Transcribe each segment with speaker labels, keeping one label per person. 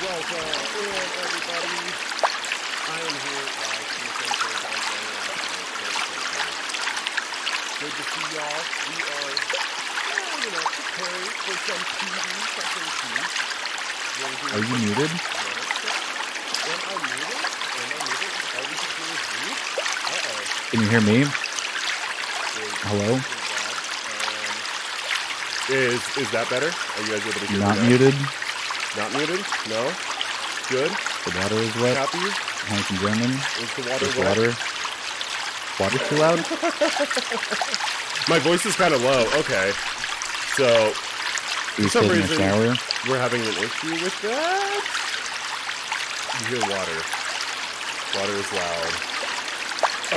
Speaker 1: Welcome in, everybody. I am here live from the Central Good to see y'all. We are, preparing for some TV, something tea.
Speaker 2: Are you muted?
Speaker 1: Am I muted? Are we confused? Uh-oh.
Speaker 2: Can you hear me? Hello?
Speaker 1: Is that better? Are you guys able to hear me
Speaker 2: Not
Speaker 1: now?
Speaker 2: muted?
Speaker 1: Not muted? No? Good?
Speaker 2: The water is wet.
Speaker 1: Happy?
Speaker 2: Hank in German.
Speaker 1: Is the water
Speaker 2: Is
Speaker 1: wet?
Speaker 2: water too loud?
Speaker 1: My voice is kind of low. Okay. So,
Speaker 2: Are you
Speaker 1: some
Speaker 2: taking a
Speaker 1: reason-
Speaker 2: shower?
Speaker 1: we're having an issue with that. You hear water. Water is loud.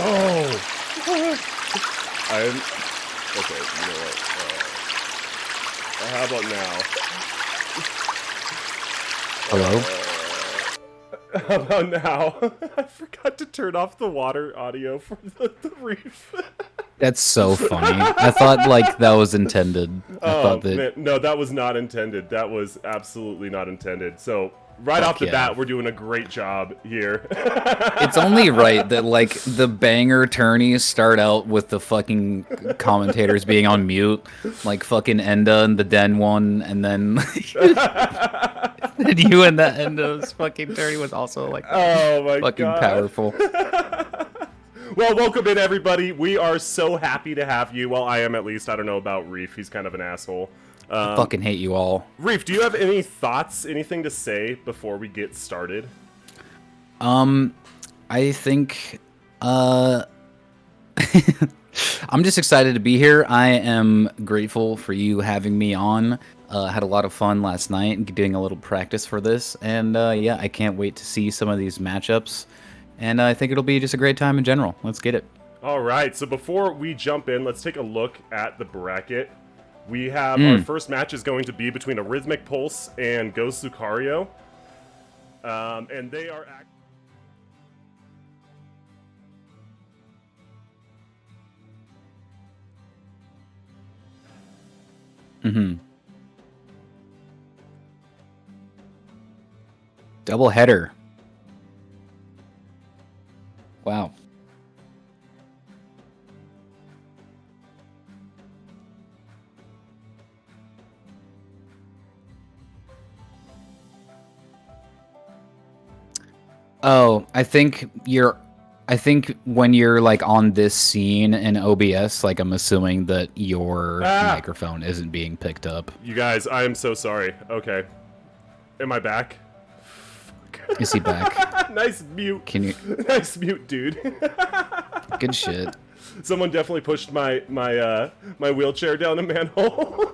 Speaker 1: Oh! I'm... Okay, you know what? How about now?
Speaker 2: Hello?
Speaker 1: How about now? I forgot to turn off the water audio for the reef.
Speaker 2: That's so funny. I thought that was intended. I thought that
Speaker 1: Man, no, that was not intended. That was absolutely not intended. So right off the
Speaker 2: yeah.
Speaker 1: bat, we're doing a great job here.
Speaker 2: it's only right that the banger tourneys start out with the fucking commentators being on mute, like fucking Enda and the Den one, and then you and that Enda's fucking tourney was also
Speaker 1: Oh my
Speaker 2: fucking
Speaker 1: god.
Speaker 2: powerful.
Speaker 1: Well, welcome in everybody. We are so happy to have you. Well, I am at least. I don't know about Reef. He's kind of an asshole.
Speaker 2: I fucking hate you all.
Speaker 1: Reef, do you have any thoughts, anything to say before we get started?
Speaker 2: I think I'm just excited to be here. I am grateful for you having me on. Had a lot of fun last night doing a little practice for this, and yeah, I can't wait to see some of these matchups. And I think it'll be just a great time in general. Let's get it.
Speaker 1: All right, so before we jump in, let's take a look at the bracket. We have our first match is going to be between a Rhythmic Pulse and Ghost Lucario. And they are...
Speaker 2: Double header. Wow. Oh, I think when you're like on this scene in OBS, like I'm assuming that your microphone isn't being picked up.
Speaker 1: You guys, I am so sorry. Okay. Am I back?
Speaker 2: Is he back?
Speaker 1: Nice mute.
Speaker 2: Can you?
Speaker 1: Nice mute, dude.
Speaker 2: Good shit.
Speaker 1: Someone definitely pushed my wheelchair down a manhole.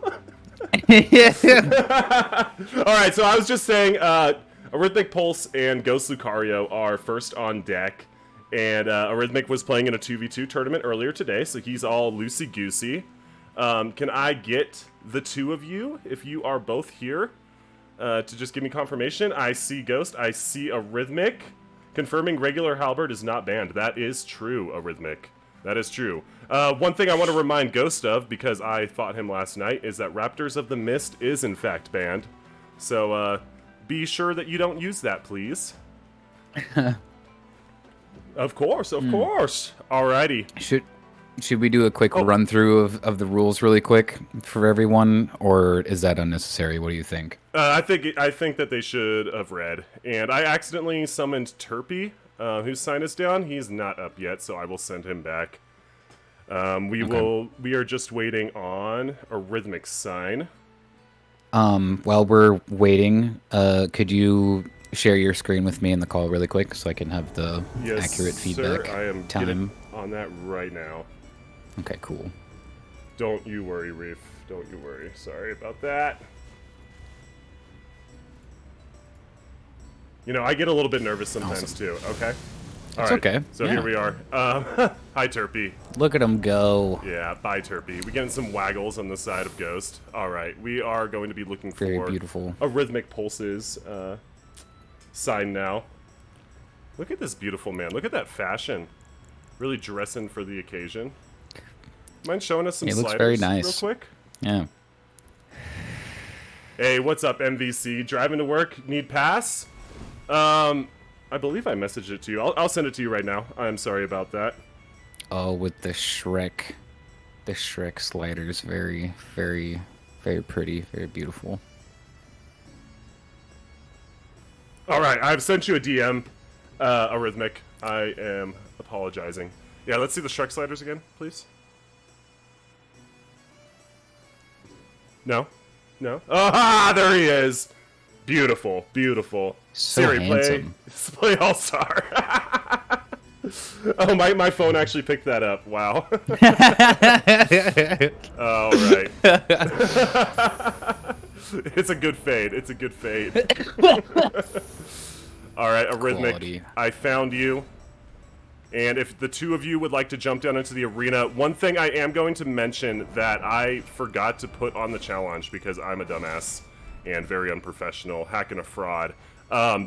Speaker 1: All right, so I was just saying, Arrhythmic Pulse and Ghost Lucario are first on deck, and Arrhythmic was playing in a 2v2 tournament earlier today, so he's all loosey-goosey. Can I get the two of you, if you are both here, to just give me confirmation? I see Ghost, I see Arrhythmic. Confirming regular Halberd is not banned. That is true, Arrhythmic. That is true. One thing I want to remind Ghost of, because I fought him last night, is that Raptors of the Mist is in fact banned. So be sure that you don't use that, please. Of course, of course. Alrighty.
Speaker 2: Should we do a quick run through of the rules really quick for everyone, or is that unnecessary? What do you think?
Speaker 1: I think that they should have read. And I accidentally summoned Terpy, whose sign is down. He's not up yet, so I will send him back. We are just waiting on Arrhythmic's sign.
Speaker 2: While we're waiting, could you share your screen with me in the call really quick so I can have the accurate feedback
Speaker 1: sir, I am
Speaker 2: time?
Speaker 1: on that right now.
Speaker 2: Okay, cool.
Speaker 1: Don't you worry, Reef. Don't you worry. Sorry about that. You know, I get a little bit nervous sometimes too, okay?
Speaker 2: It's okay.
Speaker 1: So
Speaker 2: yeah.
Speaker 1: here we are. Hi, Terpy.
Speaker 2: Look at him go.
Speaker 1: Yeah, bye, Terpy. We getting some waggles on the side of Ghost. All right, we are going to be looking for
Speaker 2: Very beautiful.
Speaker 1: Arrhythmic Pulse's sign now. Look at this beautiful man. Look at that fashion. Really dressing for the occasion. Mind showing us some
Speaker 2: It
Speaker 1: sliders
Speaker 2: looks very nice.
Speaker 1: real quick?
Speaker 2: Yeah.
Speaker 1: Hey, what's up, MVC? Driving to work? Need pass? I believe I messaged it to you. I'll send it to you right now. I'm sorry about that.
Speaker 2: Oh, with the Shrek sliders, very, very, very pretty, very beautiful.
Speaker 1: All right, I've sent you a DM, Arrhythmic. I am apologizing. Yeah, let's see the Shrek sliders again, please. No? No? Ah, there he is! Beautiful, beautiful.
Speaker 2: So
Speaker 1: Siri,
Speaker 2: handsome.
Speaker 1: play All-Star. Oh, my phone actually picked that up. Wow. All right. It's a good fade. It's a good fade. All right, Arrhythmic,
Speaker 2: Quality.
Speaker 1: I found you. And if the two of you would like to jump down into the arena, one thing I am going to mention that I forgot to put on the challenge because I'm a dumbass and very unprofessional, hacking a fraud.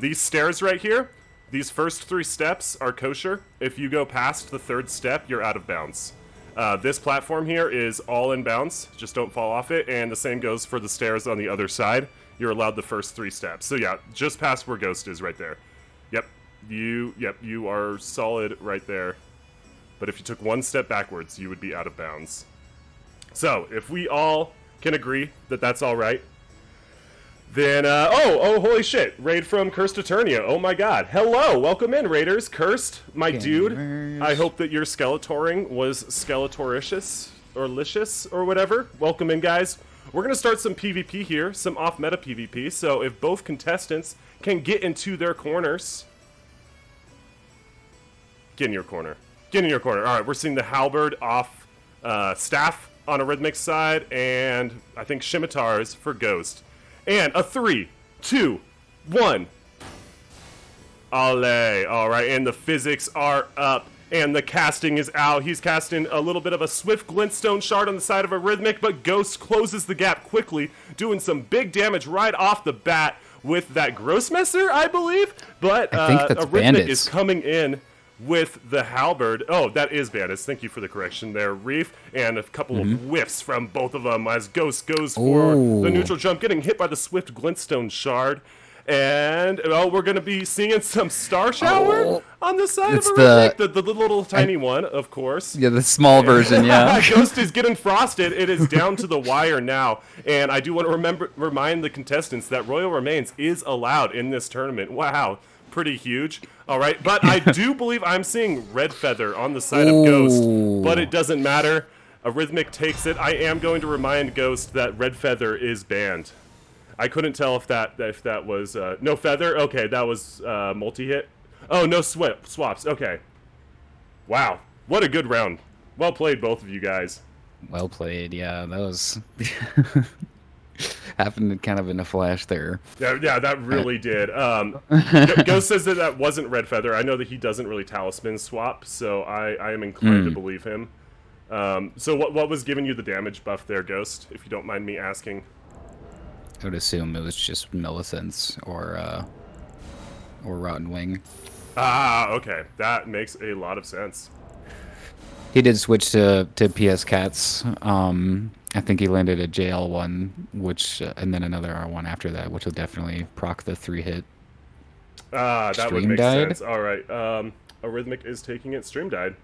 Speaker 1: These stairs right here, these first 3 steps are kosher. If you go past the 3rd step, you're out of bounds. This platform here is all in bounds, just don't fall off it, and the same goes for the stairs on the other side. You're allowed the first 3 steps. So yeah, just past where Ghost is right there. Yep, you are solid right there. But if you took 1 step backwards, you would be out of bounds. So, if we all can agree that that's all right, then, oh, holy shit. Raid from Cursed Eternia. Oh my god. Hello. Welcome in, Raiders. Cursed, my dude. I hope that your Skeletoring was Skeletoricious or licious or whatever. Welcome in, guys. We're going to start some PvP here, some off-meta PvP. So if both contestants can get into their corners. Get in your corner. Get in your corner. All right, we're seeing the Halberd off staff on Arrhythmic's side, and I think Scimitars for Ghost. And a 3, 2, 1. Allez. All right, and the physics are up, and the casting is out. He's casting a little bit of a swift glintstone shard on the side of Arrhythmic, but Ghost closes the gap quickly, doing some big damage right off the bat with that Grossmesser, I believe. But
Speaker 2: I think that's
Speaker 1: Arrhythmic
Speaker 2: Bandits.
Speaker 1: is coming in with the Halberd. Oh, that is Bandits. Thank you for the correction there, Reef. And a couple of whiffs from both of them as Ghost goes for the neutral jump, getting hit by the swift glintstone shard. And, oh, we're going to be seeing some Star Shower on the side
Speaker 2: It's
Speaker 1: of Arrhythmic. The little tiny one, of course.
Speaker 2: Yeah, the small version, yeah.
Speaker 1: Ghost is getting frosted. It is down to the wire now. And I do want to remind the contestants that Royal Remains is allowed in this tournament. Wow. pretty huge. All right, but I do believe I'm seeing Red Feather on the side of Ghost, but it doesn't matter. Arrhythmic takes it. I am going to remind Ghost that Red Feather is banned. I couldn't tell if that was no feather. Okay, that was multi-hit. Oh, no swaps. Okay. Wow, what a good round. Well played, both of you guys.
Speaker 2: Well played. Yeah, that was happened kind of in a flash there.
Speaker 1: Yeah, that really did. Ghost says that wasn't Red Feather. I know that he doesn't really talisman swap, so I am inclined to believe him. So what was giving you the damage buff there, Ghost, if you don't mind me asking?
Speaker 2: I would assume it was just Millicents or Rotten Wing.
Speaker 1: Ah, okay. That makes a lot of sense.
Speaker 2: He did switch to PS Cats. I think he landed a JL1, which and then another R1 after that, which will definitely proc the 3-hit.
Speaker 1: Ah, that would
Speaker 2: Stream
Speaker 1: make
Speaker 2: died?
Speaker 1: sense. All right. Arrhythmic is taking it. Stream died.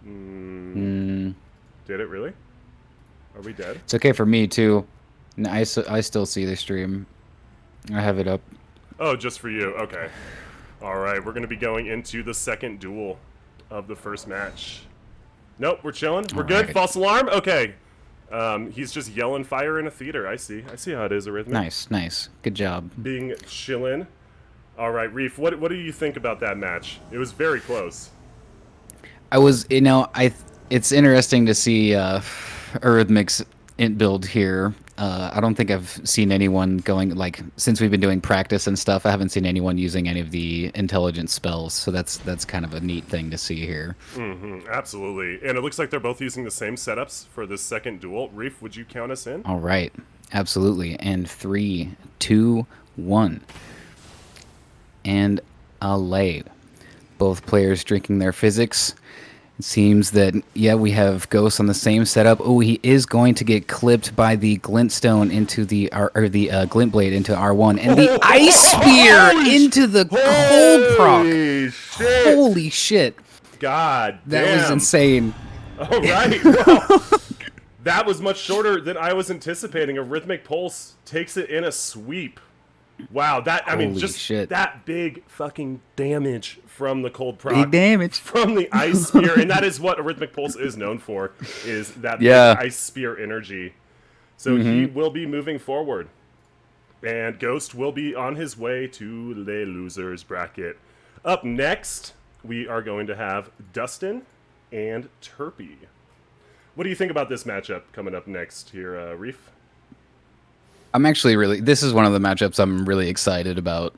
Speaker 1: Did it really? Are we dead?
Speaker 2: It's okay for me too. No, I still see the stream. I have it up.
Speaker 1: Oh, just for you. Okay. All right. We're going to be going into the second duel of the first match. Nope, we're chilling. We're good.
Speaker 2: Right.
Speaker 1: False alarm. Okay. He's just yelling fire in a theater. I see how it is, Arrhythmic.
Speaker 2: Nice. Good job.
Speaker 1: Being chillin'. All right, Reef. What do you think about that match? It was very close.
Speaker 2: It's interesting to see Arrhythmic's int build here. I don't think I've seen anyone going, like, since we've been doing practice and stuff, I haven't seen anyone using any of the intelligent spells, so that's kind of a neat thing to see here.
Speaker 1: Absolutely. And it looks like they're both using the same setups for this second duel. Reef, would you count us in?
Speaker 2: All right. Absolutely. And 3, 2, 1. And a lay. Both players drinking their physics. It seems that, yeah, we have Ghost on the same setup. Oh, he is going to get clipped by the Glintstone into the Glint Blade into R1, and the Ice Spear into the Cold Proc.
Speaker 1: Shit.
Speaker 2: Holy shit.
Speaker 1: God damn.
Speaker 2: That was insane.
Speaker 1: All right. Well, that was much shorter than I was anticipating. Arrhythmic Pulse takes it in a sweep. Wow,
Speaker 2: Holy shit.
Speaker 1: that big fucking damage from the cold proc.
Speaker 2: Big damage.
Speaker 1: From the Ice Spear, and that is what Arrhythmic Pulse is known for, is that big Ice Spear energy. So he will be moving forward. And Ghost will be on his way to the losers bracket. Up next, we are going to have Dustin and Turpy. What do you think about this matchup coming up next here, Reef?
Speaker 2: I'm actually this is one of the matchups I'm really excited about.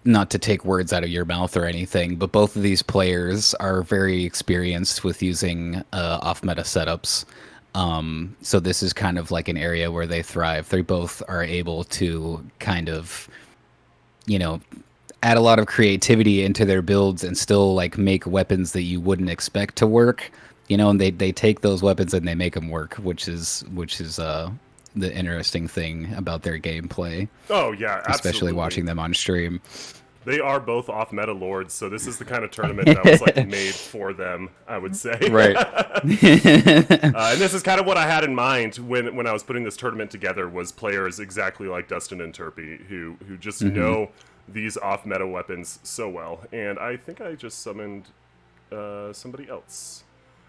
Speaker 2: Not to take words out of your mouth or anything, but both of these players are very experienced with using off-meta setups. So this is kind of like an area where they thrive. They both are able to kind of, add a lot of creativity into their builds and still like make weapons that you wouldn't expect to work. And they take those weapons and they make them work, which is the interesting thing about their gameplay.
Speaker 1: Oh yeah, absolutely.
Speaker 2: Especially watching them on stream.
Speaker 1: They are both off-meta lords, so this is the kind of tournament that was like made for them, I would say.
Speaker 2: Right.
Speaker 1: And this is kind of what I had in mind when I was putting this tournament together, was players exactly like Dustin and Turpy who just know these off-meta weapons so well. And I think I just summoned somebody else.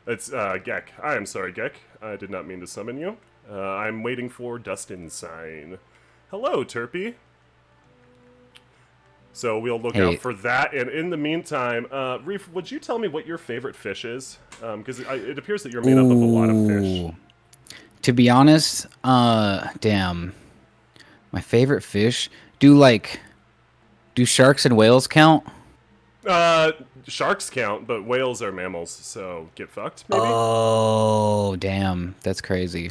Speaker 1: It's Gek. I am sorry, Gek. I did not mean to summon you. I'm waiting for Dustin's sign. Hello, Turpy. So we'll look out for that. And in the meantime, Reef, would you tell me what your favorite fish is? Because it appears that you're made up of a lot of fish.
Speaker 2: To be honest, damn. My favorite fish? Do sharks and whales count?
Speaker 1: Sharks count, but whales are mammals, so get fucked, maybe?
Speaker 2: Oh, damn. That's crazy.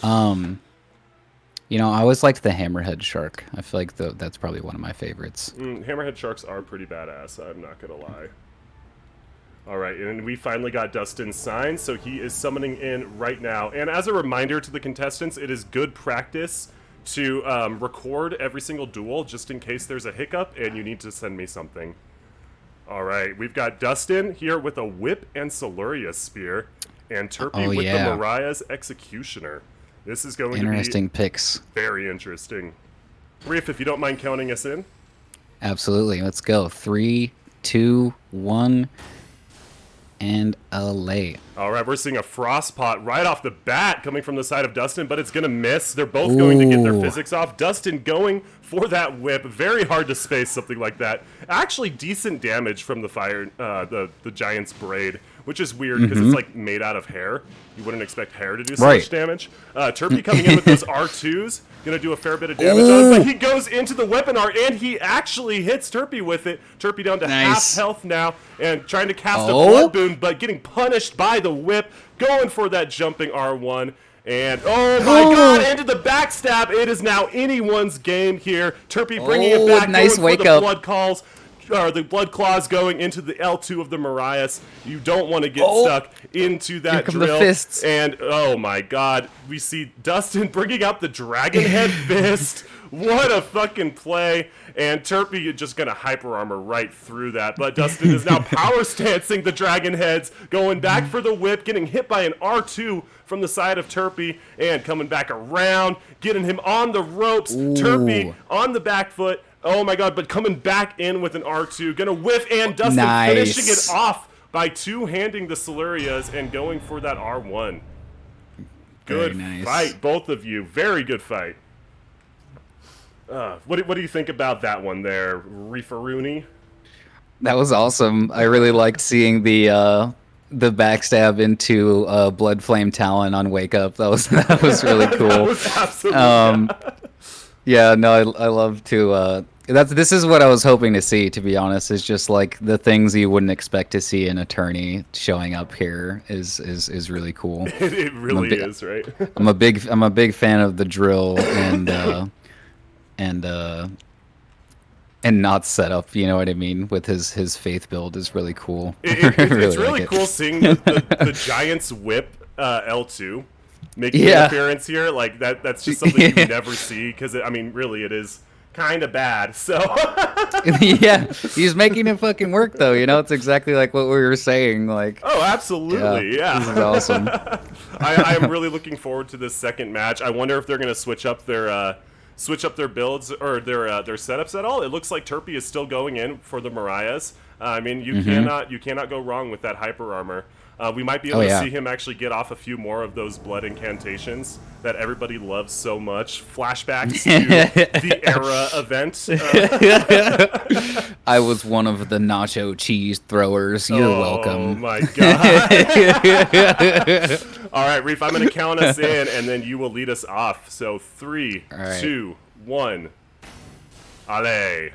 Speaker 2: I always liked the hammerhead shark. I feel like that's probably one of my favorites.
Speaker 1: Hammerhead sharks are pretty badass, I'm not gonna lie. Alright, and we finally got Dustin's sign, so he is summoning in right now. And as a reminder to the contestants, it is good practice to record every single duel, just in case there's a hiccup and you need to send me something. Alright, we've got Dustin here with a whip and Siluria spear, and Turpy with the Mariah's Executioner. This is going to be
Speaker 2: interesting picks.
Speaker 1: Very interesting. Reef, if you don't mind counting us in.
Speaker 2: Absolutely. Let's go. 3, 2, 1, and a lay.
Speaker 1: All right, we're seeing a frost pot right off the bat coming from the side of Dustin, but it's going to miss. They're both going to get their physics off. Dustin going for that whip. Very hard to space something like that. Actually, decent damage from the fire, the Giant's Braid, which is weird because it's like made out of hair. You wouldn't expect hair to do so much damage. Turpy coming in with those R2s. Gonna do a fair bit of damage on him, but he goes into the weapon art and he actually hits Turpy with it. Turpy down to half health now and trying to cast a blood boon, but getting punished by the whip. Going for that jumping R1. And oh my god, into the backstab. It is now anyone's game here. Turpy bringing it back.
Speaker 2: Nice
Speaker 1: going
Speaker 2: wake
Speaker 1: for the
Speaker 2: up.
Speaker 1: blood calls. Or the blood claws going into the L2 of the Marias. You don't want to get stuck into that
Speaker 2: Here come
Speaker 1: drill.
Speaker 2: the fists.
Speaker 1: And oh my god, we see Dustin bringing out the Dragon Head fist. What a fucking play. And Turpy is just going to hyper armor right through that. But Dustin is now power stancing the Dragon Heads, going back for the whip, getting hit by an R2 from the side of Turpy, and coming back around, getting him on the ropes. Turpy on the back foot. Oh my god, but coming back in with an R2. Gonna whiff, and Dustin finishing it off by two-handing the Silurias and going for that R1. Good fight, both of you. Very good fight. What do you think about that one there, Reeferoony?
Speaker 2: That was awesome. I really liked seeing the backstab into Blood Flame Talon on Wake Up. That was really cool.
Speaker 1: That was absolutely
Speaker 2: yeah, no, I love to this is what I was hoping to see, to be honest. Is just like the things you wouldn't expect to see an attorney showing up here is really cool.
Speaker 1: It really is, right?
Speaker 2: I'm a big fan of the drill and not setup, you know what I mean? With his faith build is really cool.
Speaker 1: It's really cool seeing the Giant's Whip L2 making an appearance here. Like that's just something you never see because I mean, really, it is kind of bad. So
Speaker 2: yeah, he's making it fucking work though. You know, it's exactly like what we were saying. Like,
Speaker 1: oh, absolutely, yeah.
Speaker 2: This is awesome.
Speaker 1: I am really looking forward to this second match. I wonder if they're gonna switch up their builds or their setups at all. It looks like Turpy is still going in for the Marias. I mean, you cannot go wrong with that hyper armor. We might be able to see him actually get off a few more of those blood incantations that everybody loves so much. Flashbacks to the Era event.
Speaker 2: I was one of the nacho cheese throwers. You're welcome.
Speaker 1: Oh my god. All right, Reef, I'm going to count us in, and then you will lead us off. So 3, 2, 1. Ale.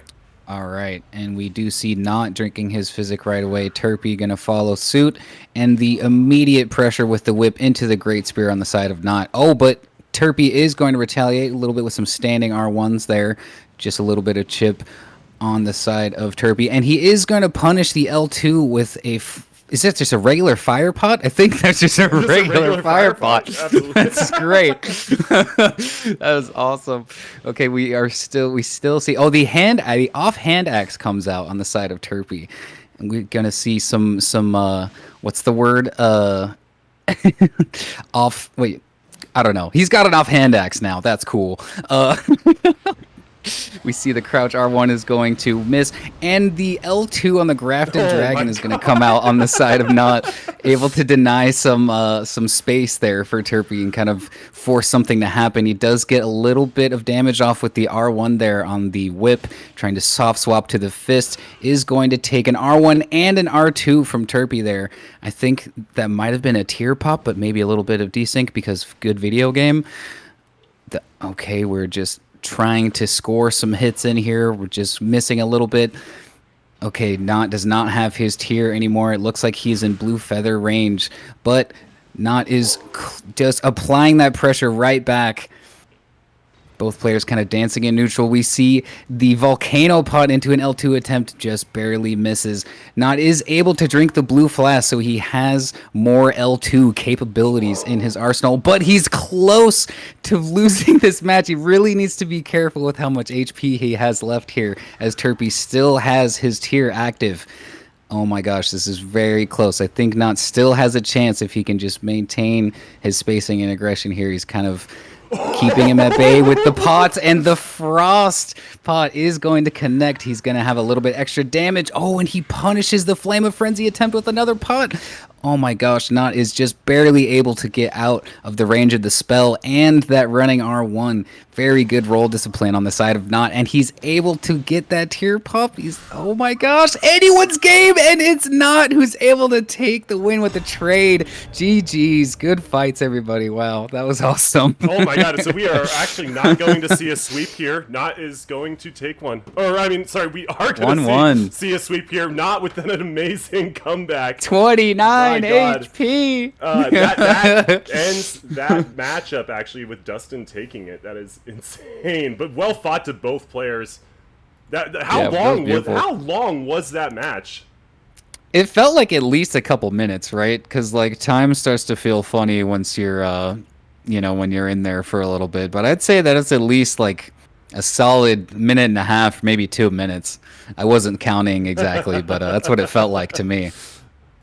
Speaker 2: All right, and we do see Not drinking his physic right away. Turpy going to follow suit, and the immediate pressure with the whip into the Great Spear on the side of Not. Oh, but Turpy is going to retaliate a little bit with some standing R1s there. Just a little bit of chip on the side of Turpy, and he is going to punish the L2 with a... Is that just a regular fire pot? I think that's just a regular fire pot. That's great. That was awesome. Okay, we still see. Oh, the offhand axe comes out on the side of Turpy, and we're gonna see some what's the word? Off. Wait, I don't know. He's got an offhand axe now. That's cool. We see the crouch R1 is going to miss, and the L2 on the Grafted Dragon is going to come out on the side of Not, able to deny some space there for Turpy and kind of force something to happen. He does get a little bit of damage off with the R1 there on the whip, trying to soft swap to the fist, is going to take an R1 and an R2 from Turpy there. I think that might have been a tear pop, but maybe a little bit of desync because good video game. Okay, we're just trying to score some hits in here. We're just missing a little bit. Okay, Not does not have his tier anymore. It looks like he's in blue feather range, but Not is just applying that pressure right back. Both players kind of dancing in neutral. We see the Volcano Pot into an L2 attempt, just barely misses. Not is able to drink the blue flask, so he has more L2 capabilities in his arsenal, but he's close to losing this match. He really needs to be careful with how much HP he has left here, as Turpy still has his tier active. Oh my gosh, this is very close. I think Not still has a chance if he can just maintain his spacing and aggression here. He's kind of keeping him at bay with the pots, and the frost pot is going to connect. He's going to have a little bit extra damage. Oh, and he punishes the Flame of Frenzy attempt with another pot. Oh my gosh, Not is just barely able to get out of the range of the spell and that running R1. Very good roll discipline on the side of Not, and he's able to get that Tear Pop. Oh my gosh, anyone's game, and it's Not who's able to take the win with the trade. GG's, good fights, everybody. Wow, that was awesome.
Speaker 1: Oh my god, so we are actually not going to see a sweep here. Not is going to take one. Or, I mean, sorry, we are going to see a sweep here. Not with an amazing comeback.
Speaker 2: 29 HP.
Speaker 1: That ends that matchup, actually, with Dustin taking it. That is insane. But well fought to both players. How long was that match?
Speaker 2: It felt like at least a couple minutes, right? Because like time starts to feel funny once you're, when you're in there for a little bit. But I'd say that it's at least like a solid minute and a half, maybe 2 minutes. I wasn't counting exactly, but that's what it felt like to me.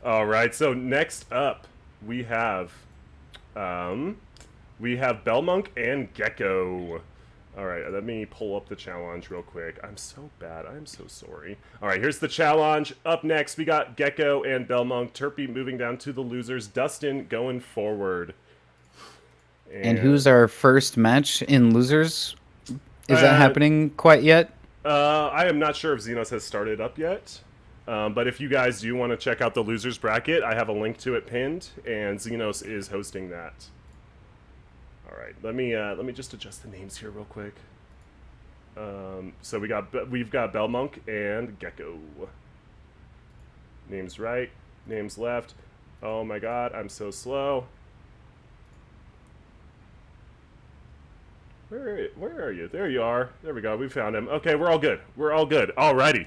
Speaker 1: All right. So next up, we have Belmonk and Gecko. All right, let me pull up the challenge real quick. I'm so bad. I'm so sorry. All right, here's the challenge. Up next, we got Gecko and Belmonk. Turpy moving down to the losers. Dustin going forward.
Speaker 2: And who's our first match in losers? Is that happening quite yet?
Speaker 1: I am not sure if Xenos has started up yet. But if you guys do want to check out the losers bracket, I have a link to it pinned, and Xenos is hosting that. All right, let me just adjust the names here real quick. So we've got Belmonk and Gecko. Names right, names left. Oh my god, I'm so slow. Where are you? There you are. There we go. We found him. Okay, we're all good. We're all good. Alrighty.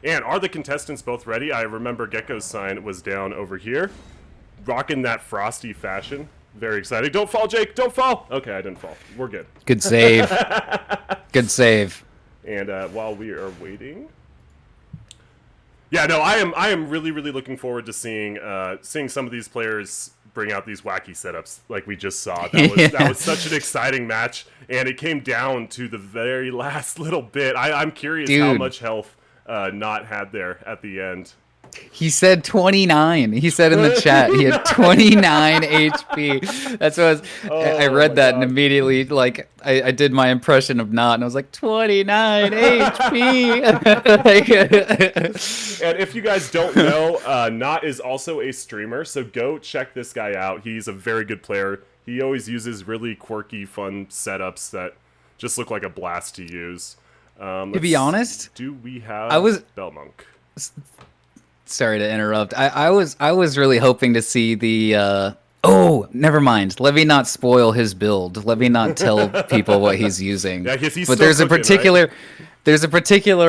Speaker 1: And are the contestants both ready? I remember Gecko's sign was down over here. Rocking that frosty fashion. Very exciting. Don't fall, Jake. Don't fall. Okay, I didn't fall. We're good.
Speaker 2: Good save. Good save.
Speaker 1: And while we are waiting, yeah, no, I am really looking forward to seeing some of these players bring out these wacky setups like we just saw. That was such an exciting match, and it came down to the very last little bit. I'm curious how much health Not had there at the end.
Speaker 2: He said 29. He said in the chat he had 29 HP. That's what I read that, and immediately like I did my impression of Not, and I was like 29 HP.
Speaker 1: And if you guys don't know, Not is also a streamer, so go check this guy out. He's a very good player. He always uses really quirky, fun setups that just look like a blast to use.
Speaker 2: To be honest,
Speaker 1: do we have Belmonk?
Speaker 2: Sorry to interrupt. I was really hoping to see the oh, never mind. Let me not spoil his build. Let me not tell people what he's using.
Speaker 1: Yeah, he's
Speaker 2: but there's a particular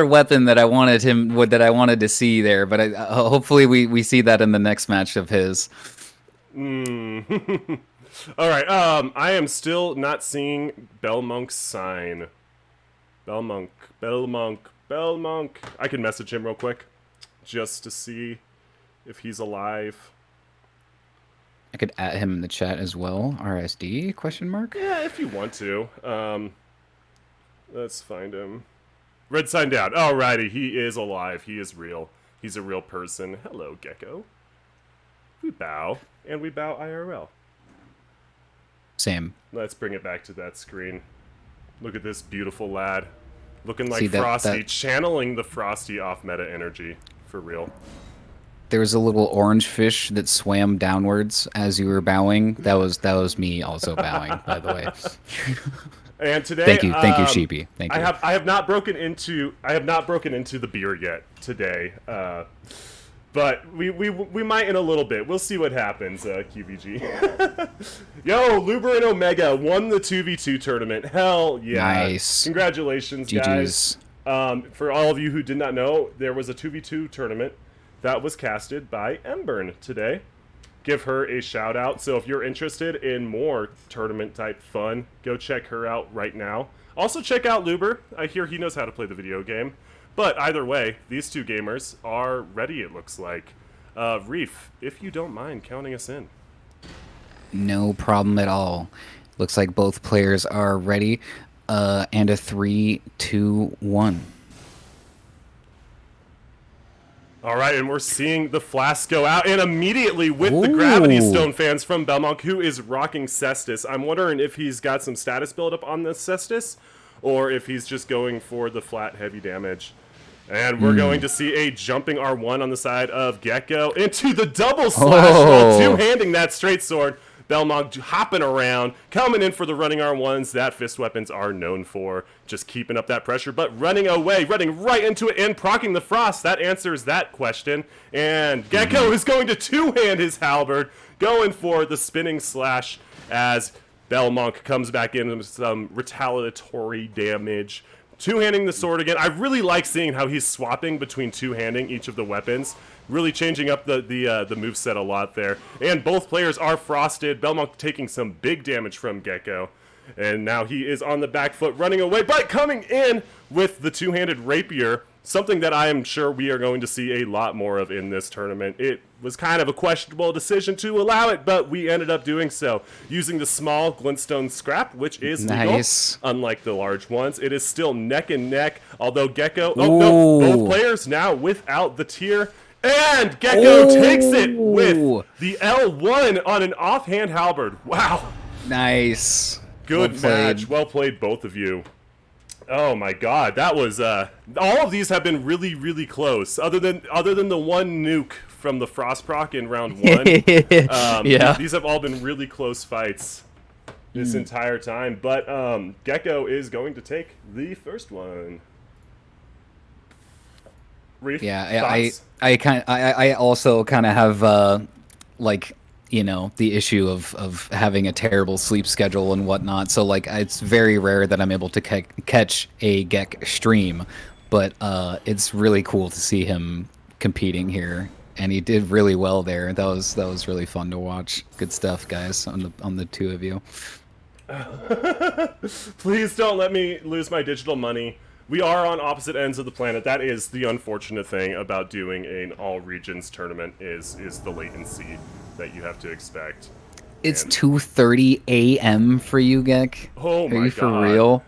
Speaker 2: weapon that I wanted to see there, but hopefully we see that in the next match of his.
Speaker 1: All right. I am still not seeing Belmonk's sign. Belmonk. I can message him real quick, just to see if he's alive.
Speaker 2: I could add him in the chat as well. RSD ?
Speaker 1: Yeah, if you want to. Let's find him. Red sign down. Alrighty, he is alive. He is real. He's a real person. Hello, Gecko. We bow, and we bow IRL.
Speaker 2: Same.
Speaker 1: Let's bring it back to that screen. Look at this beautiful lad. Looking like Frosty, channeling the Frosty off-meta energy. For real.
Speaker 2: There was a little orange fish that swam downwards as you were bowing. That was me also bowing, by the way.
Speaker 1: And today,
Speaker 2: thank you, Sheepy. Thank you.
Speaker 1: I have not broken into the beer yet today, but we might in a little bit. We'll see what happens. QVG. Yo, Luber and Omega won the 2v2 tournament. Hell yeah!
Speaker 2: Nice.
Speaker 1: Congratulations, guys. For all of you who did not know, there was a 2v2 tournament that was casted by Embern today. Give her a shout out. So if you're interested in more tournament type fun, go check her out right now. Also check out Luber. I hear he knows how to play the video game. But either way, these two gamers are ready, it looks like. Reef, if you don't mind counting us in.
Speaker 2: No problem at all. Looks like both players are ready. And a 3, 2, 1.
Speaker 1: All right, and we're seeing the flask go out, and immediately with the
Speaker 2: Ooh.
Speaker 1: Gravity Stone fans from Belmont, who is rocking Cestus. I'm wondering if he's got some status buildup on the Cestus, or if he's just going for the flat heavy damage. And we're going to see a jumping R1 on the side of Gecko into the double slash while two-handing that straight sword. Belmont hopping around, coming in for the running R1s that fist weapons are known for. Just keeping up that pressure, but running away, running right into it and proccing the Frost. That answers that question. And Gecko is going to two-hand his halberd, going for the spinning slash as Belmont comes back in with some retaliatory damage. Two-handing the sword again. I really like seeing how he's swapping between two-handing each of the weapons. Really changing up the moveset a lot there. And both players are frosted. Belmont taking some big damage from Gecko. And now he is on the back foot running away, but coming in with the two-handed rapier. Something that I am sure we are going to see a lot more of in this tournament. It was kind of a questionable decision to allow it, but we ended up doing so. Using the small glintstone scrap, which is
Speaker 2: nice.
Speaker 1: legal, unlike the large ones. It is still neck and neck, although Gecko... Oh, no, both players now without the tier. And Gecko takes it with the L1 on an offhand halberd. Wow.
Speaker 2: Nice.
Speaker 1: Good match. Well played, both of you. Oh my God, that was all of these have been really, really close. Other than the one nuke from the Frost proc in round 1,
Speaker 2: yeah,
Speaker 1: these have all been really close fights this entire time. But Gecko is going to take the first one. Reef, thoughts?
Speaker 2: I also kind of have like, you know, the issue of having a terrible sleep schedule and whatnot. So like, it's very rare that I'm able to catch a Gek stream, but it's really cool to see him competing here, and he did really well there. That was really fun to watch. Good stuff, guys, on the two of you.
Speaker 1: Please don't let me lose my digital money. We are on opposite ends of the planet. That is the unfortunate thing about doing an all regions tournament is the latency that you have to expect.
Speaker 2: It's 2:30 a.m. for you, Gek.
Speaker 1: Oh my God.
Speaker 2: Are you for real?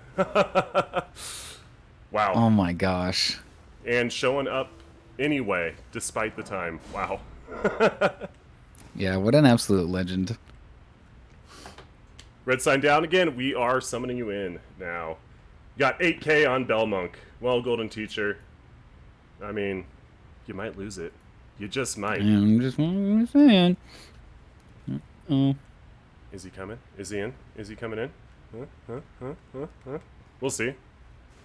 Speaker 1: Wow.
Speaker 2: Oh my gosh.
Speaker 1: And showing up anyway, despite the time. Wow.
Speaker 2: Yeah, what an absolute legend.
Speaker 1: Red sign down again. We are summoning you in now. Got 8K on Belmont. Well, Golden Teacher. I mean, you might lose it. You just might.
Speaker 2: I'm just saying.
Speaker 1: Is he coming? Is he in? Is he coming in? We'll see.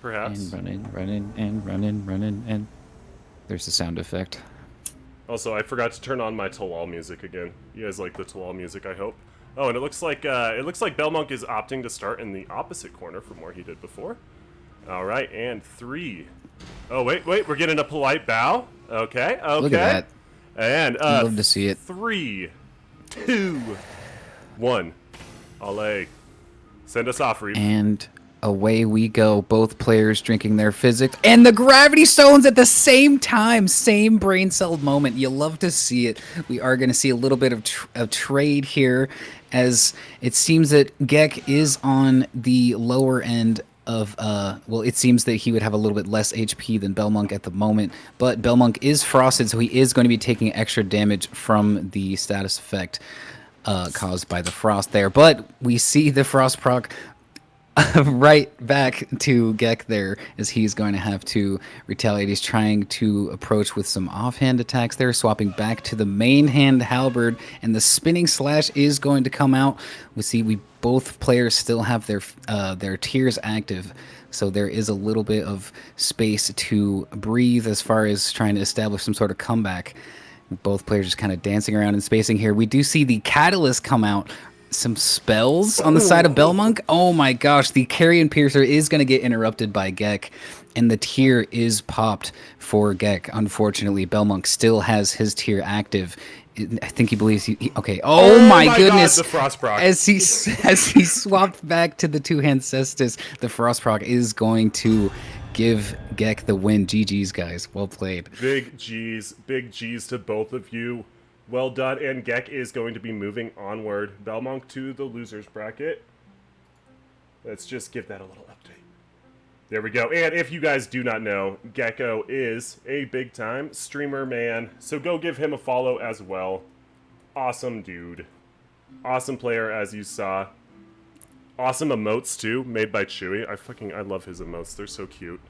Speaker 1: Perhaps.
Speaker 2: And running, and there's the sound effect.
Speaker 1: Also, I forgot to turn on my Talal music again. You guys like the Talal music, I hope. Oh, and it looks like Belmont is opting to start in the opposite corner from where he did before. All right, and 3. Oh, wait, we're getting a polite bow. Okay.
Speaker 2: Look at that.
Speaker 1: And
Speaker 2: I'd love to see it.
Speaker 1: 3, 2, 1. Allez. Send us off, Reef.
Speaker 2: And away we go. Both players drinking their physics and the gravity stones at the same time. Same brain cell moment. You love to see it. We are going to see a little bit of trade here, as it seems that Gek is on the lower end of well, it seems that he would have a little bit less HP than Belmont at the moment, but Belmont is frosted, so he is going to be taking extra damage from the status effect caused by the frost there. But we see the frost proc right back to Gek there, as he's going to have to retaliate. He's trying to approach with some offhand attacks there, swapping back to the main hand halberd, and the spinning slash is going to come out. We both players still have their tiers active, so there is a little bit of space to breathe as far as trying to establish some sort of comeback. Both players just kind of dancing around and spacing here. We do see the catalyst come out. Some spells on the side of Belmont. Oh my gosh, the Carrion Piercer is going to get interrupted by Gek, and the tier is popped for Gek. Unfortunately, Belmont still has his tier active. I think he believes he okay. Oh my goodness!
Speaker 1: God, the Frost proc.
Speaker 2: As he swapped back to the two-hand Cestus, the Frost proc is going to give Gek the win. GG's, guys. Well played.
Speaker 1: Big G's to both of you. Well done, and Gek is going to be moving onward. Belmont to the losers bracket. Let's just give that a little update. There we go. And if you guys do not know, Gecko is a big-time streamer, man. So go give him a follow as well. Awesome dude. Awesome player, as you saw. Awesome emotes, too, made by Chewy. I love his emotes. They're so cute.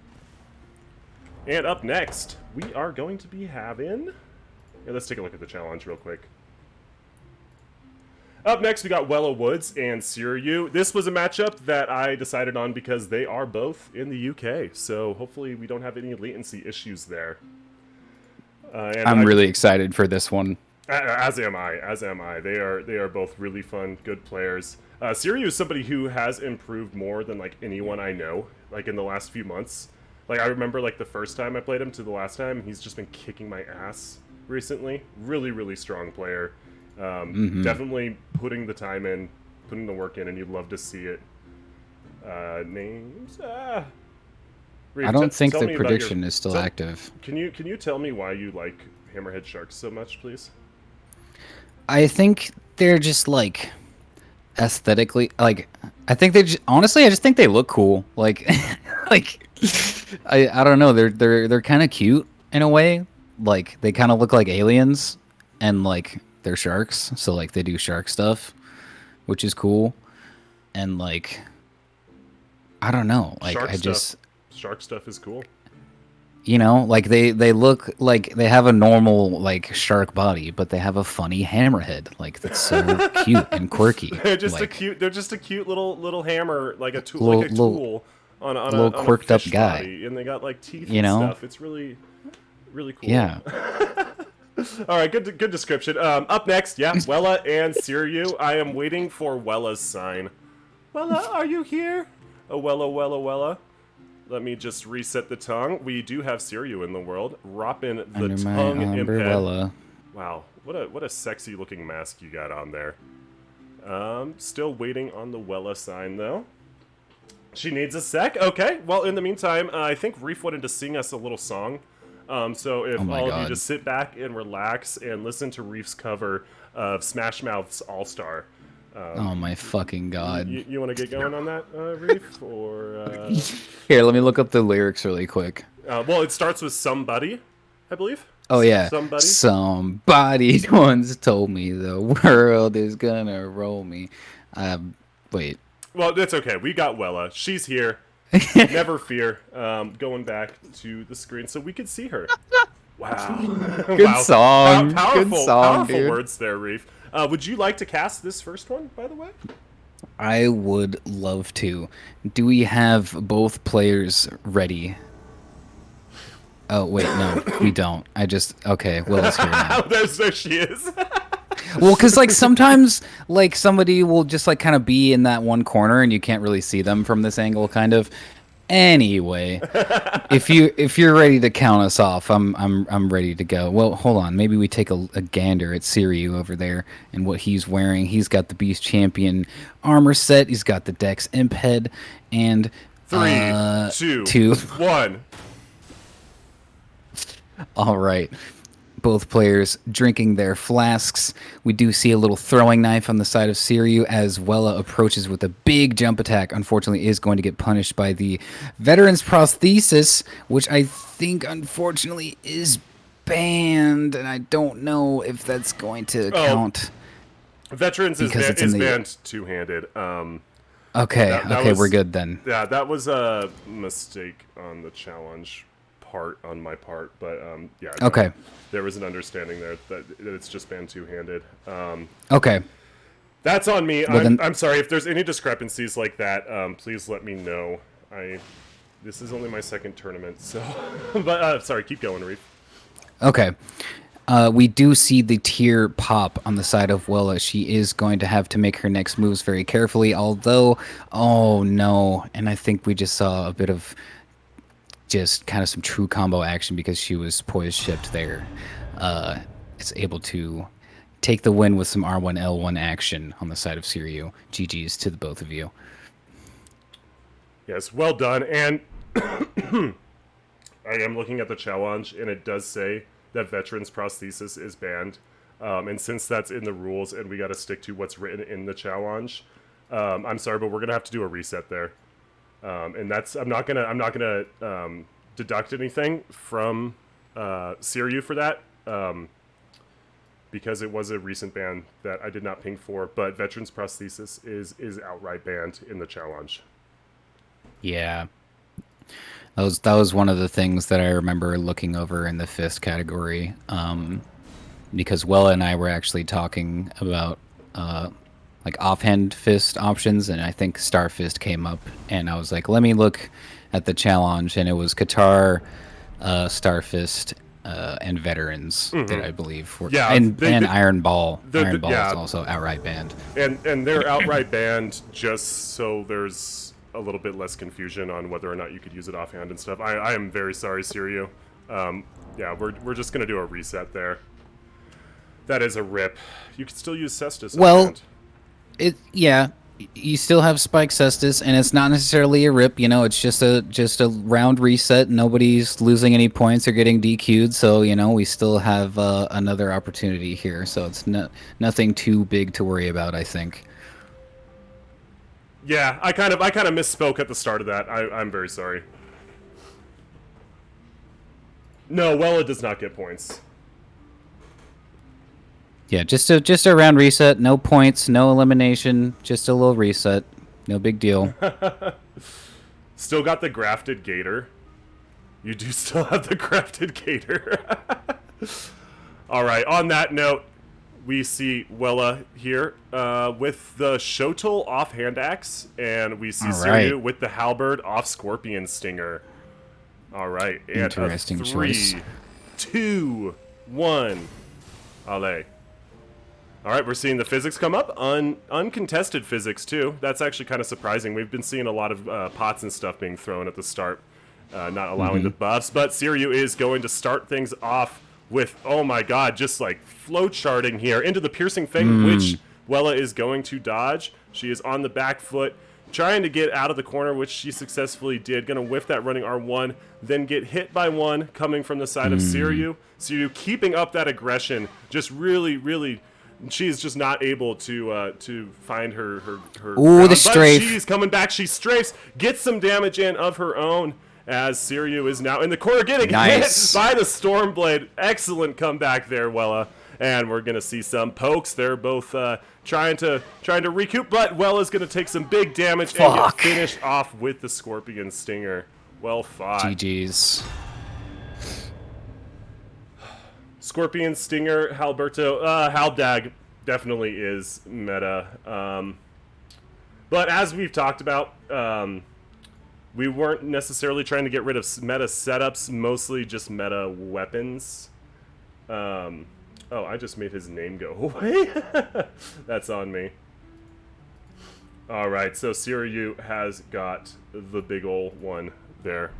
Speaker 1: And up next, we are going to be having... Yeah, let's take a look at the challenge real quick. Up next, we got Wella Woods and Siryu. This was a matchup that I decided on because they are both in the UK, so hopefully we don't have any latency issues there.
Speaker 2: I'm really excited for this one.
Speaker 1: As am I. They are both really fun, good players. Siryu is somebody who has improved more than like anyone I know, like in the last few months. Like I remember like the first time I played him to the last time, he's just been kicking my ass recently. Really, really strong player. Definitely putting the time in, putting the work in, and you'd love to see it. Names? Reed,
Speaker 2: I don't think the prediction is still active.
Speaker 1: Can you tell me why you like Hammerhead Sharks so much, please?
Speaker 2: I think they're just like aesthetically, like I think they honestly, I just think they look cool. Like, like I don't know, they're kind of cute in a way. Like they kind of look like aliens, and like they're sharks, so like they do shark stuff, which is cool. And like I don't know, like
Speaker 1: shark stuff is cool.
Speaker 2: You know, like they look like they have a normal like shark body, but they have a funny hammerhead. Like that's so cute and quirky.
Speaker 1: They're just
Speaker 2: like,
Speaker 1: they're just a cute little hammer, like a tool, on a
Speaker 2: little quirked up guy.
Speaker 1: Body, and they got like teeth and stuff. It's really cool.
Speaker 2: Yeah.
Speaker 1: All right, good description. Up next, yeah, Wella and Siryu. I am waiting for Wella's sign. Wella, are you here? Oh, Wella. Let me just reset the tongue. We do have Siryu in the world. Roppin the
Speaker 2: Under
Speaker 1: tongue
Speaker 2: umbrella.
Speaker 1: Wow, what a sexy looking mask you got on there. Still waiting on the Wella sign though. She needs a sec. Okay. Well, in the meantime, I think Reef wanted to sing us a little song. So if all of you just sit back and relax and listen to Reef's cover of Smash Mouth's All Star.
Speaker 2: Oh my fucking god!
Speaker 1: You want to get going on that, Reef? Or
Speaker 2: here, let me look up the lyrics really quick.
Speaker 1: Well, it starts with somebody, I believe.
Speaker 2: Oh yeah,
Speaker 1: somebody
Speaker 2: once told me the world is gonna roll me. Wait.
Speaker 1: Well, that's okay. We got Wella. She's here. Never fear. Going back to the screen so we could see her. Wow.
Speaker 2: Good song.
Speaker 1: Powerful
Speaker 2: dude.
Speaker 1: Words there, Reef. Would you like to cast this first one, by the way?
Speaker 2: I would love to. Do we have both players ready? Oh, wait, no, we don't. Okay, Will's here now.
Speaker 1: There she is.
Speaker 2: Well, because like sometimes like somebody will just like kind of be in that one corner and you can't really see them from this angle, kind of. Anyway, if you're ready to count us off, I'm ready to go. Well, hold on. Maybe we take a gander at Siryu over there and what he's wearing. He's got the Beast Champion armor set. He's got the Dex Imp head and
Speaker 1: 3, 2, 1.
Speaker 2: All right. Both players drinking their flasks. We do see a little throwing knife on the side of Siryu as Wella approaches with a big jump attack. Unfortunately, is going to get punished by the Veteran's Prosthesis, which I think, unfortunately, is banned, and I don't know if that's going to count.
Speaker 1: Veterans is banned two-handed.
Speaker 2: Okay, we're good then.
Speaker 1: Yeah, that was a mistake on the challenge on my part, but yeah. No,
Speaker 2: okay.
Speaker 1: There was an understanding there that it's just banned two-handed.
Speaker 2: Okay.
Speaker 1: That's on me.
Speaker 2: Well,
Speaker 1: I'm sorry if there's any discrepancies like that. Please let me know. This is only my second tournament, so. But sorry, keep going, Reef.
Speaker 2: Okay. We do see the tear pop on the side of Wella. She is going to have to make her next moves very carefully. Although, oh no, and I think we just saw a bit of just kind of some true combo action because she was poised shipped there. It's able to take the win with some R1 L1 action on the side of Siryu. GG's to the both of you.
Speaker 1: Yes, well done. And I am looking at the challenge, and it does say that Veteran's Prosthesis is banned. And since that's in the rules and we got to stick to what's written in the challenge, I'm sorry, but we're gonna have to do a reset there. And that's I'm not gonna deduct anything from Siryu for that. Because it was a recent ban that I did not ping for, but Veterans Prosthesis is outright banned in the challenge.
Speaker 2: Yeah. That was one of the things that I remember looking over in the fist category, because Wella and I were actually talking about like offhand fist options, and I think Star Fist came up, and I was like, let me look at the challenge, and it was Qatar, Star Fist, and Veterans that I believe were, and Iron Ball. Iron Ball is also outright banned.
Speaker 1: And they're outright banned just so there's a little bit less confusion on whether or not you could use it offhand and stuff. I am very sorry, Siryu. Yeah, we're just gonna do a reset there. That is a rip. You could still use Cestus.
Speaker 2: Well, you still have Spike Cestus, and it's not necessarily a rip. You know, it's just a round reset. Nobody's losing any points or getting DQ'd, so you know we still have another opportunity here. So it's nothing too big to worry about, I think.
Speaker 1: Yeah, I kind of misspoke at the start of that. I'm very sorry. No, Wella does not get points.
Speaker 2: Yeah, just a round reset, no points, no elimination, just a little reset, no big deal.
Speaker 1: Still got the grafted gator. You do still have the grafted gator. All right. On that note, we see Wella here with the Shotel off hand axe, and we see Siryu with the halberd off scorpion stinger. All right. And
Speaker 2: interesting choice.
Speaker 1: 3, 2, 1. Allez. All right, we're seeing the physics come up. Uncontested physics, too. That's actually kind of surprising. We've been seeing a lot of pots and stuff being thrown at the start, not allowing the buffs. But Siryu is going to start things off with, oh my god, just like flow charting here into the piercing fang, which Wella is going to dodge. She is on the back foot, trying to get out of the corner, which she successfully did. Going to whiff that running R1, then get hit by one coming from the side of Siryu. Siryu keeping up that aggression, just really... She's just not able to find her
Speaker 2: Ooh, the strafe.
Speaker 1: But she's coming back. She strafes, gets some damage in of her own, as Siryu is now in the corner getting hit by the Stormblade. Excellent comeback there, Wella. And we're gonna see some pokes. They're both trying to recoup, but Wella's gonna take some big damage and get finished off with the Scorpion Stinger. Well fought.
Speaker 2: GG's.
Speaker 1: Scorpion, Stinger, Halberto, Haldag definitely is meta. But as we've talked about, we weren't necessarily trying to get rid of meta setups, mostly just meta weapons. Oh, I just made his name go away. That's on me. Alright, so Siryu has got the big ol' one there.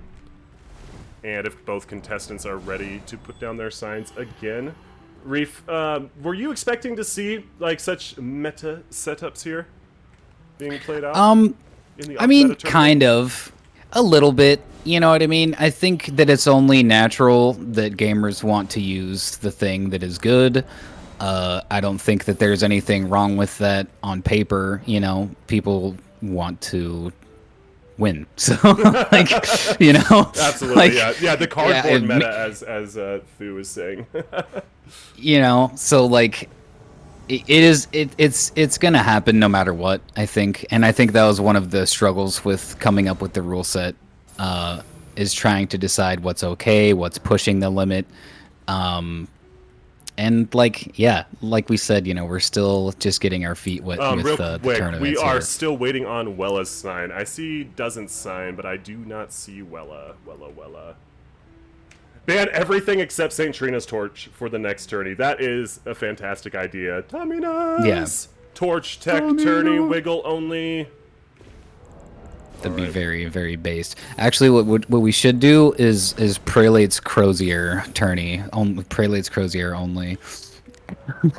Speaker 1: And if both contestants are ready to put down their signs again, Reef, were you expecting to see like such meta setups here being played out?
Speaker 2: I mean, kind of, a little bit. You know what I mean? I think that it's only natural that gamers want to use the thing that is good. I don't think that there's anything wrong with that on paper. You know, people want to win, so like, you know,
Speaker 1: absolutely,
Speaker 2: like,
Speaker 1: yeah, the cardboard meta, as Thu was saying.
Speaker 2: You know, so like, it's gonna happen no matter what, I think, and I think that was one of the struggles with coming up with the rule set, is trying to decide what's okay, what's pushing the limit, and like, yeah, like we said, you know, we're still just getting our feet wet with the tournaments.
Speaker 1: We are still waiting on Wella's sign. I see doesn't sign, but I do not see Wella. Ban everything except St. Trina's Torch for the next tourney. That is a fantastic idea. Dominos!
Speaker 2: Yeah.
Speaker 1: Torch, tech, tourney, wiggle only.
Speaker 2: That'd be very, very based. Actually, what we should do is Prelate's Crozier tourney. Prelate's Crozier only.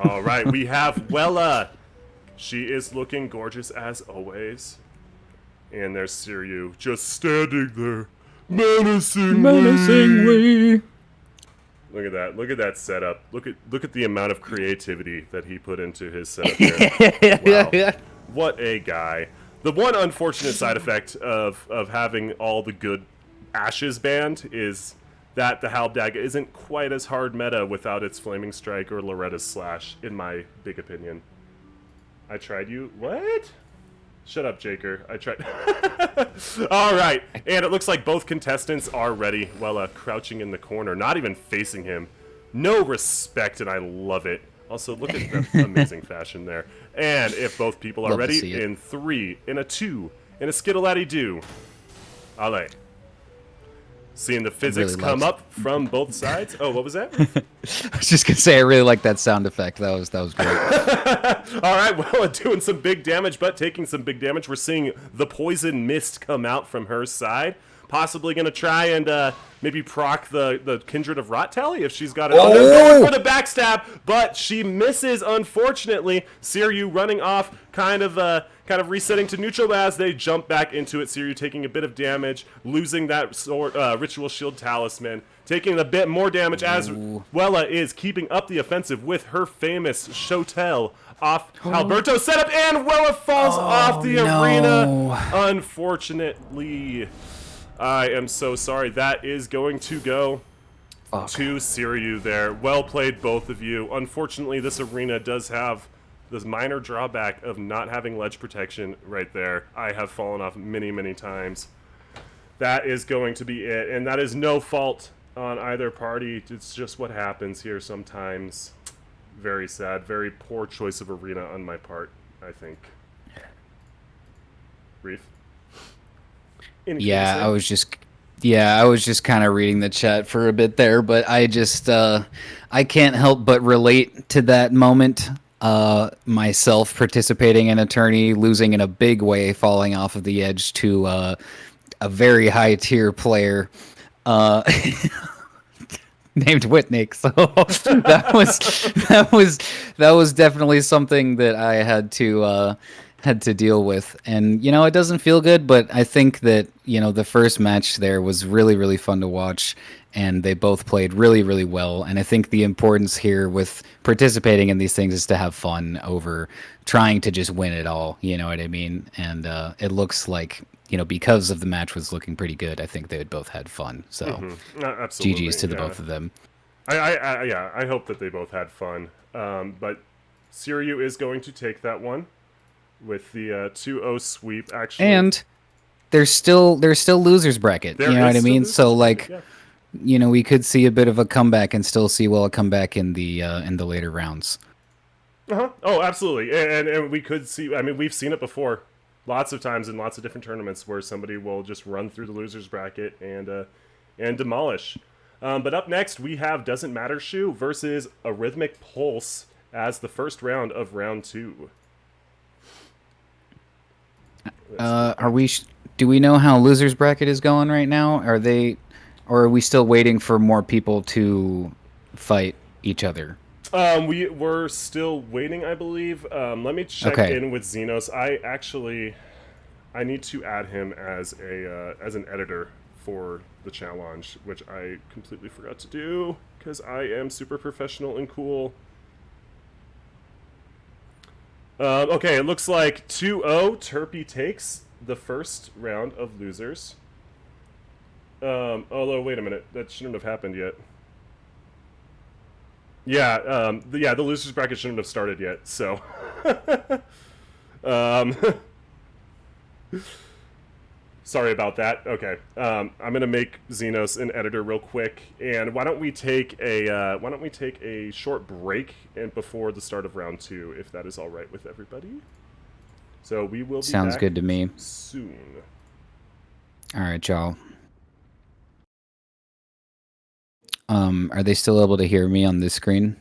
Speaker 1: All right, we have Wella. She is looking gorgeous as always. And there's Siryu just standing there, menacingly. Look at that! Look at that setup. Look at the amount of creativity that he put into his setup here. Wow. What a guy. The one unfortunate side effect of having all the good Ashes banned is that the Halbdag isn't quite as hard meta without its Flaming Strike or Loretta's Slash, in my big opinion. I tried you. What? Shut up, Jaker. I tried. All right. And it looks like both contestants are ready. Wella crouching in the corner, not even facing him. No respect, and I love it. Also, look at the amazing fashion there. And if both people are
Speaker 2: Love to
Speaker 1: ready,
Speaker 2: see it.
Speaker 1: in 3, in a 2, in a Skittle-Laddy-Doo. Ale. Seeing the physics
Speaker 2: really
Speaker 1: come
Speaker 2: liked-
Speaker 1: up from both sides. Oh, what was that?
Speaker 2: I was just gonna say I really like that sound effect. That was great.
Speaker 1: All right, well, doing some big damage, but taking some big damage. We're seeing the poison mist come out from her side. Possibly going to try and maybe proc the Kindred of Rot Tally if she's got it on there. Going for the backstab, but she misses, unfortunately. Siryu running off, kind of resetting to neutral as they jump back into it. Siryu taking a bit of damage, losing that Ritual Shield Talisman, taking a bit more damage as Wella is keeping up the offensive with her famous Shotel off Alberto setup, and Wella falls off the arena, unfortunately. I am so sorry. That is going to go to Siryu there. Well played, both of you. Unfortunately, this arena does have this minor drawback of not having ledge protection right there. I have fallen off many, many times. That is going to be it, and that is no fault on either party. It's just what happens here sometimes. Very sad. Very poor choice of arena on my part, I think. Reef?
Speaker 2: Yeah, I was just kind of reading the chat for a bit there, but I just I can't help but relate to that moment. Myself participating in a tourney, losing in a big way, falling off of the edge to a very high tier player named Whitnick. So that was definitely something that I had to deal with, and it doesn't feel good, but I think that the first match there was really, really fun to watch, and they both played really, really well. And I think the importance here with participating in these things is to have fun over trying to just win it all, you know what I mean? And it looks like because of the match was looking pretty good, I think they had both had fun. So
Speaker 1: absolutely,
Speaker 2: GG's to the both of them.
Speaker 1: I hope that they both had fun, but Siryu is going to take that one with the 2-0 sweep, actually.
Speaker 2: And there's still losers bracket. You know what I mean? So like, we could see a bit of a comeback and still see a comeback in the later rounds.
Speaker 1: Oh, absolutely. And we could see. I mean, we've seen it before, lots of times in lots of different tournaments where somebody will just run through the losers bracket and demolish. But up next we have Doesn't Matter Shu versus Arrhythmic Pulse as the first round of round 2.
Speaker 2: Do we know how losers bracket is going right now? Or are we still waiting for more people to fight each other?
Speaker 1: We're still waiting, I believe. Let me check in with Xenos. I need to add him as an editor for the challenge, which I completely forgot to do because I am super professional and cool. Okay, it looks like 2-0 Turpy takes the first round of losers. Although, wait a minute, that shouldn't have happened yet. Yeah, the losers bracket shouldn't have started yet, so. Sorry about that. Okay, I'm gonna make Xenos an editor real quick, and why don't we take a short break and before the start of round 2, if that is all right with everybody. So we will be
Speaker 2: Sounds
Speaker 1: back
Speaker 2: good to me.
Speaker 1: soon.
Speaker 2: All right, y'all. Are they still able to hear me on this screen?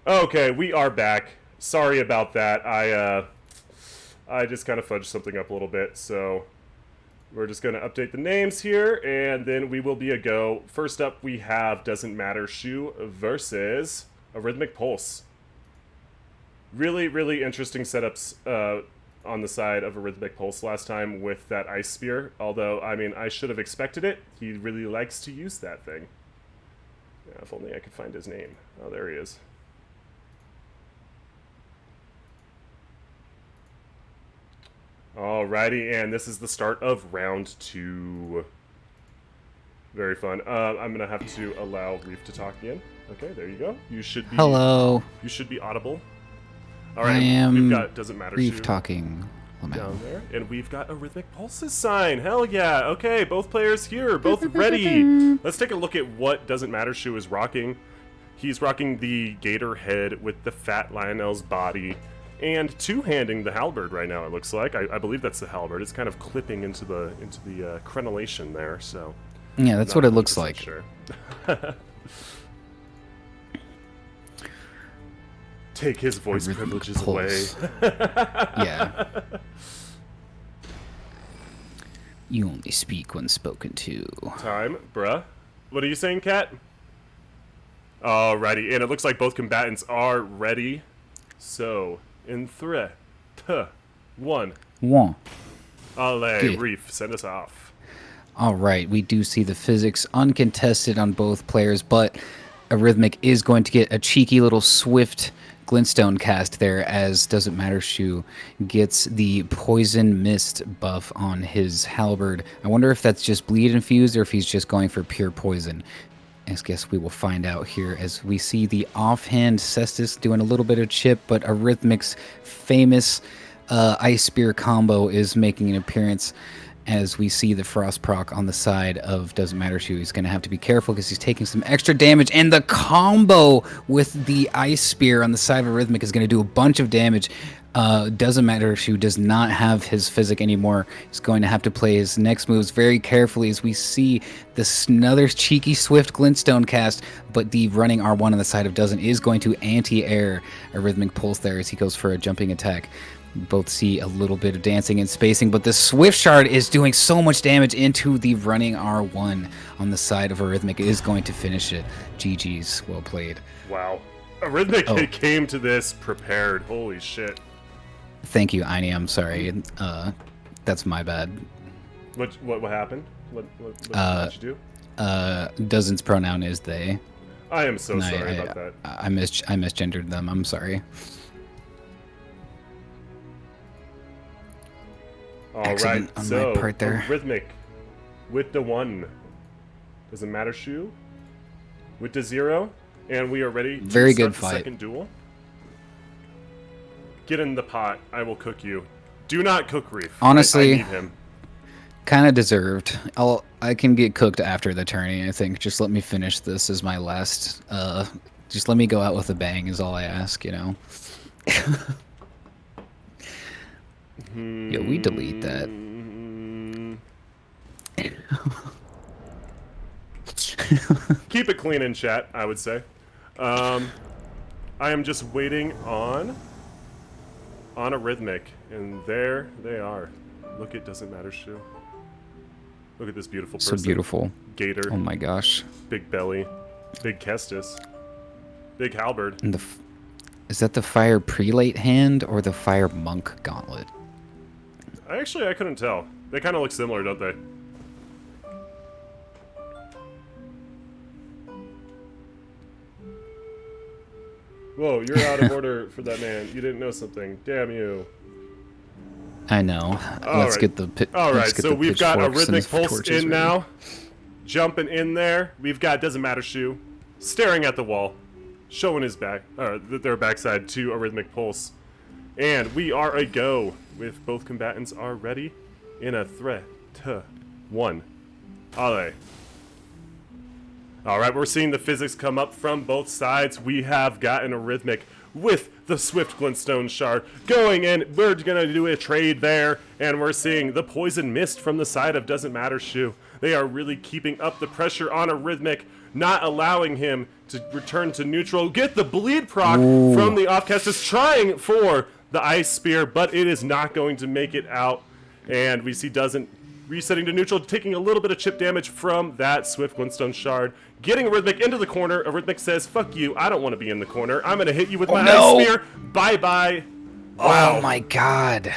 Speaker 1: Okay, we are back. Sorry about that. I just kind of fudged something up a little bit, so we're just going to update the names here, and then we will be a go. First up, we have Doesn't Matter Shu versus Arrhythmic Pulse. Really, really interesting setups on the side of Arrhythmic Pulse last time with that Ice Spear. Although, I mean, I should have expected it. He really likes to use that thing. Yeah, if only I could find his name. Oh, there he is. Alrighty, and this is the start of round 2. Very fun. I'm gonna have to allow Reef to talk again. Okay, there you go. You should be.
Speaker 2: Hello.
Speaker 1: You should be audible. All right.
Speaker 2: I am.
Speaker 1: We've got Doesn't Matter
Speaker 2: Reef
Speaker 1: Shu
Speaker 2: talking.
Speaker 1: down there, and we've got Arrhythmic Pulse's sign. Hell yeah! Okay, both players here, both ready. Let's take a look at what Doesn't Matter Shu is rocking. He's rocking the gator head with the fat Lionel's body. And two-handing the halberd right now. It looks like I believe that's the halberd. It's kind of clipping into the crenellation there. So
Speaker 2: Yeah, that's what it looks like.
Speaker 1: Sure. Take his voice privileges away.
Speaker 2: Yeah. You only speak when spoken to.
Speaker 1: Time, bruh. What are you saying, Cat? Alrighty, and it looks like both combatants are ready. So, in 3, 2, 1. Allez, Reef, send us off.
Speaker 2: All right, we do see the physics uncontested on both players, but Arrhythmic is going to get a cheeky little swift glintstone cast there as Doesn't Matter Shu gets the poison mist buff on his halberd. I wonder if that's just bleed infused or if he's just going for pure poison. I guess we will find out here as we see the offhand Cestus doing a little bit of chip, but Arrhythmic's famous Ice Spear combo is making an appearance as we see the Frost proc on the side of Doesn't Matter Shu. He's going to have to be careful because he's taking some extra damage, and the combo with the Ice Spear on the side of Arrhythmic is going to do a bunch of damage. Doesn't Matter Shu does not have his physic anymore. He's going to have to play his next moves very carefully as we see this another cheeky swift glintstone cast, but the running R1 on the side of Doesn't is going to anti-air Arrhythmic Pulse there as he goes for a jumping attack. Both see a little bit of dancing and spacing, but the Swift Shard is doing so much damage into the running R1 on the side of Arrhythmic. It is going to finish it. GG's. Well played.
Speaker 1: Wow. Arrhythmic came to this prepared. Holy shit.
Speaker 2: Thank you, Aini. I'm sorry. That's my bad.
Speaker 1: What happened? What did you do?
Speaker 2: Doesn't pronoun is they.
Speaker 1: I am so sorry about that.
Speaker 2: I misgendered them. I'm sorry.
Speaker 1: Alright, so
Speaker 2: my part there.
Speaker 1: Arrhythmic with the 1. Doesn't Matter Shu with the 0. And we are ready to
Speaker 2: Very
Speaker 1: start
Speaker 2: good
Speaker 1: the
Speaker 2: fight.
Speaker 1: second duel. Get in the pot. I will cook you. Do not cook Reef.
Speaker 2: Honestly,
Speaker 1: I need him.
Speaker 2: Kind of deserved. I can get cooked after the tourney, I think. Just let me finish this as my last. Just let me go out with a bang is all I ask, you know. Yeah, we delete that.
Speaker 1: Keep it clean in chat, I would say. I am just waiting on Arrhythmic, and there they are. Look, it Doesn't Matter Shu. Look at this beautiful person.
Speaker 2: So beautiful.
Speaker 1: Gator.
Speaker 2: Oh my gosh.
Speaker 1: Big belly. Big Kestis. Big halberd.
Speaker 2: And is that the Fire Prelate hand or the Fire Monk gauntlet?
Speaker 1: Actually, I couldn't tell. They kind of look similar, don't they? Whoa, you're out of order for that man. You didn't know something. Damn you.
Speaker 2: I know. Let's get the pit.
Speaker 1: All right, so we've got Arrhythmic Pulse in now. Jumping in there. We've got Doesn't Matter Shu staring at the wall, showing his back, their backside to Arrhythmic Pulse. And we are a go with both combatants are ready in a 3, 2, 1. Allez. All right, we're seeing the physics come up from both sides. We have got an Arrhythmic with the Swift Glintstone Shard going in. We're going to do a trade there, and we're seeing the Poison Mist from the side of Doesn't Matter Shu. They are really keeping up the pressure on Arrhythmic, not allowing him to return to neutral. Get the bleed proc from the offcasters, trying for the Ice Spear, but it is not going to make it out. And we see Doesn't resetting to neutral, taking a little bit of chip damage from that Swift Glintstone Shard. Getting Arrhythmic into the corner. Arrhythmic says, fuck you, I don't want to be in the corner. I'm going to hit you with my Ice Spear. Bye-bye. Wow.
Speaker 2: Oh my god.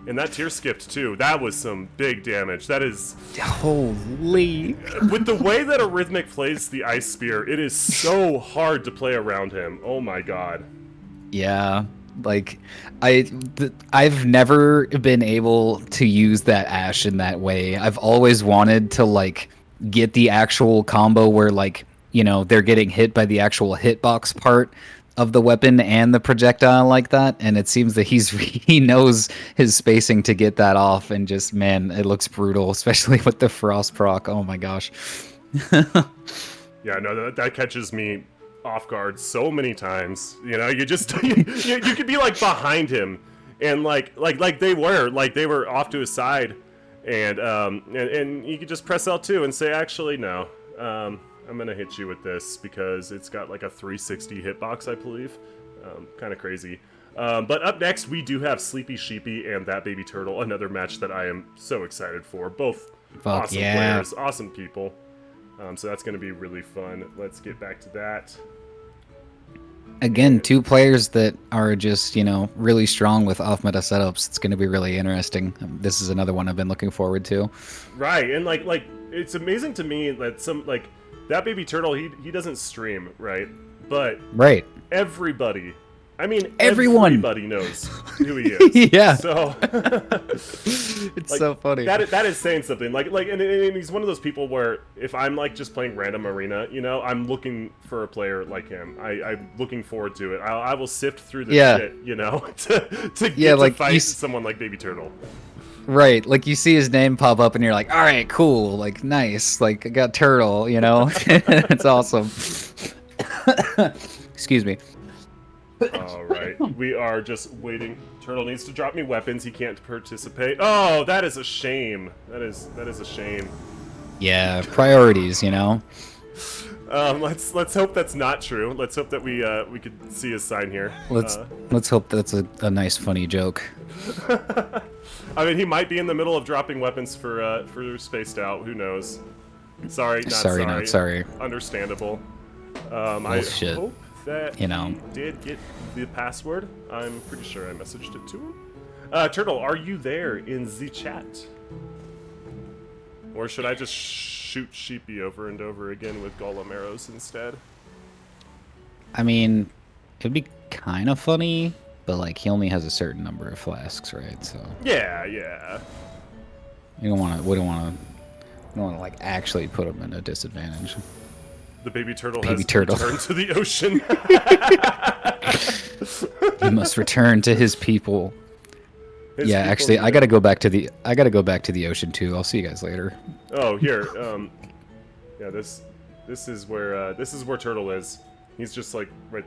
Speaker 1: And that tier skipped too. That was some big damage. That is...
Speaker 2: Holy.
Speaker 1: With the way that Arrhythmic plays the Ice Spear, it is so hard to play around him. Oh my god.
Speaker 2: Yeah. Like, I've never been able to use that Ashe in that way. I've always wanted to, like, get the actual combo where, like, you know, they're getting hit by the actual hitbox part of the weapon and the projectile like that, and it seems that he knows his spacing to get that off, and just, man, it looks brutal, especially with the frost proc. Oh my gosh.
Speaker 1: Yeah, no, that catches me off guard so many times. You know, you just you could be like behind him, and like they were off to his side, and you could just press L2 and say, actually no, I'm gonna hit you with this because it's got like a 360 hitbox, I believe. Kind of crazy. But up next we do have Sleepy Sheepy and That Baby Turtle, another match that I am so excited for. Both awesome players, awesome people. So that's gonna be really fun. Let's get back to that.
Speaker 2: Again, two players that are just, you know, really strong with off-meta setups. It's going to be really interesting. This is another one I've been looking forward to.
Speaker 1: Right, and like it's amazing to me that That Baby Turtle, he doesn't stream, right? But
Speaker 2: right,
Speaker 1: everybody, I mean,
Speaker 2: everybody
Speaker 1: knows who he is.
Speaker 2: Yeah.
Speaker 1: So
Speaker 2: it's like, so funny.
Speaker 1: That is saying something. And he's one of those people where if I'm like just playing random arena, you know, I'm looking for a player like him. I'm looking forward to it. I will sift through the shit, you know, to get to fight someone like Baby Turtle.
Speaker 2: Right, like you see his name pop up and you're like, all right, cool, like nice, like I got Turtle, you know. It's awesome. Excuse me.
Speaker 1: All right, we are just waiting. Turtle needs to drop me weapons. He can't participate. Oh, that is a shame. That is a shame.
Speaker 2: Yeah, priorities, you know.
Speaker 1: Let's hope that's not true. Let's hope that we could see his sign here.
Speaker 2: Let's hope that's a nice funny joke.
Speaker 1: I mean, he might be in the middle of dropping weapons for Spaced Out. Who knows? Sorry, not sorry. Understandable. I hope that he did get the password. I'm pretty sure I messaged it to him. Turtle, are you there in the chat? Or should I just shoot Sheepy over and over again with Golem arrows instead?
Speaker 2: I mean, it'd be kind of funny, but like he only has a certain number of flasks, right? So
Speaker 1: yeah.
Speaker 2: We don't want to like actually put him in a disadvantage.
Speaker 1: The baby turtle has returned to the ocean.
Speaker 2: He must return to his people. Actually, I gotta go back to the ocean too. I'll see you guys later.
Speaker 1: Oh, here. Yeah, this is where Turtle is. He's just like right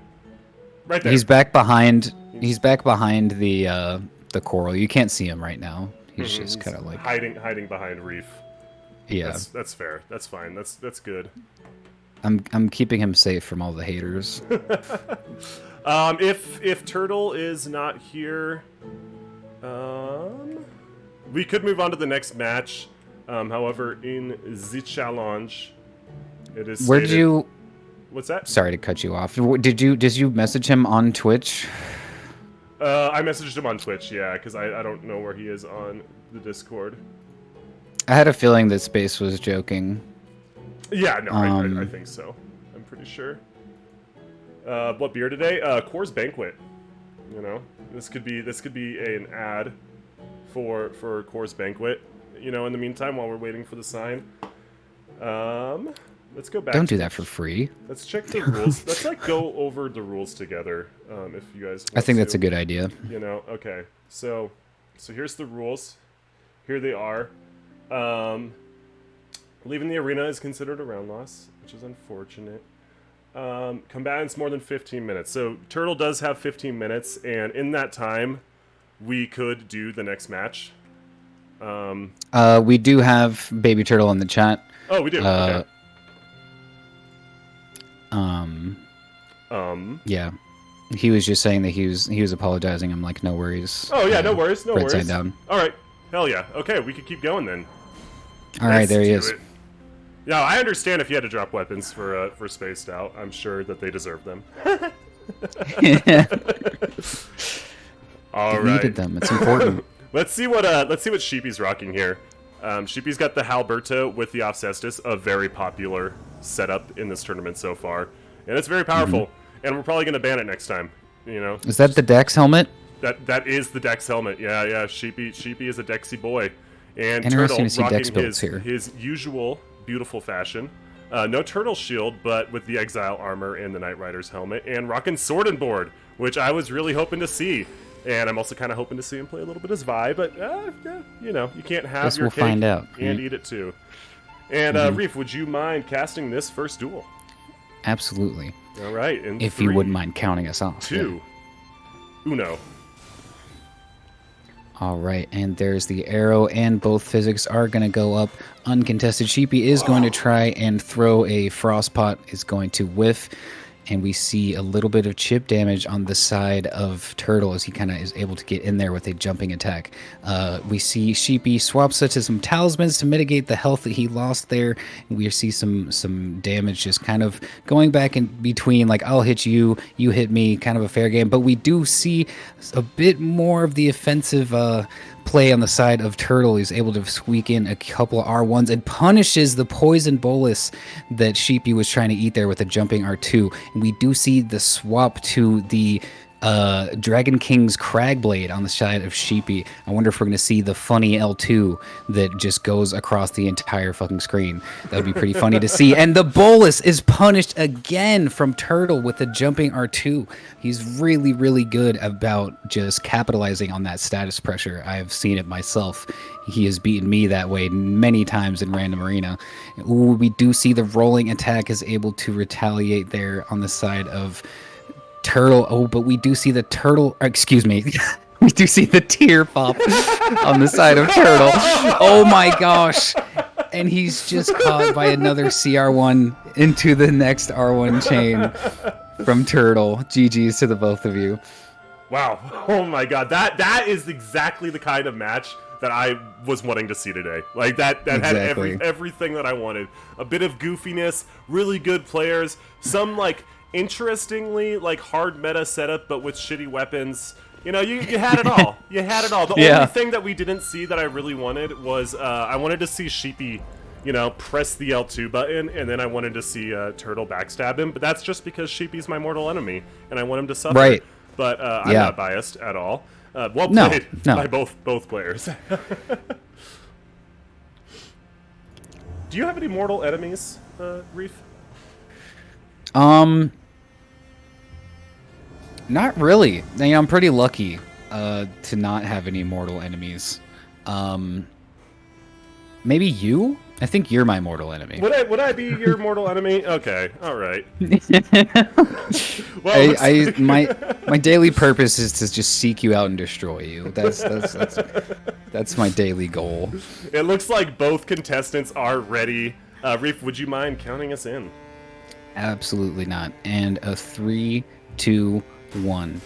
Speaker 1: there.
Speaker 2: He's back behind. He's back behind the coral. You can't see him right now. He's just kind of like
Speaker 1: hiding behind Reef.
Speaker 2: Yeah,
Speaker 1: that's fair. That's fine. That's good.
Speaker 2: I'm keeping him safe from all the haters.
Speaker 1: If Turtle is not here, we could move on to the next match. However, in the challenge, it is.
Speaker 2: Where did you?
Speaker 1: What's that?
Speaker 2: Sorry to cut you off. Did you message him on Twitch?
Speaker 1: I messaged him on Twitch, yeah, because I don't know where he is on the Discord.
Speaker 2: I had a feeling that Space was joking.
Speaker 1: Yeah, no, I think so. I'm pretty sure. What beer today? Coors Banquet. You know, this could be an ad for Coors Banquet. You know, in the meantime, while we're waiting for the sign. Let's go back.
Speaker 2: Don't do that for free.
Speaker 1: Let's check the rules. Let's like go over the rules together. If you guys.
Speaker 2: I think that's a good idea.
Speaker 1: You know, okay. So here's the rules. Here they are. Leaving the arena is considered a round loss, which is unfortunate. Combatants more than 15 minutes. So Turtle does have 15 minutes, and in that time, we could do the next match.
Speaker 2: We do have Baby Turtle in the chat.
Speaker 1: Oh, we do. Okay.
Speaker 2: Yeah. He was just saying that he was apologizing. I'm like, no worries.
Speaker 1: Oh yeah, no worries, no
Speaker 2: right
Speaker 1: worries.
Speaker 2: Side down.
Speaker 1: All right, hell yeah. Okay, we could keep going then.
Speaker 2: All right, there he is.
Speaker 1: It. Yeah, I understand if you had to drop weapons for Spaced Out. I'm sure that they deserve them. All right.
Speaker 2: Needed them. It's important.
Speaker 1: Let's see what Sheepy's rocking here. Sheepy's got the Halberta with the Offcestus, a very popular setup in this tournament so far, and it's very powerful. And we're probably gonna ban it next time. You know.
Speaker 2: Is that the Dex helmet?
Speaker 1: That is the Dex helmet. Yeah. Sheepy is a Dexy boy, and
Speaker 2: Interesting
Speaker 1: Turtle
Speaker 2: to see Dex
Speaker 1: rocking
Speaker 2: builds here.
Speaker 1: his usual beautiful fashion. No turtle shield, but with the Exile armor and the Knight Rider's helmet, and rocking Sword and Board, which I was really hoping to see. And I'm also kind of hoping to see him play a little bit as Vi, but you know, you can't have your cake
Speaker 2: find out,
Speaker 1: and
Speaker 2: right?
Speaker 1: eat it too. And Reef, would you mind casting this first duel?
Speaker 2: Absolutely.
Speaker 1: All right. In
Speaker 2: If
Speaker 1: 3,
Speaker 2: you wouldn't mind counting us off.
Speaker 1: 2, Uno.
Speaker 2: All right, and there's the arrow, and both physics are going to go up. Uncontested Sheepy is going to try and throw a Frostpot, is going to whiff, and we see a little bit of chip damage on the side of Turtle as he kind of is able to get in there with a jumping attack. We see Sheepy swap such as some talismans to mitigate the health that he lost there. And we see some damage just kind of going back in between, like, I'll hit you, you hit me, kind of a fair game. But we do see a bit more of the offensive play on the side of Turtle. He's able to squeak in a couple of R1s and punishes the poison bolus that Sheepy was trying to eat there with a jumping R2. And we do see the swap to the Dragon King's Cragblade on the side of Sheepy. I wonder if we're going to see the funny L2 that just goes across the entire fucking screen. That would be pretty funny to see. And the bolus is punished again from Turtle with the jumping R2. He's really, really good about just capitalizing on that status pressure. I've seen it myself. He has beaten me that way many times in Random Arena. Ooh, we do see the rolling attack is able to retaliate there on the side of Turtle. Oh, but we do see the Turtle, excuse me, we do see the tear pop on the side of Turtle. Oh my gosh. And he's just caught by another CR1 into the next R1 chain from Turtle. GG's to the both of you.
Speaker 1: Wow. Oh my god. That is exactly the kind of match that I was wanting to see today. Like that
Speaker 2: Exactly.
Speaker 1: had everything that I wanted. A bit of goofiness, really good players, some like interestingly like hard meta setup but with shitty weapons. You know, you had it all. You had it all. The only thing that we didn't see that I really wanted was I wanted to see Sheepy, you know, press the L2 button, and then I wanted to see Turtle backstab him, but that's just because Sheepy's my mortal enemy and I want him to suffer.
Speaker 2: Right.
Speaker 1: But I'm not biased at all. Well played by both players. Do you have any mortal enemies, Reef?
Speaker 2: Not really. I mean, I'm pretty lucky to not have any mortal enemies. Maybe you? I think you're my mortal enemy.
Speaker 1: Would I be your mortal enemy? Okay, all right.
Speaker 2: Well, my daily purpose is to just seek you out and destroy you. That's my daily goal.
Speaker 1: It looks like both contestants are ready. Reef, would you mind counting us in?
Speaker 2: Absolutely not. And a 3, 2, 1.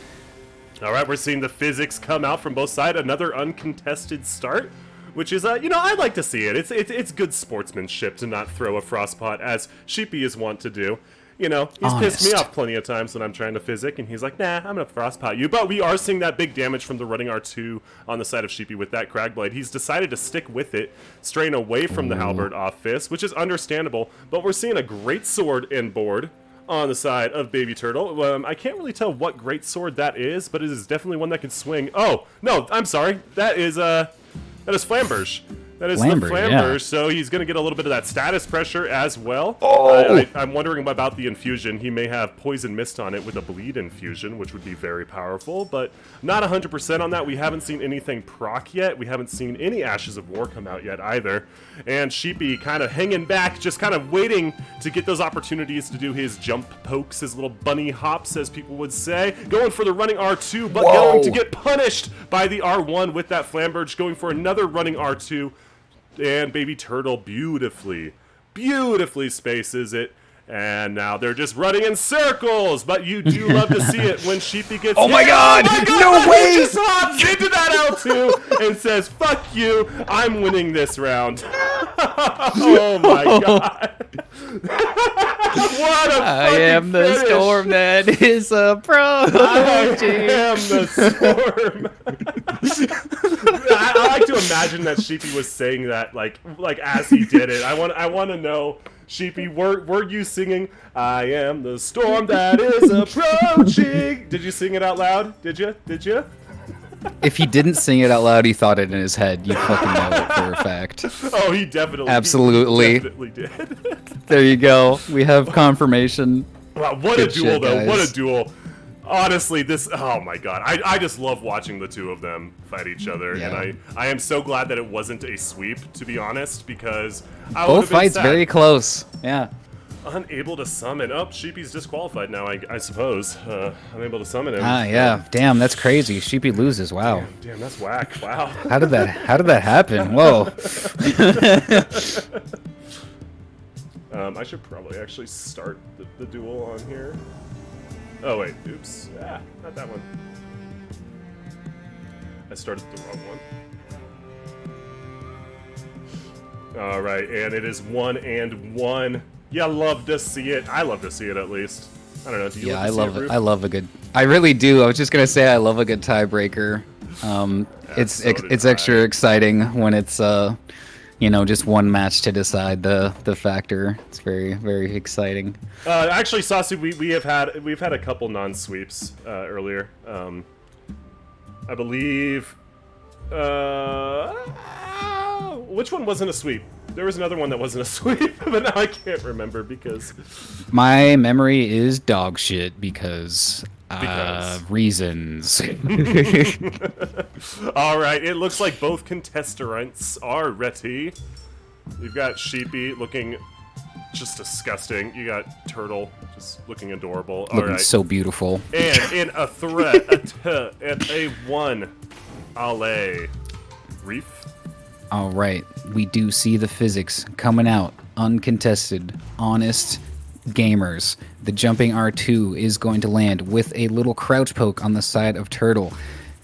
Speaker 1: All right, we're seeing the physics come out from both sides. Another uncontested start, which is, you know, I like to see it. It's good sportsmanship to not throw a Frostpot, as Sheepy is wont to do. You know, he's pissed me off plenty of times when I'm trying to physic, and he's like, nah, I'm gonna Frostpot you. But we are seeing that big damage from the running R2 on the side of Sheepy with that Cragblade. He's decided to stick with it, straying away from the Halberd off Fist, which is understandable. But we're seeing a great sword in board on the side of Baby Turtle. I can't really tell what great sword that is, but it is definitely one that can swing. Oh, no, I'm sorry. That is Flamberge. That is
Speaker 2: Flamberge,
Speaker 1: the Flamberge,
Speaker 2: yeah.
Speaker 1: so he's going to get a little bit of that status pressure as well.
Speaker 2: Oh!
Speaker 1: I'm wondering about the infusion. He may have Poison Mist on it with a Bleed infusion, which would be very powerful, but not 100% on that. We haven't seen anything proc yet. We haven't seen any Ashes of War come out yet either. And Sheepy kind of hanging back, just kind of waiting to get those opportunities to do his jump pokes, his little bunny hops, as people would say. Going for the running R2, but going to get punished by the R1 with that Flamberge, going for another running R2. And Baby Turtle beautifully spaces it. And now they're just running in circles, but you do love to see it when Sheepy gets
Speaker 2: Oh my god! No way!
Speaker 1: He just hops into that L2 and says, "Fuck you, I'm winning this round." Oh my god. What a
Speaker 2: I am the
Speaker 1: finish.
Speaker 2: storm that is approaching.
Speaker 1: I am the storm. I like to imagine that Sheepy was saying that like as he did it. I want to know, Sheepy, were you singing "I am the storm that is approaching"? Did you sing it out loud? Did you?
Speaker 2: If he didn't sing it out loud, he thought it in his head. You fucking know it for a fact.
Speaker 1: Oh, he definitely.
Speaker 2: Absolutely.
Speaker 1: He definitely did.
Speaker 2: There you go. We have confirmation.
Speaker 1: Wow, what
Speaker 2: Good
Speaker 1: a duel,
Speaker 2: shit,
Speaker 1: though.
Speaker 2: guys.
Speaker 1: What a duel. Honestly, oh my god. I just love watching the two of them fight each other.
Speaker 2: Yeah.
Speaker 1: And I am so glad that it wasn't a sweep, to be honest, because I
Speaker 2: Both
Speaker 1: would've been
Speaker 2: fights
Speaker 1: sad.
Speaker 2: very close. Yeah.
Speaker 1: Unable to summon. Oh, Sheepy's disqualified now, I suppose. Unable to summon him.
Speaker 2: Ah, yeah. Damn, that's crazy. Sheepy loses. Wow.
Speaker 1: Damn, that's whack. Wow.
Speaker 2: How did that happen? Whoa.
Speaker 1: I should probably actually start the duel on here. Oh, wait. Oops. Ah, not that one. I started the wrong one. Alright, and it is 1-1. You love to see it. I love to see it, at least. I don't know. Do you
Speaker 2: Yeah, I
Speaker 1: love
Speaker 2: love
Speaker 1: to see
Speaker 2: it.
Speaker 1: Roof?
Speaker 2: I love a good. I really do. I was just gonna say I love a good tiebreaker. It's
Speaker 1: so did
Speaker 2: it's
Speaker 1: I.
Speaker 2: extra exciting when it's just one match to decide the factor. It's very exciting.
Speaker 1: Actually, Sasu, we've had a couple non-sweeps earlier. I believe. Which one wasn't a sweep? There was another one that wasn't a sweep, but now I can't remember because.
Speaker 2: My memory is dog shit because reasons.
Speaker 1: All right, it looks like both contestants are ready. You've got Sheepy looking just disgusting. You got Turtle just looking adorable. All
Speaker 2: Looking
Speaker 1: right.
Speaker 2: so beautiful.
Speaker 1: And in a threat, and a 1, Ale. Reef?
Speaker 2: All right, we do see the physics coming out, uncontested, honest gamers. The jumping R2 is going to land with a little crouch poke on the side of Turtle.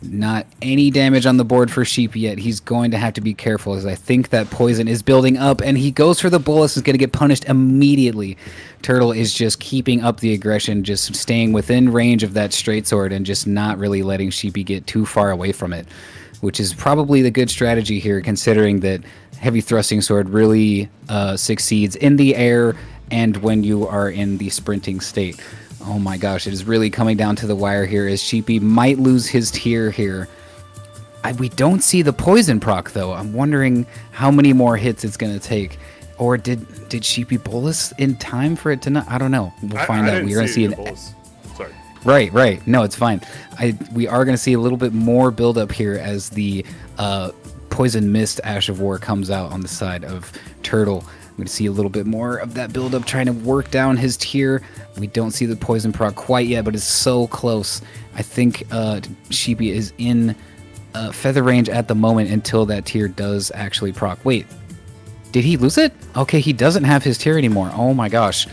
Speaker 2: Not any damage on the board for Sheepy yet. He's going to have to be careful as I think that poison is building up, and he goes for the bolus, is going to get punished immediately. Turtle is just keeping up the aggression, just staying within range of that straight sword and just not really letting Sheepy get too far away from it, which is probably the good strategy here, considering that heavy thrusting sword really succeeds in the air and when you are in the sprinting state. Oh my gosh, it is really coming down to the wire here as Sheepy might lose his tier here. We don't see the poison proc though. I'm wondering how many more hits it's going to take. Or did Sheepy bolus in time for it to not? I don't know. We'll find out. We're going to see an
Speaker 1: Sorry.
Speaker 2: Right. No, it's fine. We are going to see a little bit more buildup here as the Poison Mist Ash of War comes out on the side of Turtle. I'm going to see a little bit more of that buildup trying to work down his tier. We don't see the poison proc quite yet, but it's so close. I think Sheepy is in feather range at the moment until that tier does actually proc. Wait, did he lose it? Okay, he doesn't have his tier anymore. Oh my gosh.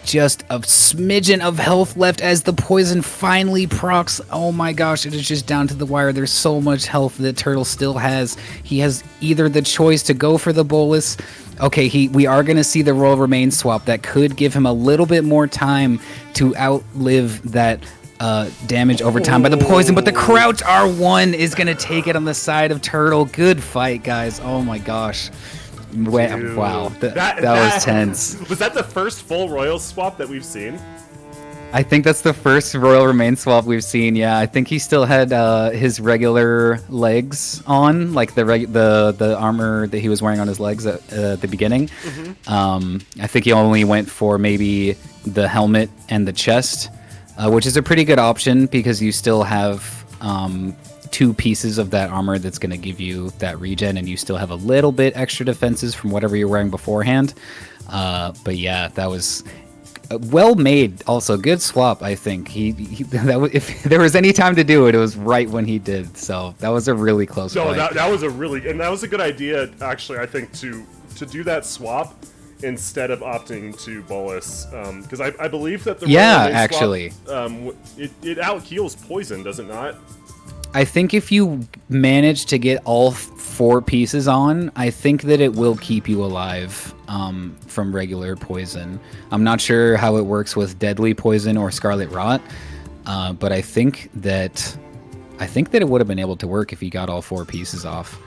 Speaker 2: Just a smidgen of health left as the poison finally procs. Oh my gosh, it is just down to the wire. There's so much health that Turtle still has. He has either the choice to go for the bolus. Okay, we are going to see the roll remain swap. That could give him a little bit more time to outlive that damage over time by the poison, but the crouch R1 is going to take it on the side of Turtle. Good fight, guys. Oh my gosh. Wow, that was tense.
Speaker 1: Was that the first full Royal swap that we've seen?
Speaker 2: I think that's the first Royal Remain swap we've seen. Yeah, I think he still had his regular legs on, like the armor that he was wearing on his legs at the beginning. I think he only went for maybe the helmet and the chest, which is a pretty good option because you still have two pieces of that armor that's going to give you that regen, and you still have a little bit extra defenses from whatever you're wearing beforehand. But yeah, that was well made. Also, good swap. I think if there was any time to do it, it was right when he did. So that was a really close.
Speaker 1: No,
Speaker 2: fight.
Speaker 1: that was a good idea. Actually, I think to do that swap instead of opting to Bolus, because I believe that the
Speaker 2: actually
Speaker 1: swap, it out heals poison, does it not?
Speaker 2: I think if you manage to get all four pieces on, I think that it will keep you alive from regular poison. I'm not sure how it works with deadly poison or scarlet rot, but I think that it would have been able to work if you got all four pieces off.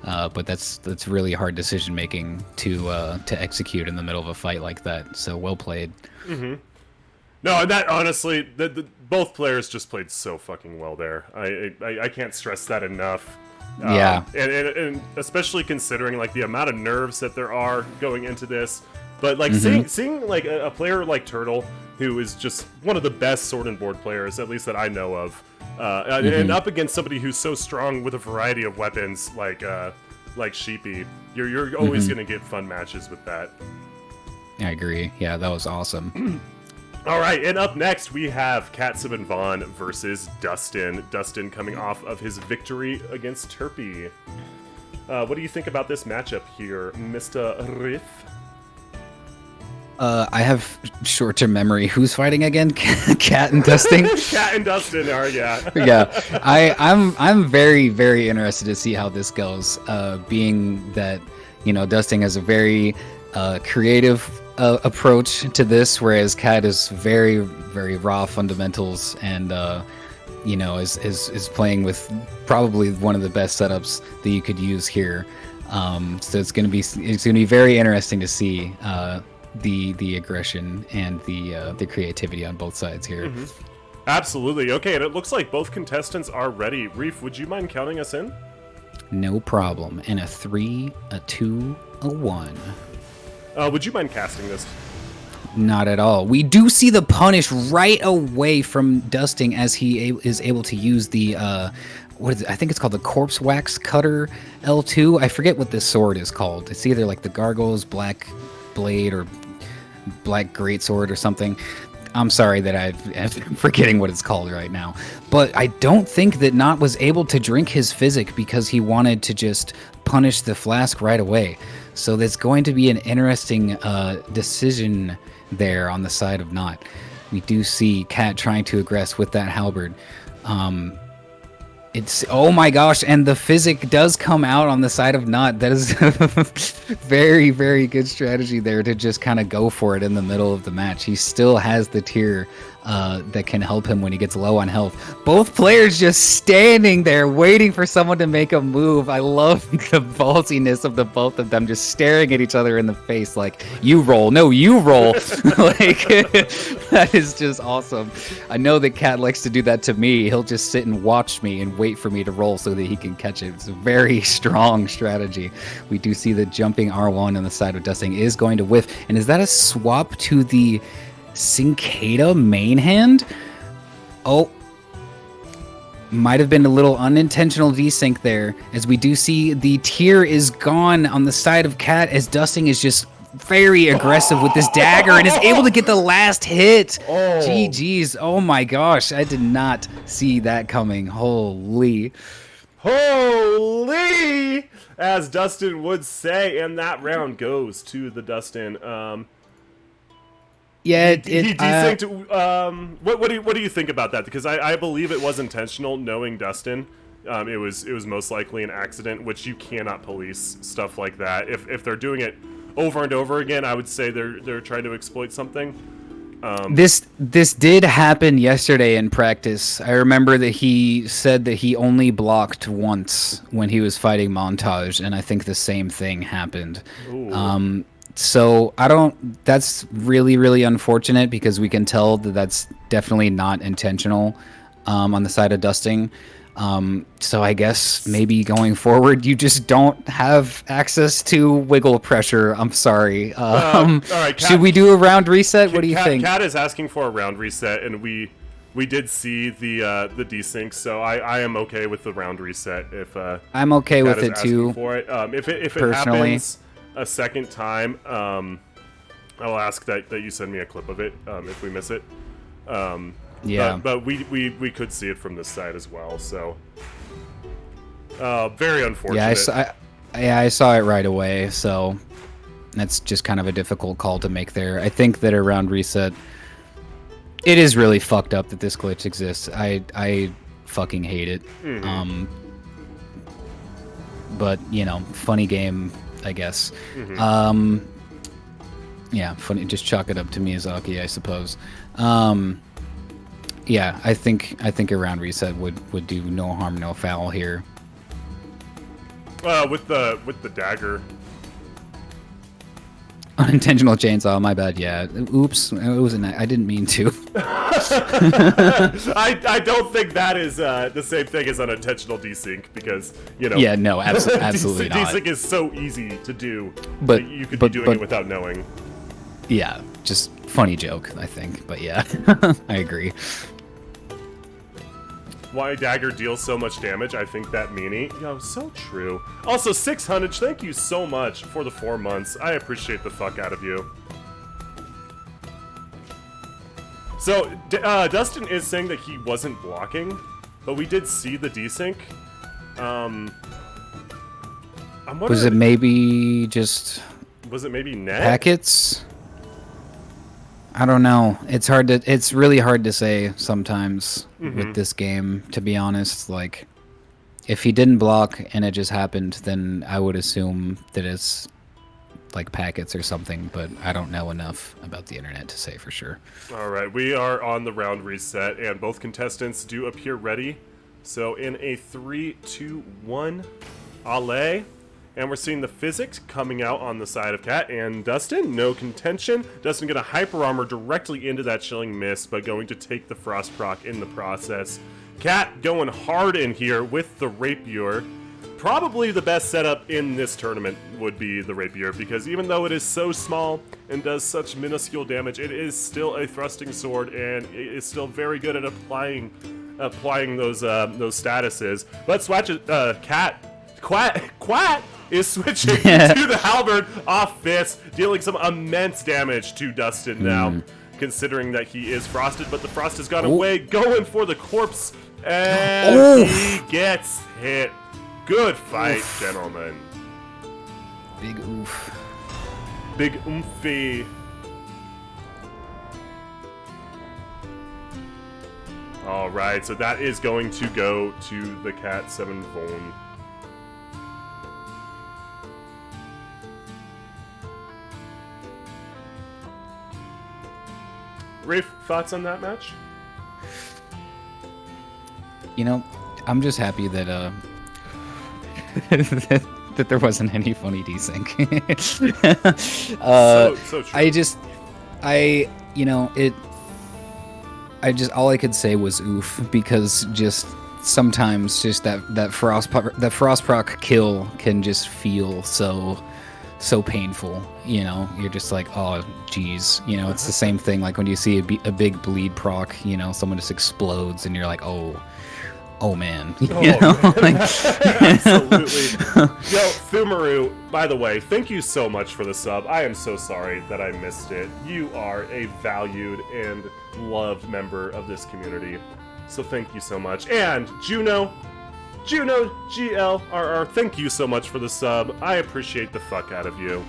Speaker 2: But that's really hard decision making to execute in the middle of a fight like that. So well played.
Speaker 1: Mm-hmm. No, and that honestly, both players just played so fucking well there. I can't stress that enough.
Speaker 2: Yeah,
Speaker 1: and especially considering like the amount of nerves that there are going into this, but like seeing like a player like Turtle, who is just one of the best sword and board players, at least that I know of, and up against somebody who's so strong with a variety of weapons like Sheepy, you're always gonna get fun matches with that.
Speaker 2: I agree. Yeah, that was awesome.
Speaker 1: All right, and up next we have Katsub and Vaughn versus Dustin. Dustin coming off of his victory against Turpy. What do you think about this matchup here, Mr. Riff?
Speaker 2: I have short-term memory. Who's fighting again? Cat and Dustin?
Speaker 1: Cat and Dustin are, yeah.
Speaker 2: Yeah, I'm very, very interested to see how this goes. Being that, Dustin has a very creative approach to this, whereas Cat is very, very raw fundamentals and is playing with probably one of the best setups that you could use here. So it's gonna be very interesting to see the aggression and the creativity on both sides here.
Speaker 1: Absolutely. Okay, and it looks like both contestants are ready. Reef, would you mind counting us in?
Speaker 2: No problem. And a 3, a 2, a 1.
Speaker 1: Would you mind casting this?
Speaker 2: Not at all. We do see the punish right away from Dustin as he is able to use the what is it? I think it's called the Corpse Wax Cutter L2. I forget what this sword is called. It's either like the Gargoyle's Black Blade or Black Greatsword or something. I'm sorry that I'm forgetting what it's called right now. But I don't think that Not was able to drink his physic because he wanted to just punish the flask right away. So there's going to be an interesting decision there on the side of Not. We do see Cat trying to aggress with that halberd. It's, oh my gosh, and the physic does come out on the side of Not. That is very, very good strategy there to just kind of go for it in the middle of the match. He still has the tier that can help him when he gets low on health. Both players just standing there waiting for someone to make a move. I love the ballsiness of the both of them just staring at each other in the face like, you roll, no, you roll. Like, that is just awesome. I know that Cat likes to do that to me. He'll just sit and watch me and wait for me to roll so that he can catch it. It's a very strong strategy. We do see the jumping R1 on the side of Dustin is going to whiff. And is that a swap to the Cincada main hand? Oh, might have been a little unintentional desync there, as we do see the tier is gone on the side of Cat as Dustin is just very aggressive with this dagger and is able to get the last hit. GG's. Oh my gosh, I did not see that coming. Holy,
Speaker 1: as Dustin would say, and that round goes to the Dustin.
Speaker 2: Yeah,
Speaker 1: he desynced. What do you think about that? Because I believe it was intentional, knowing Dustin. It was most likely an accident, which you cannot police stuff like that. If they're doing it over and over again, I would say they're trying to exploit something.
Speaker 2: This did happen yesterday in practice. I remember that he said that he only blocked once when he was fighting Montage, and I think the same thing happened. So I don't. That's really, really unfortunate because we can tell that that's definitely not intentional on the side of Dusting. So I guess maybe going forward, you just don't have access to wiggle pressure. I'm sorry.
Speaker 1: All right,
Speaker 2: Should we do a round reset? What do you think?
Speaker 1: Cat is asking for a round reset, and we did see the desync, so I am okay with the round reset if
Speaker 2: I'm okay
Speaker 1: Cat
Speaker 2: with
Speaker 1: is
Speaker 2: it
Speaker 1: asking
Speaker 2: too.
Speaker 1: for it. If it
Speaker 2: personally.
Speaker 1: happens a second time, I'll ask that you send me a clip of it if we miss it.
Speaker 2: Yeah.
Speaker 1: But we could see it from this side as well, so very unfortunate.
Speaker 2: I saw it right away, so that's just kind of a difficult call to make there. I think that a round reset, it is really fucked up that this glitch exists. I fucking hate it.
Speaker 1: Mm-hmm.
Speaker 2: But you know, funny game, I guess.
Speaker 1: Mm-hmm.
Speaker 2: Yeah, funny. Just chalk it up to Miyazaki, I suppose. Yeah, I think a round reset would do no harm, no foul here.
Speaker 1: With the dagger.
Speaker 2: Unintentional chainsaw, my bad. Yeah, oops, it wasn't. I didn't mean to.
Speaker 1: I don't think that is the same thing as unintentional desync because
Speaker 2: Yeah, no, absolutely not.
Speaker 1: Desync is so easy to do,
Speaker 2: but
Speaker 1: you could be doing it without knowing.
Speaker 2: Yeah, just funny joke, I think. But yeah, I agree.
Speaker 1: Why dagger deals so much damage? I think that meanie. So true. Also, 600. Thank you so much for the 4 months. I appreciate the fuck out of you. So, Dustin is saying that he wasn't blocking, but we did see the desync.
Speaker 2: Was it maybe just...
Speaker 1: Was it maybe net?
Speaker 2: Packets? I don't know. It's really hard to say sometimes with this game, to be honest. Like, if he didn't block and it just happened, then I would assume that it's like packets or something, but I don't know enough about the internet to say for sure.
Speaker 1: All right, we are on the round reset, and both contestants do appear ready. So in a 3, 2, 1, allez. And we're seeing the physics coming out on the side of Cat and Dustin. No contention. Dustin gonna hyper armor directly into that chilling mist, but going to take the frost proc in the process. Cat going hard in here with the rapier. Probably the best setup in this tournament would be the rapier, because even though it is so small and does such minuscule damage, it is still a thrusting sword, and it is still very good at applying those statuses. But swatch Quat is switching to the halberd off fist, dealing some immense damage to Dustin now, considering that he is frosted, but the frost has gone away, going for the corpse, and he gets hit. Good fight, gentlemen.
Speaker 2: Big oof.
Speaker 1: Big oomphy. Alright, so that is going to go to the Cat 7 Von. Rafe, thoughts on that match?
Speaker 2: You know, I'm just happy that that there wasn't any funny desync.
Speaker 1: So true.
Speaker 2: All I could say was oof, because just sometimes just that frost proc kill can just feel so painful, you're just like, oh geez, it's the same thing like when you see a big bleed proc, someone just explodes and you're like, oh man.
Speaker 1: Absolutely. Yo, Fumaru, by the way, thank you so much for the sub. I am so sorry that I missed it. You are a valued and loved member of this community, so thank you so much. And Juno GLRR, thank you so much for the sub. I appreciate the fuck out of you.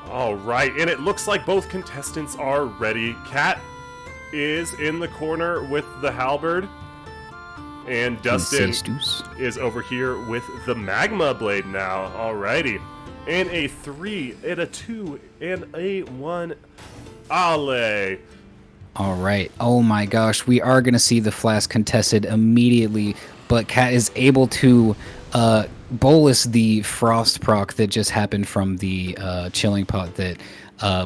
Speaker 1: Alright, and it looks like both contestants are ready. Cat is in the corner with the halberd, and Dustin is over here with the magma blade now. Alrighty. And a 3, and a 2, and a 1. Ale.
Speaker 2: Alright. Oh my gosh, we are going to see the flask contested immediately, but Cat is able to bolus the frost proc that just happened from the chilling pot that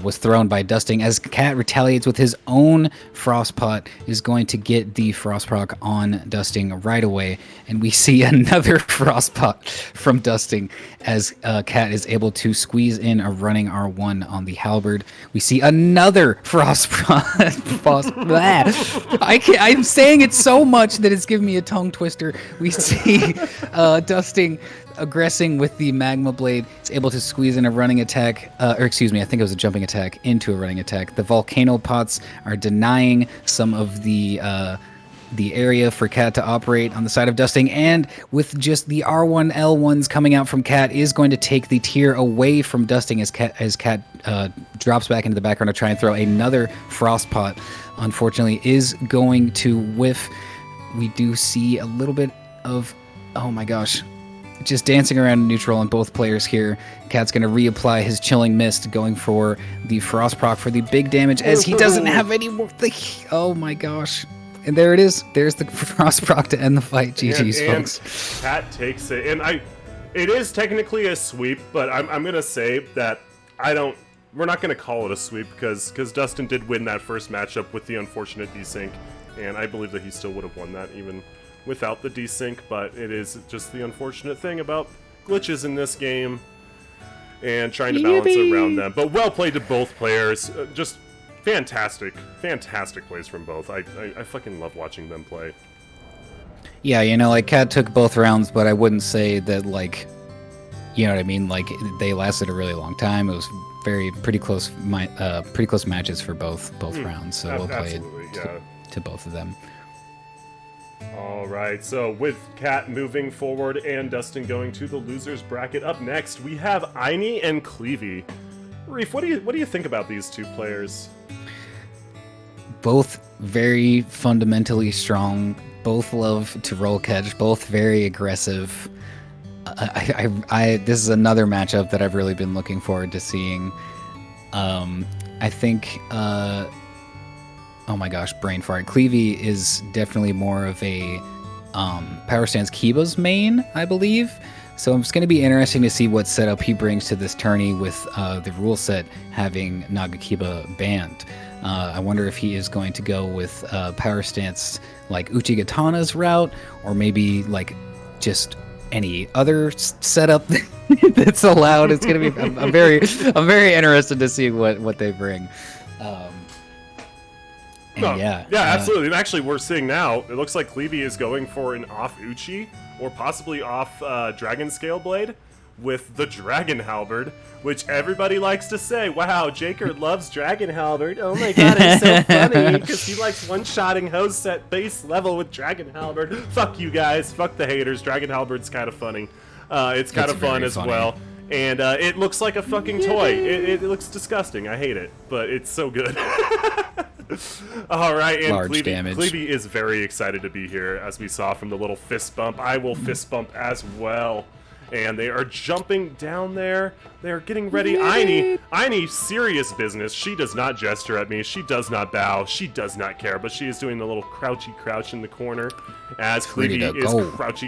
Speaker 2: was thrown by Dusting, as Cat retaliates with his own frost pot, is going to get the frost proc on Dusting right away, and we see another frost pot from Dusting as Cat is able to squeeze in a running R1 on the halberd. We see another frost pot. I'm saying it so much that it's giving me a tongue twister. We see Dusting aggressing with the magma blade. It's able to squeeze in a running attack, or excuse me, I think it was a jumping attack into a running attack. The volcano pots are denying some of the area for Cat to operate on the side of Dusting, and with just the R1 L1s coming out from Cat is going to take the tier away from Dusting as Cat drops back into the background to try and throw another frost pot. Unfortunately, is going to whiff. We do see a little bit of, oh my gosh, just dancing around neutral on both players here. Cat's going to reapply his Chilling Mist, going for the Frost proc for the big damage, as he doesn't have any more. Oh my gosh. And there it is. There's the Frost proc to end the fight. GG's, folks.
Speaker 1: Cat takes it. And it is technically a sweep, but I'm going to say that we're not going to call it a sweep because Dustin did win that first matchup with the unfortunate desync, and I believe that he still would have won that even without the desync, but it is just the unfortunate thing about glitches in this game and trying to balance around them. But well played to both players. Just fantastic plays from both. I fucking love watching them play.
Speaker 2: Yeah, like Cat took both rounds, but I wouldn't say that, like, you know what I mean? Like, they lasted a really long time. It was pretty close matches for both rounds. So well played to both of them.
Speaker 1: Alright, so with Cat moving forward and Dustin going to the losers bracket, up next we have Aini and Cleavy. Reef, what do you think about these two players?
Speaker 2: Both very fundamentally strong, both love to roll catch, both very aggressive. This is another matchup that I've really been looking forward to seeing. I think oh my gosh, brain fart. Cleavy is definitely more of a Power Stance Kiba's main, I believe. So it's going to be interesting to see what setup he brings to this tourney with the rule set having Nagakiba banned. I wonder if he is going to go with Power Stance like Uchigatana's route, or maybe like just any other setup that's allowed. It's going to be. I'm very interested to see what they bring.
Speaker 1: Absolutely. And actually, we're seeing now, it looks like Cleavy is going for an off Uchi, or possibly off Dragon Scale Blade, with the Dragon Halberd, which everybody likes to say, wow, Jaker loves Dragon Halberd. Oh my god, it's so funny, because he likes one-shotting Hose Set base level with Dragon Halberd. Fuck you guys. Fuck the haters. Dragon Halberd's kind of funny. It's kind of fun as well. And it looks like a fucking toy. It looks disgusting. I hate it, but it's so good. All right, and Cleavy is very excited to be here, as we saw from the little fist bump. I will fist bump as well. And they are jumping down there. They're getting ready. Aini, serious business. She does not gesture at me. She does not bow. She does not care. But she is doing the little crouchy crouch in the corner as Cleavy is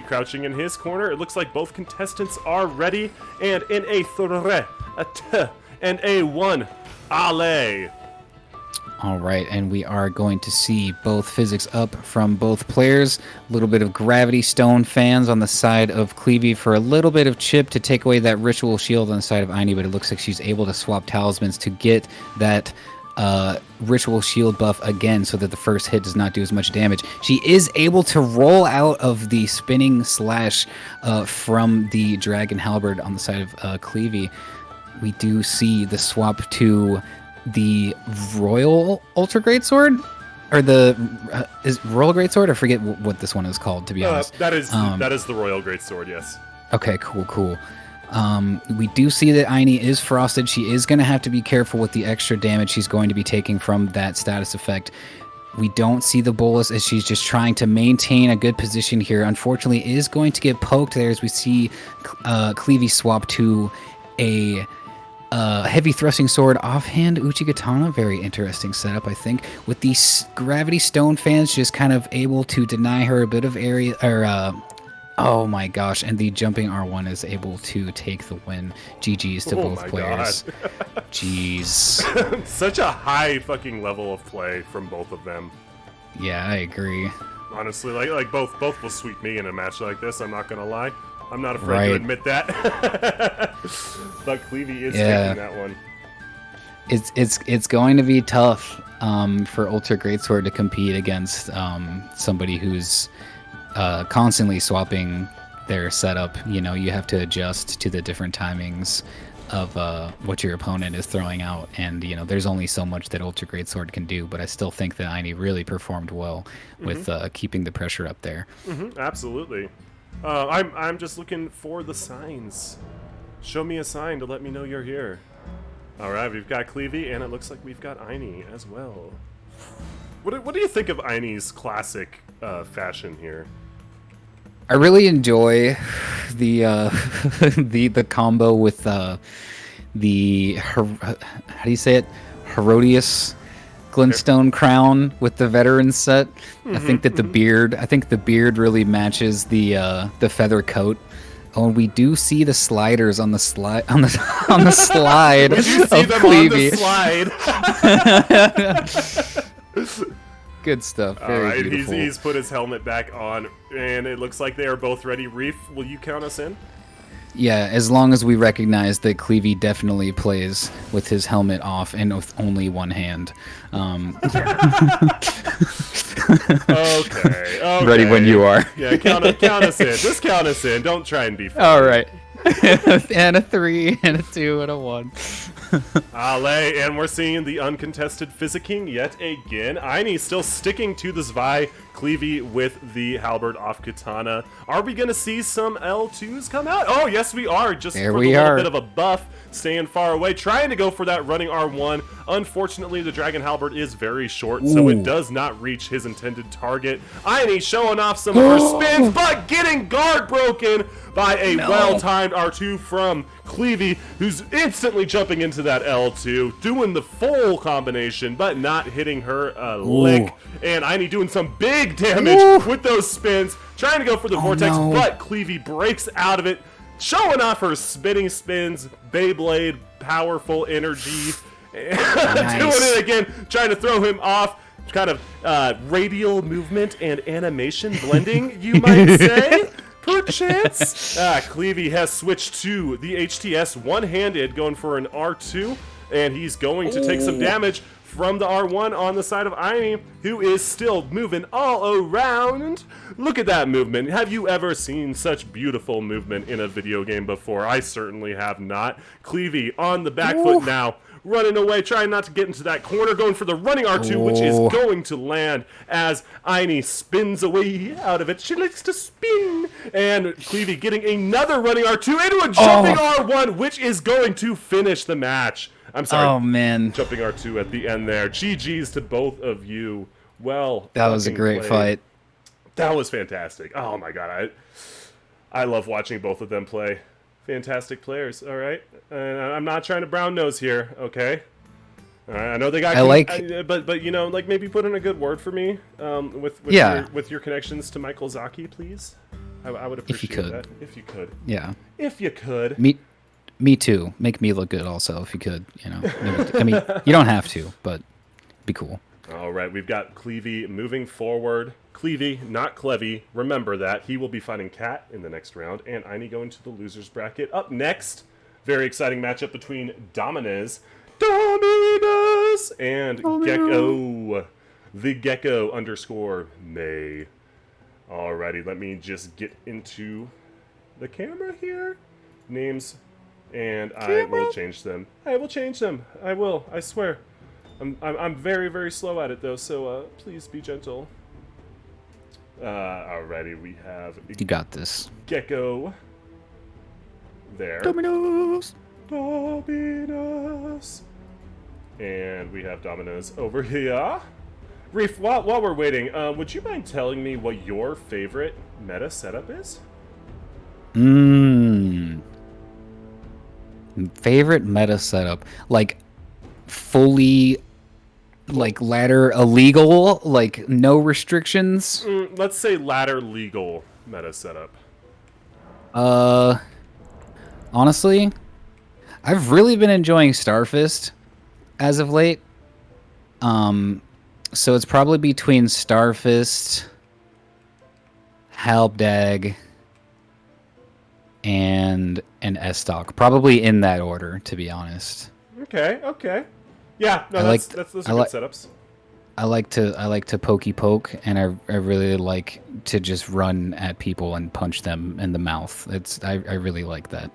Speaker 1: crouching in his corner. It looks like both contestants are ready. And in a 3, a 2, and a 1, ale.
Speaker 2: All right, and we are going to see both physics up from both players. A little bit of Gravity Stone fans on the side of Cleavy for a little bit of chip to take away that Ritual Shield on the side of Aini, but it looks like she's able to swap talismans to get that Ritual Shield buff again so that the first hit does not do as much damage. She is able to roll out of the spinning slash from the Dragon Halberd on the side of Cleavy. We do see the swap to the Royal Ultra Greatsword, or the is Royal Greatsword? I forget what this one is called, to be honest.
Speaker 1: That is the Royal Greatsword, yes.
Speaker 2: Okay, cool. We do see that Aini is frosted. She is going to have to be careful with the extra damage she's going to be taking from that status effect. We don't see the bolus as she's just trying to maintain a good position here. Unfortunately, is going to get poked there as we see Cleavy swap to a heavy thrusting sword offhand Uchigatana. Very interesting setup, I think, with these Gravity Stone fans just kind of able to deny her a bit of area or Oh my gosh, and the jumping R1 is able to take the win. GG's to both players. Jeez.
Speaker 1: Such a high fucking level of play from both of them.
Speaker 2: Yeah, I agree.
Speaker 1: Honestly, like both will sweep me in a match like this, I'm not gonna lie. I'm not afraid to admit that. But Cleavy is taking that one.
Speaker 2: It's going to be tough for Ultra Greatsword to compete against somebody who's constantly swapping their setup. You know, you have to adjust to the different timings of what your opponent is throwing out, and you know, there's only so much that Ultra Greatsword can do. But I still think that Aini really performed well with keeping the pressure up there.
Speaker 1: Absolutely. I'm just looking for the signs. Show me a sign to let me know you're here. All right, we've got Cleavy, and it looks like we've got Aini as well. What do you think of Aini's classic fashion here?
Speaker 2: I really enjoy the the combo with how do you say it? Herodias Glintstone crown with the veteran set. I think that the beard really matches the feather coat. Oh, and we do see the sliders on the slide on the slide
Speaker 1: We do see
Speaker 2: of
Speaker 1: them
Speaker 2: Cleavy.
Speaker 1: on the slide.
Speaker 2: Good stuff.
Speaker 1: All
Speaker 2: Very
Speaker 1: right,
Speaker 2: beautiful.
Speaker 1: he's put his helmet back on, and it looks like they are both ready. Reef, will you count us in?
Speaker 2: Yeah, as long as we recognize that Cleavy definitely plays with his helmet off and with only one hand.
Speaker 1: Okay.
Speaker 2: Ready when you are.
Speaker 1: Yeah, count us in. Just count us in. Don't try and be funny.
Speaker 2: All right. And a 3, and a 2, and a 1.
Speaker 1: Ale, and we're seeing the uncontested Physicking yet again. Aini still sticking to the Zwei. Cleavy with the halberd off katana. Are we going to see some L2s come out? Oh, yes, we are. Just
Speaker 2: there
Speaker 1: for
Speaker 2: we
Speaker 1: a little
Speaker 2: are.
Speaker 1: bit of a buff, staying far away, trying to go for that running R1. Unfortunately, the Dragon Halberd is very short, so it does not reach his intended target. Aini showing off some of her spins, but getting guard broken by a well-timed R2 from Cleavy, who's instantly jumping into that L2, doing the full combination, but not hitting her a lick. And Aini doing some big damage with those spins, trying to go for the vortex, but Cleavy breaks out of it, showing off her spinning spins, Beyblade, powerful energy, doing it again, trying to throw him off. Kind of radial movement and animation blending, you might say. Perchance. Cleavy has switched to the HTS one-handed, going for an R2, and he's going to take some damage from the R1 on the side of Aini, who is still moving all around. Look at that movement. Have you ever seen such beautiful movement in a video game before? I certainly have not. Cleavy on the back foot now, running away, trying not to get into that corner, going for the running R2, which is going to land as Aini spins away out of it. She likes to spin. And Cleavy getting another running R2 into a jumping R1, which is going to finish the match. I'm sorry.
Speaker 2: Oh, man.
Speaker 1: Jumping R2 at the end there. GG's to both of you. Well,
Speaker 2: that was a great fight.
Speaker 1: That was fantastic. Oh, my God. I love watching both of them play. Fantastic players, all right? And I'm not trying to brown nose here, okay? All right, I know they got... but you know, like, maybe put in a good word for me with your connections to Michael Zaki, please. I would appreciate that. If you could.
Speaker 2: Yeah.
Speaker 1: If you could.
Speaker 2: Me too. Make me look good also, if you could, you know. I mean, you don't have to, but be cool.
Speaker 1: All right, we've got Cleavy moving forward. Cleavy, not Clevy. Remember that. He will be fighting Cat in the next round, and Aini going to the loser's bracket. Up next, very exciting matchup between Dominez and Gecko. The Gecko _ May. Alrighty, let me just get into the camera here. Names, and I will change them. I will change them. I will. I swear. I'm very, very slow at it though, so please be gentle. Alrighty, we have...
Speaker 2: You got this.
Speaker 1: Gecko. There.
Speaker 2: Dominos!
Speaker 1: Dominos! And we have Dominoes over here. Reef, while we're waiting, would you mind telling me what your favorite meta setup is?
Speaker 2: Favorite meta setup? Like, fully... Like ladder illegal, like no restrictions.
Speaker 1: Let's say ladder legal meta setup.
Speaker 2: Uh, honestly, I've really been enjoying Starfist as of late. Um, so it's probably between Starfist, Halbdag, and Estoc. Probably in that order, to be honest.
Speaker 1: Okay, okay. Yeah, no, those
Speaker 2: I
Speaker 1: are good
Speaker 2: like
Speaker 1: setups.
Speaker 2: I like to pokey poke, and I really like to just run at people and punch them in the mouth. I really like that.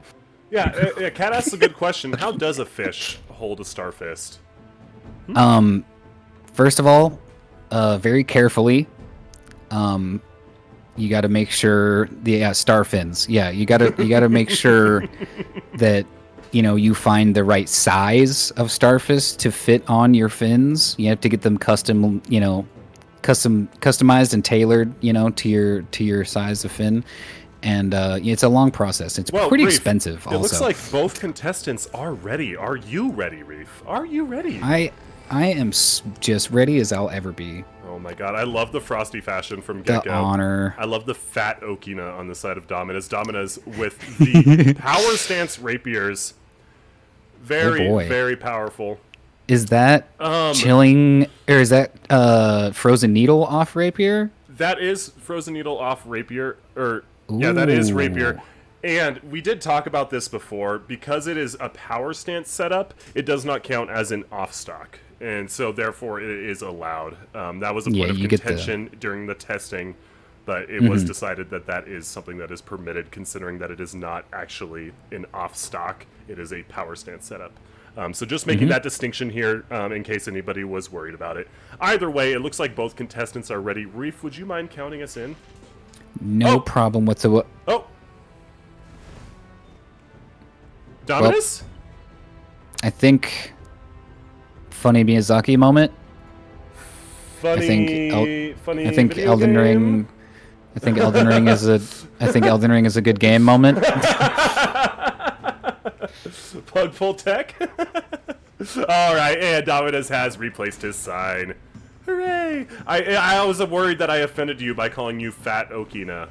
Speaker 1: Yeah, Kat asks a good question. How does a fish hold a starfist?
Speaker 2: First of all, very carefully. You got to make sure the star fins. Yeah, you gotta make sure that you find the right size of starfish to fit on your fins. You have to get them customized and tailored, to your size of fin. And it's a long process. It's
Speaker 1: Well,
Speaker 2: pretty
Speaker 1: Reef,
Speaker 2: expensive. Also,
Speaker 1: it looks like both contestants are ready. Are you ready, Reef? Are you ready?
Speaker 2: I am just ready as I'll ever be.
Speaker 1: Oh my god, I love the frosty fashion from
Speaker 2: The
Speaker 1: Gecko.
Speaker 2: honor.
Speaker 1: I love the fat Okina on the side of Dominus. Dominus with the power stance rapiers. Very,
Speaker 2: boy.
Speaker 1: very powerful.
Speaker 2: Is that chilling, or is that frozen needle off rapier?
Speaker 1: That is Frozen Needle off Rapier, yeah, that is Rapier. And we did talk about this before. Because it is a power stance setup, it does not count as an off stock. And so, therefore, it is allowed. That was a point of contention during the testing, but it was decided that that is something that is permitted, considering that it is not actually an off stock. It is a power stance setup. So just making that distinction here in case anybody was worried about it. Either way, it looks like both contestants are ready. Reef, would you mind counting us in?
Speaker 2: No problem whatsoever.
Speaker 1: Oh. Dominus?
Speaker 2: Well, I think funny Miyazaki moment.
Speaker 1: Funny
Speaker 2: I think
Speaker 1: video
Speaker 2: Elden
Speaker 1: game?
Speaker 2: Ring. I think Elden Ring is a good game moment.
Speaker 1: Plug full tech? Alright, and Dominus has replaced his sign. Hooray! I was worried that I offended you by calling you Fat Okina.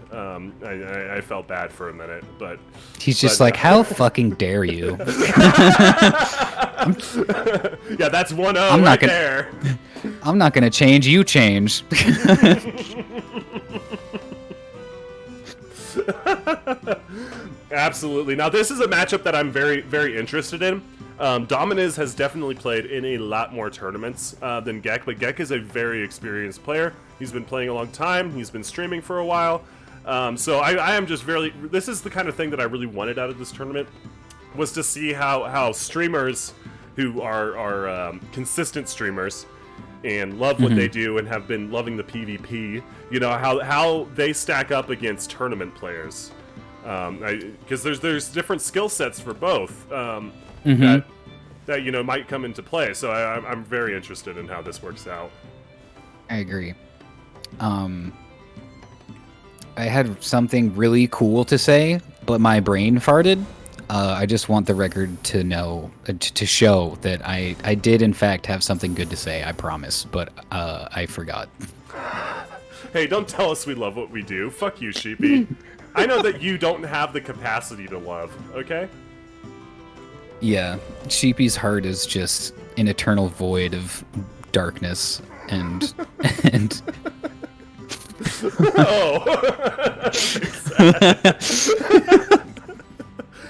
Speaker 1: I felt bad for a minute, but...
Speaker 2: He's just like, how fucking dare you?
Speaker 1: Yeah, that's 1-0 right there.
Speaker 2: I'm not gonna change, you change.
Speaker 1: Absolutely. Now, this is a matchup that I'm very, very interested in. Dominus has definitely played in a lot more tournaments than Gek, but Gek is a very experienced player. He's been playing a long time. He's been streaming for a while. So I am just really... This is the kind of thing that I really wanted out of this tournament, was to see how streamers who are consistent streamers and love what they do and have been loving the PvP, how they stack up against tournament players. Because there's different skill sets for both that might come into play. So I'm very interested in how this works out.
Speaker 2: I agree. I had something really cool to say, but my brain farted. I just want the record to know, to show that I did in fact have something good to say. I promise, but I forgot.
Speaker 1: Hey, don't tell us we love what we do. Fuck you, Sheepy. I know that you don't have the capacity to love, okay?
Speaker 2: Yeah, Sheepy's heart is just an eternal void of darkness and and.
Speaker 1: Oh.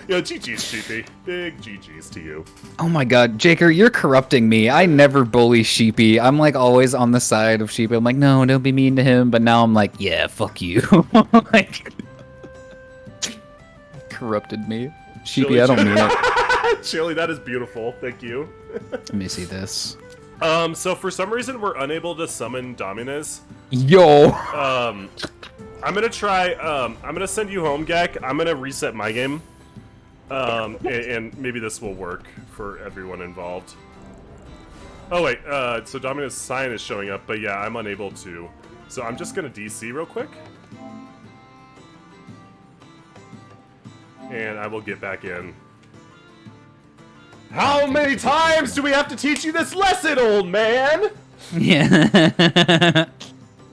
Speaker 1: Yo, GG's, Sheepy. Big GG's to you.
Speaker 2: Oh my god, Jaker, you're corrupting me. I never bully Sheepy. I'm like always on the side of Sheepy. I'm like, no, don't be mean to him. But now I'm like, yeah, fuck you. Like, corrupted me. Sheepy,
Speaker 1: Chili,
Speaker 2: I don't mean it.
Speaker 1: Chili, that is beautiful. Thank you.
Speaker 2: Let me see this.
Speaker 1: So for some reason we're unable to summon Dominus.
Speaker 2: Yo.
Speaker 1: I'm gonna try. I'm gonna send you home, Gek. I'm gonna reset my game. And maybe this will work for everyone involved. Oh wait, so Dominus' sign is showing up, but yeah, I'm unable to. So I'm just gonna DC real quick. And I will get back in. How many times do we have to teach you this lesson, old man?
Speaker 2: Yeah.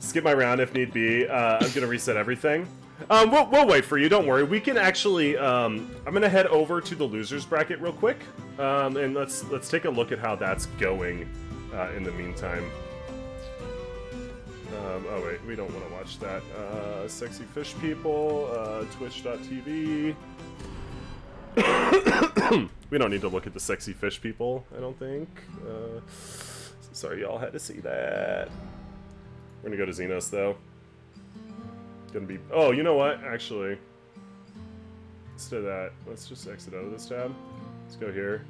Speaker 1: Skip my round if need be. I'm gonna reset everything. We'll wait for you. Don't worry. We can actually. I'm gonna head over to the losers bracket real quick, and let's take a look at how that's going. In the meantime. Oh wait, we don't want to watch that. Sexy fish people. Twitch.tv. We don't need to look at the sexy fish people. I don't think. Sorry, y'all had to see that. We're gonna go to Xenos though. Gonna be. Oh, you know what? Actually, instead of that, let's just exit out of this tab. Let's go here.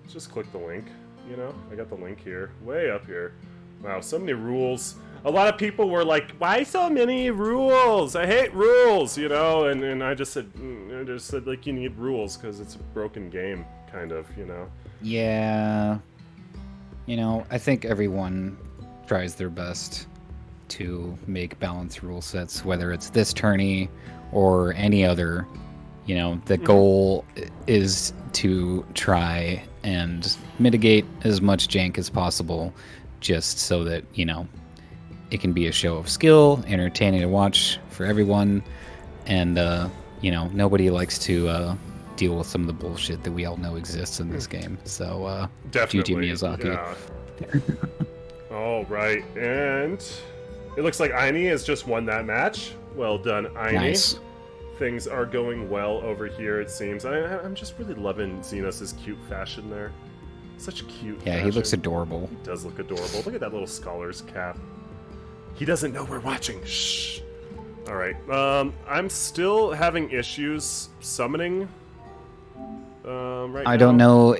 Speaker 1: Let's just click the link. You know, I got the link here, way up here. Wow, so many rules. A lot of people were like, "Why so many rules? I hate rules," you know. And I just said, like, you need rules because it's a broken game, kind of, you know.
Speaker 2: Yeah. You know, I think everyone tries their best to make balanced rule sets, whether it's this tourney or any other. You know, the goal is to try and mitigate as much jank as possible, just so that, you know, it can be a show of skill, entertaining to watch for everyone, and, you know, nobody likes to deal with some of the bullshit that we all know exists in this game. So,
Speaker 1: definitely.
Speaker 2: GG Miyazaki.
Speaker 1: Yeah. All right, and it looks like Aini has just won that match. Well done, Aini.
Speaker 2: Nice.
Speaker 1: Things are going well over here, it seems. I'm just really loving Xenos' cute fashion there. Such cute
Speaker 2: Yeah,
Speaker 1: fashion.
Speaker 2: he looks adorable.
Speaker 1: He does look adorable. Look at that little scholar's cap. He doesn't know we're watching. Shh. All right. I'm still having issues summoning. Right now.
Speaker 2: I don't know.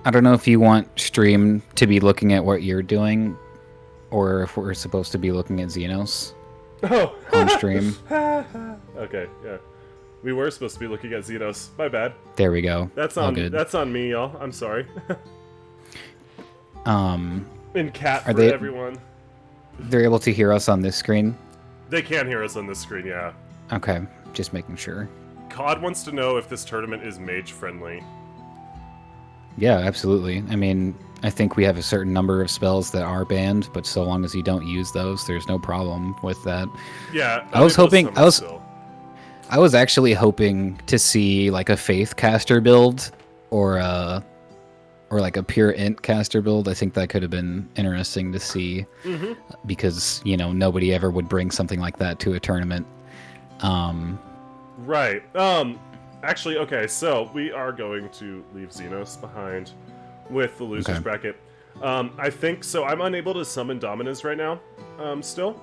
Speaker 2: I don't know if you want stream to be looking at what you're doing, or if we're supposed to be looking at Xenos
Speaker 1: Oh.
Speaker 2: on stream.
Speaker 1: Okay. Yeah. We were supposed to be looking at Xenos. My bad.
Speaker 2: There we go.
Speaker 1: That's
Speaker 2: All
Speaker 1: on.
Speaker 2: good.
Speaker 1: That's on me, y'all. I'm sorry.
Speaker 2: Um,
Speaker 1: And cat
Speaker 2: Are
Speaker 1: for
Speaker 2: they-
Speaker 1: everyone.
Speaker 2: they're able to hear us on this screen.
Speaker 1: They can hear us on this screen. Yeah.
Speaker 2: Okay, just making sure.
Speaker 1: COD wants to know if this tournament is mage friendly.
Speaker 2: Yeah, absolutely. I mean, I think we have a certain number of spells that are banned, but so long as you don't use those, there's no problem with that.
Speaker 1: Yeah.
Speaker 2: I was
Speaker 1: think those
Speaker 2: hoping-
Speaker 1: summons
Speaker 2: I was-
Speaker 1: still.
Speaker 2: I was actually hoping to see like a Faith caster build, or like a pure int caster build. I think that could have been interesting to see, because, you know, nobody ever would bring something like that to a tournament.
Speaker 1: Right. Actually, okay, so we are going to leave Xenos behind with the losers
Speaker 2: Okay.
Speaker 1: bracket. I think so. I'm unable to summon Dominus right now. Still.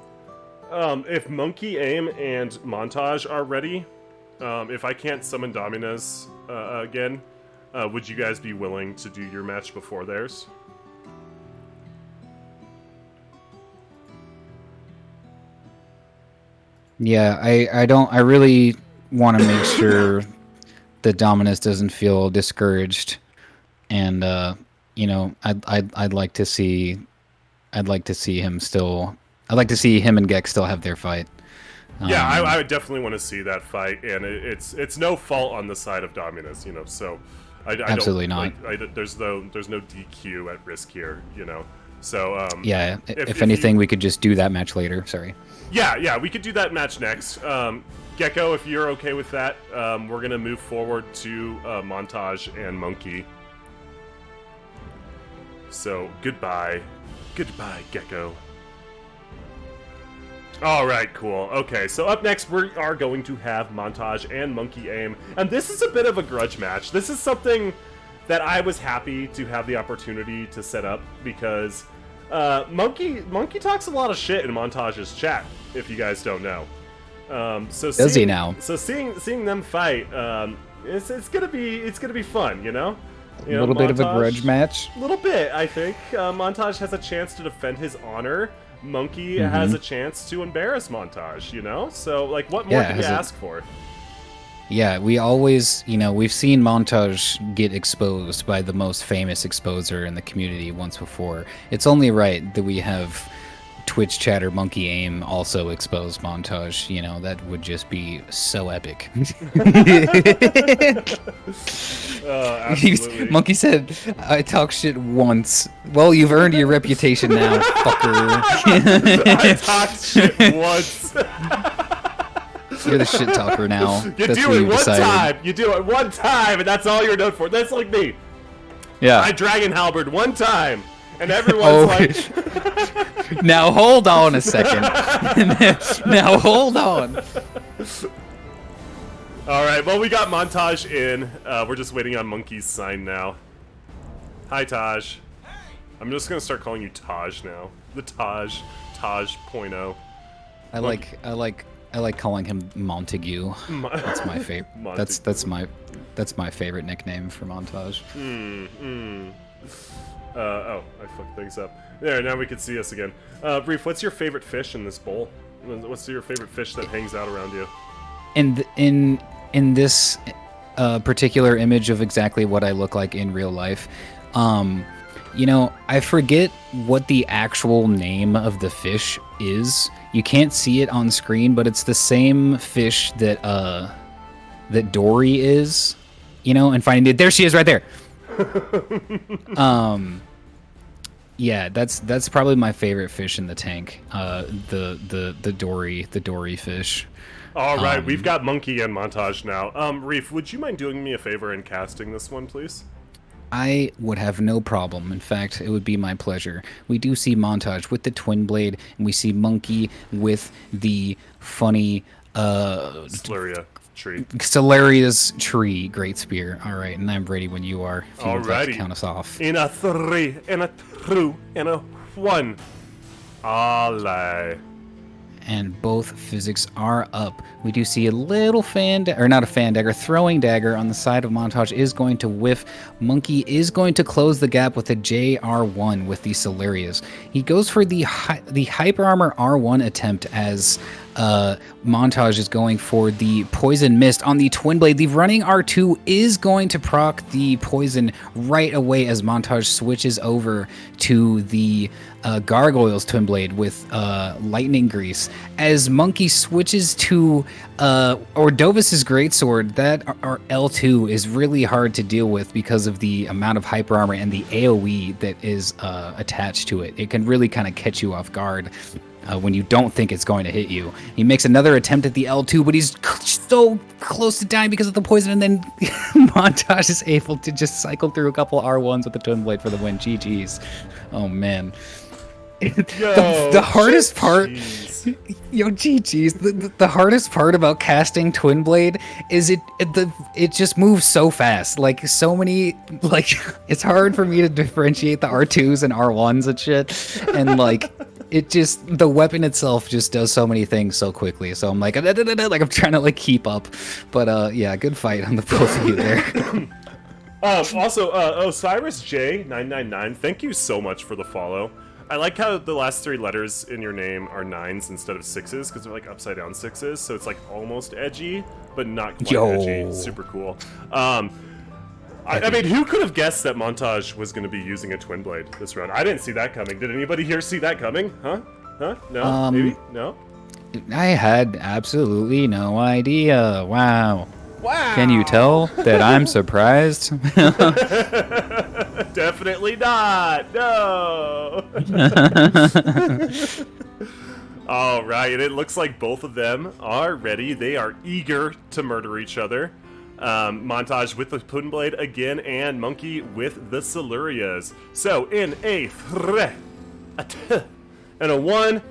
Speaker 1: If Monkey Aim and Montage are ready, if I can't summon Dominus again, would you guys be willing to do your match before theirs?
Speaker 2: Yeah, I really want to make sure that Dominus doesn't feel discouraged, and you know, I'd like to see him still. I'd like to see him and Gek still have their fight.
Speaker 1: Yeah, I would definitely want to see that fight, and it's no fault on the side of Dominus, you know. So I
Speaker 2: Absolutely
Speaker 1: don't,
Speaker 2: not.
Speaker 1: Like, there's no DQ at risk here, you know. So
Speaker 2: Yeah, if
Speaker 1: if
Speaker 2: anything,
Speaker 1: you-
Speaker 2: we could just do that match later. Sorry.
Speaker 1: yeah, we could do that match next. Gecko, if you're okay with that, we're gonna move forward to Montage and Monkey. So goodbye, Gecko. All right, cool. Okay, so up next we are going to have Montage and Monkey Aim, and this is a bit of a grudge match. This is something that I was happy to have the opportunity to set up, because Monkey talks a lot of shit in Montage's chat, if you guys don't know. So
Speaker 2: Does he now?
Speaker 1: So seeing them fight, it's gonna be fun, you know.
Speaker 2: A little bit of a
Speaker 1: Montage-
Speaker 2: grudge match.
Speaker 1: little bit, I think. Montage has a chance to defend his honor. Monkey has a chance to embarrass Montage, you know? So, like, what more
Speaker 2: Yeah,
Speaker 1: can you
Speaker 2: has a-
Speaker 1: ask for?
Speaker 2: Yeah, we always, you know, we've seen Montage get exposed by the most famous exposer in the community once before. It's only right that we have Twitch chatter Monkey Aim also expose Montage. You know, that would just be so epic.
Speaker 1: Absolutely.
Speaker 2: Monkey said, I talk shit once. Well, you've earned your reputation now, fucker.
Speaker 1: I talked shit once.
Speaker 2: You're the shit talker now.
Speaker 1: You
Speaker 2: That's
Speaker 1: do
Speaker 2: what
Speaker 1: it
Speaker 2: you've
Speaker 1: one
Speaker 2: decided.
Speaker 1: time. You do it one time, and that's all you're known for. That's like me.
Speaker 2: Yeah.
Speaker 1: I Dragon Halberd one time, and everyone's like...
Speaker 2: Now hold on a second. Now hold on.
Speaker 1: All right, well, we got Montage in. We're just waiting on Monkey's sign now. Hi, Taj. I'm just gonna start calling you Taj now. The Taj 0.0.
Speaker 2: I like calling him Montague. That's my favorite. That's my favorite nickname for Montage.
Speaker 1: Oh, I fucked things up. There, now we can see us again. Brief, what's your favorite fish in this bowl? What's your favorite fish that hangs out around you?
Speaker 2: In this particular image of exactly what I look like in real life, you know, I forget what the actual name of the fish is. You can't see it on screen, but it's the same fish that that Dory is. You know, and Finding It. There she is, right there. Yeah, that's probably my favorite fish in the tank. The Dory fish.
Speaker 1: All right, we've got Monkey and Montage now. Reef, would you mind doing me a favor and casting this one, please?
Speaker 2: I would have no problem. In fact, it would be my pleasure. We do see Montage with the twin blade, and we see Monkey with the funny
Speaker 1: Solaria tree.
Speaker 2: Solaria's tree great spear. All right, and I'm ready when you are. If you would like to
Speaker 1: Alrighty.
Speaker 2: count us off.
Speaker 1: In a 3, in a 2, in a 1. Allez.
Speaker 2: And both physics are up. We do see a little not a fan dagger, throwing dagger on the side of Montage is going to whiff. Monkey is going to close the gap with a JR1 with the Solarias. He goes for the Hyper Armor R1 attempt as Montage is going for the Poison Mist on the Twin Blade. The running R2 is going to proc the poison right away as Montage switches over to the Gargoyle's Twin Blade with Lightning Grease. As Monkey switches to Ordovis's Greatsword, that L2 is really hard to deal with because of the amount of Hyper Armor and the AoE that is attached to it. It can really kind of catch you off guard when you don't think it's going to hit you. He makes another attempt at the L2, but he's so close to dying because of the poison, and then Montage is able to just cycle through a couple R1s with the Twin Blade for the win. GG's. Oh, man. The hardest part... Yo, GG's. The hardest part about casting Twin Blade is it just moves so fast. Like, so many... Like, it's hard for me to differentiate the R2s and R1s and shit. And, like... It just, the weapon itself just does so many things so quickly. So I'm like I'm trying to like keep up. But yeah, good fight on the both of you there.
Speaker 1: Also, Osiris J999, thank you so much for the follow. I like how the last 3 letters in your name are 9s instead of 6s, because they're like upside down 6s, so it's like almost edgy, but not quite edgy. Super cool. I mean, who could have guessed that Montage was going to be using a Twin Blade this round? I didn't see that coming. Did anybody here see that coming? Huh? No? Maybe? No?
Speaker 2: I had absolutely no idea. Wow. Can you tell that I'm surprised?
Speaker 1: Definitely not. No. All right. It looks like both of them are ready. They are eager to murder each other. Montage with the Twin Blade again, and Monkey with the Solarias. So, in a 3, a 2, and a 1,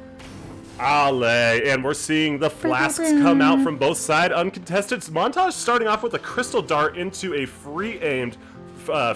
Speaker 1: allez. And we're seeing the flasks come out from both sides, uncontested. Montage starting off with a Crystal Dart into a free-aimed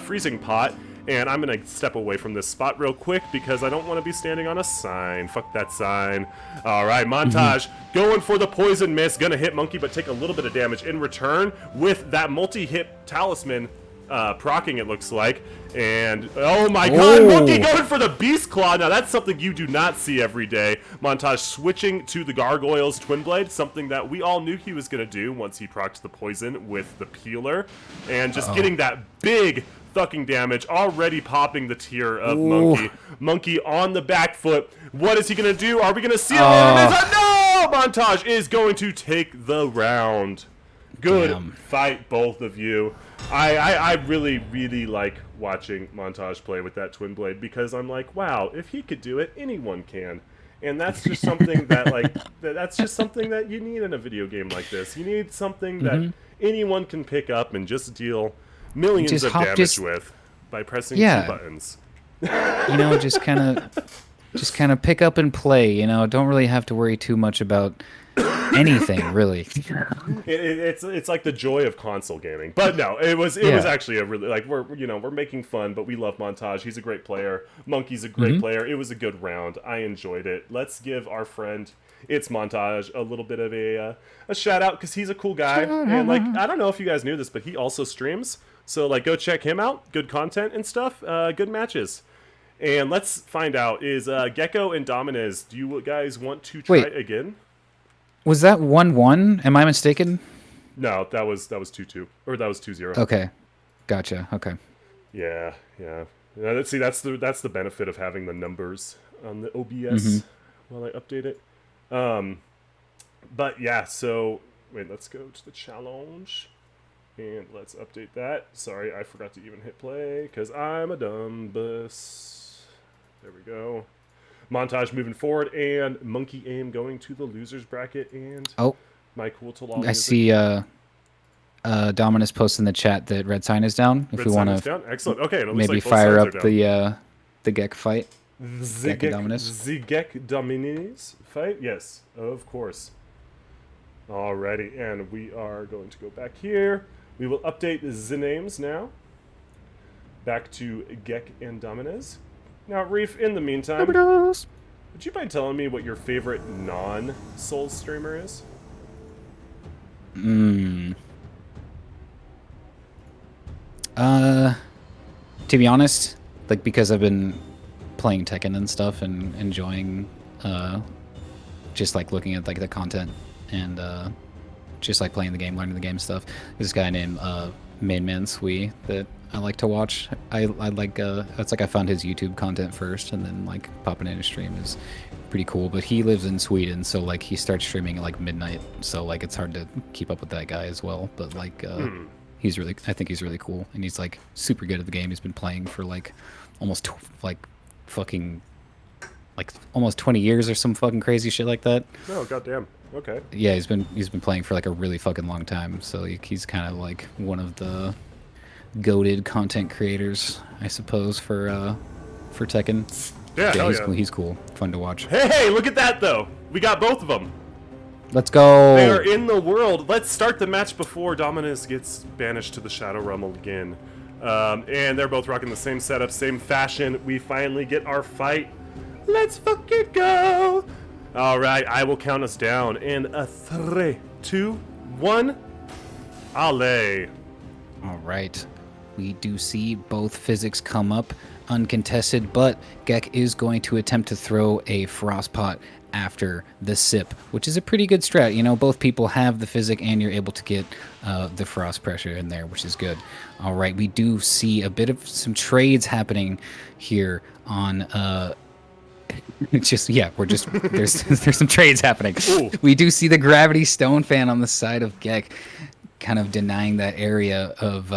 Speaker 1: freezing pot. And I'm going to step away from this spot real quick because I don't want to be standing on a sign. Fuck that sign. All right, Montage going for the Poison Mist. Going to hit Monkey, but take a little bit of damage in return with that multi-hit Talisman procking, it looks like. And, oh my god, Monkey going for the Beast Claw. Now, that's something you do not see every day. Montage switching to the Gargoyle's Twin Blade, something that we all knew he was going to do once he procced the poison with the Peeler. And just getting that big... fucking damage, already popping the tier of Monkey. Monkey on the back foot. What is he gonna do? Are we gonna see him? No! Montage is going to take the round. Good fight, both of you. I really, really like watching Montage play with that Twin Blade because I'm like, wow, if he could do it, anyone can. And that's just something that that's just something that you need in a video game like this. You need something that anyone can pick up and just deal millions
Speaker 2: Just
Speaker 1: of
Speaker 2: hop-
Speaker 1: damage
Speaker 2: just-
Speaker 1: with by pressing
Speaker 2: Yeah.
Speaker 1: 2 buttons.
Speaker 2: Just kind of pick up and play. Don't really have to worry too much about anything, really.
Speaker 1: It's like the joy of console gaming. But no, it was
Speaker 2: Yeah.
Speaker 1: actually a really we're making fun, but we love Montage. He's a great player. Monkey's a great player. It was a good round. I enjoyed it. Let's give our friend It's Montage a little bit of a shout out because he's a cool guy. And I don't know if you guys knew this, but he also streams. So go check him out. Good content and stuff. Good matches. And let's find out, is Gecko and Dominez, do you guys want to try
Speaker 2: Wait.
Speaker 1: again?
Speaker 2: Was that 1-1? Am I mistaken?
Speaker 1: No, that was 2-2. Or that was 2-0.
Speaker 2: Okay. Gotcha. Okay.
Speaker 1: Yeah. See, that's the benefit of having the numbers on the OBS while I update it. But yeah, so wait, let's go to the challenge. And let's update that. Sorry, I forgot to even hit play because I'm a dumb bus. There we go. Montage moving forward, and Monkey Aim going to the losers bracket, and my cool Talal.
Speaker 2: I see Dominus posts in the chat that red sign is down. If
Speaker 1: Red
Speaker 2: we
Speaker 1: sign
Speaker 2: want
Speaker 1: is
Speaker 2: to
Speaker 1: down. Excellent. Okay, and it looks
Speaker 2: maybe
Speaker 1: like both
Speaker 2: fire
Speaker 1: sides
Speaker 2: up
Speaker 1: are down.
Speaker 2: the Gek fight. Gek and Dominus.
Speaker 1: Zigek Dominis fight? Yes, of course. Alrighty, and we are going to go back here. We will update the names now. Back to Gek and Dominez. Now, Reef, in the meantime, would you mind telling me what your favorite non-Souls streamer is?
Speaker 2: To be honest, because I've been playing Tekken and stuff and enjoying just looking at the content and just playing the game, learning the game stuff. This guy named Main Man Sui that I like to watch. I like it's I found his YouTube content first and then popping in his stream is pretty cool. But he lives in Sweden, so he starts streaming at midnight, so it's hard to keep up with that guy as well. But he's really, I think he's really cool, and he's super good at the game. He's been playing for almost fucking almost 20 years or some fucking crazy shit like that.
Speaker 1: Oh, goddamn. Okay.
Speaker 2: Yeah, he's been playing for a really fucking long time. So he's kind of one of the goated content creators, I suppose, for Tekken.
Speaker 1: Yeah,
Speaker 2: he's cool, fun to watch.
Speaker 1: Hey, look at that though. We got both of them.
Speaker 2: Let's go.
Speaker 1: They are in the world. Let's start the match before Dominus gets banished to the Shadow Realm again. And they're both rocking the same setup, same fashion. We finally get our fight. Let's fucking go. All right, I will count us down in a 3, 2, 1. Ale.
Speaker 2: All right. We do see both physics come up uncontested, but Gek is going to attempt to throw a frost pot after the sip, which is a pretty good strat. Both people have the physic and you're able to get the frost pressure in there, which is good. All right, we do see a bit of some trades happening here on there's some trades happening.
Speaker 1: Ooh.
Speaker 2: We do see the gravity stone fan on the side of Gek kind of denying that area of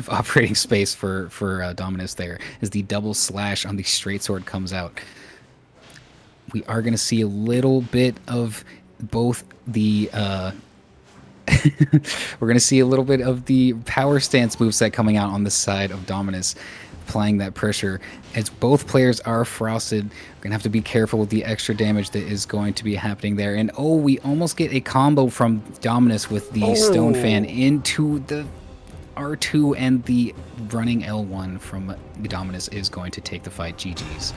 Speaker 2: operating space for Dominus there as the double slash on the straight sword comes out. We are going to see a little bit of both the we're going to see a little bit of the power stance moveset coming out on the side of Dominus, applying that pressure. As both players are frosted, we're going to have to be careful with the extra damage that is going to be happening there. And we almost get a combo from Dominus with the stone fan into the R2, and the running L1 from Dominus is going to take the fight. GG's.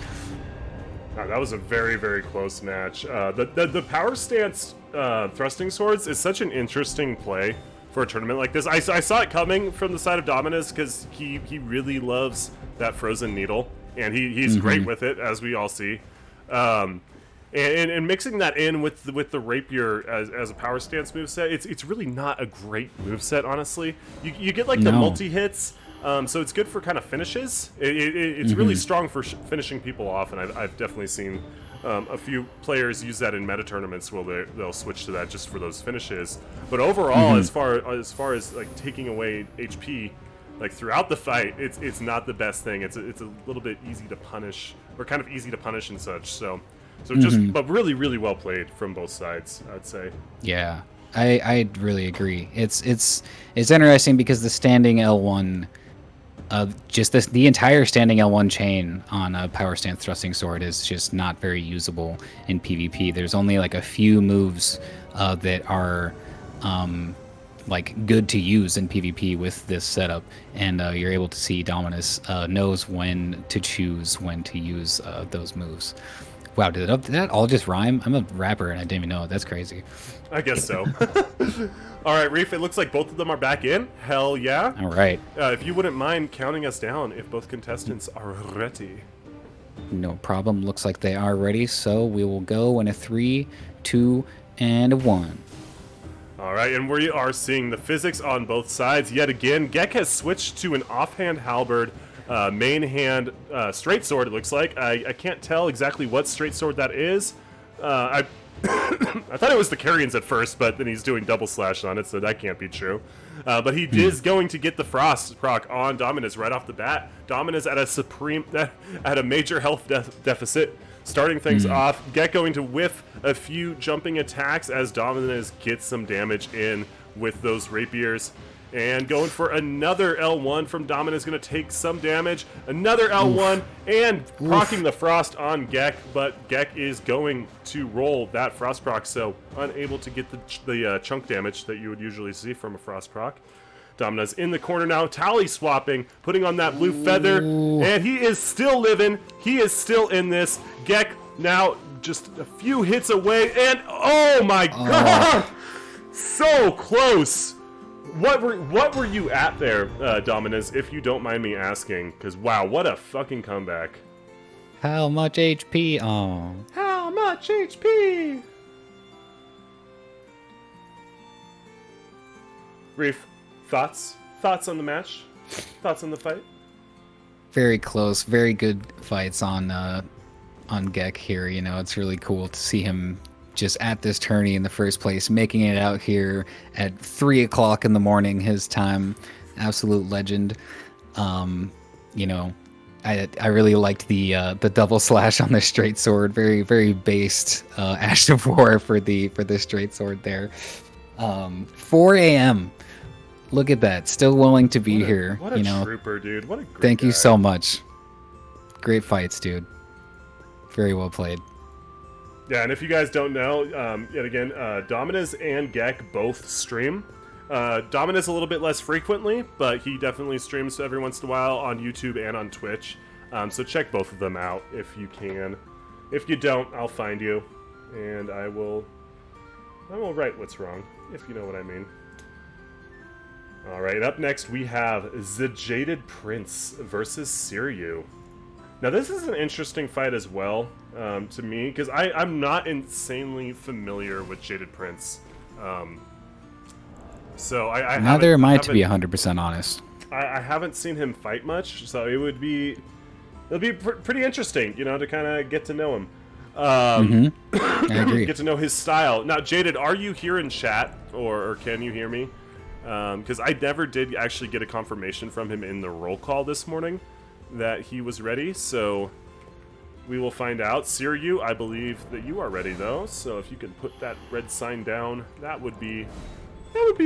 Speaker 1: That was a very, very close match. The power stance thrusting swords is such an interesting play for a tournament like this. I saw it coming from the side of Dominus because he really loves that frozen needle, and he's great with it, as we all see. And mixing that in with the rapier as a power stance moveset, it's really not a great moveset, honestly. You get the multi hits. So it's good for kind of finishes. It's really strong for finishing people off, and I've definitely seen a few players use that in meta tournaments where they'll switch to that just for those finishes. But overall, as far as taking away HP, like throughout the fight, it's not the best thing. It's a little bit easy to punish, or kind of easy to punish and such. So just but really well played from both sides, I'd say.
Speaker 2: Yeah, I really agree. It's interesting because the standing L1, just the entire standing L1 chain on a power stance thrusting sword is just not very usable in PvP. There's only like a few moves that are like good to use in PvP with this setup, and you're able to see Dominus knows when to choose when to use those moves. Wow, did that all just rhyme? I'm a rapper and I didn't even know it. That's crazy.
Speaker 1: I guess so. All right, Reef, it looks like both of them are back in. Hell yeah.
Speaker 2: All right.
Speaker 1: If you wouldn't mind counting us down if both contestants are ready.
Speaker 2: No problem. Looks like they are ready, so we will go in a 3, 2, and a 1.
Speaker 1: All right, and we are seeing the physics on both sides yet again. Gek has switched to an offhand halberd, main hand straight sword, it looks like. I can't tell exactly what straight sword that is. I thought it was the Carrions at first, but then he's doing double slash on it, so that can't be true. But he is going to get the frost proc on Dominus right off the bat. Dominus at a major health deficit, starting things off. Gek going to whiff a few jumping attacks as Dominus gets some damage in with those rapiers. And going for another L1 from Dominus, going to take some damage. Another L1 and proccing the frost on Gek, but Gek is going to roll that frost proc, so unable to get the chunk damage that you would usually see from a frost proc. Dominus in the corner now, tally swapping, putting on that blue feather, and he is still living. He is still in this. Gek now just a few hits away, and oh my god! So close! What were you at there, Dominus, if you don't mind me asking? Because, wow, what a fucking comeback.
Speaker 2: How much HP? Oh.
Speaker 1: How much HP? Reef, thoughts? Thoughts on the match? Thoughts on the fight?
Speaker 2: Very close. Very good fights on Gek here. You know, it's really cool to see him just at this tourney in the first place, making it out here at 3 o'clock in the morning his time. Absolute legend. You know, I really liked the double slash on the straight sword. Very based Ash of War for the straight sword there. 4 a.m. Look at that. Still willing to be here.
Speaker 1: What a
Speaker 2: you know,
Speaker 1: trooper, dude. What a great
Speaker 2: thank
Speaker 1: guy.
Speaker 2: you so much. Great fights, dude. Very well played.
Speaker 1: Yeah, and if you guys don't know, yet again, Dominus and Gek both stream. Dominus a little bit less frequently, but he definitely streams every once in a while on YouTube and on Twitch. So check both of them out if you can. If you don't, I'll find you, and I will right what's wrong, if you know what I mean. All right, up next we have the Jaded Prince versus Siryu. Now this is an interesting fight as well, to me, because I'm not insanely familiar with Jaded Prince. So I
Speaker 2: neither am I, to be 100% honest.
Speaker 1: I haven't seen him fight much, so it'll be pretty interesting, you know, to kind of get to know him.
Speaker 2: I agree.
Speaker 1: Get to know his style. Now, Jaded, are you here in chat, or can you hear me? Because I never did actually get a confirmation from him in the roll call this morning that he was ready, so we will find out. Siryu, I believe that you are ready, though, so if you could put that red sign down, that would be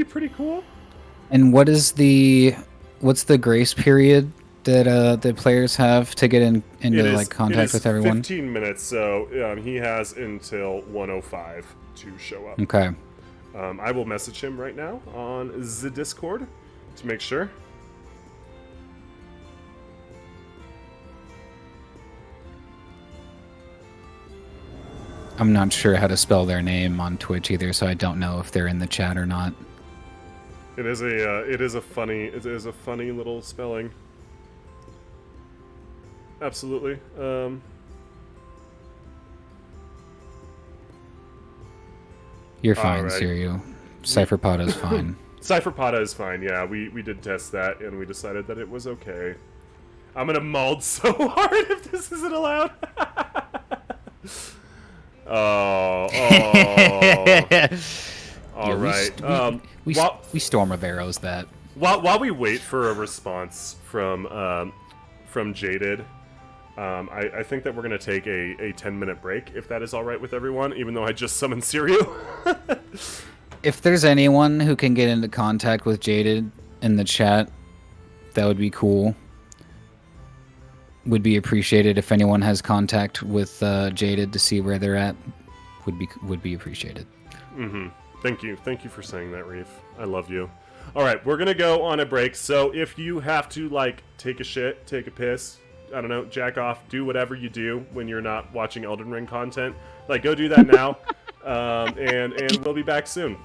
Speaker 1: pretty cool.
Speaker 2: And what's the grace period that the players have to get into like contact with everyone?
Speaker 1: 15 minutes, so he has until 1:05 to show up.
Speaker 2: Okay.
Speaker 1: I will message him right now on the Discord to make sure.
Speaker 2: I'm not sure how to spell their name on Twitch either, so I don't know if they're in the chat or not.
Speaker 1: It is a funny little spelling. Absolutely.
Speaker 2: You're fine,
Speaker 1: right.
Speaker 2: Siryu. Cypherpod is fine.
Speaker 1: Cypherpod is fine. Yeah, we did test that and we decided that it was okay. I'm gonna mold so hard if this isn't allowed. Oh. All right.
Speaker 2: We storm of arrows that.
Speaker 1: While we wait for a response from Jaded, I think that we're gonna take a 10-minute break if that is all right with everyone. Even though I just summoned Sirio.
Speaker 2: If there's anyone who can get into contact with Jaded in the chat, that would be cool. Would be appreciated if anyone has contact with Jaded to see where they're at. Would be appreciated.
Speaker 1: Mm-hmm. Thank you for saying that, Reef. I love you. All right, we're gonna go on a break. So if you have to like take a shit, take a piss, I don't know, jack off, do whatever you do when you're not watching Elden Ring content, like go do that now, and we'll be back soon.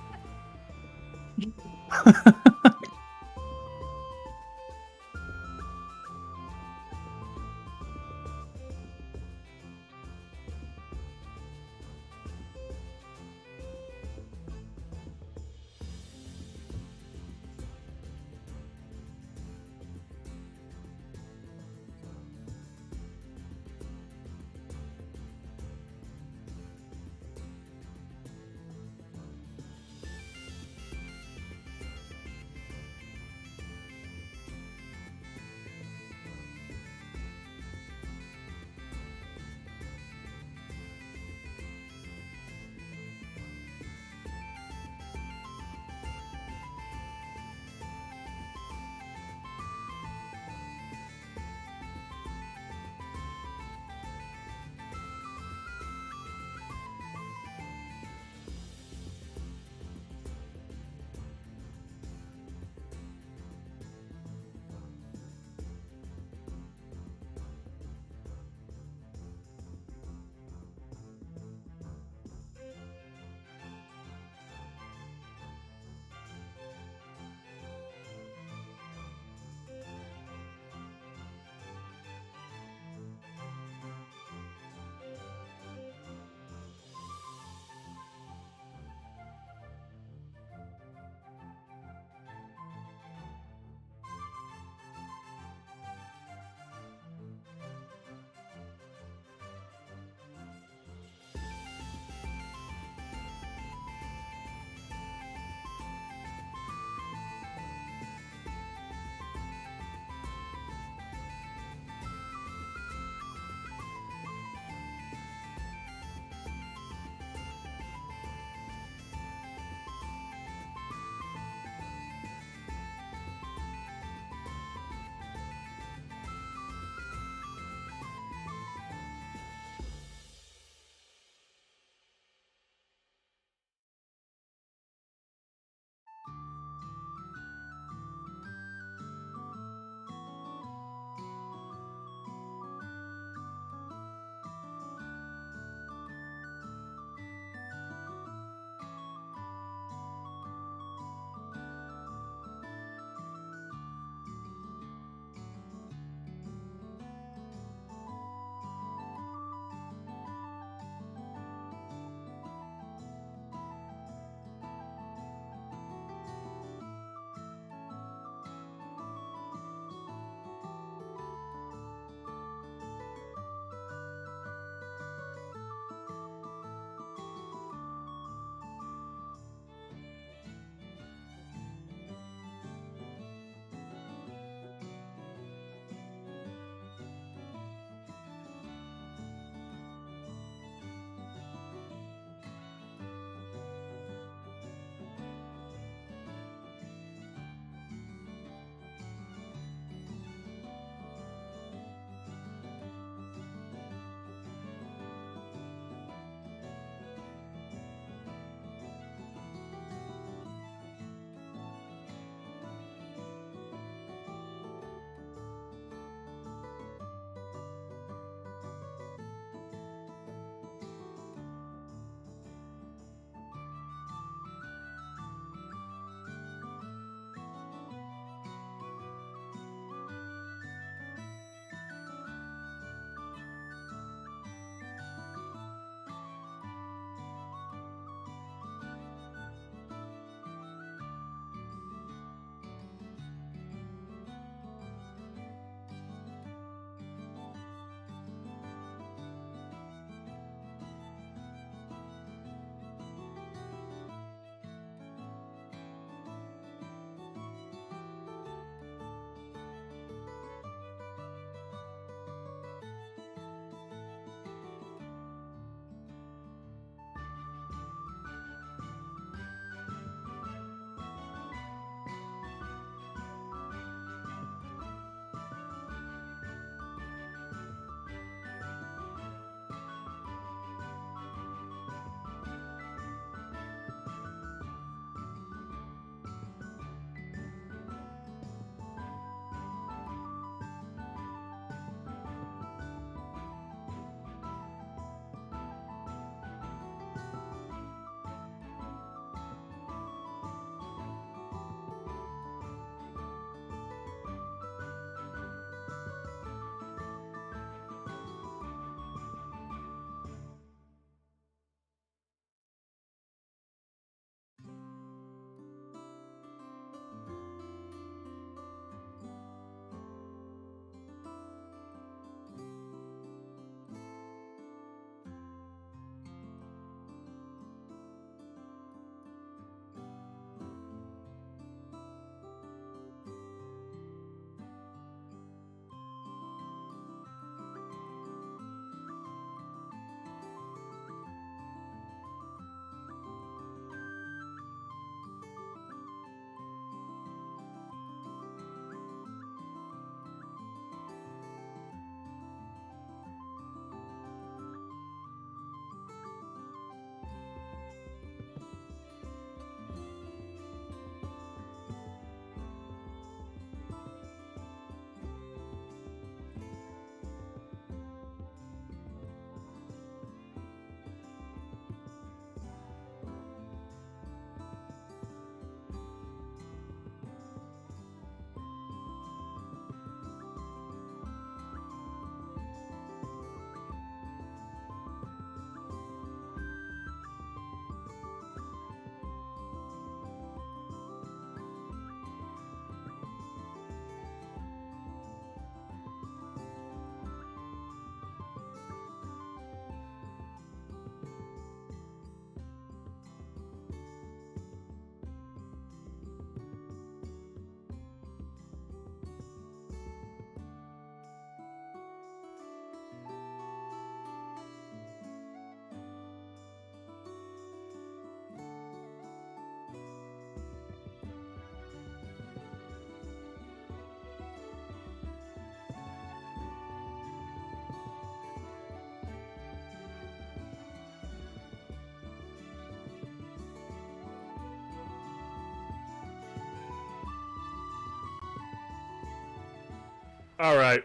Speaker 1: All right.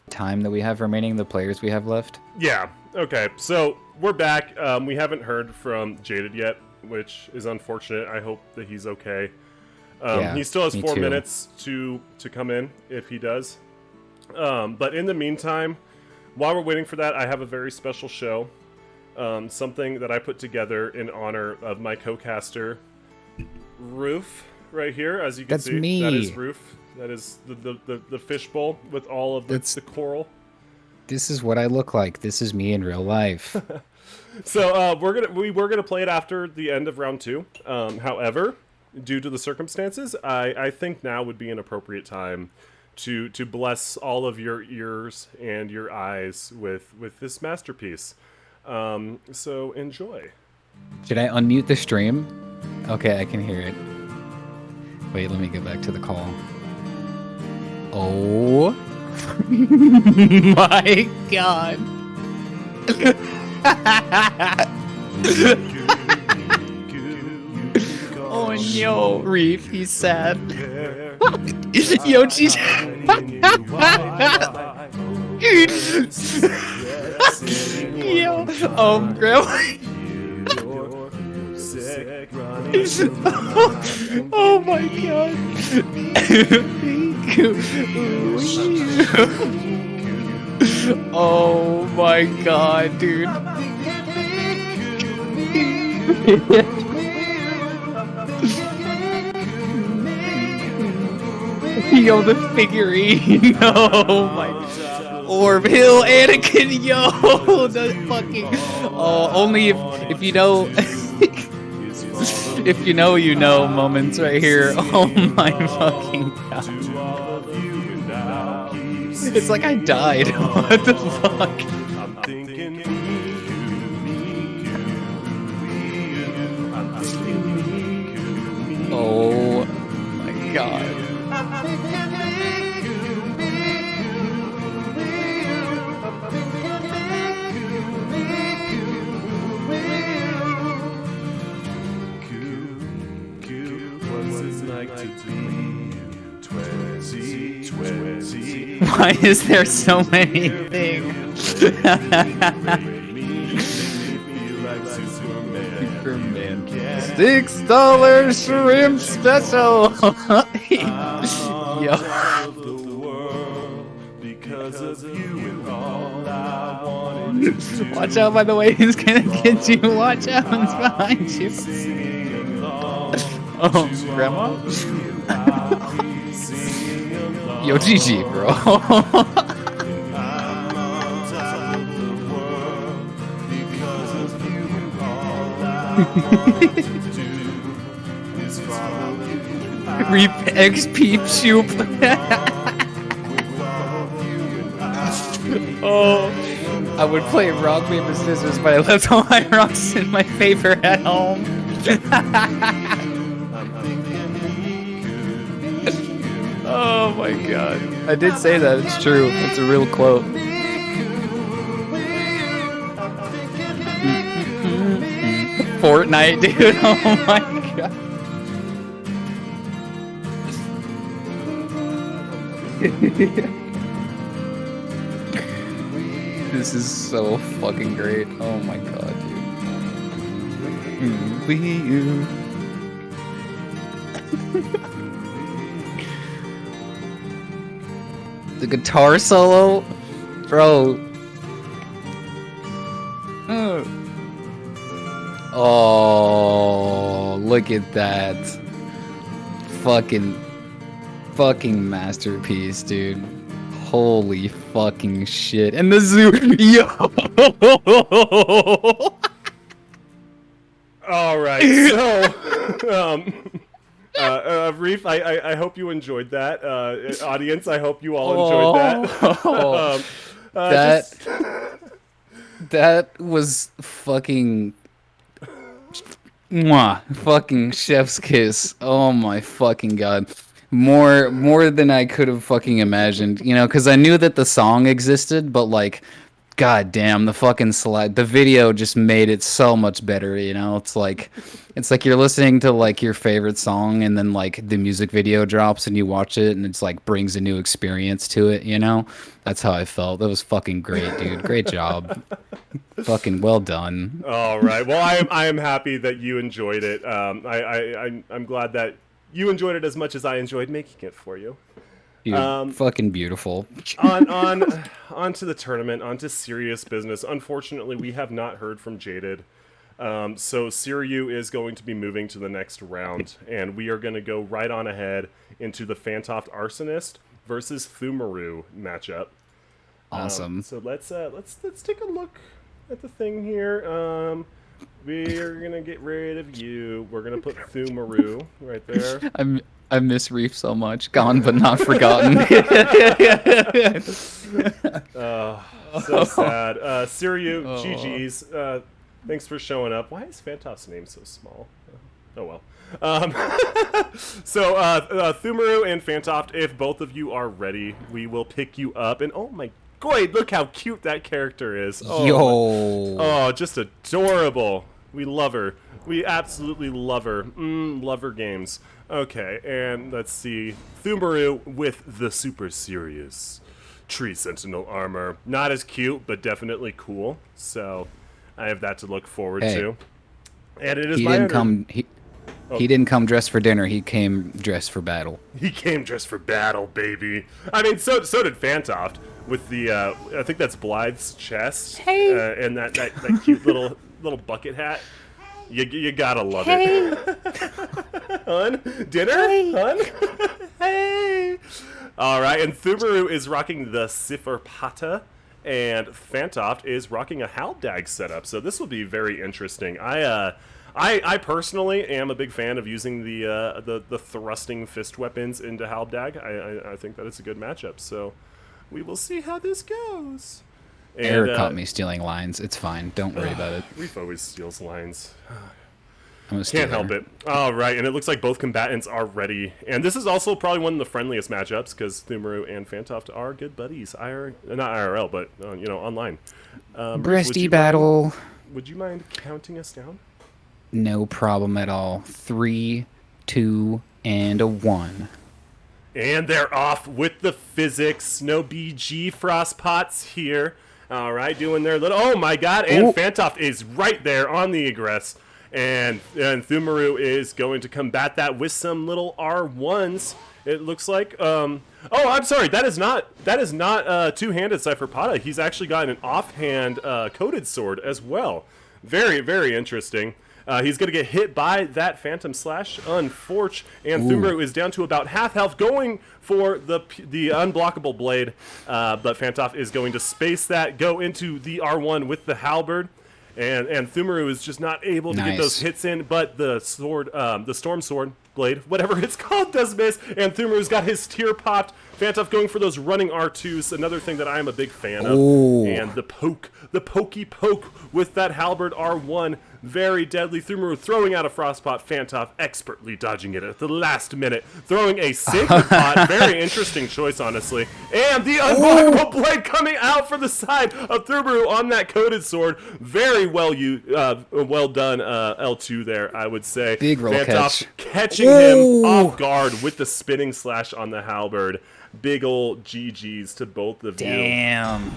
Speaker 2: Time that we have remaining, the players we have left.
Speaker 1: Yeah. Okay. So we're back. We haven't heard from Jaded yet, which is unfortunate. I hope that he's okay.
Speaker 2: Yeah,
Speaker 1: he still has
Speaker 2: me
Speaker 1: 4
Speaker 2: too.
Speaker 1: minutes to come in if he does. But in the meantime, while we're waiting for that, I have a very special show. Something that I put together in honor of my co-caster, Roof, right here. As you can
Speaker 2: That's
Speaker 1: see,
Speaker 2: me.
Speaker 1: that is Roof. That is the fishbowl with all of the coral.
Speaker 2: This is what I look like. This is me in real life.
Speaker 1: So we were gonna play it after the end of round 2. However, due to the circumstances, I think now would be an appropriate time to bless all of your ears and your eyes with this masterpiece. So enjoy.
Speaker 2: Should I unmute the stream? Okay, I can hear it. Wait, let me get back to the call. Oh my god. Oh no, Reef, he's sad. Yo, geez. Yo, Grandma. Oh my god. Oh my god, dude. Yo, the figurine. Oh my god. Orb Hill, Anakin, yo, the fucking. Oh, only if you know. If you know, you know moments right here. Oh my fucking god. It's like I died. What the fuck? Oh my god. Why is there so many things? Superman. $6 shrimp special. Yo. Watch out, by the way, he's gonna get you. Watch out, he's behind you. Oh, Grandma? Yo, GG, bro. Reap XP shoop. Oh, I would play rock, paper, scissors, but I left all my rocks in my favor at home. Oh my god. I did say that, it's true. It's a real quote. Fortnite, dude. Oh my god. This is so fucking great. Oh my god, dude. Wii U. The guitar solo? Bro. Oh, look at that. Fucking masterpiece, dude. Holy fucking shit. And the zoo. Yo.
Speaker 1: All right. So, Reef, I hope you enjoyed that. Audience, I hope you all enjoyed that.
Speaker 2: That was fucking mwah, fucking chef's kiss. Oh my fucking god. More than I could have fucking imagined, you know, because I knew that the song existed, but like God damn, the fucking slide. The video just made it so much better, you know? It's like you're listening to like your favorite song and then like the music video drops and you watch it and it's like brings a new experience to it, you know? That's how I felt. That was fucking great, dude. Great job. Fucking well done.
Speaker 1: All right. Well, I am happy that you enjoyed it. I'm glad that you enjoyed it as much as I enjoyed making it for you.
Speaker 2: Dude, fucking beautiful.
Speaker 1: On to the tournament, on to serious business. Unfortunately, we have not heard from Jaded. So Siryu is going to be moving to the next round, and we are going to go right on ahead into the Fantoft Arsonist versus Thumaru matchup.
Speaker 2: Awesome.
Speaker 1: So let's take a look at the thing here. We're gonna get rid of you. We're gonna put Thumaru right there.
Speaker 2: I miss Reef so much. Gone but not forgotten.
Speaker 1: So sad. Siryu, GG's. Thanks for showing up. Why is Fantoft's name so small? Oh well. So Thumaru and Fantoft, if both of you are ready, we will pick you up. And oh my god, look how cute that character is. Oh,
Speaker 2: Yo.
Speaker 1: Just adorable. We love her. We absolutely love her. Love her games. Okay, and let's see. Thumaru with the super serious Tree Sentinel armor. Not as cute, but definitely cool. So I have that to look forward to. And it is
Speaker 2: He didn't come dressed for dinner. He came dressed for battle.
Speaker 1: He came dressed for battle, baby. I mean, so did Fantoft with the I think that's Blythe's chest.
Speaker 3: Hey.
Speaker 1: And that cute little bucket hat. You gotta love it. Hun? Dinner?
Speaker 3: Hey.
Speaker 1: Hun? Hey! Alright, and Thumaru is rocking the Sifrpata, and Fantoft is rocking a Halbdag setup, so this will be very interesting. I personally am a big fan of using the thrusting fist weapons into Halbdag. I think that it's a good matchup, so we will see how this goes. And,
Speaker 2: Eric caught me stealing lines. It's fine. Don't worry about it.
Speaker 1: Reef always steals lines.
Speaker 2: I'm a
Speaker 1: Can't
Speaker 2: stealer.
Speaker 1: help it. All right, and it looks like both combatants are ready. And this is also probably one of the friendliest matchups because Thumaru and Fantoft are good buddies. Not IRL, but online.
Speaker 2: Breasty battle.
Speaker 1: Would you mind counting us down?
Speaker 2: No problem at all. 3, 2, and a 1.
Speaker 1: And they're off with the physics. No BG Frostpots here. All right, doing their little... Oh, my God. And Fantoft is right there on the aggress. And Thumaru is going to combat that with some little R1s. It looks like... Oh, I'm sorry. That is not two-handed Sifrpata. He's actually got an offhand coated sword as well. Very, very interesting. He's going to get hit by that Phantom Slash, unfortunate, and Thumaru is down to about half health, going for the unblockable blade, but Fantoft is going to space that, go into the R1 with the halberd, and Thumaru is just not able to get those hits in, but the sword, the Storm Sword blade, whatever it's called, does miss, and Thumaru's got his tear popped. Fantoft going for those running R2s, another thing that I am a big fan of, and the pokey poke with that halberd R1, very deadly. Thumaru throwing out a Frostpot, Fantoft expertly dodging it at the last minute, throwing a Sacred Pot, very interesting choice, honestly, and the unblockable blade coming out from the side of Thumaru on that coated sword, very well done L2 there, I would say.
Speaker 2: Big roll
Speaker 1: Fantoft
Speaker 2: catch.
Speaker 1: catching him off guard with the spinning slash on the halberd. Big ol' GG's to both of you.
Speaker 2: Damn.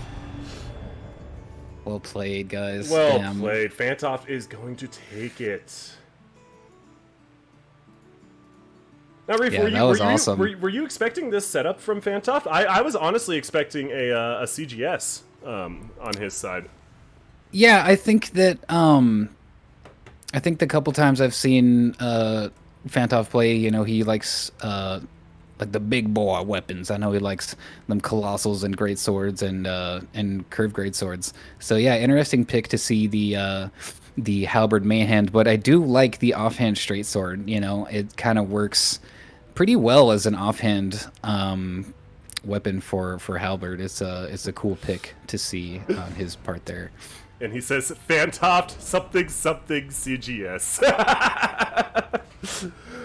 Speaker 2: Well played, guys.
Speaker 1: Well
Speaker 2: Damn.
Speaker 1: played. Fantoft is going to take it. Now, Reef,
Speaker 2: Yeah, that was awesome.
Speaker 1: were you expecting this setup from Fantoft? I was honestly expecting a CGS on his side.
Speaker 2: Yeah, I think that I think the couple times I've seen Fantoft play, he likes like the big boy weapons. I know he likes them colossals and great swords and curved great swords. So yeah, interesting pick to see the halberd main hand, but I do like the offhand straight sword. It kind of works pretty well as an offhand weapon for halberd. It's a cool pick to see on his part there.
Speaker 1: And he says, Fantoft something CGS.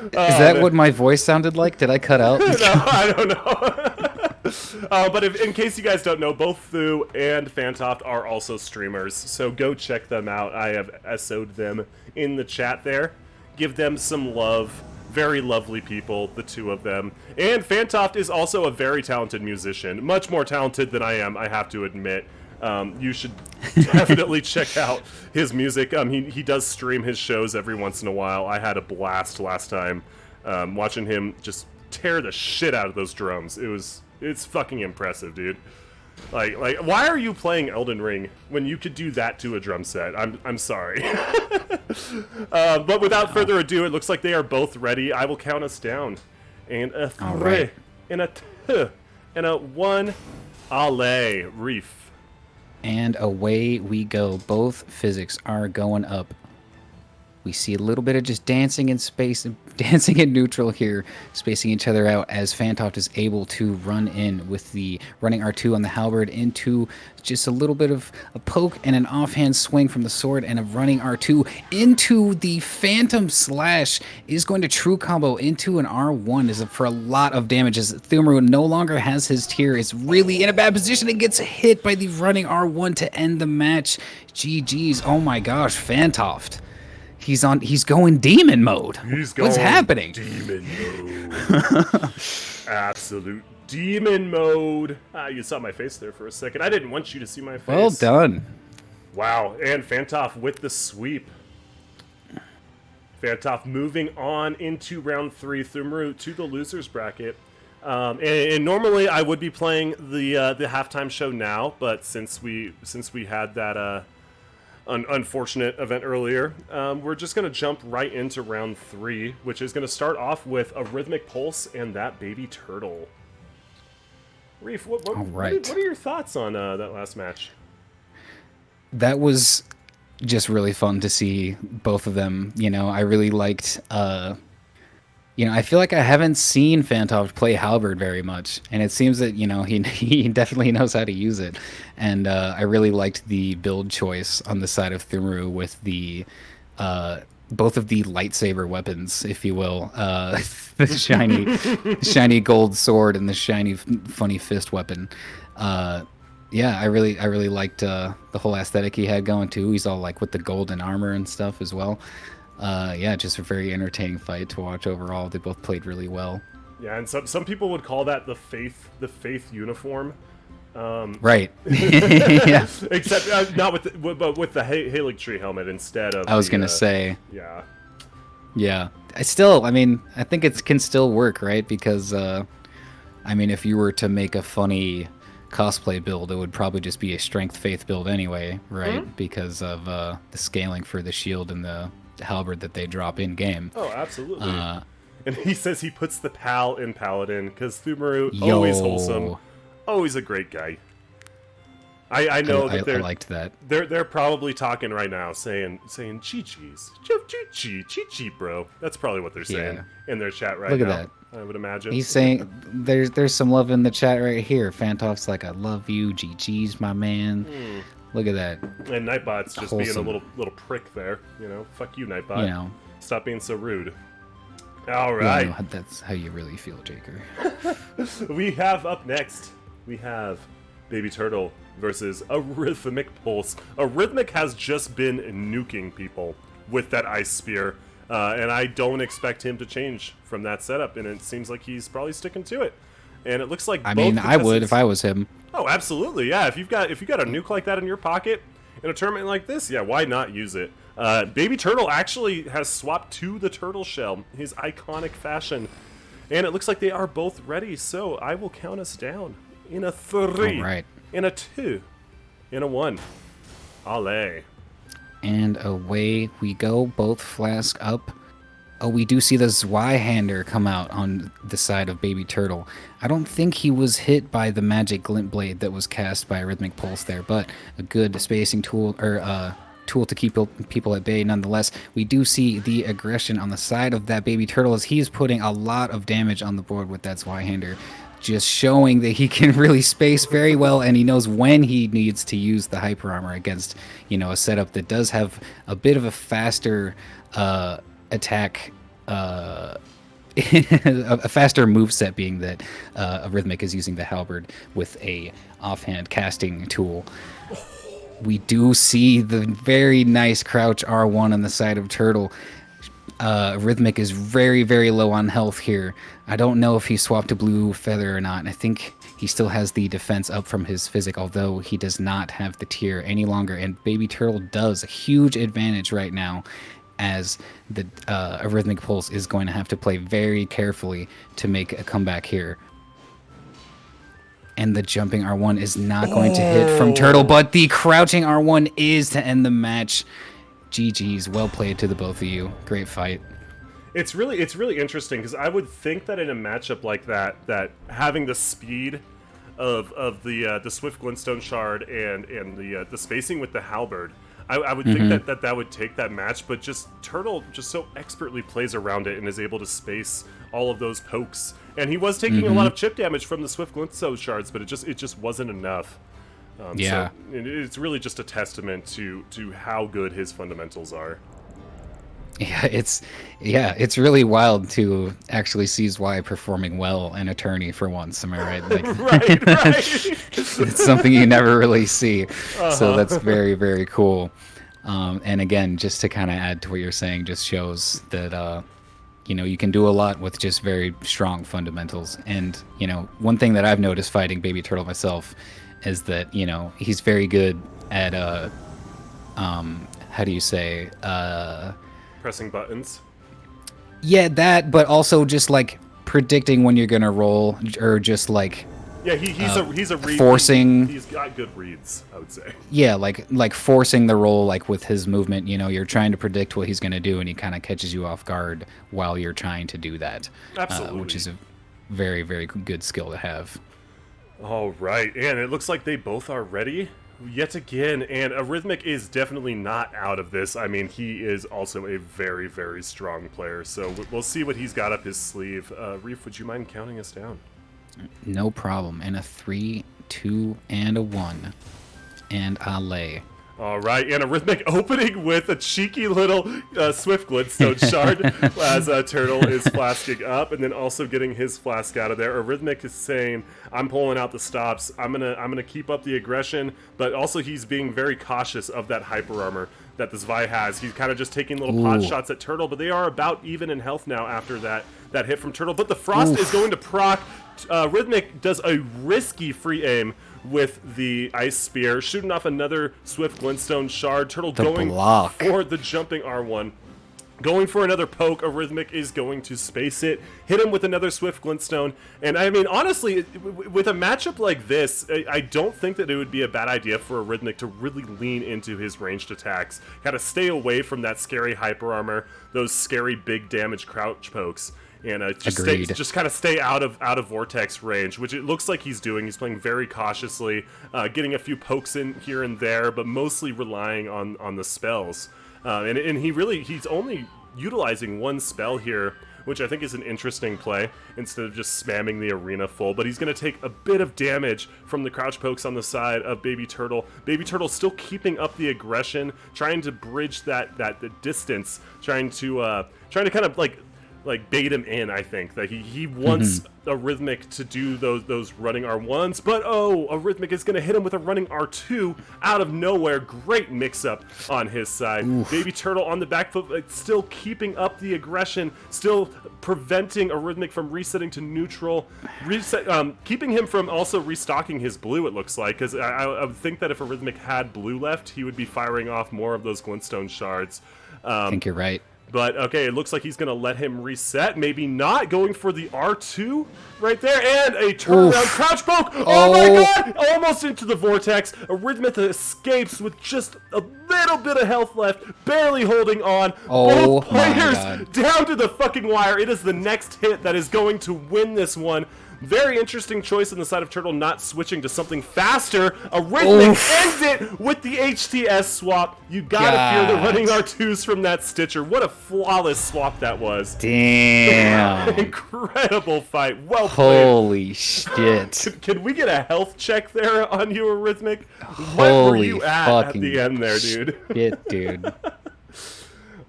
Speaker 2: Is that what my voice sounded like? Did I cut out?
Speaker 1: No, I don't know. But in case you guys don't know, both Thu and Fantoft are also streamers, so go check them out. I have SO'd them in the chat there. Give them some love. Very lovely people, the two of them. And Fantoft is also a very talented musician. Much more talented than I am, I have to admit. You should definitely check out his music. He does stream his shows every once in a while. I had a blast last time watching him just tear the shit out of those drums. It's fucking impressive, dude. Like, why are you playing Elden Ring when you could do that to a drum set? I'm sorry. But without further ado, it looks like they are both ready. I will count us down. And a 3,
Speaker 2: right.
Speaker 1: and a 2, and a 1. Allez, Reef.
Speaker 2: And away we go. Both physics are going up. We see a little bit of just dancing in space, dancing in neutral here, spacing each other out as Fantoft is able to run in with the running R2 on the halberd into just a little bit of a poke and an offhand swing from the sword, and a running R2 into the Phantom Slash is going to true combo into an R1 is for a lot of damage as Thumaru no longer has his tier. It's really in a bad position and gets hit by the running R1 to end the match. GG's. Oh my gosh, Fantoft. He's going demon mode. What's happening?
Speaker 1: Demon mode. Absolute demon mode. You saw my face there for a second. I didn't want you to see my face.
Speaker 2: Well done.
Speaker 1: Wow, and Fantoft with the sweep. Fantoft moving on into round 3. Thumaru to the losers bracket. And normally I would be playing the halftime show now, but since we had that unfortunate event earlier, we're just going to jump right into round 3, which is going to start off with a Rhythmic Pulse and that baby turtle. Reef, what are your thoughts on that last match?
Speaker 2: That was just really fun to see both of them. You know, I really liked I feel like I haven't seen Fantoft play halberd very much, and it seems that, he definitely knows how to use it. And I really liked the build choice on the side of Thumaru with the both of the lightsaber weapons, if you will, the shiny gold sword and the shiny funny fist weapon. Yeah, I really liked the whole aesthetic he had going too. He's all like with the golden armor and stuff as well. Yeah, just a very entertaining fight to watch overall. They both played really well.
Speaker 1: Yeah, and some people would call that the faith uniform.
Speaker 2: Right. Yeah.
Speaker 1: Except not with the Halig Tree helmet instead of.
Speaker 2: I was gonna say.
Speaker 1: Yeah.
Speaker 2: Yeah. I think it can still work, right? Because if you were to make a funny cosplay build, it would probably just be a strength faith build anyway, right? Mm-hmm. Because of the scaling for the shield and the halberd that they drop in game.
Speaker 1: Oh, absolutely. And he says he puts the pal in paladin because Thumaru, always wholesome, always a great guy. I know that
Speaker 2: I liked that.
Speaker 1: They're probably talking right now, saying GG's, GG, bro. That's probably what they're saying in their chat right now.
Speaker 2: Look at that.
Speaker 1: I would imagine.
Speaker 2: He's saying there's some love in the chat right here. Fantoft's like, I love you, GG's, my man. Look at that.
Speaker 1: And Nightbot's just being a little prick there. Fuck you, Nightbot. Stop being so rude. All right.
Speaker 2: Yeah, that's how you really feel, Jaker.
Speaker 1: We have up next, Baby Turtle versus a Rhythmic Pulse. A Rhythmic has just been nuking people with that ice spear. And I don't expect him to change from that setup. And it seems like he's probably sticking to it. And it looks like
Speaker 2: I would if I was him.
Speaker 1: Oh, absolutely, yeah. If you've got a nuke like that in your pocket in a tournament like this, yeah, why not use it? Baby Turtle actually has swapped to the turtle shell, his iconic fashion, and it looks like they are both ready. So I will count us down in a 3, in a 2, in a 1. Allez.
Speaker 2: And away we go. Both flask up. Oh, we do see the Zweihander come out on the side of Baby Turtle. I don't think he was hit by the magic glint blade that was cast by Rhythmic Pulse there, but a good spacing tool, or tool to keep people at bay nonetheless. We do see the aggression on the side of that Baby Turtle as he's putting a lot of damage on the board with that Zweihander, just showing that he can really space very well, and he knows when he needs to use the hyper armor against, a setup that does have a bit of a faster attack a faster moveset being that Arrhythmic is using the halberd with a offhand casting tool. We do see the very nice crouch R1 on the side of Turtle. Rhythmic is very, very low on health here. I don't know if he swapped to Blue Feather or not. I think he still has the defense up from his physic, although he does not have the tier any longer. And Baby Turtle does a huge advantage right now, as the Arrhythmic Pulse is going to have to play very carefully to make a comeback here. And the jumping R1 is not going to hit from Turtle, but the crouching R1 is to end the match. GG's, well played to the both of you. Great fight.
Speaker 1: It's really interesting because I would think that in a matchup like that, that having the speed of the Swift Glintstone Shard and the spacing with the halberd, I would think that would take that match, but just Turtle just so expertly plays around it and is able to space all of those pokes. And he was taking a lot of chip damage from the Swift Glintstone Shards, but it just wasn't enough.
Speaker 2: Yeah.
Speaker 1: So it's really just a testament to how good his fundamentals are.
Speaker 2: Yeah, it's really wild to actually see Zwei performing well in Attorney for once. Am I right? Like,
Speaker 1: right.
Speaker 2: it's something you never really see. So that's very, very cool. And again, just to kind of add to what you're saying, just shows that you can do a lot with just very strong fundamentals. And one thing that I've noticed fighting Baby Turtle myself is that he's very good at how do you say
Speaker 1: Pressing buttons.
Speaker 2: Yeah, that, but also just like predicting when you're gonna roll, or just like
Speaker 1: he's a read.
Speaker 2: Forcing.
Speaker 1: He's got good reads, I would say.
Speaker 2: Yeah, like forcing the roll, like with his movement. You're trying to predict what he's gonna do, and he kind of catches you off guard while you're trying to do that.
Speaker 1: Absolutely,
Speaker 2: which is a very, very good skill to have.
Speaker 1: All right, and it looks like they both are ready yet again, and Arrhythmic is definitely not out of this. I mean, he is also a very, very strong player, so we'll see what he's got up his sleeve. Reef, would you mind counting us down?
Speaker 2: No problem. And a 3, 2, and a 1. And Ale.
Speaker 1: All right, and Arrhythmic opening with a cheeky little Swift Glintstone Shard as Turtle is flasking up, and then also getting his flask out of there. Arrhythmic is saying, "I'm pulling out the stops. I'm gonna keep up the aggression," but also he's being very cautious of that hyper armor that the Zwei has. He's kind of just taking little pot shots at Turtle, but they are about even in health now after that hit from Turtle. But the Frost is going to proc. Rhythmic does a risky free aim with the Ice Spear, shooting off another Swift Glintstone Shard. Turtle going for the jumping R1. Going for another poke. Arrhythmic is going to space it, hit him with another Swift Glintstone. And I mean, honestly, with a matchup like this, I don't think that it would be a bad idea for Arrhythmic to really lean into his ranged attacks. Kind of stay away from that scary hyper armor, those scary big damage crouch pokes. And just kind of stay out of Vortex range, which it looks like he's doing. He's playing very cautiously, getting a few pokes in here and there, but mostly relying on the spells. And he's only utilizing one spell here, which I think is an interesting play, instead of just spamming the arena full. But he's going to take a bit of damage from the crouch pokes on the side of Baby Turtle. Baby Turtle still keeping up the aggression, trying to bridge the distance, trying to kind of like bait him in. I think that he wants Arrhythmic to do those running R1s, but Arrhythmic is going to hit him with a running R2 out of nowhere. Great mix-up on his side. Baby Turtle on the back foot, still keeping up the aggression, still preventing Arrhythmic from resetting to neutral, keeping him from also restocking his blue, it looks like, because I would think that if Arrhythmic had blue left, he would be firing off more of those Glintstone Shards.
Speaker 2: I think you're right.
Speaker 1: But, okay, it looks like he's going to let him reset. Maybe not. Going for the R2 right there. And a turnaround crouch poke. Oh, my God. Almost into the Vortex. Arrhythmic escapes with just a little bit of health left. Barely holding on. Both players down to the fucking wire. It is the next hit that is going to win this one. Very interesting choice on the side of Turtle, not switching to something faster. Arrhythmic ends it with the HTS swap. You gotta fear the running R2s from that Stitcher. What a flawless swap that was.
Speaker 2: Damn.
Speaker 1: Incredible fight. Well played.
Speaker 2: Holy shit.
Speaker 1: Can we get a health check there on you, Arrhythmic? What were you at the end there, dude?
Speaker 2: Shit, dude.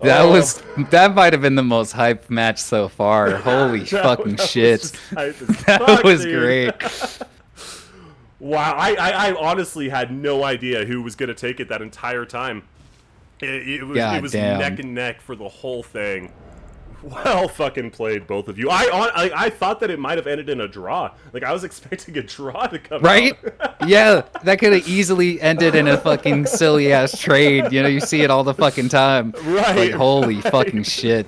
Speaker 2: That might have been the most hype match so far. Holy fucking shit. That was great.
Speaker 1: Wow, I honestly had no idea who was going to take it that entire time. It was neck and neck for the whole thing. Well fucking played, both of you. I thought that it might have ended in a draw. Like, I was expecting a draw to come
Speaker 2: right?
Speaker 1: out.
Speaker 2: Yeah, that could have easily ended in a fucking silly-ass trade. You know, you see it all the fucking time.
Speaker 1: Right.
Speaker 2: Like, holy fucking shit.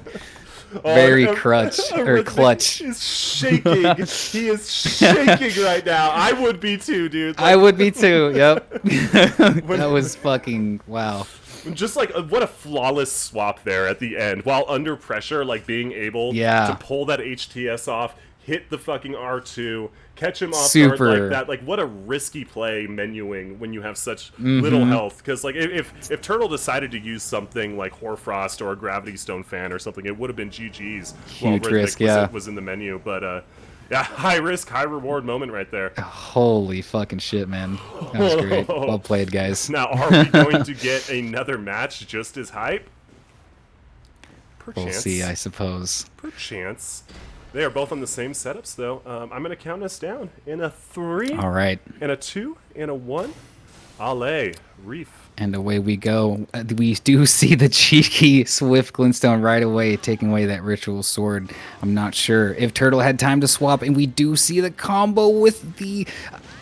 Speaker 2: Very clutch.
Speaker 1: He's shaking. He is shaking right now. I would be too, dude.
Speaker 2: Like, I would be too, yep. That was fucking, wow.
Speaker 1: Just like, what a flawless swap there at the end. While under pressure, like being able to pull that HTS off, hit the fucking R2, catch him off guard like that. Like, what a risky play menuing when you have such little health. Because, like, if Turtle decided to use something like Hoarfrost or a Gravity Stone fan or something, it would have been GG's.
Speaker 2: Huge risk, yeah.
Speaker 1: Was in the menu. But, yeah, high risk, high reward moment right there.
Speaker 2: Holy fucking shit, man. That was great. Well played, guys.
Speaker 1: Now, are we going to get another match just as hype?
Speaker 2: Perchance. We'll see, I suppose.
Speaker 1: Perchance. They are both on the same setups, though. I'm going to count us down in a 3.
Speaker 2: All right.
Speaker 1: In a 2. In a 1. Ale. Reef.
Speaker 2: And away we go. We do see the cheeky Swift Glintstone right away, taking away that Ritual Sword. I'm not sure if Turtle had time to swap, and we do see the combo with the...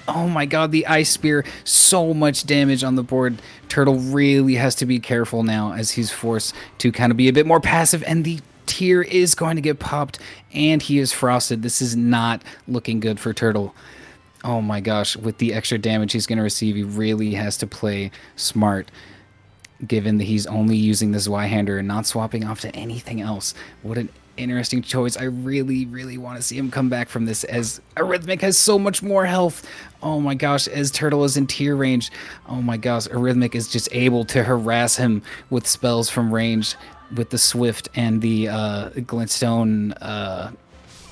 Speaker 2: Oh my god, the Ice Spear. So much damage on the board. Turtle really has to be careful now as he's forced to kind of be a bit more passive, and the tier is going to get popped, and he is frosted. This is not looking good for Turtle. Oh my gosh, with the extra damage he's going to receive, he really has to play smart, given that he's only using the Zweihander and not swapping off to anything else. What an interesting choice. I really, really want to see him come back from this, as Arrhythmic has so much more health. Oh my gosh, as Turtle is in tier range. Oh my gosh, Arrhythmic is just able to harass him with spells from range with the Swift and the Glintstone...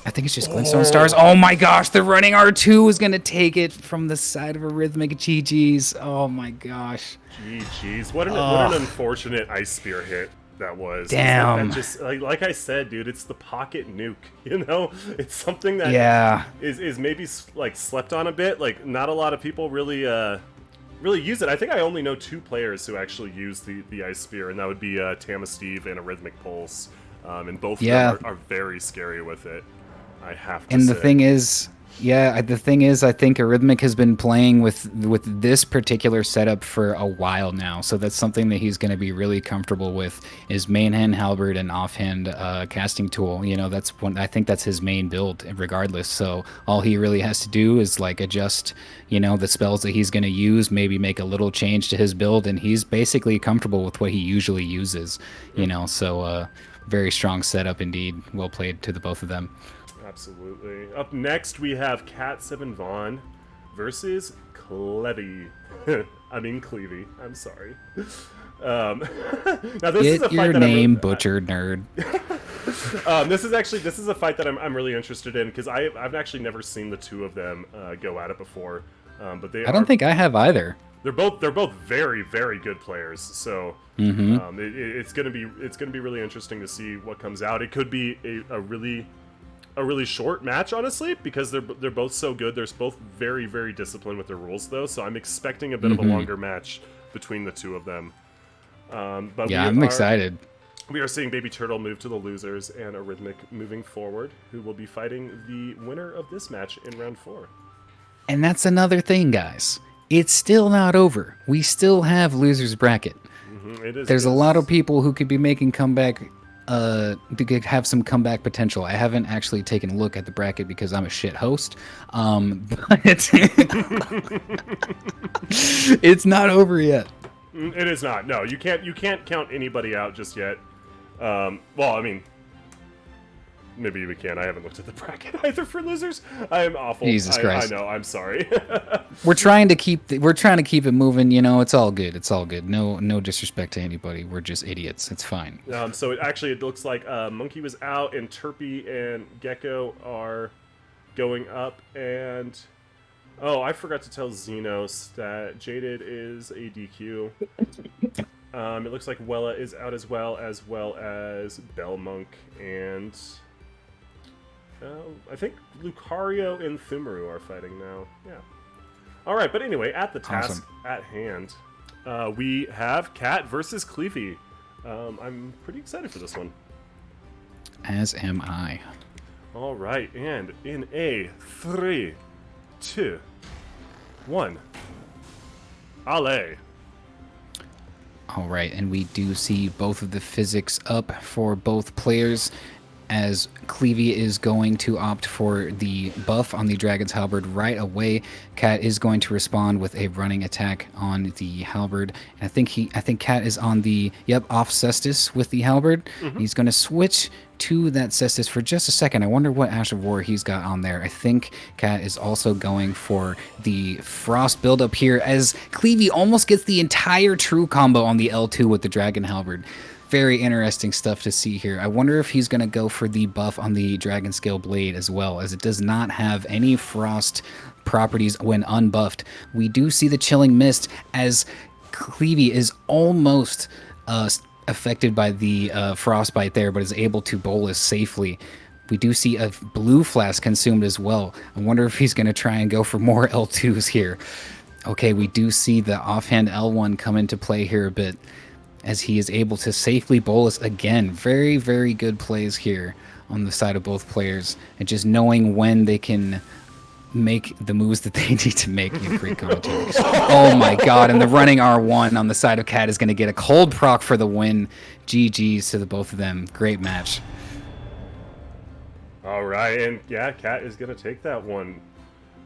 Speaker 2: I think it's just Glintstone Stars. Oh my gosh, the running R2 is going to take it from the side of Arrhythmic. GG's. Oh my gosh.
Speaker 1: GG's. What an unfortunate Ice Spear hit that was.
Speaker 2: Damn.
Speaker 1: That just, like I said, dude, it's the pocket nuke, you know? It's something that is maybe like slept on a bit. Like, not a lot of people really use it. I think I only know 2 players who actually use the Ice Spear, and that would be Tama Steve and Arrhythmic Pulse. And both of them are very scary with it. I have to say.
Speaker 2: And the thing is, I think Arrhythmic has been playing with this particular setup for a while now, so that's something that he's going to be really comfortable with, is main hand halberd and offhand casting tool. You know, I think that's his main build regardless, so all he really has to do is like adjust, you know, the spells that he's going to use, maybe make a little change to his build, and he's basically comfortable with what he usually uses, you know, so very strong setup indeed. Well played to the both of them.
Speaker 1: Absolutely. Up next, we have Cat7 Vaughn versus Clevy. Clevy. I'm sorry. Now this is a fight
Speaker 2: your name butchered, nerd.
Speaker 1: This is a fight that I'm really interested in, because I've actually never seen the two of them go at it before. But I don't
Speaker 2: think I have either.
Speaker 1: They're both very, very good players. So it's gonna be really interesting to see what comes out. It could be a really short match, honestly, because they're both so good. They're both very, very disciplined with their rules, though, so I'm expecting a bit of a longer match between the two of them. But yeah, I'm excited. We are seeing Baby Turtle move to the losers and Arrhythmic moving forward, who will be fighting the winner of this match in round 4.
Speaker 2: And that's another thing, guys. It's still not over. We still have losers bracket. There's a lot of people who could be making comeback. To have some comeback potential. I haven't actually taken a look at the bracket because I'm a shit host, but it's not over yet.
Speaker 1: It is not. No, you can't count anybody out just yet. Well, I mean, maybe we can. I haven't looked at the bracket either for losers. I am awful.
Speaker 2: Jesus Christ.
Speaker 1: I know. I'm sorry.
Speaker 2: We're trying to keep it moving. You know, it's all good. It's all good. No disrespect to anybody. We're just idiots. It's fine.
Speaker 1: So it looks like Monkey was out, and Turpy and Gecko are going up, and I forgot to tell Xenos that Jaded is a DQ. It looks like Wella is out as well as Belmonk and I think Lucario and Thumaru are fighting now. Yeah. All right, but anyway, at the task at hand, we have Cat versus Cleavy. I'm pretty excited for this one.
Speaker 2: As am I.
Speaker 1: All right, and in a 3, 2, 1, Ale.
Speaker 2: All right, and we do see both of the physics up for both players, as Cleavy is going to opt for the buff on the Dragon's Halberd right away. Cat is going to respond with a running attack on the Halberd. And I think Cat is on the off Cestus with the Halberd. He's going to switch to that Cestus for just a second. I wonder what Ash of War he's got on there. I think Cat is also going for the Frost build up here, as Cleavy almost gets the entire true combo on the L2 with the Dragon Halberd. Very interesting stuff to see here. I wonder if he's going to go for the buff on the Dragon Scale Blade as well, as it does not have any frost properties when unbuffed. We do see the Chilling Mist, as Cleavy is almost affected by the frostbite there, but is able to bolus safely. We do see a blue flask consumed as well. I wonder if he's going to try and go for more L2s here. Okay, we do see the offhand L1 come into play here a bit, as he is able to safely bolus again. Very, very good plays here on the side of both players, and just knowing when they can make the moves that they need to make. Great commentary. Oh my god, and the running R1 on the side of Cat is going to get a cold proc for the win. GG's to the both of them. Great match.
Speaker 1: All right, and yeah, Cat is going to take that one.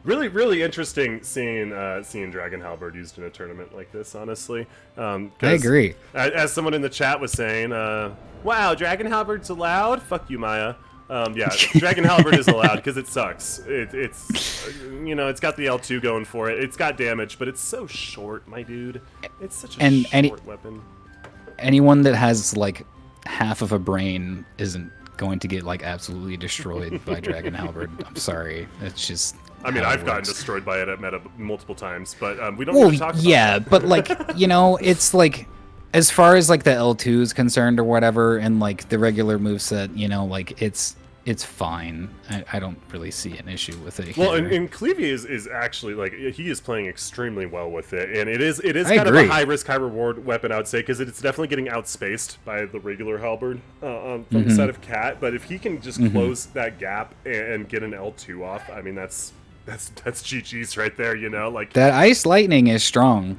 Speaker 1: Really, really interesting seeing Dragon Halberd used in a tournament like this, honestly.
Speaker 2: I agree.
Speaker 1: As someone in the chat was saying, wow, Dragon Halberd's allowed? Fuck you, Maya. Yeah, Dragon Halberd is allowed because it sucks. It's it's got the L2 going for it. It's got damage, but it's so short, my dude. It's such a short weapon.
Speaker 2: Anyone that has like half of a brain isn't going to get like absolutely destroyed by Dragon Halberd. I'm sorry. It's just...
Speaker 1: I mean, I've gotten destroyed by it at meta multiple times, but we don't need to talk about
Speaker 2: yeah,
Speaker 1: that.
Speaker 2: But like, it's like, as far as like the L2 is concerned or whatever, and like the regular moveset, like it's fine. I don't really see an issue with it.
Speaker 1: Well, and Cleavy is actually like, he is playing extremely well with it, and it is kind of a high risk, high reward weapon, I would say, because it's definitely getting outspaced by the regular Halberd from the side of Cat. But if he can just close that gap and get an L2 off, I mean that's GG's right there, like
Speaker 2: that Ice Lightning is strong,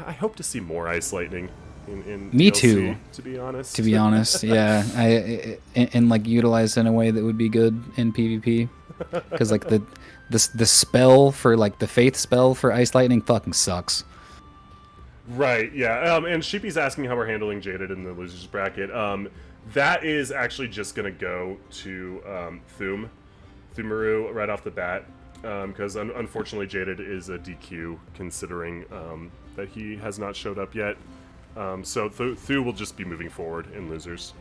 Speaker 1: I hope to see more Ice Lightning in
Speaker 2: Me
Speaker 1: DLC,
Speaker 2: too.
Speaker 1: to be honest.
Speaker 2: Yeah, and like utilized in a way that would be good in PvP, because like the spell for like the Faith spell for Ice Lightning fucking sucks.
Speaker 1: Right. Yeah. And Sheepy's asking how we're handling Jaded in the losers bracket. That is actually just gonna go to Thumaru right off the bat, because unfortunately Jaded is a DQ, considering that he has not showed up yet. So Thu will just be moving forward in losers.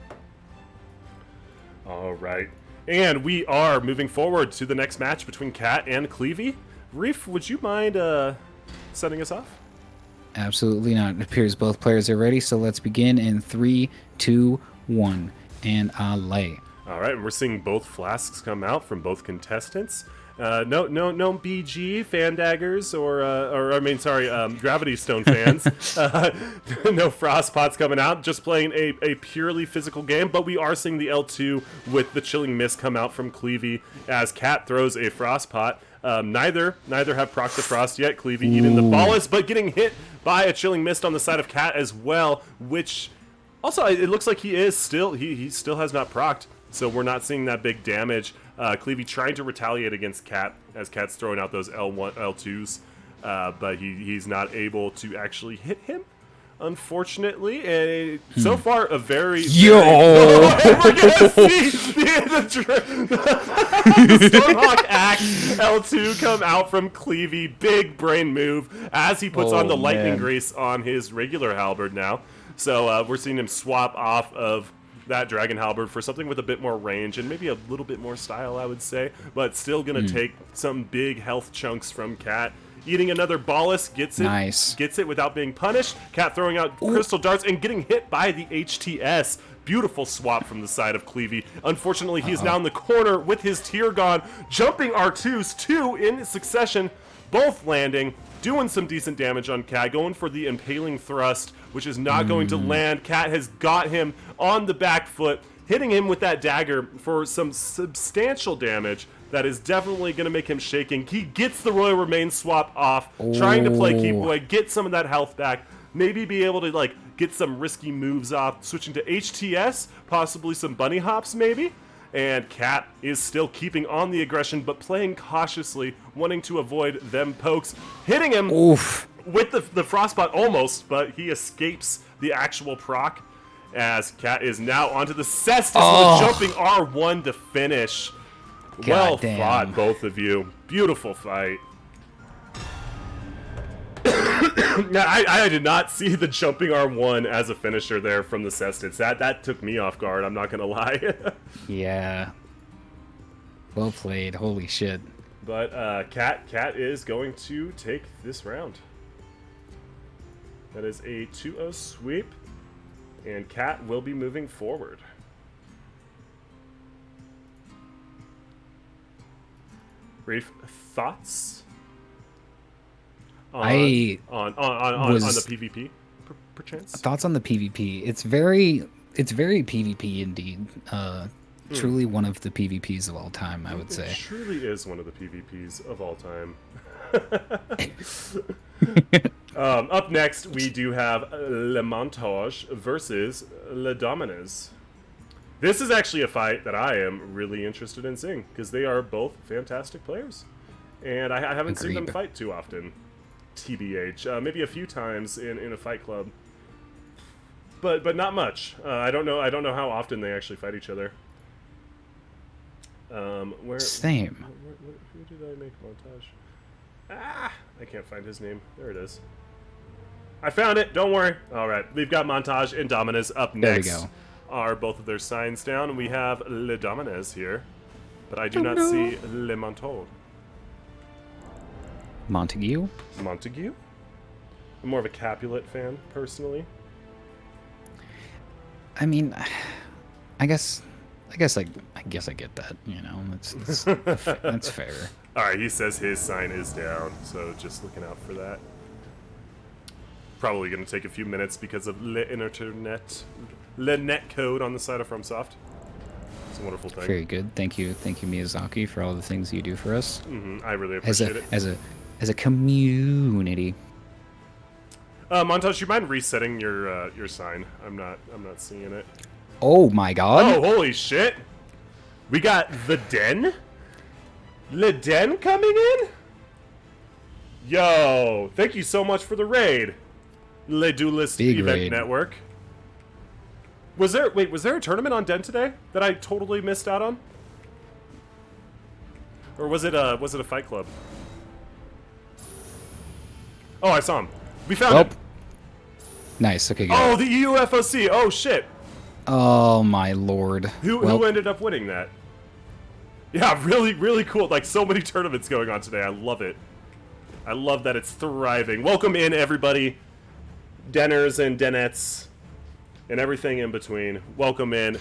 Speaker 1: All right, and we are moving forward to the next match between Cat and Cleavy. Reef, would you mind setting us off?
Speaker 2: Absolutely not. It appears both players are ready, so let's begin in 3, 2, 1, and allay.
Speaker 1: All right, and we're seeing both flasks come out from both contestants. No BG fan daggers Gravity Stone fans. No frost pots coming out. Just playing a purely physical game. But we are seeing the L2 with the Chilling Mist come out from Cleavy as Cat throws a frost pot. Neither have proc the frost yet. Cleavy eating the ballast, but getting hit by a Chilling Mist on the side of Cat as well. Which also it looks like he still has not procced. So we're not seeing that big damage. Cleavy trying to retaliate against Cat as Cat's throwing out those L2s, but he's not able to actually hit him, unfortunately. And so far, a very
Speaker 2: we're
Speaker 1: gonna see the Stormhawk Axe L2 come out from Cleavy. Big brain move as he puts on the Lightning Grease on his regular Halberd now. So we're seeing him swap off of that Dragon Halberd for something with a bit more range and maybe a little bit more style, I would say, but still gonna take some big health chunks from Cat eating another Ballus, gets it.
Speaker 2: Nice.
Speaker 1: Gets it without being punished. Cat throwing out crystal darts and getting hit by the HTS. Beautiful swap from the side of Cleavy. Unfortunately, he is now in the corner with his tier gone, jumping R2s, 2 in succession, both landing, doing some decent damage on Cat, going for the impaling thrust, which is not going to land. Cat has got him on the back foot, hitting him with that dagger for some substantial damage that is definitely going to make him shaking. He gets the Royal Remain swap off, trying to play keep away, get some of that health back, maybe be able to like get some risky moves off, switching to HTS, possibly some bunny hops maybe. And Cat is still keeping on the aggression, but playing cautiously, wanting to avoid them pokes, hitting him with the Frostbite almost, but he escapes the actual proc as Cat is now onto the Cestus with a jumping R1 to finish. Well fought, both of you. Beautiful fight. Now, I did not see the jumping R1 as a finisher there from the Cestus. That took me off guard, I'm not going to lie.
Speaker 2: Yeah. Well played. Holy shit.
Speaker 1: But Cat is going to take this round. That is a 2-0 sweep. And Cat will be moving forward. Reef, thoughts? On the PvP, perchance?
Speaker 2: Thoughts on the PvP? It's very PvP indeed. Truly one of the PvPs of all time, I would say.
Speaker 1: It truly is one of the PvPs of all time. Up next, we do have Le Montage versus Le Dominez. This is actually a fight that I am really interested in seeing, because they are both fantastic players. And I haven't seen them fight too often, TBH. Maybe a few times in a fight club. But not much. I don't know how often they actually fight each other.
Speaker 2: Same.
Speaker 1: Who did I make Montage? I can't find his name. There it is. I found it. Don't worry. All right, we've got Montage and Dominez up next.
Speaker 2: There we go.
Speaker 1: Are both of their signs down, and we have Le Dominez here, but I do not see Le Montaud.
Speaker 2: Montague?
Speaker 1: Montague? I'm more of a Capulet fan, personally.
Speaker 2: I mean, I guess I get that. You know, that's fair.
Speaker 1: All right, he says his sign is down, so just looking out for that. Probably going to take a few minutes because of Le netcode on the side of FromSoft. It's a wonderful thing.
Speaker 2: Very good. Thank you, Miyazaki, for all the things you do for us.
Speaker 1: I really appreciate it.
Speaker 2: As a community.
Speaker 1: Montage, you mind resetting your sign? I'm not seeing it.
Speaker 2: Oh my god.
Speaker 1: Oh, holy shit! We got the Den? Le Den coming in? Yo, thank you so much for the raid. Le Duelist
Speaker 2: Big
Speaker 1: Event
Speaker 2: raid.
Speaker 1: Network. Was there a tournament on Den today that I totally missed out on? Or was it a fight club? Oh, I saw him. We found him.
Speaker 2: Nice. Okay, good.
Speaker 1: Oh, the EUFOC. Oh shit.
Speaker 2: Oh my lord.
Speaker 1: Who ended up winning that? Yeah, really, really cool. Like, so many tournaments going on today. I love it. I love that it's thriving. Welcome in, everybody. Denners and Denettes and everything in between. Welcome in.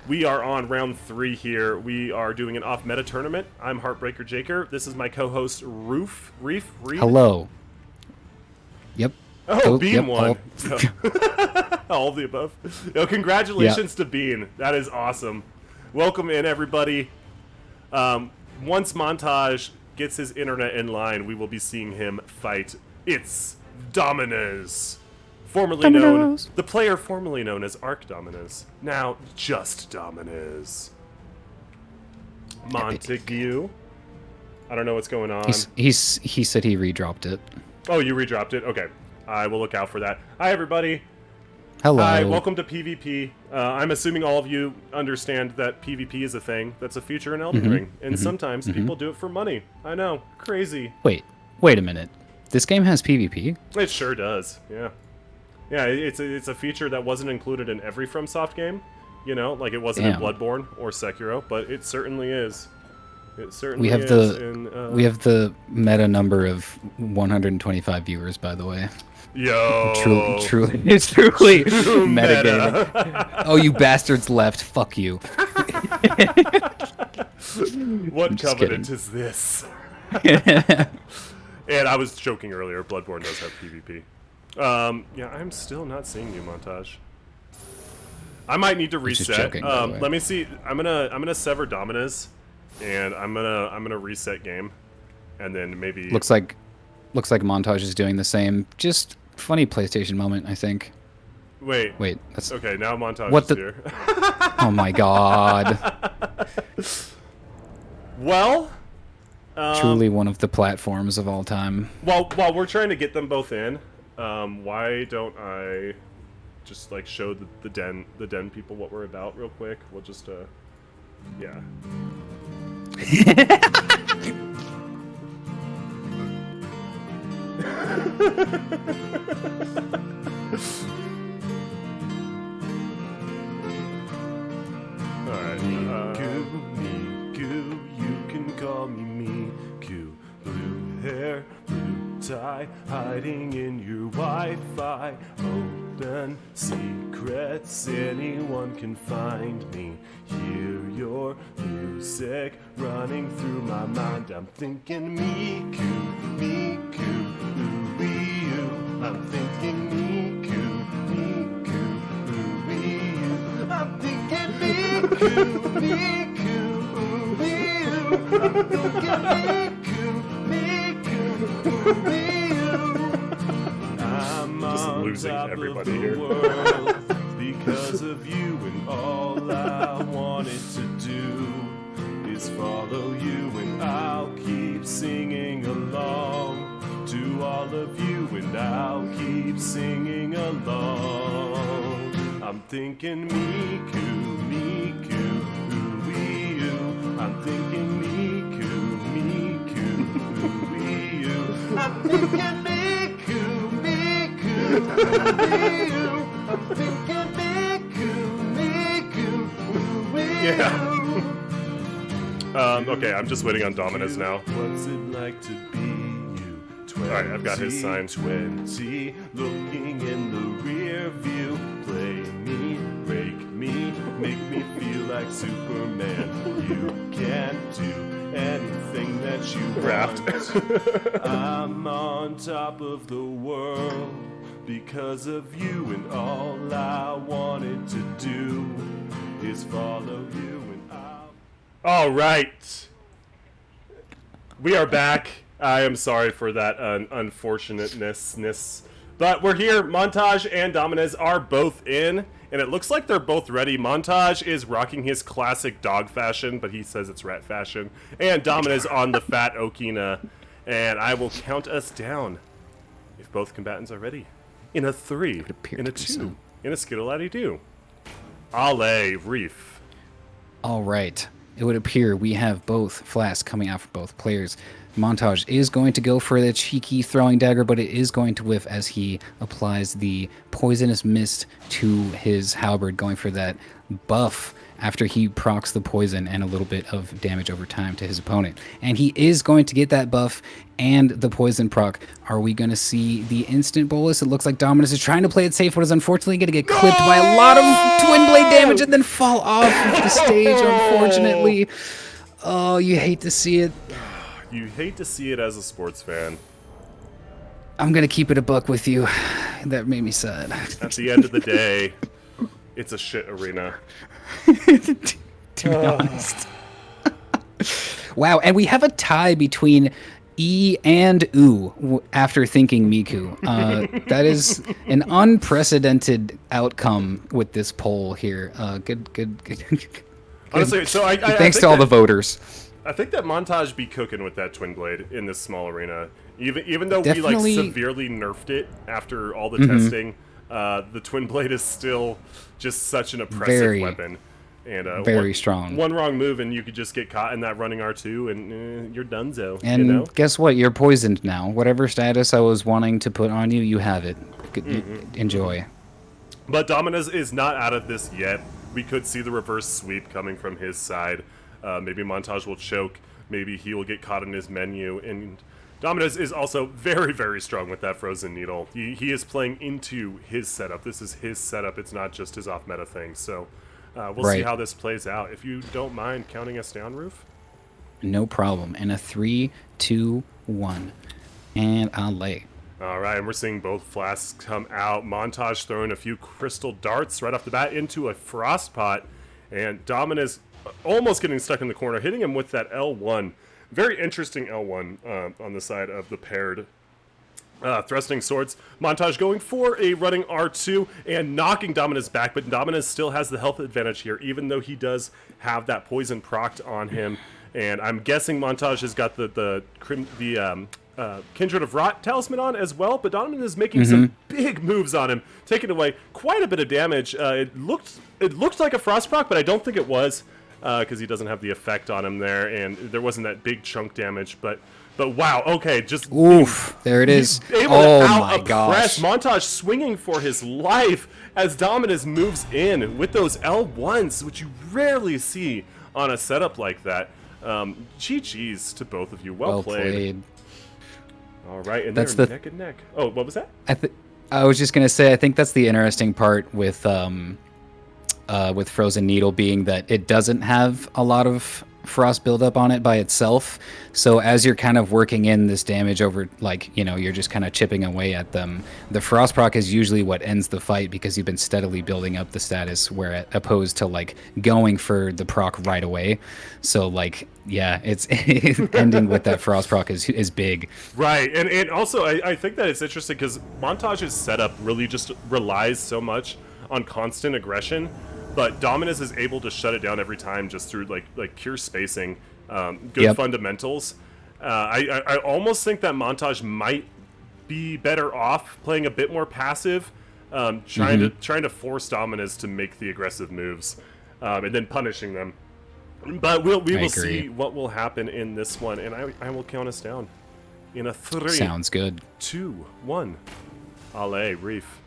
Speaker 1: We are on round 3 here. We are doing an off-meta tournament. I'm Heartbreaker Jaker. This is my co-host, Reef.
Speaker 2: Hello. Yep.
Speaker 1: Oh, Bean won. All of the above. Yo, congratulations to Bean. That is awesome. Welcome in, everybody. Once Montage gets his internet in line, we will be seeing him fight. It's Dominez. The player formerly known as Arc Dominez. Now, just Dominez. Montague. I don't know what's going on.
Speaker 2: He said he redropped it.
Speaker 1: Oh, you redropped it? Okay. I will look out for that. Hi, everybody.
Speaker 2: Hello.
Speaker 1: Hi, welcome to PvP. I'm assuming all of you understand that PvP is a thing that's a feature in Elden Ring, and sometimes people do it for money. I know, crazy.
Speaker 2: Wait a minute. This game has PvP?
Speaker 1: It sure does. Yeah, it's a feature that wasn't included in every FromSoft game. You know, like it wasn't in Bloodborne or Sekiro, but it certainly is. It certainly
Speaker 2: We have
Speaker 1: is.
Speaker 2: we have the meta number of 125 viewers, by the way.
Speaker 1: Yo.
Speaker 2: Truly, it's truly
Speaker 1: True
Speaker 2: metagaming. Oh, you bastards left. Fuck you.
Speaker 1: What
Speaker 2: just
Speaker 1: covenant
Speaker 2: kidding.
Speaker 1: is this? And I was joking earlier. Bloodborne does have PvP. Yeah, I'm still not seeing you, Montage. I might need to
Speaker 2: just
Speaker 1: reset.
Speaker 2: joking, by the way.
Speaker 1: Let me see. I'm gonna sever Dominus, and I'm gonna reset game, and then maybe
Speaker 2: looks like Montage is doing the same. Just funny PlayStation moment, I think.
Speaker 1: wait.
Speaker 2: That's
Speaker 1: Okay, now Montage
Speaker 2: What
Speaker 1: is
Speaker 2: the-
Speaker 1: here.
Speaker 2: oh my god.
Speaker 1: Well,
Speaker 2: Truly one of the platforms of all time.
Speaker 1: while we're trying to get them both in, why don't I just like show the den people what we're about real quick? We'll just yeah. Alright. Miku, you can call me Miku. Blue hair, blue tie, hiding in your Wi-Fi. Open secrets, anyone can find me. Hear your music running through my mind. I'm thinking Miku, Miku, ooh-wee-oo. I'm thinking Miku, Miku, ooh-wee-oo. I'm thinking Miku, Miku, ooh-wee-oo. I'm thinking Miku, ooh-wee-oo. I'm
Speaker 3: Just
Speaker 1: on
Speaker 3: losing
Speaker 1: top
Speaker 3: everybody
Speaker 1: of the
Speaker 3: here.
Speaker 1: world because of you, and all I wanted to do is follow you, and I'll keep singing along to all of you, and I'll keep singing along. I'm thinking Miku, Miku, ooh-wee-oo. I'm thinking Miku, Miku, ooh-wee-oo. I'm thinking Miku, Miku, ooh-wee-oo. I'm thinking Miku, Miku, ooh-wee-oo. Yeah. Okay, I'm just waiting on Dominus now. What's it like to be you?
Speaker 3: Alright, I've got his sign.
Speaker 1: 20, looking in the rear view. Play me, break me, make me feel like Superman. You can't do anything that you
Speaker 3: Wrapped.
Speaker 1: want. I'm on top of the world because of you, and all I wanted to do is follow you, and I'll... All right. We are back. I am sorry for that unfortunateness. But we're here. Montage and Dominez are both in, and it looks like they're both ready. Montage is rocking his classic dog fashion, but he says it's rat fashion. And Dominez on the fat Okina. And I will count us down if both combatants are ready. In a 3,
Speaker 2: appear
Speaker 1: in a
Speaker 2: to be
Speaker 1: 2,
Speaker 2: so.
Speaker 1: in a skittleladdy-doo. Ale, Reef.
Speaker 2: All right. It would appear we have both flasks coming out for both players. Montage is going to go for the cheeky throwing dagger, but it is going to whiff as he applies the poisonous mist to his halberd, going for that buff after he procs the poison and a little bit of damage over time to his opponent. And he is going to get that buff and the poison proc. Are we going to see the instant bolus? It looks like Dominus is trying to play it safe, but is unfortunately going to get clipped by a lot of twin blade damage and then fall off of the stage, unfortunately. Oh, you hate to see it.
Speaker 1: You hate to see it as a sports fan.
Speaker 2: I'm going to keep it a buck with you. That made me sad.
Speaker 1: At the end of the day, it's a shit arena.
Speaker 2: To be honest. Wow, and we have a tie between E and U after thinking Miku. That is an unprecedented outcome with this poll here. Good.
Speaker 1: Honestly, so I
Speaker 2: Thanks
Speaker 1: think
Speaker 2: to all the
Speaker 1: that-
Speaker 2: votes.
Speaker 1: I think that Montage be cooking with that twin blade in this small arena. Even though
Speaker 2: Definitely-
Speaker 1: we like severely nerfed it after all the testing, the twin blade is still just such an oppressive
Speaker 2: Very,
Speaker 1: weapon. And
Speaker 2: very strong.
Speaker 1: One wrong move and you could just get caught in that running R2 and you're donezo.
Speaker 2: And
Speaker 1: you know?
Speaker 2: guess what? You're poisoned now. Whatever status I was wanting to put on you, you have it. Enjoy.
Speaker 1: But Dominez is not out of this yet. We could see the reverse sweep coming from his side. Maybe Montage will choke. maybe he will get caught in his menu. And Dominus is also very, very strong with that Frozen Needle. He is playing into his setup. This is his setup. It's not just his off-meta thing. So we'll see how this plays out. If you don't mind counting us down, Roof.
Speaker 2: No problem. And a 3, 2, 1. And I'll lay.
Speaker 1: All right, and we're seeing both flasks come out. Montage throwing a few crystal darts right off the bat into a frost pot. And Dominus almost getting stuck in the corner, hitting him with that L1. Very interesting L1 on the side of the paired thrusting swords. Montage going for a running R2 and knocking Dominus back, but Dominus still has the health advantage here, even though he does have that poison procced on him. And I'm guessing Montage has got the Kindred of Rot talisman on as well, but Dominus is making some big moves on him, taking away quite a bit of damage. It looked like a frost proc, but I don't think it was, because he doesn't have the effect on him there, and there wasn't that big chunk damage. But wow, okay, just
Speaker 2: oof, there it is.
Speaker 1: Able
Speaker 2: oh
Speaker 1: to
Speaker 2: my
Speaker 1: out-press
Speaker 2: gosh!
Speaker 1: Montage swinging for his life as Dominus moves in with those L1s, which you rarely see on a setup like that. GG's to both of you. Well played. All right, and
Speaker 2: that's
Speaker 1: they're neck and neck. Oh, what was that?
Speaker 2: I was just gonna say, I think that's the interesting part with Frozen Needle being that it doesn't have a lot of frost buildup on it by itself. So as you're kind of working in this damage over, like, you know, you're just kind of chipping away at them. The frost proc is usually what ends the fight because you've been steadily building up the status, where opposed to like going for the proc right away. So like, yeah, it's ending with that frost proc is big.
Speaker 1: Right, and also I think that it's interesting because Montage's setup really just relies so much on constant aggression, but Dominus is able to shut it down every time just through like pure spacing, good fundamentals. I almost think that Montage might be better off playing a bit more passive, trying to force Dominus to make the aggressive moves, and then punishing them. But we will see what will happen in this one, and I will count us down in a 3.
Speaker 2: Sounds good.
Speaker 1: 2, 1. Allez, Reef.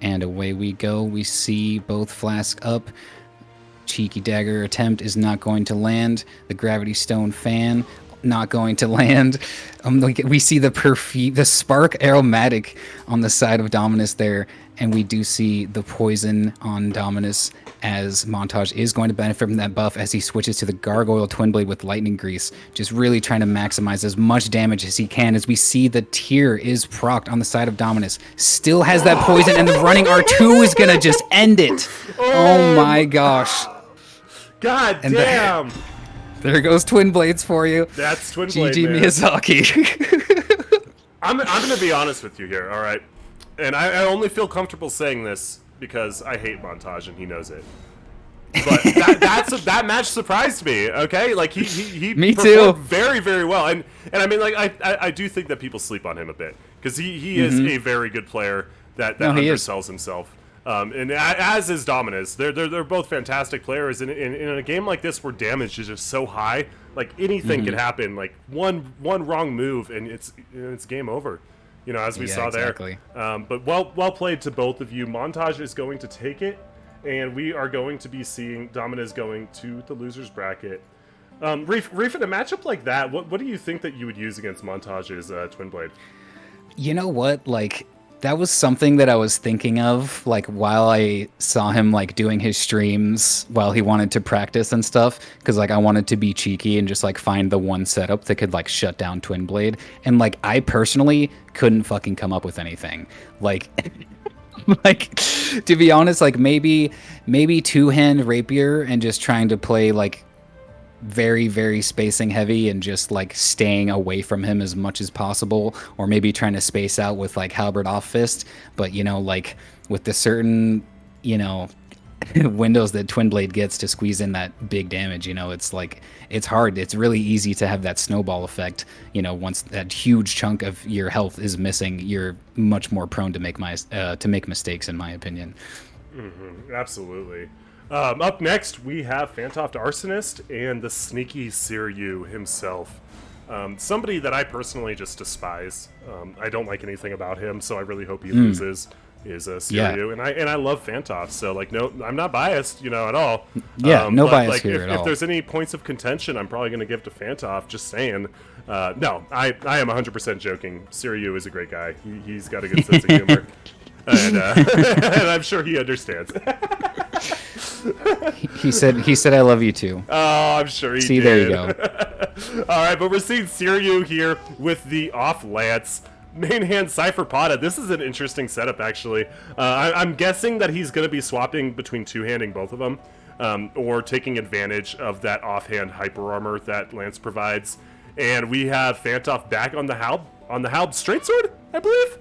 Speaker 2: And away we go. We see both flasks up. Cheeky dagger attempt is not going to land. The gravity stone fan not going to land. We see the spark aromatic on the side of Dominus there, and we do see the poison on Dominus, as Montage is going to benefit from that buff as he switches to the Gargoyle Twin Blade with Lightning Grease, just really trying to maximize as much damage as he can, as we see the tier is procced on the side of Dominus. Still has that poison, and the running R2 is going to just end it. Oh my gosh.
Speaker 1: God damn.
Speaker 2: There goes Twin Blades for you.
Speaker 1: That's Twin Blade,
Speaker 2: GG
Speaker 1: man.
Speaker 2: Miyazaki.
Speaker 1: I'm going to be honest with you here, all right? And I only feel comfortable saying this because I hate Montage and he knows it. But that match surprised me, okay? Like, he
Speaker 2: me
Speaker 1: performed
Speaker 2: too.
Speaker 1: very, very well. And I mean, like, I do think that people sleep on him a bit because he is a very good player that undersells himself. And as is Dominus. They're both fantastic players. And in a game like this where damage is just so high, like anything could happen. Like one wrong move and it's game over. You know, as we saw there. But well played to both of you. Montage is going to take it, and we are going to be seeing Dominus going to the losers bracket. Reef, in a matchup like that, what do you think that you would use against Montage's Twin Blade?
Speaker 2: You know what? Like, that was something that I was thinking of, like, while I saw him, like, doing his streams while he wanted to practice and stuff, because, like, I wanted to be cheeky and just, like, find the one setup that could, like, shut down Twin Blade, and, like, I personally couldn't fucking come up with anything. Like, like, to be honest, like, maybe two-hand rapier and just trying to play, like, very, very spacing heavy and just like staying away from him as much as possible, or maybe trying to space out with like halberd off fist. But you know, like with the certain, you know, windows that Twin Blade gets to squeeze in that big damage, you know, it's like, it's hard. It's really easy to have that snowball effect. You know, once that huge chunk of your health is missing, you're much more prone to make mistakes, in my opinion.
Speaker 1: Absolutely. Up next, we have Fantoft Arsonist and the sneaky Siryu himself. Somebody that I personally just despise. I don't like anything about him, so I really hope he loses. is Siriu, and I love Fantov, so like no, I'm not biased, at all.
Speaker 2: Yeah, no
Speaker 1: but,
Speaker 2: bias
Speaker 1: like,
Speaker 2: here at all.
Speaker 1: If there's any points of contention, I'm probably going to give to Fantov. Just saying. No, I am 100% joking. Siriu is a great guy. He's got a good sense of humor, and, and I'm sure he understands.
Speaker 2: He said I love you too.
Speaker 1: Oh, I'm sure he did.
Speaker 2: See, there you go.
Speaker 1: All right, but we're seeing Siriu here with the off lance. Main hand Cypher Pata. This is an interesting setup, actually. I'm guessing that he's going to be swapping between two-handing both of them, or taking advantage of that offhand hyper armor that Lance provides. And we have Fantov back on the Halb straight sword, I believe.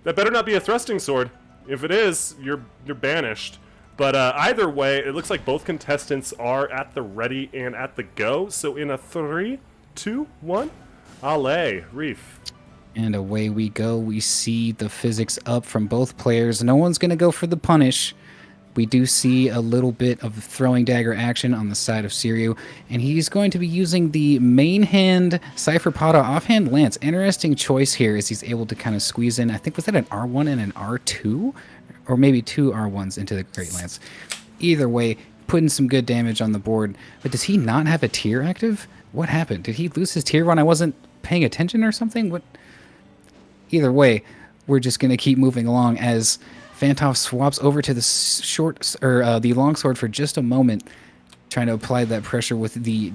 Speaker 1: That better not be a thrusting sword. If it is, you're banished. But either way, it looks like both contestants are at the ready and at the go. So in a 3, 2, 1, allez, Reef.
Speaker 2: And away we go. We see the physics up from both players. No one's going to go for the punish. We do see a little bit of throwing dagger action on the side of Siriu, and he's going to be using the main hand Cypher Pata offhand lance. Interesting choice here as he's able to kind of squeeze in, I think, was that an R1 and an R2? Or maybe 2 R1s into the Great Lance. Either way, putting some good damage on the board. But does he not have a tier active? What happened? Did he lose his tier when I wasn't paying attention or something? What? Either way, we're just going to keep moving along as Fantov swaps over to the the longsword for just a moment, trying to apply that pressure with the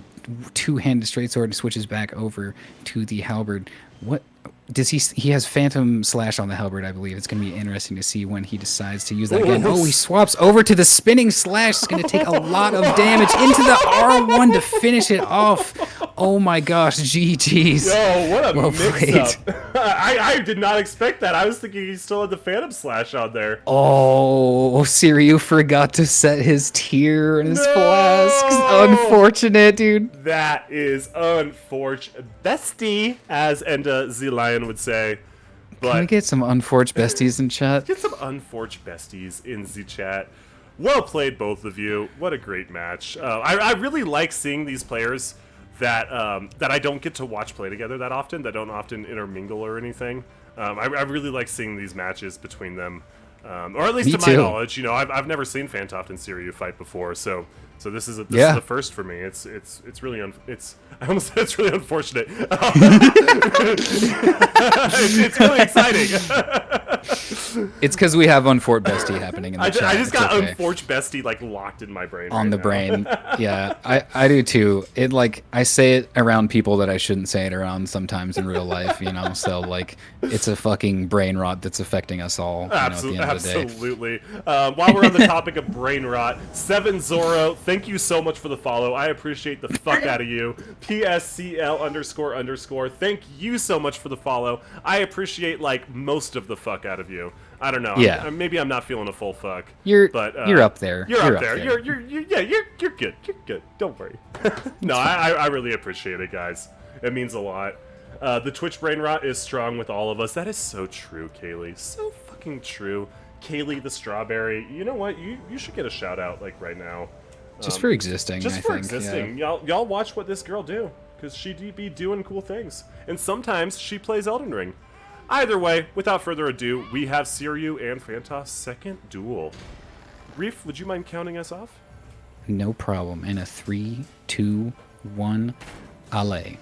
Speaker 2: two-handed straight sword and switches back over to the halberd. What does he has Phantom Slash on the halberd, I believe. It's going to be interesting to see when he decides to use that again. Oh, he swaps over to the spinning slash. It's going to take a lot of damage into the R1 to finish it off. Oh my gosh, GG's.
Speaker 1: Yo, what a
Speaker 2: well
Speaker 1: mix-up. I did not expect that. I was thinking he still had the Phantom Slash on there.
Speaker 2: Oh, Siriu forgot to set his tier and his flask. Unfortunate, dude.
Speaker 1: That is unfortunate. Bestie, as Enda Z Lion would say. But
Speaker 2: can we get some Unforged besties in chat?
Speaker 1: Get some Unforged besties in the chat. Well played, both of you. What a great match. I really like seeing these players that I don't get to watch play together that often, that don't often intermingle or anything. I really like seeing these matches between them, or at least
Speaker 2: Me
Speaker 1: to
Speaker 2: too.
Speaker 1: my knowledge. I've never seen Fantov and Siriu fight before, so this is a first for me. It's really I almost said it's really unfortunate. it's really exciting.
Speaker 2: It's because we have Unforged bestie happening in the chat.
Speaker 1: I just got
Speaker 2: okay.
Speaker 1: Unforged bestie like locked in my brain.
Speaker 2: On
Speaker 1: right
Speaker 2: the
Speaker 1: now.
Speaker 2: brain. Yeah, I do too. It like I say it around people that I shouldn't say it around sometimes in real life, so like it's a fucking brain rot that's affecting us all.
Speaker 1: Absolutely.
Speaker 2: At the end of the day.
Speaker 1: Absolutely. While we're on the topic of brain rot, 7Zoro, thank you so much for the follow. I appreciate the fuck out of you. PSCL__. Thank you so much for the follow. I appreciate like most of the fuck out of you. I don't know.
Speaker 2: Yeah.
Speaker 1: Maybe I'm not feeling a full fuck.
Speaker 2: You're up there.
Speaker 1: You're up there. You're good. You're good. Don't worry. No, I really appreciate it, guys. It means a lot. The Twitch brain rot is strong with all of us. That is so true, Kaylee. So fucking true. Kaylee the Strawberry. You know what? You should get a shout out like right now.
Speaker 2: Just for existing.
Speaker 1: Just
Speaker 2: I
Speaker 1: for
Speaker 2: think,
Speaker 1: existing.
Speaker 2: Yeah.
Speaker 1: Y'all watch what this girl do, because she be doing cool things, and sometimes she plays Elden Ring. Either way, without further ado, we have Siriu and Fantov's second duel. Reef, would you mind counting us off?
Speaker 2: No problem. In a 3, 2, 1, allez.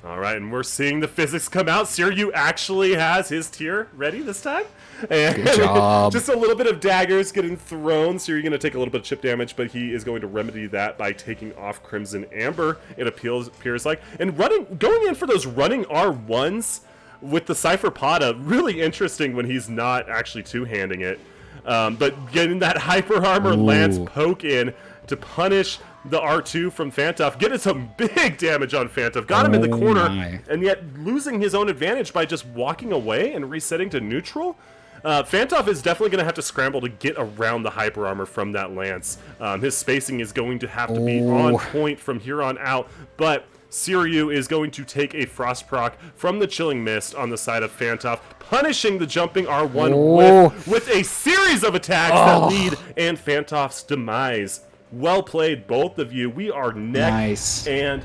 Speaker 1: All right, and we're seeing the physics come out. Siriu actually has his tier ready this time. And
Speaker 2: Good job.
Speaker 1: Just a little bit of daggers getting thrown. Siriu going to take a little bit of chip damage, but he is going to remedy that by taking off Crimson Amber, it appears like. And going in for those running R1s with the Cypher Pata, really interesting when he's not actually two-handing it. But getting that Hyper Armor Lance poke in to punish the R2 from Fantov, getting some big damage on Fantov, got him in the corner, and yet losing his own advantage by just walking away and resetting to neutral. Fantov is definitely going to have to scramble to get around the Hyper Armor from that Lance. His spacing is going to have to be on point from here on out, but Siriu is going to take a Frost proc from the Chilling Mist on the side of Fantov, punishing the jumping R1 with a series of attacks that lead and Fantov's demise. Well played, both of you. We are neck and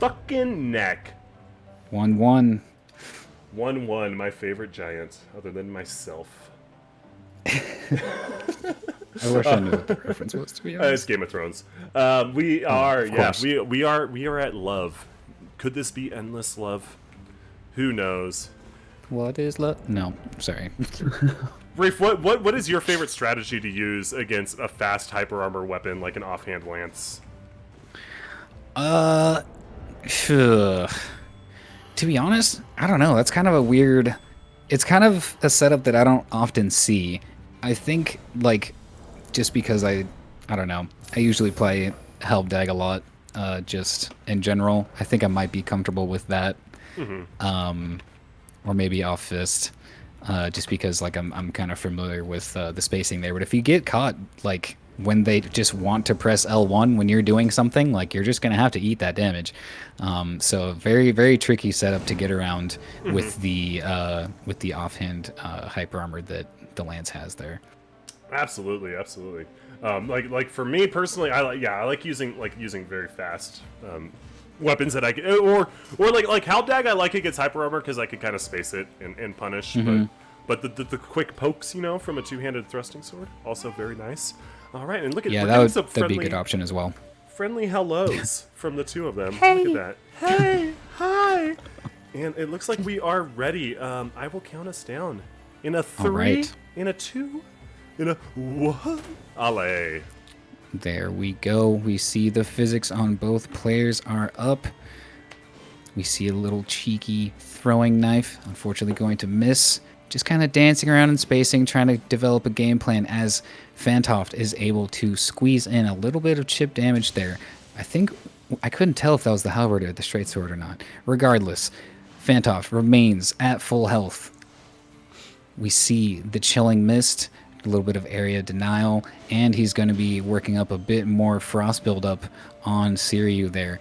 Speaker 1: fucking neck.
Speaker 2: 1-1.
Speaker 1: 1-1, my favorite giant, other than myself.
Speaker 2: I wish I knew what the reference was, to be
Speaker 1: It's
Speaker 2: honest.
Speaker 1: Game of Thrones. We are,
Speaker 2: of
Speaker 1: yeah,
Speaker 2: course.
Speaker 1: we are at love. Could this be endless love? Who knows?
Speaker 2: What is love? No, sorry.
Speaker 1: Rafe, what is your favorite strategy to use against a fast hyper armor weapon like an offhand lance?
Speaker 2: Phew. To be honest, I don't know. That's kind of a weird. It's kind of a setup that I don't often see. I think like just because I don't know. I usually play Helbdag a lot. Just in general, I think I might be comfortable with that. Or maybe off fist, just because like I'm kind of familiar with the spacing there. But if you get caught like when they just want to press L1 when you're doing something, like you're just gonna have to eat that damage. So very tricky setup to get around with the offhand hyper armor that the lance has there.
Speaker 1: Absolutely, absolutely. Like for me personally, I like using very fast weapons that I can, or like Halbdag. I like it against hyper armor because I can kind of space it and punish. But the quick pokes, from a two-handed thrusting sword, also very nice. All right, and look at
Speaker 2: Yeah,
Speaker 1: we're getting some
Speaker 2: that'd be a good option as well.
Speaker 1: friendly hellos from the two of them. Hey. Look at that. Hey, hi. And it looks like we are ready. I will count us down in a 3,
Speaker 2: right.
Speaker 1: in a 2, in a 1. Ale.
Speaker 2: There we go. We see the physics on both players are up. We see a little cheeky throwing knife, unfortunately going to miss. Just kind of dancing around in spacing, trying to develop a game plan as Fantoft is able to squeeze in a little bit of chip damage there. I couldn't tell if that was the halberd or the straight sword or not. Regardless, Fantoft remains at full health. We see the chilling mist, a little bit of area denial, and he's going to be working up a bit more frost buildup on Siryu there.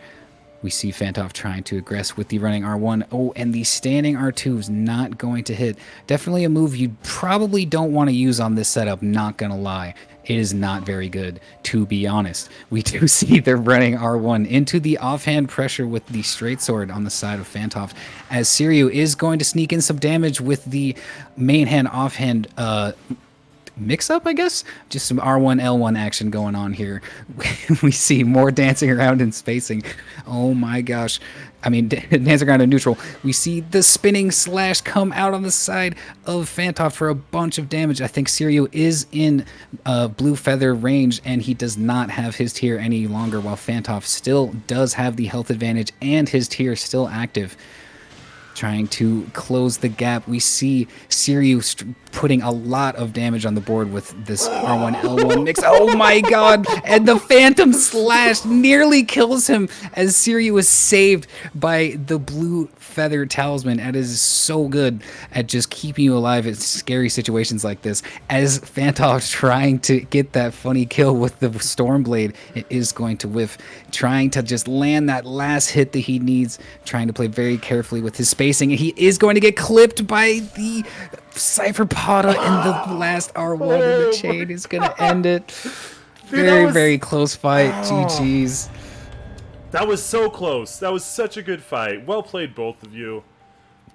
Speaker 2: We see Fantoft trying to aggress with the running R1. Oh, and the standing R2 is not going to hit. Definitely a move you probably don't want to use on this setup, not gonna lie. It is not very good, to be honest. We do see the running R1 into the offhand pressure with the straight sword on the side of Fantoft, as Siryu is going to sneak in some damage with the main hand offhand mix up, I guess. Just some R1 L1 action going on here. We see more dancing around in spacing. Oh my gosh. I mean, dancing around in neutral. We see the spinning slash come out on the side of Fantoft for a bunch of damage. I think Siryu is in blue feather range, and he does not have his tier any longer, while Fantoft still does have the health advantage and his tier still active. Trying to close the gap. We see Siryu putting a lot of damage on the board with this R1 L1 mix. Oh my god! And the Phantom Slash nearly kills him as Siryu is saved by the blue feather talisman. That is so good at just keeping you alive in scary situations like this. As Fantoft trying to get that funny kill with the Stormblade, it is going to whiff. Trying to just land that last hit that he needs. Trying to play very carefully with his spacing. And he is going to get clipped by the Cypher Pata, and the last R1 in the chain is going to end it. Very close fight. GG's.
Speaker 1: That was so close. That was such a good fight. Well played, both of you.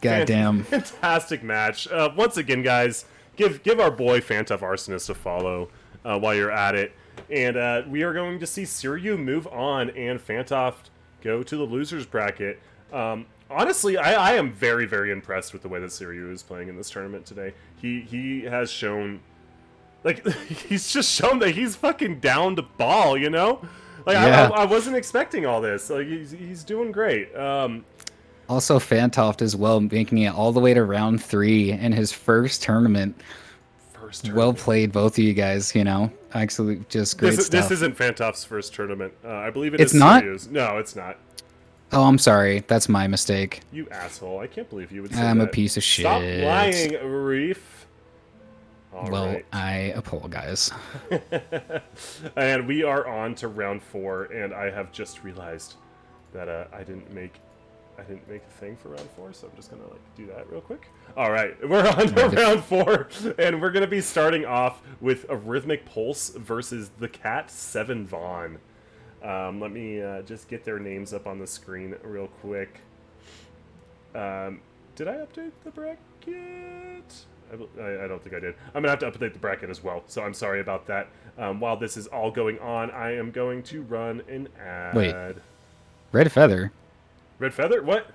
Speaker 2: Goddamn.
Speaker 1: Fantastic match. Once again, guys, give our boy Fantoft Arsonist a follow while you're at it. And we are going to see Siryu move on and Fantoft go to the losers bracket. Honestly, I am very impressed with the way that Siryu is playing in this tournament today. He has shown, like, he's just shown that he's fucking down to ball, Like, yeah. I wasn't expecting all this. Like, he's doing great.
Speaker 2: Also, Fantoft as well, making it all the way to round 3 in his first tournament. Well played, both of you guys. Actually, just great stuff.
Speaker 1: This isn't Fantoft's first tournament. I believe it's
Speaker 2: not.
Speaker 1: Siryu's. No, it's not.
Speaker 2: Oh, I'm sorry. That's my mistake.
Speaker 1: You asshole. I can't believe you would say that.
Speaker 2: I'm a piece of shit.
Speaker 1: Stop lying, Reef.
Speaker 2: Right. I apologize.
Speaker 1: And we are on to round 4, and I have just realized that I didn't make a thing for round 4, so I'm just gonna do that real quick. All right, we're on to round 4, and we're gonna be starting off with a Rhythmic Pulse versus the Cat 7 Vaughn. Let me just get their names up on the screen real quick. Did I update the bracket? I don't think I did. I'm gonna have to update the bracket as well, so I'm sorry about that. While this is all going on, I am going to run an ad.
Speaker 2: Wait. Red Feather?
Speaker 1: Red Feather? What?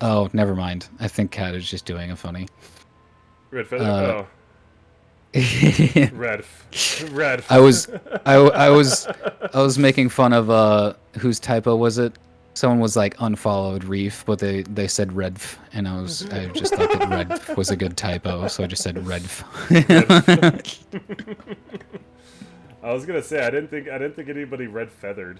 Speaker 2: Oh, never mind. I think Cat is just doing a funny.
Speaker 1: Red Feather? Oh. Red. Red.
Speaker 2: I was making fun of whose typo was it? Someone was like unfollowed Reef, but they said Redf, and I just thought that Redf was a good typo, so I just said Redf.
Speaker 1: I was gonna say I didn't think anybody red feathered.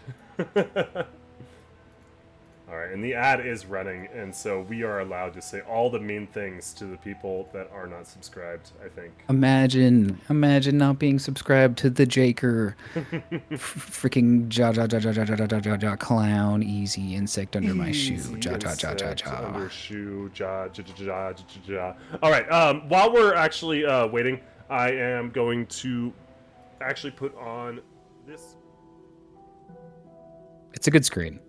Speaker 1: All right, and the ad is running, and so we are allowed to say all the mean things to the people that are not subscribed, I think.
Speaker 2: Imagine not being subscribed to the Jaker. Freaking ja clown, easy insect under my shoe. Ja.
Speaker 1: Under shoe, ja. All right, while we're actually waiting, I am going to actually put on this.
Speaker 2: It's a good screen.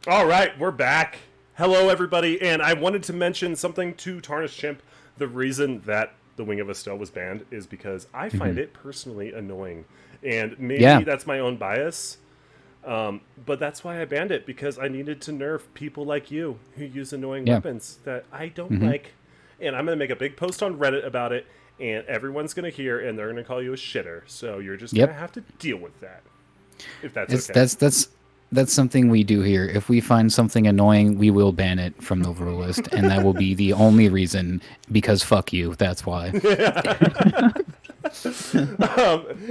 Speaker 1: All right, we're back. Hello, everybody, and I wanted to mention something to Tarnished Chimp. The reason that the Wing of Estelle was banned is because I find it personally annoying, and maybe that's my own bias. But that's why I banned it, because I needed to nerf people like you who use annoying weapons that I don't like. And I'm going to make a big post on Reddit about it, and everyone's going to hear, and they're going to call you a shitter. So you're just going to have to deal with that, if that's okay.
Speaker 2: That's something we do here. If we find something annoying, we will ban it from the rule list, and that will be the only reason, because fuck you, that's why.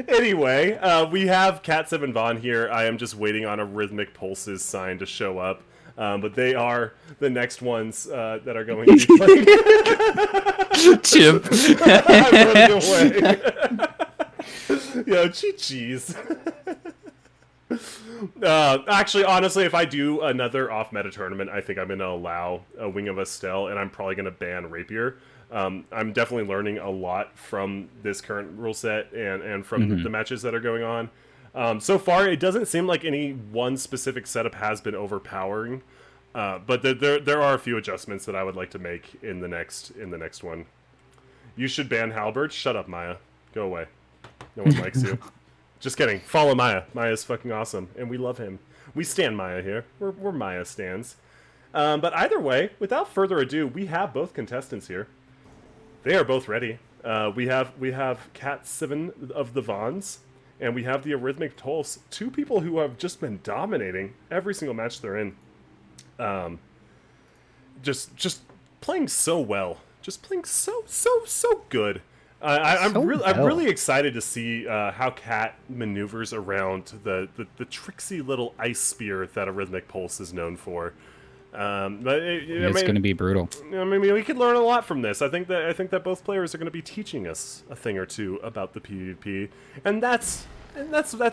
Speaker 1: Anyway, we have Cat 7 Vaughn here. I am just waiting on a Rhythmic Pulses sign to show up. But they are the next ones that are going to be playing.
Speaker 2: Chimp.
Speaker 1: I'm running away. Yo, cheese. Actually, honestly, if I do another off-meta tournament, I think I'm going to allow a Wing of Estelle, and I'm probably going to ban Rapier. I'm definitely learning a lot from this current rule set and from the matches that are going on. So far, it doesn't seem like any one specific setup has been overpowering, but there are a few adjustments that I would like to make in the next one. You should ban Halberd. Shut up, Maya. Go away. No one likes you. Just kidding. Follow Maya. Maya's fucking awesome, and we love him. We stand Maya here. We're Maya stands. But either way, without further ado, we have both contestants here. They are both ready. We have Cat 7 of the Vaughns, and we have the Arrhythmic Tulse. Two people who have just been dominating every single match they're in. Just playing so well. Just playing so good. I'm really excited to see how Cat maneuvers around the tricksy little ice spear that Arrhythmic Pulse is known for. But
Speaker 2: it's going to be brutal.
Speaker 1: I mean, we could learn a lot from this. I think that both players are going to be teaching us a thing or two about the PvP, and that's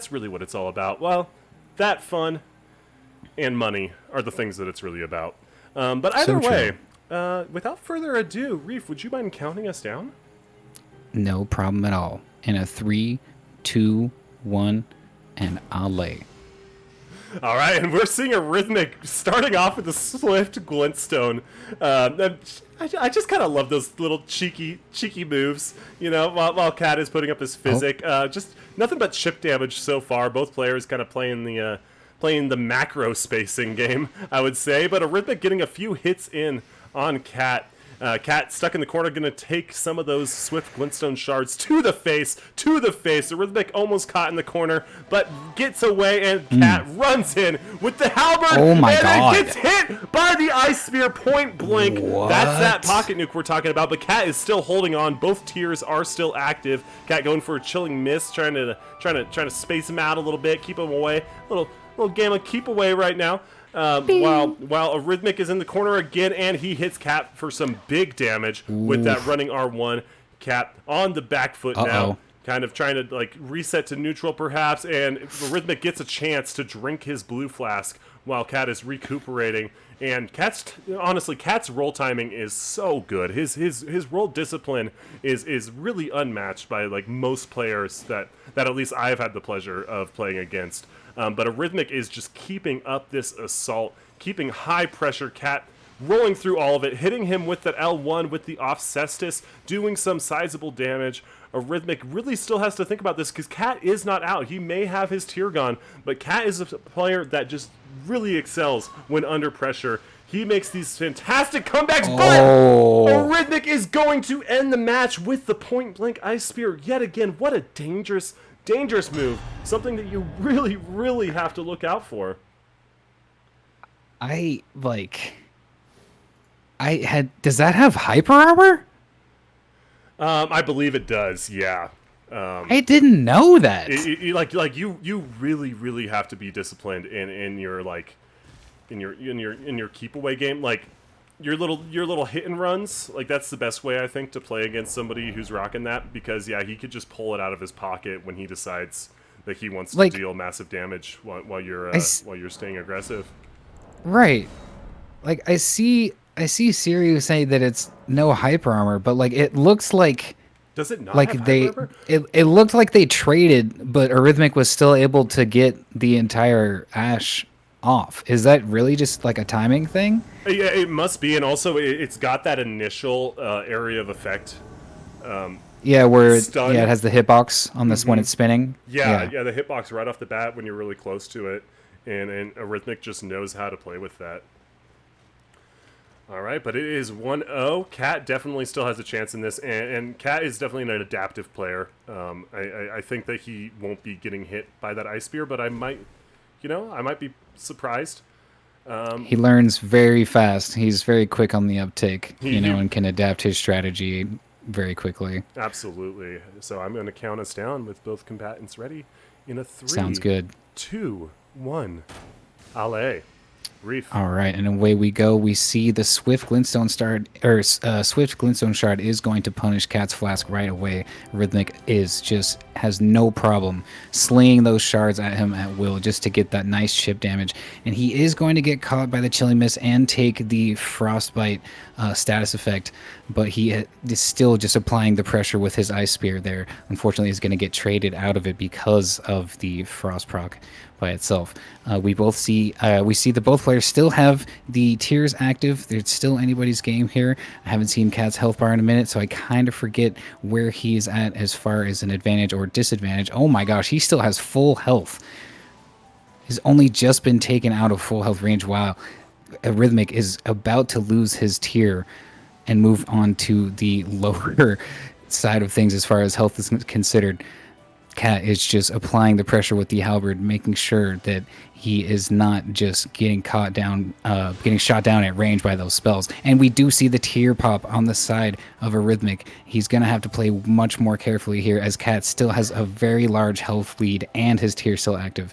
Speaker 1: really what it's all about. Well, that fun and money are the things that it's really about. But either way, without further ado, Reef, would you mind counting us down?
Speaker 2: No problem at all. In a 3, 2, 1, and I'll lay.
Speaker 1: All right, and we're seeing a Rhythmic starting off with a Swift Glintstone. I just kind of love those little cheeky moves, you know, while Cat is putting up his physic. Just nothing but chip damage so far. Both players kind of playing the macro spacing game, I would say. But Arrhythmic getting a few hits in on Cat. Cat stuck in the corner, going to take some of those Swift Glintstone shards to the face. Arrhythmic almost caught in the corner, but gets away, and Cat runs in with the halberd.
Speaker 2: Oh my God.
Speaker 1: And gets hit by the Ice Spear point blank.
Speaker 2: What?
Speaker 1: That's that pocket nuke we're talking about, but Cat is still holding on. Both tiers are still active. Cat going for a Chilling Mist, trying to space him out a little bit, keep him away. Little game of keep away right now. While Arrhythmic is in the corner again, and he hits Cat for some big damage with that running R1. Cat on the back foot now, kind of trying to like reset to neutral perhaps, and Arrhythmic gets a chance to drink his blue flask while Cat is recuperating. And Cat's roll timing is so good. His roll discipline is really unmatched by like most players that at least I've had the pleasure of playing against. But Arrhythmic is just keeping up this assault, keeping high pressure. Cat rolling through all of it, hitting him with that L1 with the off Cestus, doing some sizable damage. Arrhythmic really still has to think about this because Cat is not out. He may have his tier gone, but Cat is a player that just really excels when under pressure. He makes these fantastic comebacks, but Arrhythmic is going to end the match with the point blank Ice Spear yet again. What a dangerous move. Something that you really, really have to look out for.
Speaker 2: Does that have hyper armor?
Speaker 1: I believe it does, yeah.
Speaker 2: I didn't know that.
Speaker 1: You really, really have to be disciplined in your keep away game. Like your little hit and runs, like that's the best way I think to play against somebody who's rocking that, because he could just pull it out of his pocket when he decides that he wants to deal massive damage while you're staying aggressive.
Speaker 2: Right. Like I see Sirius say that it's no hyper armor, but like it looks like
Speaker 1: does it not have hyper armor?
Speaker 2: It looked like they traded, but Arrhythmic was still able to get the entire Ashe off. Is that really just like a timing thing?
Speaker 1: Yeah, it must be, and also it's got that initial area of effect
Speaker 2: Yeah, where
Speaker 1: stun.
Speaker 2: it has the hitbox on this when it's spinning.
Speaker 1: Yeah,
Speaker 2: Yeah.
Speaker 1: yeah, the hitbox right off the bat when you're really close to it, and Arithmic just knows how to play with that. All right, but it is 1-0. Cat definitely still has a chance in this, and Cat is definitely an adaptive player. I think that he won't be getting hit by that ice spear, but I might, I might be surprised.
Speaker 2: He learns very fast. He's very quick on the uptake,
Speaker 1: He
Speaker 2: and can adapt his strategy very quickly.
Speaker 1: absolutely. So I'm going to count us down with both combatants ready in a
Speaker 2: Sounds
Speaker 1: three,
Speaker 2: good.
Speaker 1: 2, 1. Ale. Reef.
Speaker 2: All right, and away we go. We see the Swift Glintstone Swift Glintstone Shard is going to punish Cat's Flask right away. Rhythmic has no problem slinging those shards at him at will just to get that nice chip damage, and he is going to get caught by the Chilling Mist and take the Frostbite status effect, but he is still just applying the pressure with his Ice Spear there. Unfortunately, he's going to get traded out of it because of the Frost proc by itself. We see that both players still have the tiers active. There's still anybody's game here. I haven't seen Cat's health bar in a minute, so I kind of forget where he's at as far as an advantage or disadvantage. Oh my gosh, he still has full health. He's only just been taken out of full health range while Rhythmic is about to lose his tier and move on to the lower side of things as far as health is considered. Cat is just applying the pressure with the halberd, making sure that he is not just getting shot down at range by those spells. And we do see the tier pop on the side of Arithmic. He's going to have to play much more carefully here as Cat still has a very large health lead and his tier still active.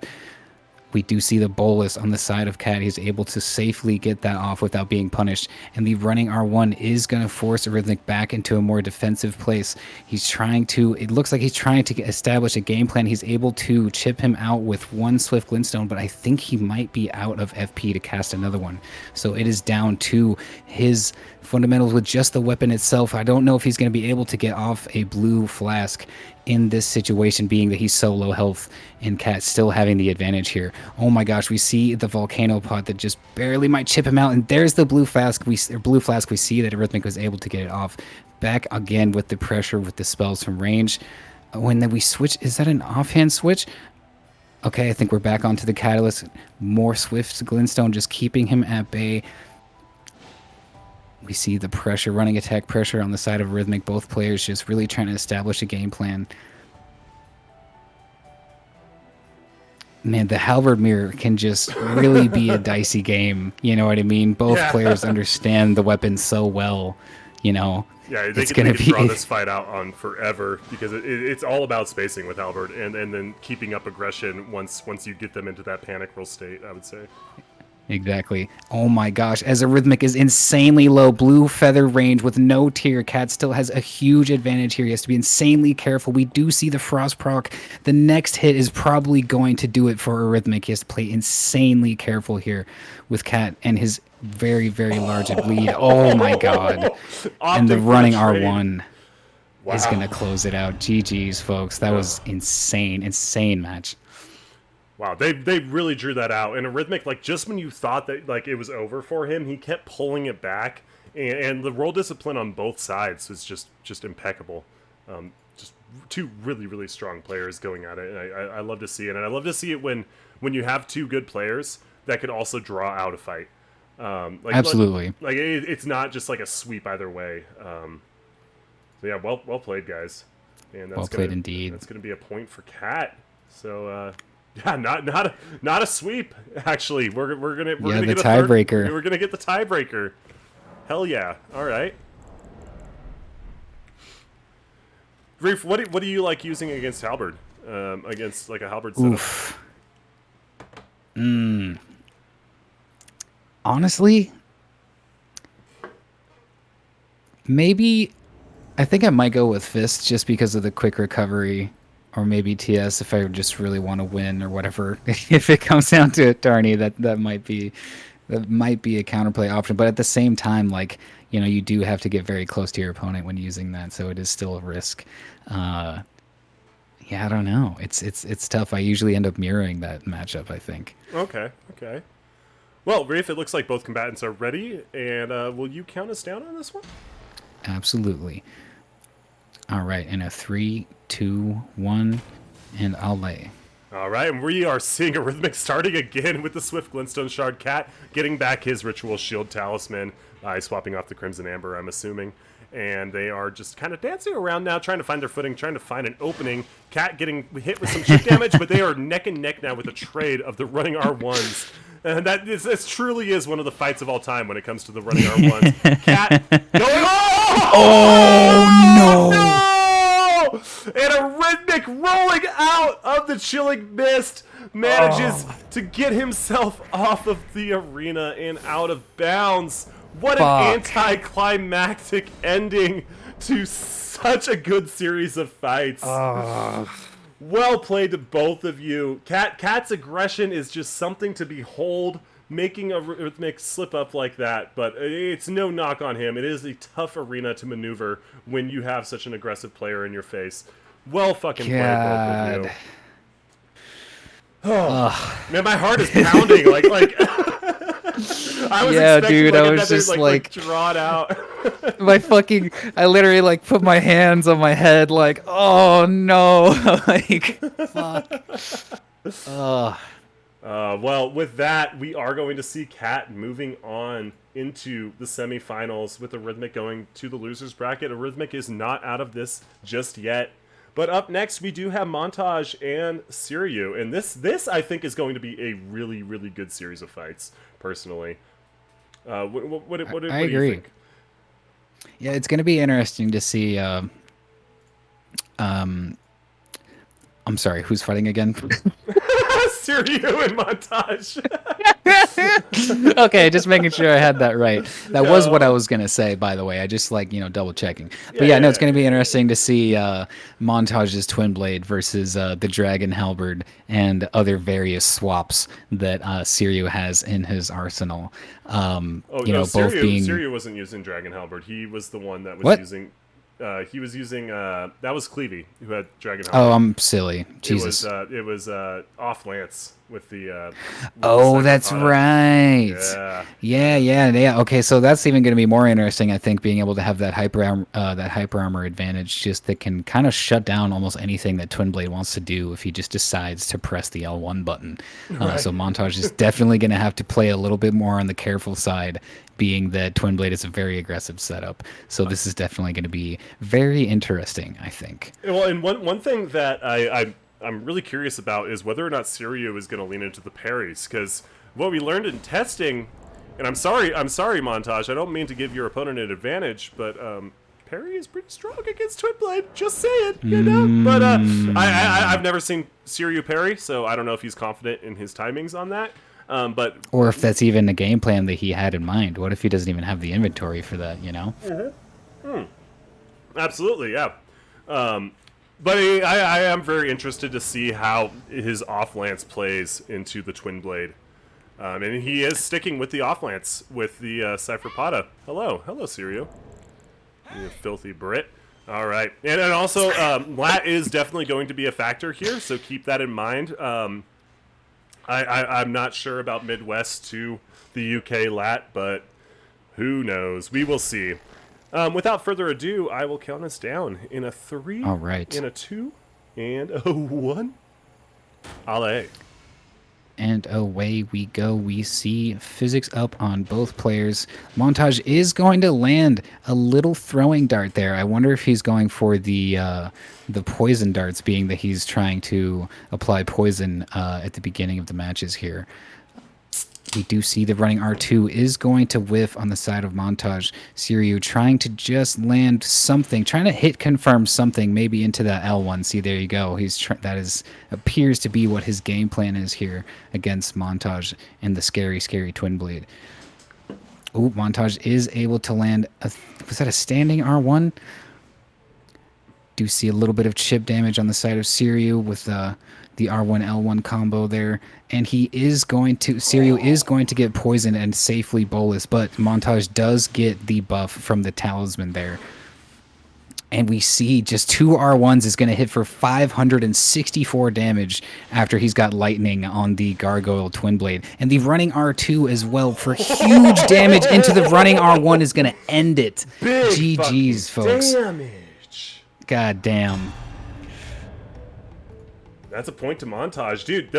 Speaker 2: We do see the bolus on the side of Cat. He's able to safely get that off without being punished. And the running R1 is going to force Arithmic back into a more defensive place. It looks like he's trying to establish a game plan. He's able to chip him out with one Swift Glintstone, but I think he might be out of FP to cast another one. So it is down to his fundamentals with just the weapon itself. I don't know if he's going to be able to get off a blue flask in this situation, being that he's so low health and Cat still having the advantage here. Oh my gosh, we see the volcano pot that just barely might chip him out, and there's the blue flask. We see that Arithmic was able to get it off. Back again with the pressure with the spells from range. When then we switch, is that an offhand switch? Okay, I think we're back onto the Catalyst. More Swift Glintstone just keeping him at bay. We see the pressure, running attack pressure on the side of Rhythmic. Both players just really trying to establish a game plan. Man, the Halberd Mirror can just really be a dicey game. You know what I mean? Both players understand the weapon so well,
Speaker 1: Yeah, they can draw this fight out on forever because it's all about spacing with Albert and then keeping up aggression once you get them into that panic roll state, I would say.
Speaker 2: Exactly. Oh my gosh, as Arithmic is insanely low, blue feather range with no tier, Cat still has a huge advantage here. He has to be insanely careful. We do see the Frost proc. The next hit is probably going to do it for Arithmic. He has to play insanely careful here with Cat and his very, very large lead. Oh my god. And the running R1 is going to close it out. GG's, folks. That was insane. Insane match.
Speaker 1: Wow, they really drew that out. And Arithmic, like, just when you thought that, like, it was over for him, he kept pulling it back. And the roll discipline on both sides was just impeccable. Just two really, really strong players going at it. And I love to see it. And I love to see it when you have two good players that could also draw out a fight.
Speaker 2: Absolutely.
Speaker 1: Like it's not just like a sweep either way. So, yeah, well played, guys. And that's
Speaker 2: well played indeed.
Speaker 1: That's going to be a point for Cat. So, yeah, not a sweep. Actually, we're gonna get a
Speaker 2: tiebreaker.
Speaker 1: We're gonna get the tiebreaker. Hell yeah! All right. Reef, what do you like using against Halberd? Against like a Halberd setup?
Speaker 2: Oof. Honestly, maybe I think I might go with Fist just because of the quick recovery. Or maybe TS if I just really want to win or whatever. If it comes down to it, Darnie, that might be a counterplay option. But at the same time, like, you do have to get very close to your opponent when using that, so it is still a risk. Yeah, I don't know. It's tough. I usually end up mirroring that matchup, I think.
Speaker 1: Okay. Well, Rafe, it looks like both combatants are ready, and will you count us down on this one?
Speaker 2: Absolutely. All right, in a 3, 2, 1, and I'll lay.
Speaker 1: All right, and we are seeing a Rhythmic starting again with the Swift Glintstone Shard. Cat getting back his Ritual Shield Talisman by swapping off the Crimson Amber, I'm assuming. And they are just kind of dancing around now, trying to find their footing, trying to find an opening. Cat getting hit with some chip damage, but they are neck and neck now with a trade of the running R1s. And this truly is one of the fights of all time when it comes to the running R1s. Cat going,
Speaker 2: Oh, no!
Speaker 1: And a Rhythmic rolling out of the Chilling Mist manages to get himself off of the arena and out of bounds. What an anticlimactic ending to such a good series of fights. Well played to both of you. Cat's aggression is just something to behold, making a Rhythmic slip up like that, but it's no knock on him. It is a tough arena to maneuver when you have such an aggressive player in your face. Well fucking played, both of you. Oh, man, my heart is pounding. like I was expecting
Speaker 2: I was just
Speaker 1: like drawn out.
Speaker 2: I literally like put my hands on my head like, oh no, like fuck.
Speaker 1: Well, with that, we are going to see Cat moving on into the semifinals with the Rhythmic going to the losers bracket. A Rhythmic is not out of this just yet. But up next, we do have Montage and Siryu, and this I think is going to be a really, really good series of fights. Personally, what do you think?
Speaker 2: Yeah, it's going to be interesting to see. I'm sorry, who's fighting again?
Speaker 1: Siryu and Montage.
Speaker 2: Okay, just making sure I had that right. That was what I was gonna say, by the way. I just double checking. But it's gonna be interesting to see Montage's Twin Blade versus the Dragon Halberd and other various swaps that Siryu has in his arsenal.
Speaker 1: Siryu wasn't using Dragon Halberd. He was the one that was using. He was using that was Cleavy who had Dragon Halberd.
Speaker 2: Oh, I'm silly. Jesus.
Speaker 1: It was off Lance with the.
Speaker 2: That's right. Yeah. Okay, so that's even going to be more interesting. I think being able to have that hyper armor advantage, just that can kind of shut down almost anything that Twin Blade wants to do if he just decides to press the L1 button. Right. So Montage is definitely going to have to play a little bit more on the careful side, being that Twin Blade is a very aggressive setup. So this is definitely going to be very interesting, I think.
Speaker 1: Well, and one thing that I'm really curious about is whether or not Siryu is going to lean into the parries, because what we learned in testing, and I'm sorry, Montage, I don't mean to give your opponent an advantage, but parry is pretty strong against Twin Blade. Just saying, But I've never seen Siryu parry, so I don't know if he's confident in his timings on that.
Speaker 2: Or if that's even a game plan that he had in mind. What if he doesn't even have the inventory for that,
Speaker 1: Absolutely, yeah. But I am very interested to see how his off-lance plays into the Twin Blade. And he is sticking with the off-lance with the Cypher Pata. Hello, Siryu. You filthy Brit. All right. And also, Lat is definitely going to be a factor here, so keep that in mind. I'm not sure about Midwest to the UK Lat, but who knows? We will see. Without further ado, I will count us down in a 3,
Speaker 2: all right,
Speaker 1: in a 2, and a 1. Allez.
Speaker 2: And away we go. We see physics up on both players. Montage is going to land a little throwing dart there. I wonder if he's going for the poison darts, being that he's trying to apply poison at the beginning of the matches here. We do see the running R2 is going to whiff on the side of Montage. Siryu trying to just land something, trying to hit confirm something, maybe into that L1. See, there you go. That appears to be what his game plan is here against Montage and the scary, scary Twin Blade. Ooh, Montage is able to land was that a standing R1? Do see a little bit of chip damage on the side of Siryu with the R1 L1 combo there, and Siryu is going to get poisoned and safely bolus, but Montage does get the buff from the talisman there. and we see just 2 R1s is going to hit for 564 damage after he's got lightning on the Gargoyle Twin Blade. And the running R2 as well for huge damage into the running R1 is going to end it.
Speaker 1: Big
Speaker 2: GG's, folks.
Speaker 1: damage.
Speaker 2: God damn.
Speaker 1: That's a point to Montage. Dude,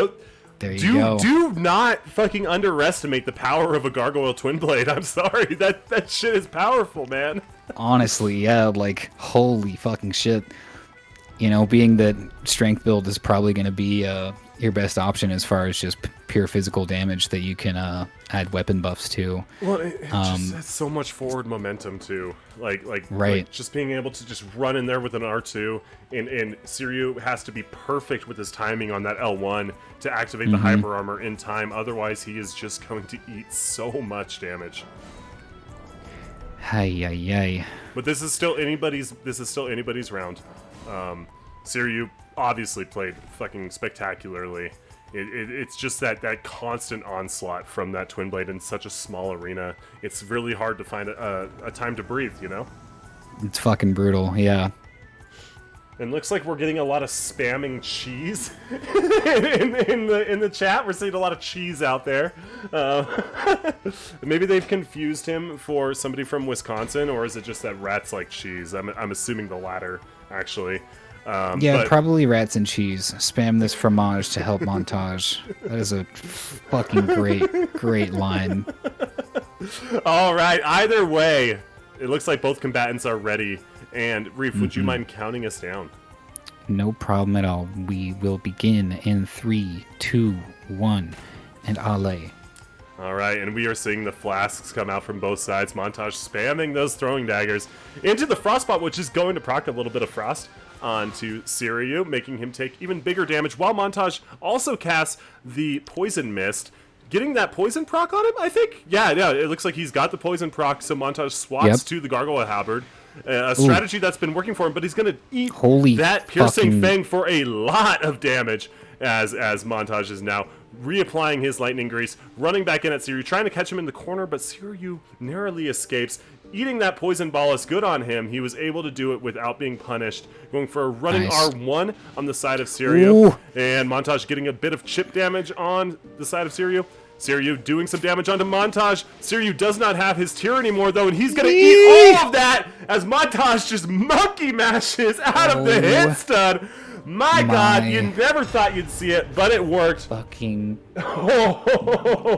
Speaker 2: There you go.
Speaker 1: do not fucking underestimate the power of a Gargoyle Twin Blade. I'm sorry. That shit is powerful, man.
Speaker 2: Honestly, yeah, like, holy fucking shit. You know, being that strength build is probably going to be your best option as far as just pure physical damage that you can add weapon buffs to.
Speaker 1: Well, it just has so much forward momentum too. Like just being able to just run in there with an R2, and Siryu has to be perfect with his timing on that L1 to activate the hyper armor in time. Otherwise, he is just going to eat so much damage.
Speaker 2: Hey.
Speaker 1: But this is still anybody's round. Siryu obviously played fucking spectacularly. It's just that constant onslaught from that Twin Blade in such a small arena. It's really hard to find a time to breathe, you know?
Speaker 2: It's fucking brutal, yeah.
Speaker 1: And looks like we're getting a lot of spamming cheese in the chat. We're seeing a lot of cheese out there. Maybe they've confused him for somebody from Wisconsin, or is it just that rats like cheese? I'm assuming the latter, actually.
Speaker 2: Yeah, probably rats and cheese. Spam this fromage to help Montage. That is a fucking great line.
Speaker 1: All right, either way, it looks like both combatants are ready. And Reef, would you mind counting us down?
Speaker 2: No problem at all. We will begin in 3, 2, 1, and alley.
Speaker 1: All right, and we are seeing the flasks come out from both sides. Montage spamming those throwing daggers into the Frostbot, which is going to proc a little bit of frost onto Siryu, making him take even bigger damage, while Montage also casts the Poison Mist, getting that poison proc on him, I think? Yeah, it looks like he's got the poison proc, so Montage swats to the Gargoyle Halberd. A strategy that's been working for him, but he's going to eat that Piercing Fang for a lot of damage as Montage is now reapplying his Lightning Grease, running back in at Siryu, trying to catch him in the corner, but Siryu narrowly escapes. Eating that Poison Ball is good on him. He was able to do it without being punished. Going for a running R1 on the side of Siryu. And Montage getting a bit of chip damage on the side of Siryu. Siryu doing some damage onto Montage. Siryu does not have his tear anymore, though, and he's going to eat all of that as Montage just monkey mashes out of the hit stun. My God, you never thought you'd see it, but it worked.
Speaker 2: Fucking...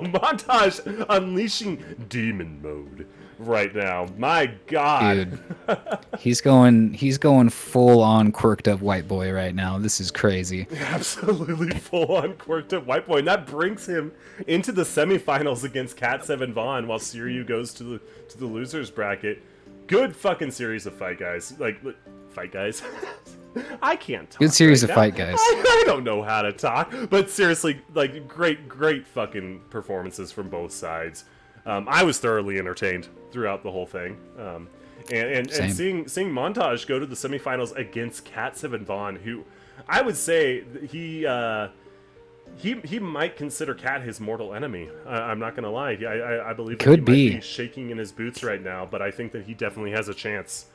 Speaker 1: Montage unleashing demon mode right now. My God.
Speaker 2: Dude, he's going full on quirked up white boy right now. This is crazy.
Speaker 1: Absolutely full on quirked up white boy. And that brings him into the semifinals against Cat7 Vaughn while Siryu goes to the losers bracket. Good fucking series of fight guys. Fight guys. I can't talk.
Speaker 2: Good series of fight guys.
Speaker 1: I don't know how to talk, but seriously, great fucking performances from both sides. I was thoroughly entertained throughout the whole thing, and seeing Montage go to the semifinals against Cat7 Vaughn, who I would say he might consider Cat his mortal enemy. I'm not gonna lie. I believe that he might be shaking in his boots right now, but I think that he definitely has a chance.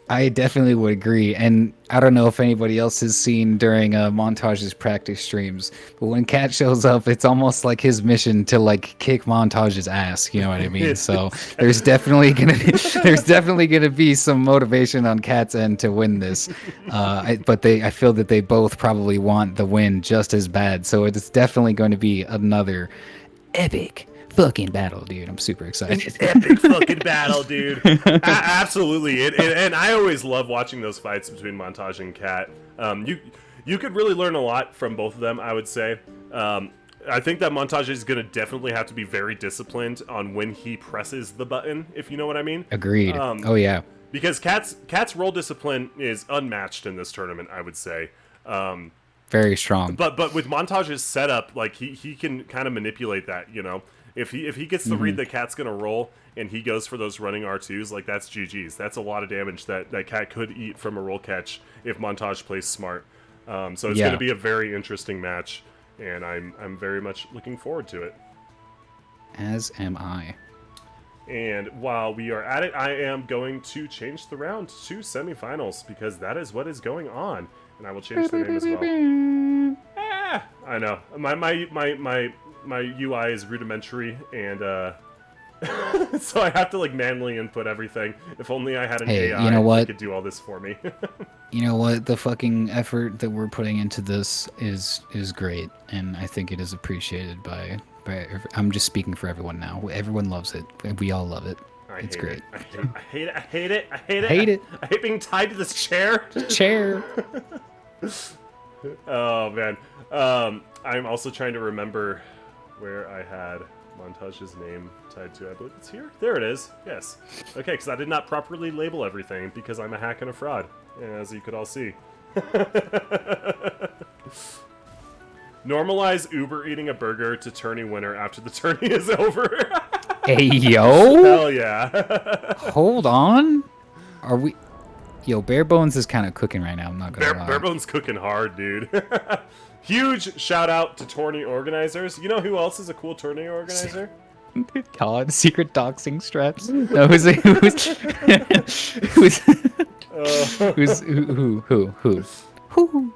Speaker 2: I definitely would agree, and I don't know if anybody else has seen during Montage's practice streams, but when Cat shows up, it's almost like his mission to kick Montage's ass. You know what I mean? So there's definitely gonna be some motivation on Cat's end to win this. I feel that they both probably want the win just as bad. So it's definitely going to be another epic fucking battle, dude. I'm super excited.
Speaker 1: It's epic fucking battle, dude. Absolutely. And I always love watching those fights between Montage and Cat. You could really learn a lot from both of them, I would say. I think that Montage is going to definitely have to be very disciplined on when he presses the button, if you know what I mean.
Speaker 2: Agreed. Oh, yeah.
Speaker 1: Because Cat's roll discipline is unmatched in this tournament, I would say.
Speaker 2: Very strong.
Speaker 1: But with Montage's setup, he can kind of manipulate that, you know. If he gets the read that Cat's gonna roll and he goes for those running R2s, that's GG's. That's a lot of damage that Cat could eat from a roll catch if Montage plays smart. So it's gonna be a very interesting match, and I'm very much looking forward to it.
Speaker 2: As am I.
Speaker 1: And while we are at it, I am going to change the round to semifinals because that is what is going on. And I will change the name as well. I know. My UI is rudimentary, and so I have to like manually input everything. If only I had an AI
Speaker 2: you know what?
Speaker 1: that could do all this for me.
Speaker 2: You know what? The fucking effort that we're putting into this is great, and I think it is appreciated by. I'm just speaking for everyone now. Everyone loves it. We all love it. It's great.
Speaker 1: I hate it. I hate it. I hate it.
Speaker 2: Hate it.
Speaker 1: I hate being tied to this chair.
Speaker 2: Chair.
Speaker 1: Oh man. I'm also trying to remember where I had Montage's name tied to. I believe it's here. There it is. Yes. Okay, because I did not properly label everything because I'm a hack and a fraud, as you could all see. Normalize Uber eating a burger to tourney winner after the tourney is over.
Speaker 2: Hey, yo.
Speaker 1: Hell yeah.
Speaker 2: Hold on. Are we... Yo, Bare Bones is kind of cooking right now. I'm not gonna lie.
Speaker 1: Bare Bones cooking hard, dude. Huge shout out to tourney organizers. You know who else is a cool tourney organizer?
Speaker 2: Todd, secret doxing straps. No, who's who?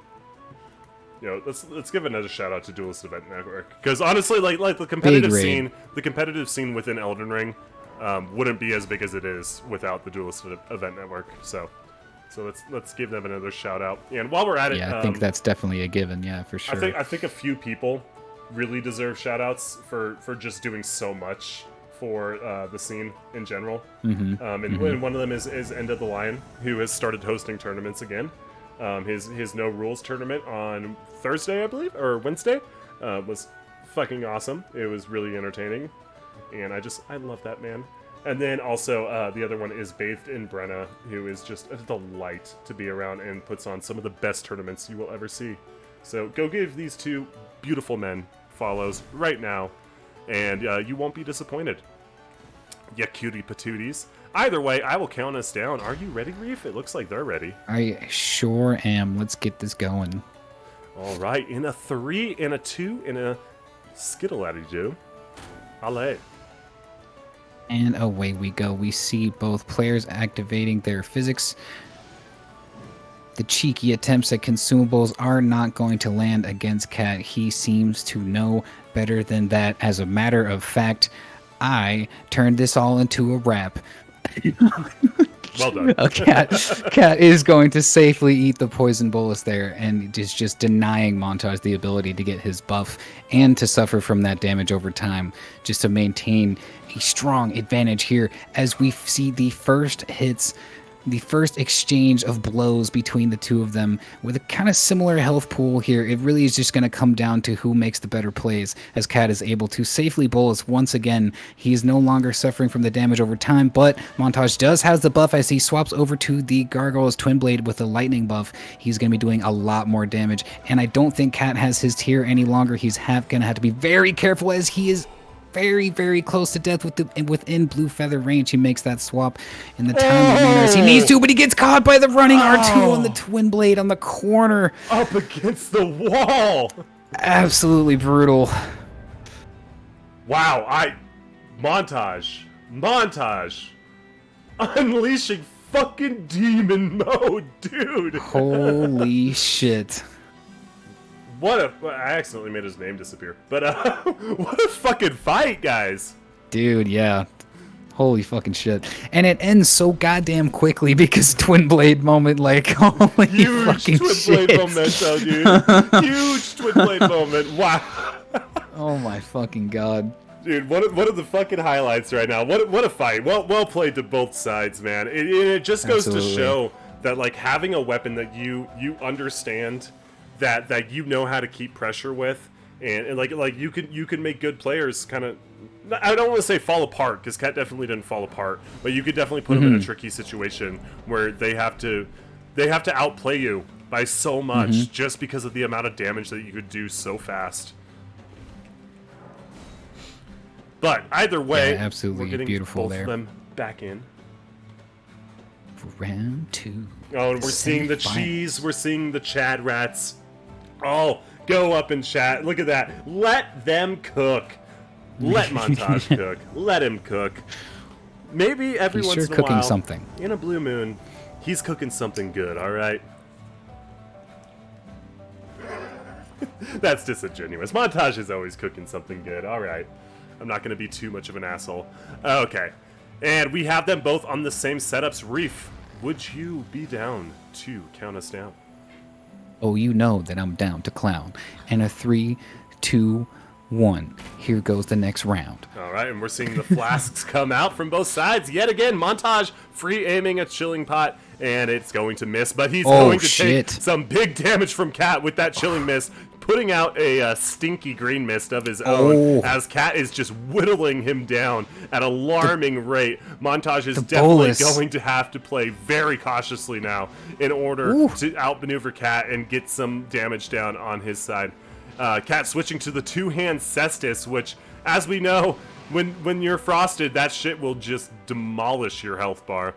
Speaker 1: Yo, let's give another shout out to Duelist Event Network, because honestly, like the competitive scene within Elden Ring wouldn't be as big as it is without the Duelist Event Network. So let's give them another shout out. And while we're at it,
Speaker 2: yeah, I think that's definitely a given. Yeah, for sure.
Speaker 1: I think a few people really deserve shout outs for just doing so much for the scene in general. And one of them is End of the Lion, who has started hosting tournaments again. His No Rules tournament on Thursday, I believe, or Wednesday, was fucking awesome. It was really entertaining, and I love that man. And then also the other one is Bathed in Brenna, who is just a delight to be around and puts on some of the best tournaments you will ever see. So go give these two beautiful men follows right now, and you won't be disappointed. Ya cutie patooties. Either way, I will count us down. Are you ready, Reef? It looks like they're ready.
Speaker 2: I sure am. Let's get this going.
Speaker 1: All right, in a 3, in a 2, in a skittle-addy-do. Allez.
Speaker 2: And away we go. We see both players activating their physics. The cheeky attempts at consumables are not going to land against Cat. He seems to know better than that. As a matter of fact, I turned this all into a rap.
Speaker 1: Well done.
Speaker 2: Cat is going to safely eat the poison bolus there, and is just denying Montage the ability to get his buff and to suffer from that damage over time, just to maintain a strong advantage here as we see the first hits, the first exchange of blows between the two of them with a kind of similar health pool here. It really is just going to come down to who makes the better plays, as Cat is able to safely bolus once again. He is no longer suffering from the damage over time, but Montage does have the buff as he swaps over to the Gargoyle's Twin Blade with the lightning buff. He's going to be doing a lot more damage, and I don't think Cat has his tier any longer. He's going to have to be very careful as he is very, very close to death within Blue Feather range. He makes that swap in the time that matters. He needs to, but he gets caught by the running R2 on the Twin Blade on the corner.
Speaker 1: Up against the wall.
Speaker 2: Absolutely brutal.
Speaker 1: Wow, Montage. Unleashing fucking demon mode, dude.
Speaker 2: Holy shit.
Speaker 1: I accidentally made his name disappear. But what a fucking fight, guys.
Speaker 2: Dude, yeah. Holy fucking shit. And it ends so goddamn quickly because Twin Blade moment, like, holy
Speaker 1: huge
Speaker 2: fucking
Speaker 1: Twin
Speaker 2: shit.
Speaker 1: Blade moment, though, dude. Huge Twin Blade moment. Wow.
Speaker 2: Oh my fucking god.
Speaker 1: Dude, what are the fucking highlights right now? What a fight. Well played to both sides, man. It just goes to show that, like, having a weapon that you understand, that you know how to keep pressure with, and like you can make good players kind of, I don't want to say fall apart, because Cat definitely didn't fall apart, but you could definitely put them in a tricky situation where they have to outplay you by so much just because of the amount of damage that you could do so fast. But either way,
Speaker 2: yeah, absolutely
Speaker 1: we're getting
Speaker 2: beautiful
Speaker 1: both
Speaker 2: there.
Speaker 1: of them back in.
Speaker 2: Round 2.
Speaker 1: Oh, and we're seeing the cheese. We're seeing the Chad rats. Oh, go up and chat. Look at that. Let them cook. Let Montage cook. Let him cook. maybe every
Speaker 2: He's
Speaker 1: once
Speaker 2: sure
Speaker 1: in a
Speaker 2: cooking
Speaker 1: while,
Speaker 2: something.
Speaker 1: in a blue moon, he's cooking something good. All right. That's disingenuous. Montage is always cooking something good. All right. I'm not going to be too much of an asshole. Okay. And we have them both on the same setups. Reef, would you be down to count us down?
Speaker 2: Oh, you know that I'm down to clown. And a 3, 2, 1. Here goes the next round.
Speaker 1: All right, and we're seeing the flasks come out from both sides. Yet again, Montage free aiming a chilling pot, and it's going to miss. But he's going to take some big damage from Cat with that chilling miss, putting out a stinky green mist of his own as Cat is just whittling him down at alarming rate. Montage is definitely going to have to play very cautiously now in order to outmaneuver Cat and get some damage down on his side. Cat switching to the two-hand Cestus, which, as we know, when you're frosted, that shit will just demolish your health bar.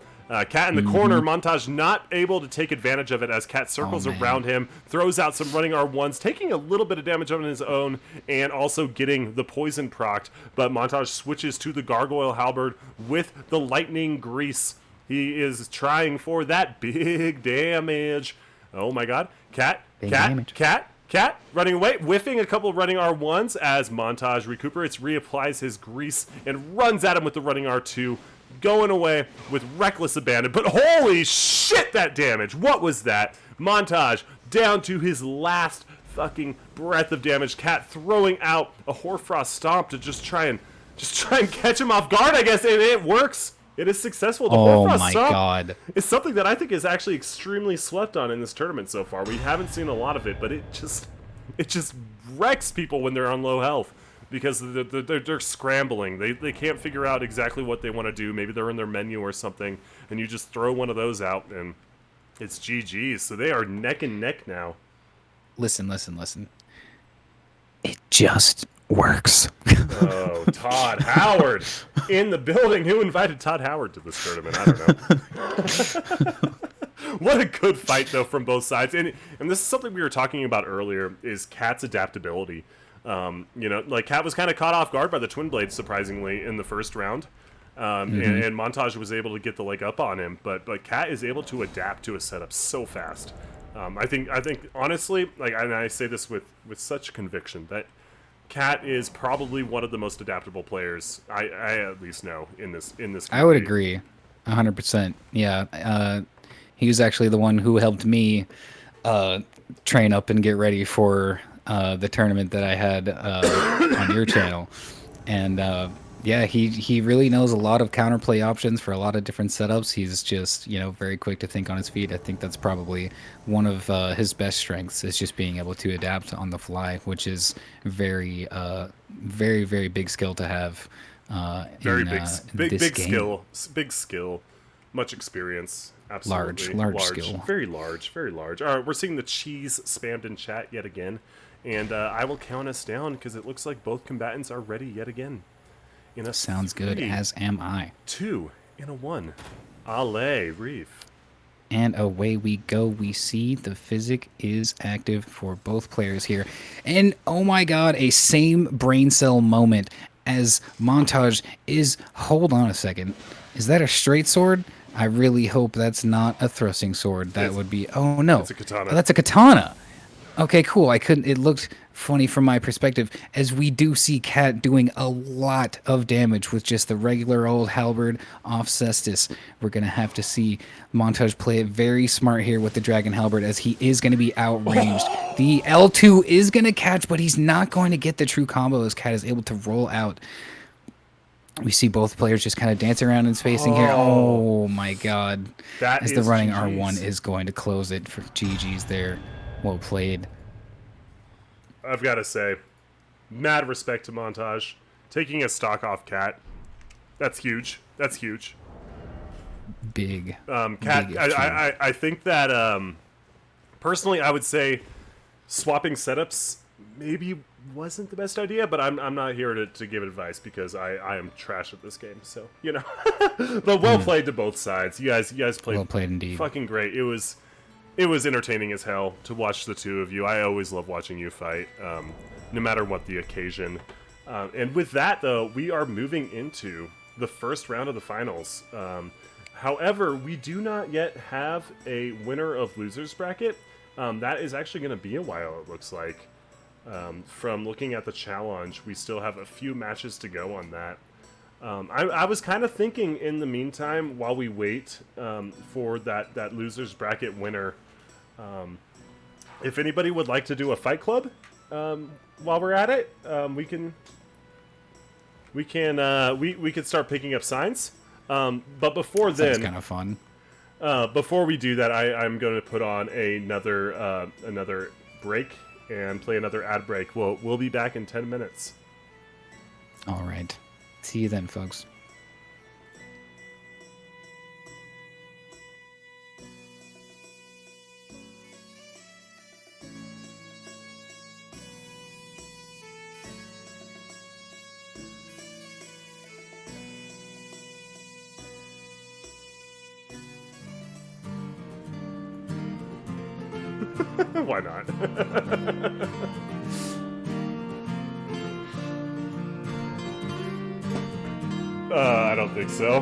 Speaker 1: Cat in the corner, Montage not able to take advantage of it as Cat circles around him, throws out some running R1s, taking a little bit of damage on his own, and also getting the poison procced. But Montage switches to the Gargoyle Halberd with the Lightning Grease. He is trying for that big damage. Oh my god. Cat running away, whiffing a couple of running R1s as Montage recuperates, reapplies his grease, and runs at him with the running R2, going away with reckless abandon. But holy shit, that damage! What was that? Montage down to his last fucking breath of damage. Cat throwing out a Hoarfrost Stomp to just try and catch him off guard, I guess, and it works. It is successful. The Hoarfrost Stomp is something that I think is actually extremely slept on in this tournament so far. We haven't seen a lot of it, but it just wrecks people when they're on low health because they're scrambling. They can't figure out exactly what they want to do. Maybe they're in their menu or something, and you just throw one of those out, and it's GG's. So they are neck and neck now.
Speaker 2: Listen. It just works.
Speaker 1: Oh, Todd Howard in the building. Who invited Todd Howard to this tournament? I don't know. What a good fight, though, from both sides. And this is something we were talking about earlier, is Cat's adaptability. Like Cat was kind of caught off guard by the Twin Blades, surprisingly, in the first round. And Montage was able to get the leg up on him. But Cat is able to adapt to a setup so fast. I think honestly, and I say this with such conviction, that Cat is probably one of the most adaptable players I at least know in this community.
Speaker 2: I would agree 100%. Yeah. He was actually the one who helped me train up and get ready for the tournament that I had on your channel. And yeah, he really knows a lot of counterplay options for a lot of different setups. He's just, very quick to think on his feet. I think that's probably one of his best strengths, is just being able to adapt on the fly, which is very, very big skill to have.
Speaker 1: Very
Speaker 2: game.
Speaker 1: Big skill, much experience. Absolutely.
Speaker 2: Large skill.
Speaker 1: Very large. All right, we're seeing the cheese spammed in chat yet again. And I will count us down because it looks like both combatants are ready yet again.
Speaker 2: Sounds good, as am I.
Speaker 1: 2 in a 1. Allez, Reef.
Speaker 2: And away we go. We see the physic is active for both players here. And oh my god, a same brain cell moment as Montage is... Hold on a second. Is that a straight sword? I really hope that's not a thrusting sword. That would be... Oh no.
Speaker 1: It's a katana.
Speaker 2: Oh, that's a katana. Okay, cool. It looked funny from my perspective, as we do see Cat doing a lot of damage with just the regular old halberd off Cestus. We're going to have to see Montage play it very smart here with the Dragon Halberd, as he is going to be outranged. The L2 is going to catch, but he's not going to get the true combo as Cat is able to roll out. We see both players just kind of dancing around and spacing here. Oh my god. As the running GG's. R1 is going to close it for GG's there. Well played.
Speaker 1: I've got to say, mad respect to Montage. Taking a stock off Cat. That's huge.
Speaker 2: Big.
Speaker 1: Cat,
Speaker 2: big
Speaker 1: I think that, personally, I would say swapping setups maybe wasn't the best idea, but I'm not here to give advice because I am trash at this game, so, But well played to both sides. You guys played
Speaker 2: well played indeed.
Speaker 1: Fucking great. It was entertaining as hell to watch the two of you. I always love watching you fight, no matter what the occasion. And with that, though, we are moving into the first round of the finals. However, we do not yet have a winner of losers bracket. That is actually going to be a while, it looks like. From looking at the challenge, we still have a few matches to go on that. I was kind of thinking in the meantime, while we wait for that losers bracket winner, if anybody would like to do a fight club while we're at it, we could start picking up signs. But before then,
Speaker 2: Sounds kind of fun.
Speaker 1: before we do that, I'm going to put on another break and play another ad break. We'll be back in 10 minutes.
Speaker 2: All right. See you then, folks.
Speaker 1: Why not? I don't think so.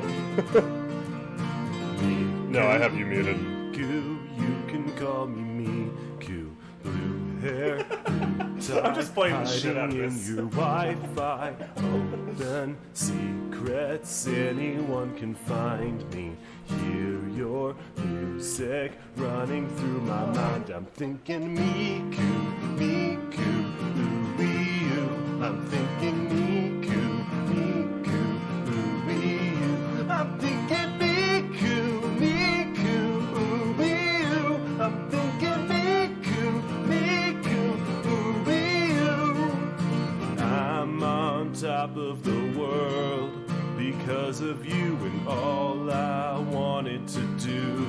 Speaker 1: No, I have you muted. Q, you can call me Q. Blue hair, I'm just playing the shit out of this. In your Wi-Fi, open secrets, anyone can find me. Hear your music running through my mind. I'm thinking Miku, ooh you. I'm thinking Miku, ooh you. I'm thinking Miku, ooh you. I'm thinking Miku, ooh you. I'm on top of the world because of you, and all I wanted to do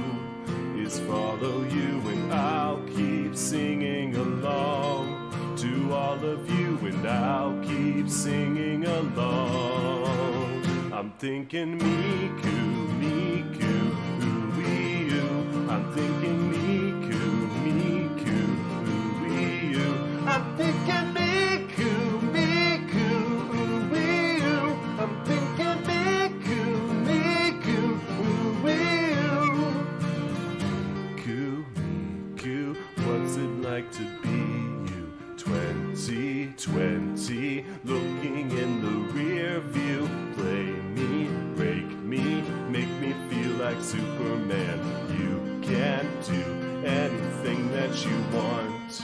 Speaker 1: is follow you, and I'll keep singing along to all of you, and I'll keep singing along. I'm thinking Miku, ooh you. I'm thinking Miku, ooh you. I'm thinking Miku, ooh you. I'm thinking Miku, ooh you. What's it like to be you? 2020, looking in the rear view. Play me, break me, make me feel like Superman. You can't do anything that you want.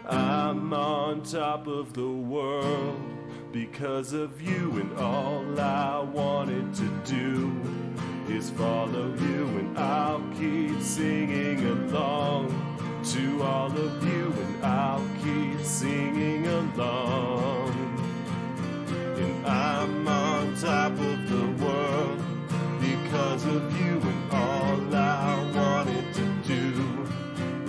Speaker 1: I'm on top of the world because of you, and all I wanted to do is follow you, and I'll keep singing along to all of you, and I'll keep singing along. And I'm on top of the world because of you, and all I wanted to do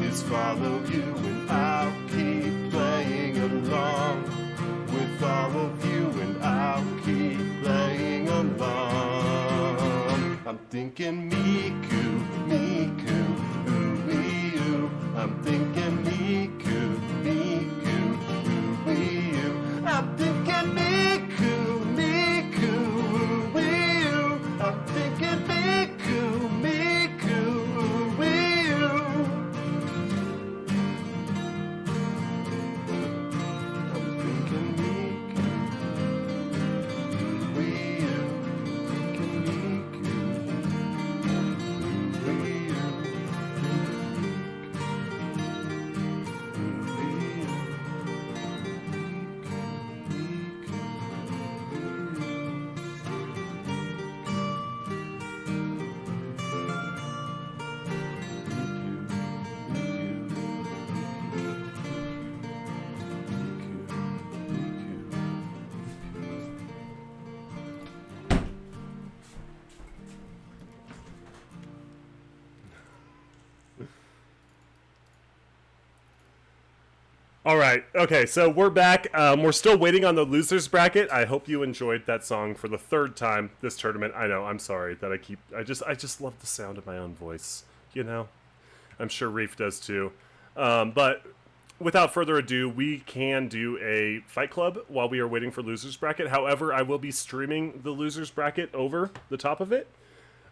Speaker 1: is follow you, and I'll keep playing along with all of you, and I'll keep playing along. I'm thinking Miku, ooh you. I'm thinking Miku, ooh you. I'm thinking Miku, ooh you. I'm thinking Miku, ooh you. I'm thinking Miku, ooh you. Thinking Miku, ooh you. All right. Okay. So we're back. We're still waiting on the losers bracket. I hope you enjoyed that song for the third time this tournament. I know. I'm sorry that I just love the sound of my own voice. You know. I'm sure Reef does too. But without further ado, we can do a Fight Club while we are waiting for Losers Bracket. However, I will be streaming the Losers Bracket over the top of it.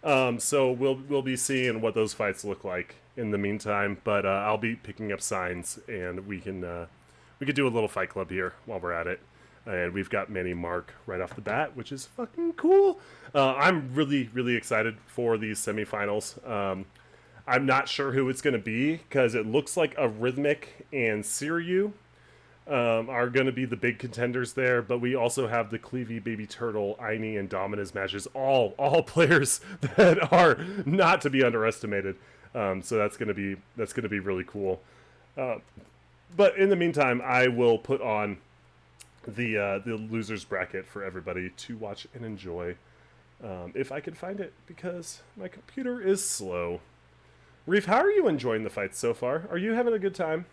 Speaker 1: So we'll be seeing what those fights look like in the meantime. But I'll be picking up signs, and we can do a little Fight Club here while we're at it. And we've got Manny Mark right off the bat, which is fucking cool. I'm really, really excited for these semifinals. I'm not sure who it's going to be because it looks like a Rhythmic and Siryu are going to be the big contenders there. But we also have the Cleavy, Baby Turtle, Aini, and Dominus matches. All players that are not to be underestimated. So that's going to be really cool. But in the meantime, I will put on the losers bracket for everybody to watch and enjoy, if I can find it, because my computer is slow. Reef, how are you enjoying the fights so far? Are you having a good time?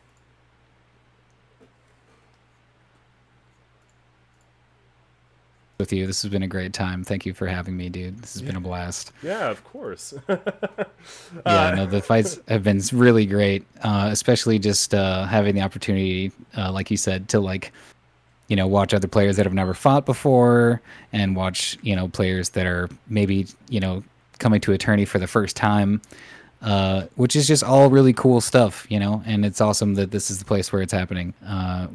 Speaker 2: With you, this has been a great time. Thank you for having me, dude. This has been a blast.
Speaker 1: Yeah, of course.
Speaker 2: No, the fights have been really great, especially just having the opportunity, like you said, to watch other players that have never fought before and watch, players that are maybe, coming to a tourney for the first time, which is just all really cool stuff, and it's awesome that this is the place where it's happening,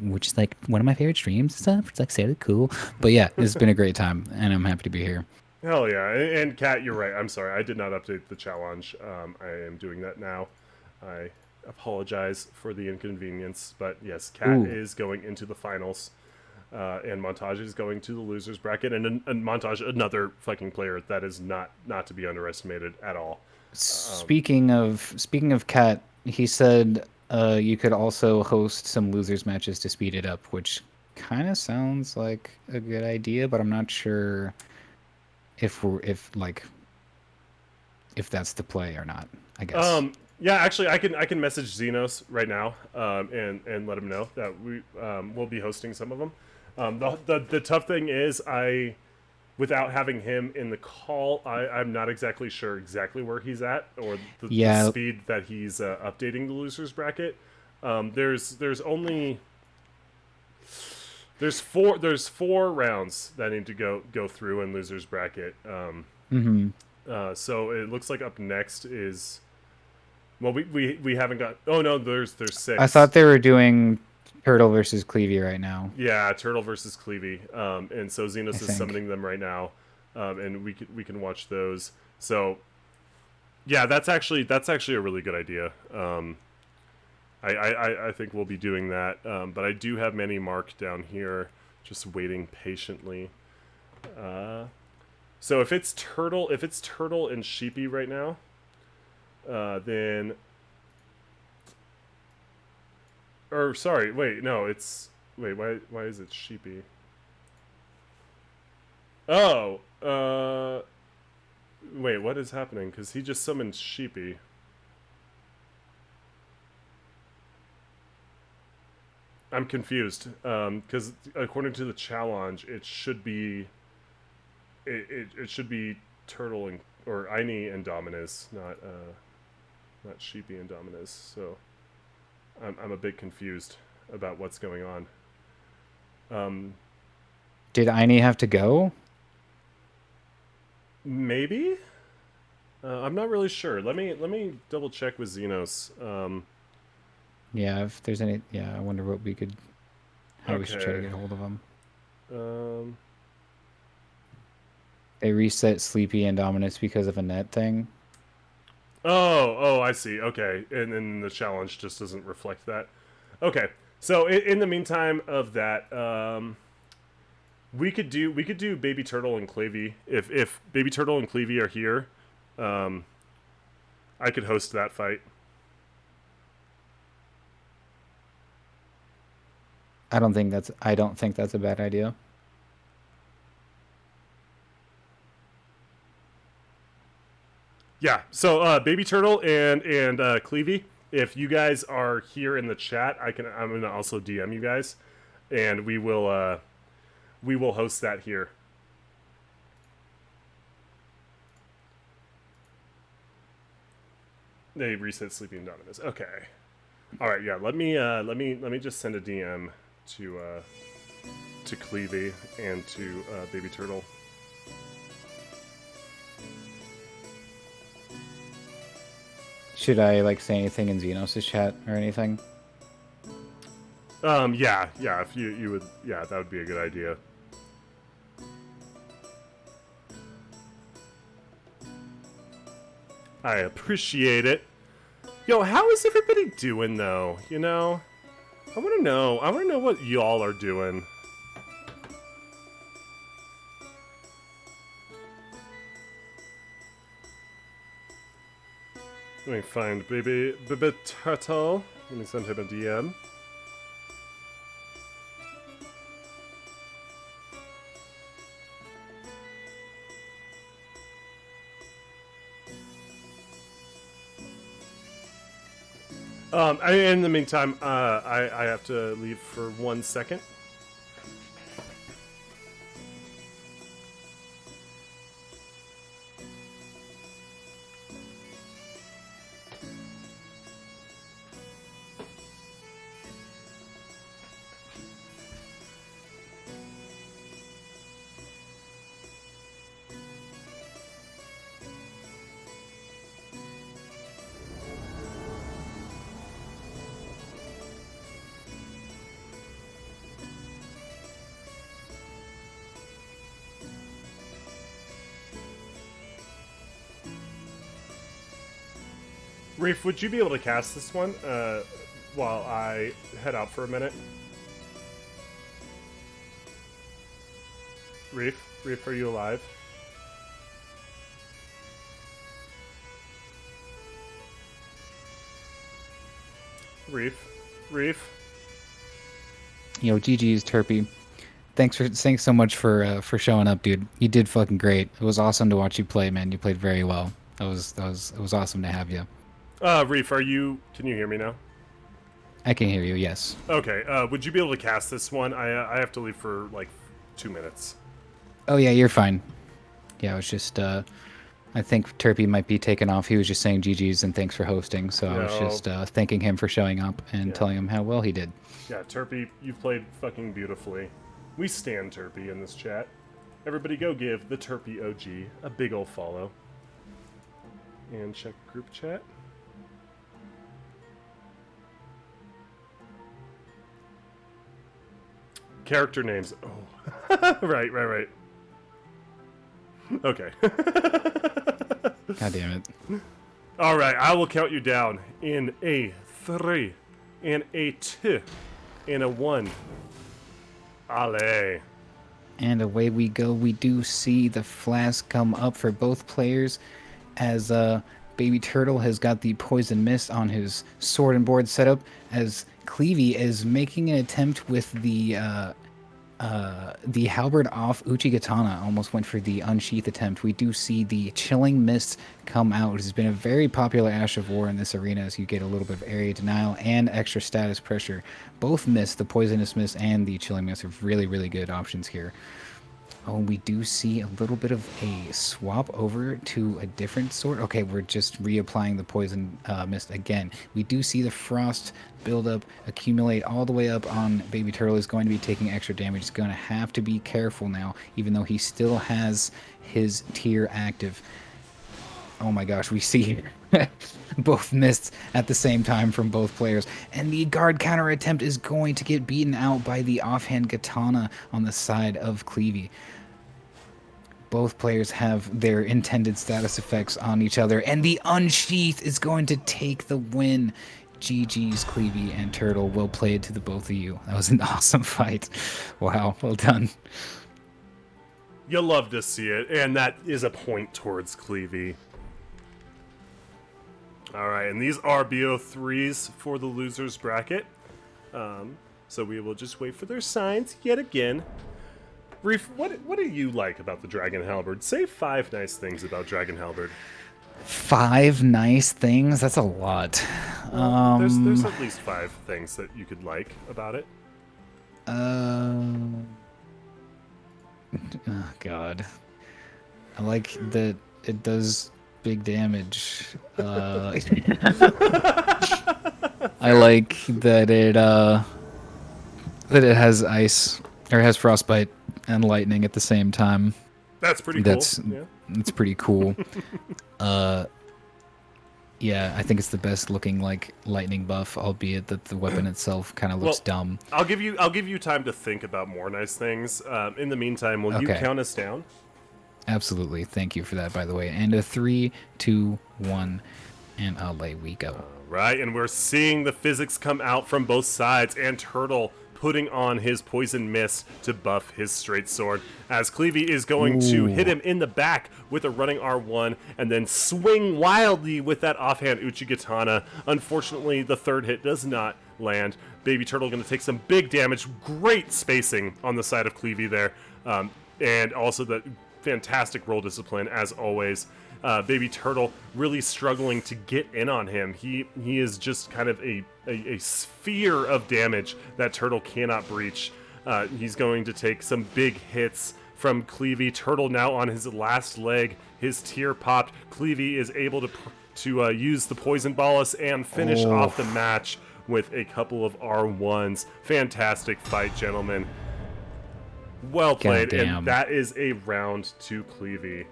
Speaker 2: which is like one of my favorite streams and stuff. It's like so cool. But yeah, it's been a great time and I'm happy to be here.
Speaker 1: Hell yeah. And Kat, you're right. I'm sorry. I did not update the challenge. I am doing that now. I apologize for the inconvenience. But yes, Kat is going into the finals. And Montage is going to the losers bracket. And Montage, another fucking player that is not to be underestimated at all.
Speaker 2: Speaking of Kat, he said you could also host some losers matches to speed it up, which kind of sounds like a good idea, but I'm not sure if that's the play or not, I guess.
Speaker 1: Yeah, actually, I can message Xenos right now, and let him know that we will be hosting some of them. The tough thing is, without having him in the call, I'm not exactly sure exactly where he's at or the speed that he's updating the losers bracket. There's four rounds that need to go through in losers bracket. So it looks like up next is, well, we haven't got. Oh no, there's 6.
Speaker 2: I thought they were doing Turtle versus Cleavy right now.
Speaker 1: Yeah, Turtle versus Cleavy. And so Xenos is summoning them right now, and we can watch those. So yeah, that's actually a really good idea. I think we'll be doing that. But I do have Manny Mark down here, just waiting patiently. So if it's Turtle and Sheepy right now, then, or sorry, wait, no, why is it Sheepy? Oh, wait, what is happening? Because he just summoned Sheepy. I'm confused, because according to the challenge, it should be Turtle or Aini and Dominus, not Sheepy and Dominus. So I'm a bit confused about what's going on.
Speaker 2: Did Aini have to go?
Speaker 1: Maybe. I'm not really sure. Let me double check with Xenos.
Speaker 2: Yeah, if there's any, I wonder what we should try to get a hold of them. They reset Sleepy and Dominus because of a net thing.
Speaker 1: Oh, I see. Okay, and then the challenge just doesn't reflect that. Okay, so in the meantime of that, we could do Baby Turtle and Cleavy. If Baby Turtle and Cleavy are here, I could host that fight.
Speaker 2: I don't think that's a bad idea.
Speaker 1: Yeah, so Baby Turtle and Cleavy, if you guys are here in the chat, I'm gonna also DM you guys, and we will host that here. They reset Sleepy and Dominus. Okay. All right, yeah. Let me just send a DM to Cleavy and to Baby Turtle.
Speaker 2: Should I like say anything in Xenos' chat or anything?
Speaker 1: Yeah. If you would, yeah, that would be a good idea. I appreciate it. Yo, how is everybody doing though? You know, I want to know. I want to know what y'all are doing. Let me find baby turtle. Let me send him a DM. In the meantime, I have to leave for 1 second. Reef, would you be able to cast this one while I head out for a minute? Reef, are you alive? Reef.
Speaker 2: Yo, GG's Turpy. Thanks so much for showing up, dude. You did fucking great. It was awesome to watch you play, man. You played very well. It was awesome to have you.
Speaker 1: Reef, can you hear me now?
Speaker 2: I can hear you, yes.
Speaker 1: Okay, would you be able to cast this one? I have to leave for like 2 minutes.
Speaker 2: Oh yeah, you're fine. Yeah, it was just I think Turpy might be taken off. He was just saying GG's and thanks for hosting. So I was just thanking him for showing up and telling him how well he did.
Speaker 1: Yeah, Turpy, you played fucking beautifully. We stand Turpy in this chat. Everybody go give the Turpy OG a big ol' follow. And check group chat. Character names. Oh. right. Okay.
Speaker 2: God damn it.
Speaker 1: All right, I will count you down in a 3, in a 2, in a 1. Ale.
Speaker 2: And away we go. We do see the flask come up for both players as Baby Turtle has got the Poison Mist on his sword and board setup, as Cleavy is making an attempt with the halberd off Uchigatana. Almost went for the unsheath attempt. We do see the Chilling Mist come out, which has been a very popular Ash of War in this arena, as you get a little bit of area denial and extra status pressure. Both mists, the Poisonous Mist and the Chilling Mist, are really, really good options here. Oh, we do see a little bit of a swap over to a different sword. Okay, we're just reapplying the Poison Mist again. We do see the Frost build up, accumulate all the way up on Baby Turtle. Is going to be taking extra damage. He's going to have to be careful now, even though he still has his tier active. Oh my gosh, we see both mists at the same time from both players. And the guard counter attempt is going to get beaten out by the offhand katana on the side of Cleavy. Both players have their intended status effects on each other, and the unsheath is going to take the win. GG's Cleavy and Turtle. Well played to the both of you. That was an awesome fight. Wow, well done.
Speaker 1: You'll love to see it, and that is a point towards Cleavy. Alright, and these are BO3s for the losers bracket. So we will just wait for their signs yet again. Reef, what do you like about the Dragon Halberd? Say 5 nice things about Dragon Halberd.
Speaker 2: 5 nice things? That's a lot.
Speaker 1: Well, there's at least 5 things that you could like about it.
Speaker 2: Oh God. I like that it does big damage. I like that it has ice or has frostbite and lightning at the same time.
Speaker 1: That's pretty cool.
Speaker 2: That's
Speaker 1: Yeah.
Speaker 2: it's pretty cool. Yeah, I think it's the best looking like lightning buff, albeit that the weapon itself kind of looks
Speaker 1: Well,
Speaker 2: dumb.
Speaker 1: I'll give you time to think about more nice things. In the meantime, will you
Speaker 2: Okay.
Speaker 1: count us down?
Speaker 2: Absolutely. Thank you for that, by the way. And a 3, 2, 1, and away we go.
Speaker 1: Right, and we're seeing the physics come out from both sides, and Turtle putting on his poison mist to buff his straight sword, as Cleavy is going to hit him in the back with a running R1 and then swing wildly with that offhand Uchigatana. Unfortunately, the third hit does not land. Baby Turtle going to take some big damage. Great spacing on the side of Cleavy there, and also the fantastic roll discipline as always. Baby Turtle really struggling to get in on him. He is just kind of a sphere of damage that Turtle cannot breach. He's going to take some big hits from Cleavy. Turtle now on his last leg. His tear popped. Cleavy is able to use the Poison Bolus and finish off the match with a couple of R1s. Fantastic fight, gentlemen. Well played,
Speaker 2: Goddamn.
Speaker 1: and that is a round to Cleavy.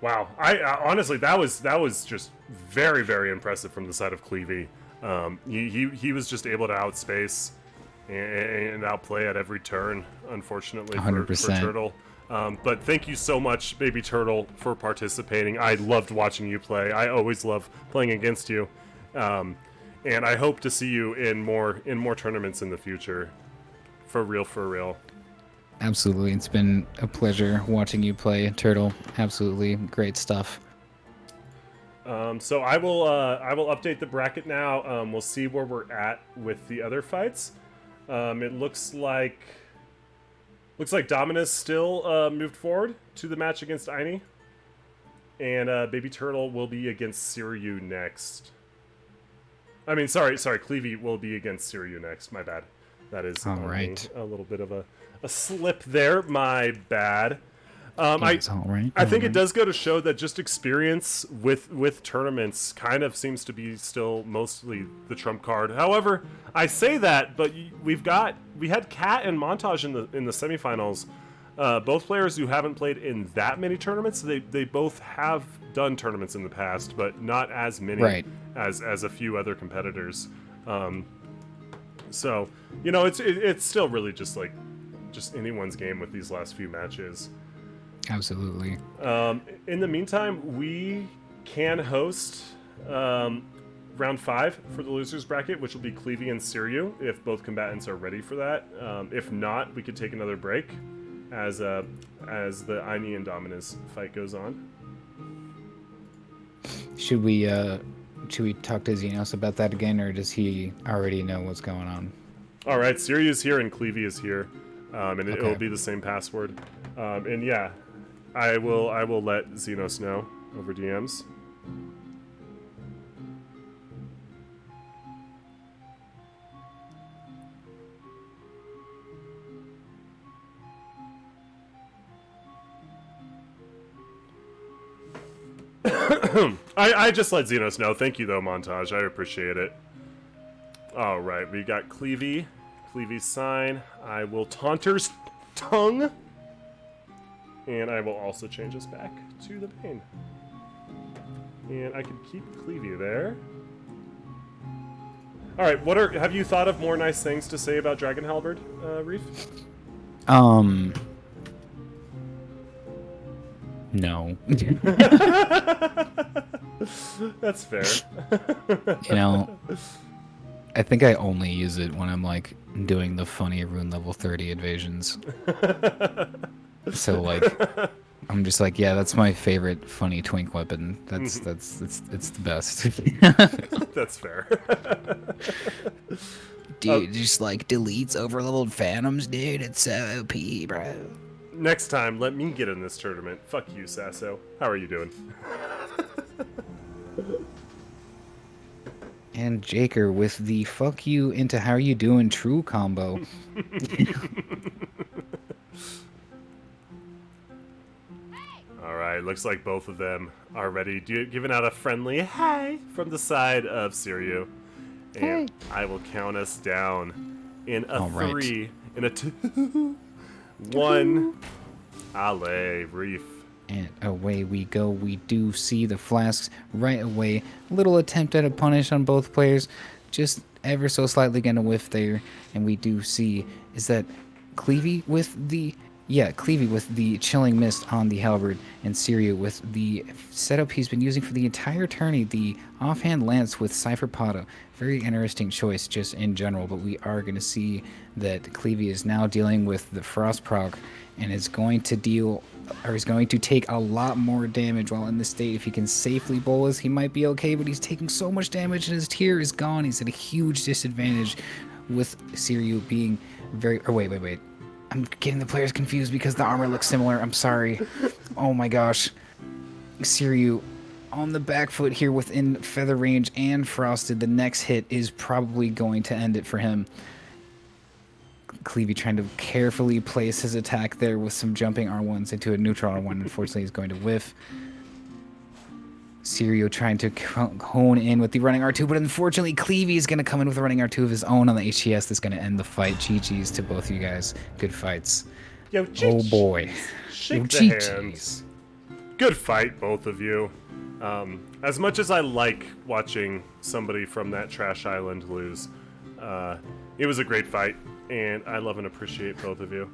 Speaker 1: Wow, I honestly that was just very, very impressive from the side of Cleavy. He was just able to outspace and outplay at every turn. Unfortunately for
Speaker 2: 100%.
Speaker 1: Turtle. But thank you so much, Baby Turtle, for participating. I loved watching you play. I always love playing against you, and I hope to see you in more tournaments in the future. For real, for real.
Speaker 2: Absolutely. It's been a pleasure watching you play, Turtle. Absolutely great stuff.
Speaker 1: So I will update the bracket now. We'll see where we're at with the other fights. It looks like Dominus still moved forward to the match against Aini, and Baby Turtle will be against Siryu next. I mean, sorry, Cleavy will be against Siryu next. My bad. That is
Speaker 2: All right.
Speaker 1: a little bit of a slip there. My bad.
Speaker 2: It's all right.
Speaker 1: I think it does go to show that just experience with tournaments kind of seems to be still mostly the trump card. However, I say that, but we had Kat and Montage in the semifinals. Both players who haven't played in that many tournaments. They both have done tournaments in the past, but not as many
Speaker 2: Right.
Speaker 1: as a few other competitors. So it's still really just anyone's game with these last few matches.
Speaker 2: Absolutely.
Speaker 1: In the meantime, we can host round 5 for the losers bracket, which will be Cleavy and Siryu if both combatants are ready for that. If not, we could take another break as the Aini and Dominus fight goes on.
Speaker 2: Should we talk to Xenos about that again, or does he already know what's going on?
Speaker 1: All right, Siryu's here and Cleavy is here, and it will
Speaker 2: Okay.
Speaker 1: be the same password. And yeah, I will let Xenos know over DMs. I just let Xenos know. Thank you though, Montage. I appreciate it. All right, we got Cleavy's sign. I will Taunter's tongue, and I will also change us back to the Bane. And I can keep Cleavy there. All right, have you thought of more nice things to say about Dragon Halberd, Reef?
Speaker 2: No.
Speaker 1: That's fair.
Speaker 2: I think I only use it when I'm like doing the funny rune level 30 invasions. So like I'm just like, yeah, that's my favorite funny twink weapon. It's the best.
Speaker 1: That's fair.
Speaker 2: Dude, just like deletes overleveled phantoms, dude. It's so OP, bro.
Speaker 1: Next time, let me get in this tournament. Fuck you, Sasso. How are you doing?
Speaker 2: And Jaker with the fuck you into how you doing true combo.
Speaker 1: All right, looks like both of them are ready. Giving out a friendly hi from the side of Siryu. And
Speaker 2: Hey.
Speaker 1: I will count us down in a
Speaker 2: All right.
Speaker 1: 3, in a 2, 1. Ale, Reef.
Speaker 2: And away we go. We do see the flasks right away. Little attempt at a punish on both players. Just ever so slightly going to whiff there. And we do see is that Cleavy with the... Yeah, Cleavy with the Chilling Mist on the Halberd, and Siryu with the setup he's been using for the entire tourney, the offhand lance with Cypher Pata. Very interesting choice just in general, but we are going to see that Cleavy is now dealing with the Frost proc and is going to deal, or is going to take a lot more damage while in this state. If he can safely bolus, he might be okay, but he's taking so much damage and his tier is gone. He's at a huge disadvantage with Siryu being very... Or wait. I'm getting the players confused because the armor looks similar. I'm sorry. Oh my gosh. Siryu on the back foot here within feather range and frosted. The next hit is probably going to end it for him. Cleavy trying to carefully place his attack there with some jumping R1s into a neutral R1. Unfortunately, he's going to whiff. Siryu trying to hone in with the running R2, but unfortunately Cleavy is going to come in with a running R2 of his own on the HTS that's going to end the fight. GG's to both of you guys. Good fights.
Speaker 1: Yo,
Speaker 2: Oh boy.
Speaker 1: Shake
Speaker 2: Yo,
Speaker 1: the
Speaker 2: GG's.
Speaker 1: hands. Good fight, both of you. As much as I like watching somebody from that trash island lose, it was a great fight, and I love and appreciate both of you.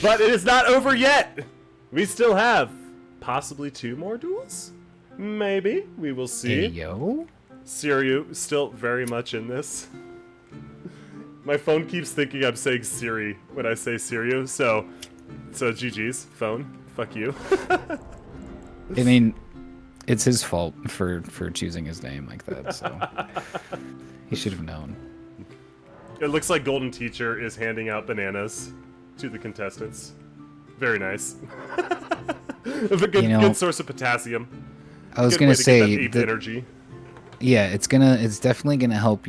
Speaker 1: But it is not over yet! We still have possibly 2 more duels? Maybe. We will see.
Speaker 2: Hey, yo.
Speaker 1: Siryu still very much in this. My phone keeps thinking I'm saying Siri when I say Siryu, so GG's phone. Fuck you.
Speaker 2: I mean, it's his fault for choosing his name like that, so he should have known.
Speaker 1: It looks like Golden Teacher is handing out bananas to the contestants. Very nice. A good source of potassium.
Speaker 2: I was
Speaker 1: Good
Speaker 2: gonna
Speaker 1: way to get
Speaker 2: say
Speaker 1: that ape energy.
Speaker 2: Yeah, it's definitely gonna help,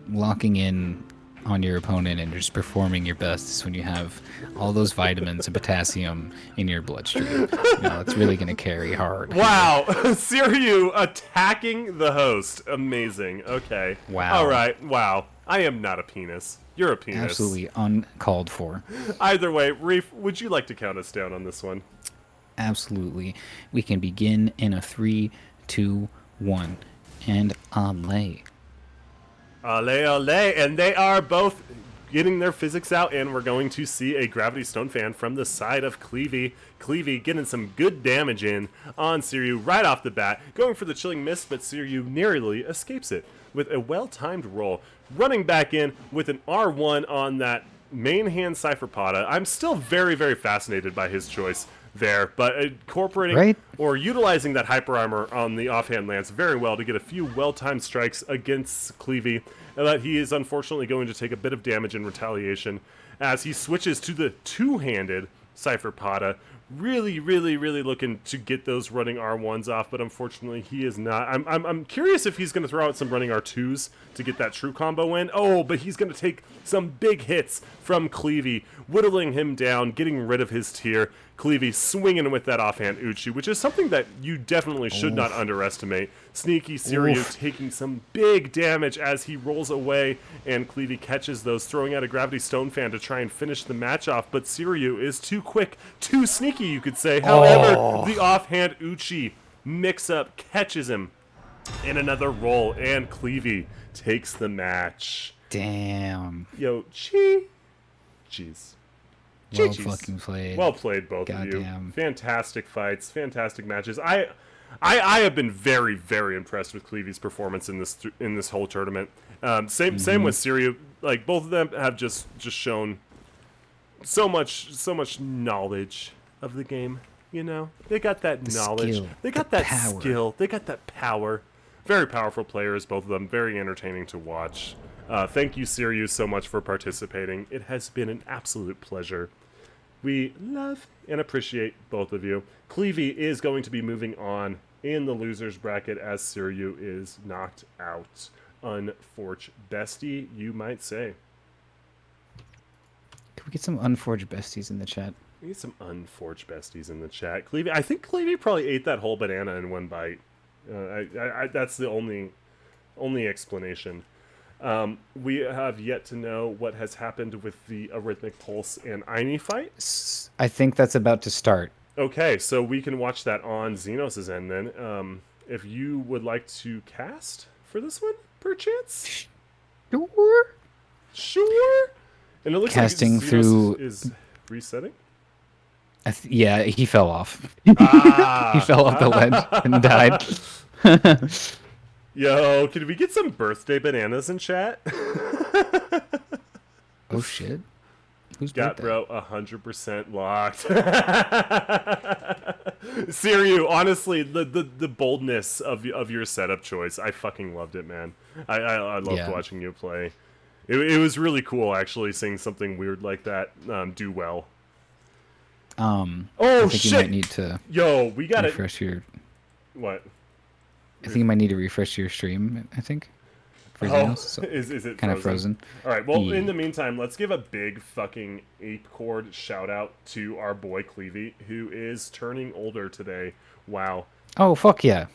Speaker 2: locking in on your opponent and just performing your best when you have all those vitamins and potassium in your bloodstream. It's really gonna carry hard.
Speaker 1: Wow, Siryu attacking the host. Amazing. Okay.
Speaker 2: Wow.
Speaker 1: All right. Wow. I am not a penis. You're a penis.
Speaker 2: Absolutely uncalled for.
Speaker 1: Either way, Reef, would you like to count us down on this one?
Speaker 2: Absolutely. We can begin in a 3, 2, 1, and allay.
Speaker 1: Ale, and they are both getting their physics out, and we're going to see a Gravity Stone fan from the side of Cleavy. Cleavy getting some good damage in on Siryu right off the bat, going for the Chilling Mist, but Siryu nearly escapes it with a well-timed roll. Running back in with an R1 on that main hand Cypher Pata. I'm still very, very fascinated by his choice there, but incorporating or utilizing that hyper armor on the offhand lance very well to get a few well-timed strikes against Cleavy, and that he is unfortunately going to take a bit of damage in retaliation as he switches to the two-handed Cypher Pata. Really, really, really looking to get those running R1s off, but unfortunately he is not. I'm curious if he's going to throw out some running R2s to get that true combo in. Oh, but he's going to take some big hits from Cleavy, whittling him down, getting rid of his tier. Cleavy swinging with that offhand Uchi, which is something that you definitely should not underestimate. Sneaky Siryu taking some big damage as he rolls away, and Cleavy catches those, throwing out a Gravity Stone fan to try and finish the match off, but Siryu is too quick, too sneaky, you could say. However, the offhand Uchi mix-up catches him in another roll, and Cleavy takes the match.
Speaker 2: Damn.
Speaker 1: Yo, jeez.
Speaker 2: Well fucking played.
Speaker 1: Well played, both of you.
Speaker 2: Goddamn.
Speaker 1: Fantastic fights, fantastic matches. I have been very, very impressed with Cleavy's performance in this whole tournament. Same with Siryu. Like, both of them have just shown so much knowledge of the game. They got that knowledge.
Speaker 2: Skill,
Speaker 1: they got that skill. They got that power. Very powerful players, both of them. Very entertaining to watch. Thank you, Siryu, so much for participating. It has been an absolute pleasure. We love and appreciate both of you. Cleavy is going to be moving on in the losers bracket as Siryu is knocked out. Unforged bestie, you might say.
Speaker 2: Can we get some unforged besties in the chat?
Speaker 1: We need some unforged besties in the chat. Clevie, I think Clevie probably ate that whole banana in one bite. That's the only explanation. We have yet to know what has happened with the Arrhythmic Pulse and Aini fight.
Speaker 2: I think that's about to start.
Speaker 1: Okay, so we can watch that on Xenos' end then. If you would like to cast for this one, perchance?
Speaker 2: Sure.
Speaker 1: Sure. And it looks
Speaker 2: Casting
Speaker 1: like Xenos
Speaker 2: through
Speaker 1: is resetting.
Speaker 2: Yeah, he fell off. He fell off the ledge and died.
Speaker 1: Yo, can we get some birthday bananas in chat?
Speaker 2: Oh shit. Who's
Speaker 1: Got
Speaker 2: birthday?
Speaker 1: bro 100% locked. Siryu, honestly, the boldness of your setup choice, I fucking loved it, man. I loved watching you play. It was really cool actually seeing something weird like that do well.
Speaker 2: Oh
Speaker 1: I
Speaker 2: think
Speaker 1: shit!
Speaker 2: You might need to
Speaker 1: we gotta
Speaker 2: refresh your.
Speaker 1: What?
Speaker 2: I think you might need to refresh your stream. I think. For
Speaker 1: Xenos,
Speaker 2: so
Speaker 1: is it
Speaker 2: kind of frozen?
Speaker 1: All right. Well,
Speaker 2: Yeah.
Speaker 1: in the meantime, let's give a big fucking ape cord shout out to our boy Clevie, who is turning older today. Wow.
Speaker 2: Oh fuck yeah!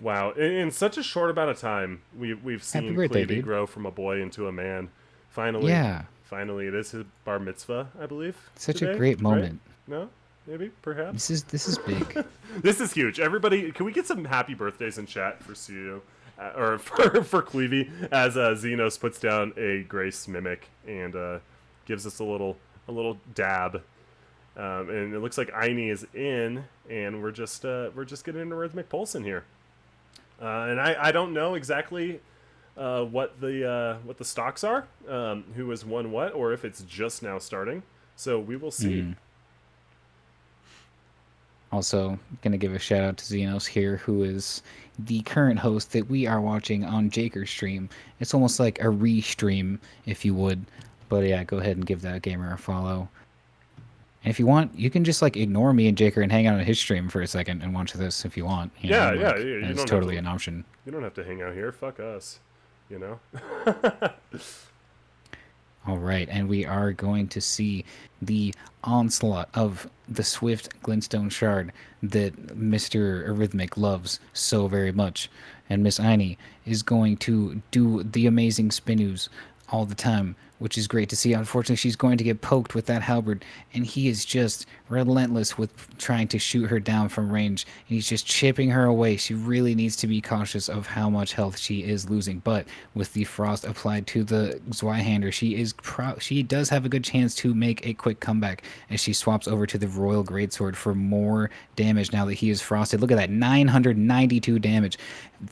Speaker 1: Wow. In such a short amount of time, we've seen
Speaker 2: Happy birthday,
Speaker 1: Clevie
Speaker 2: dude.
Speaker 1: grow from a boy into a man. Finally.
Speaker 2: Yeah.
Speaker 1: Finally, it is his bar mitzvah, I believe.
Speaker 2: Such
Speaker 1: today,
Speaker 2: a great moment.
Speaker 1: Right? No? Maybe? Perhaps?
Speaker 2: This is big.
Speaker 1: This is huge. Everybody, can we get some happy birthdays in chat for Suyu? Or for Clevie, as Xenos puts down a Grace Mimic and gives us a little dab. And it looks like Aini is in, and we're just getting into Rhythmic Pulse in here. And I don't know exactly what the stocks are, who has won what, or if it's just now starting. So we will see.
Speaker 2: Also, gonna give a shout out to Xenos here, who is the current host that we are watching on Jaker's stream. It's almost like a re-stream, if you would. But yeah, go ahead and give that gamer a follow. And if you want, you can just like ignore me and Jaker and hang out on his stream for a second and watch this if you want. You know, like, it's totally an option.
Speaker 1: You don't have to hang out here. Fuck us. You know?
Speaker 2: All right, and we are going to see the onslaught of the Swift Glintstone Shard that Mr. Arrhythmic loves so very much. And Miss Aini is going to do the amazing Spinoos all the time, which is great to see. Unfortunately, she's going to get poked with that halberd, and he is just relentless with trying to shoot her down from range. And he's just chipping her away. She really needs to be cautious of how much health she is losing. But with the frost applied to the Zweihander, she does have a good chance to make a quick comeback as she swaps over to the Royal Greatsword for more damage now that he is frosted. Look at that, 992 damage,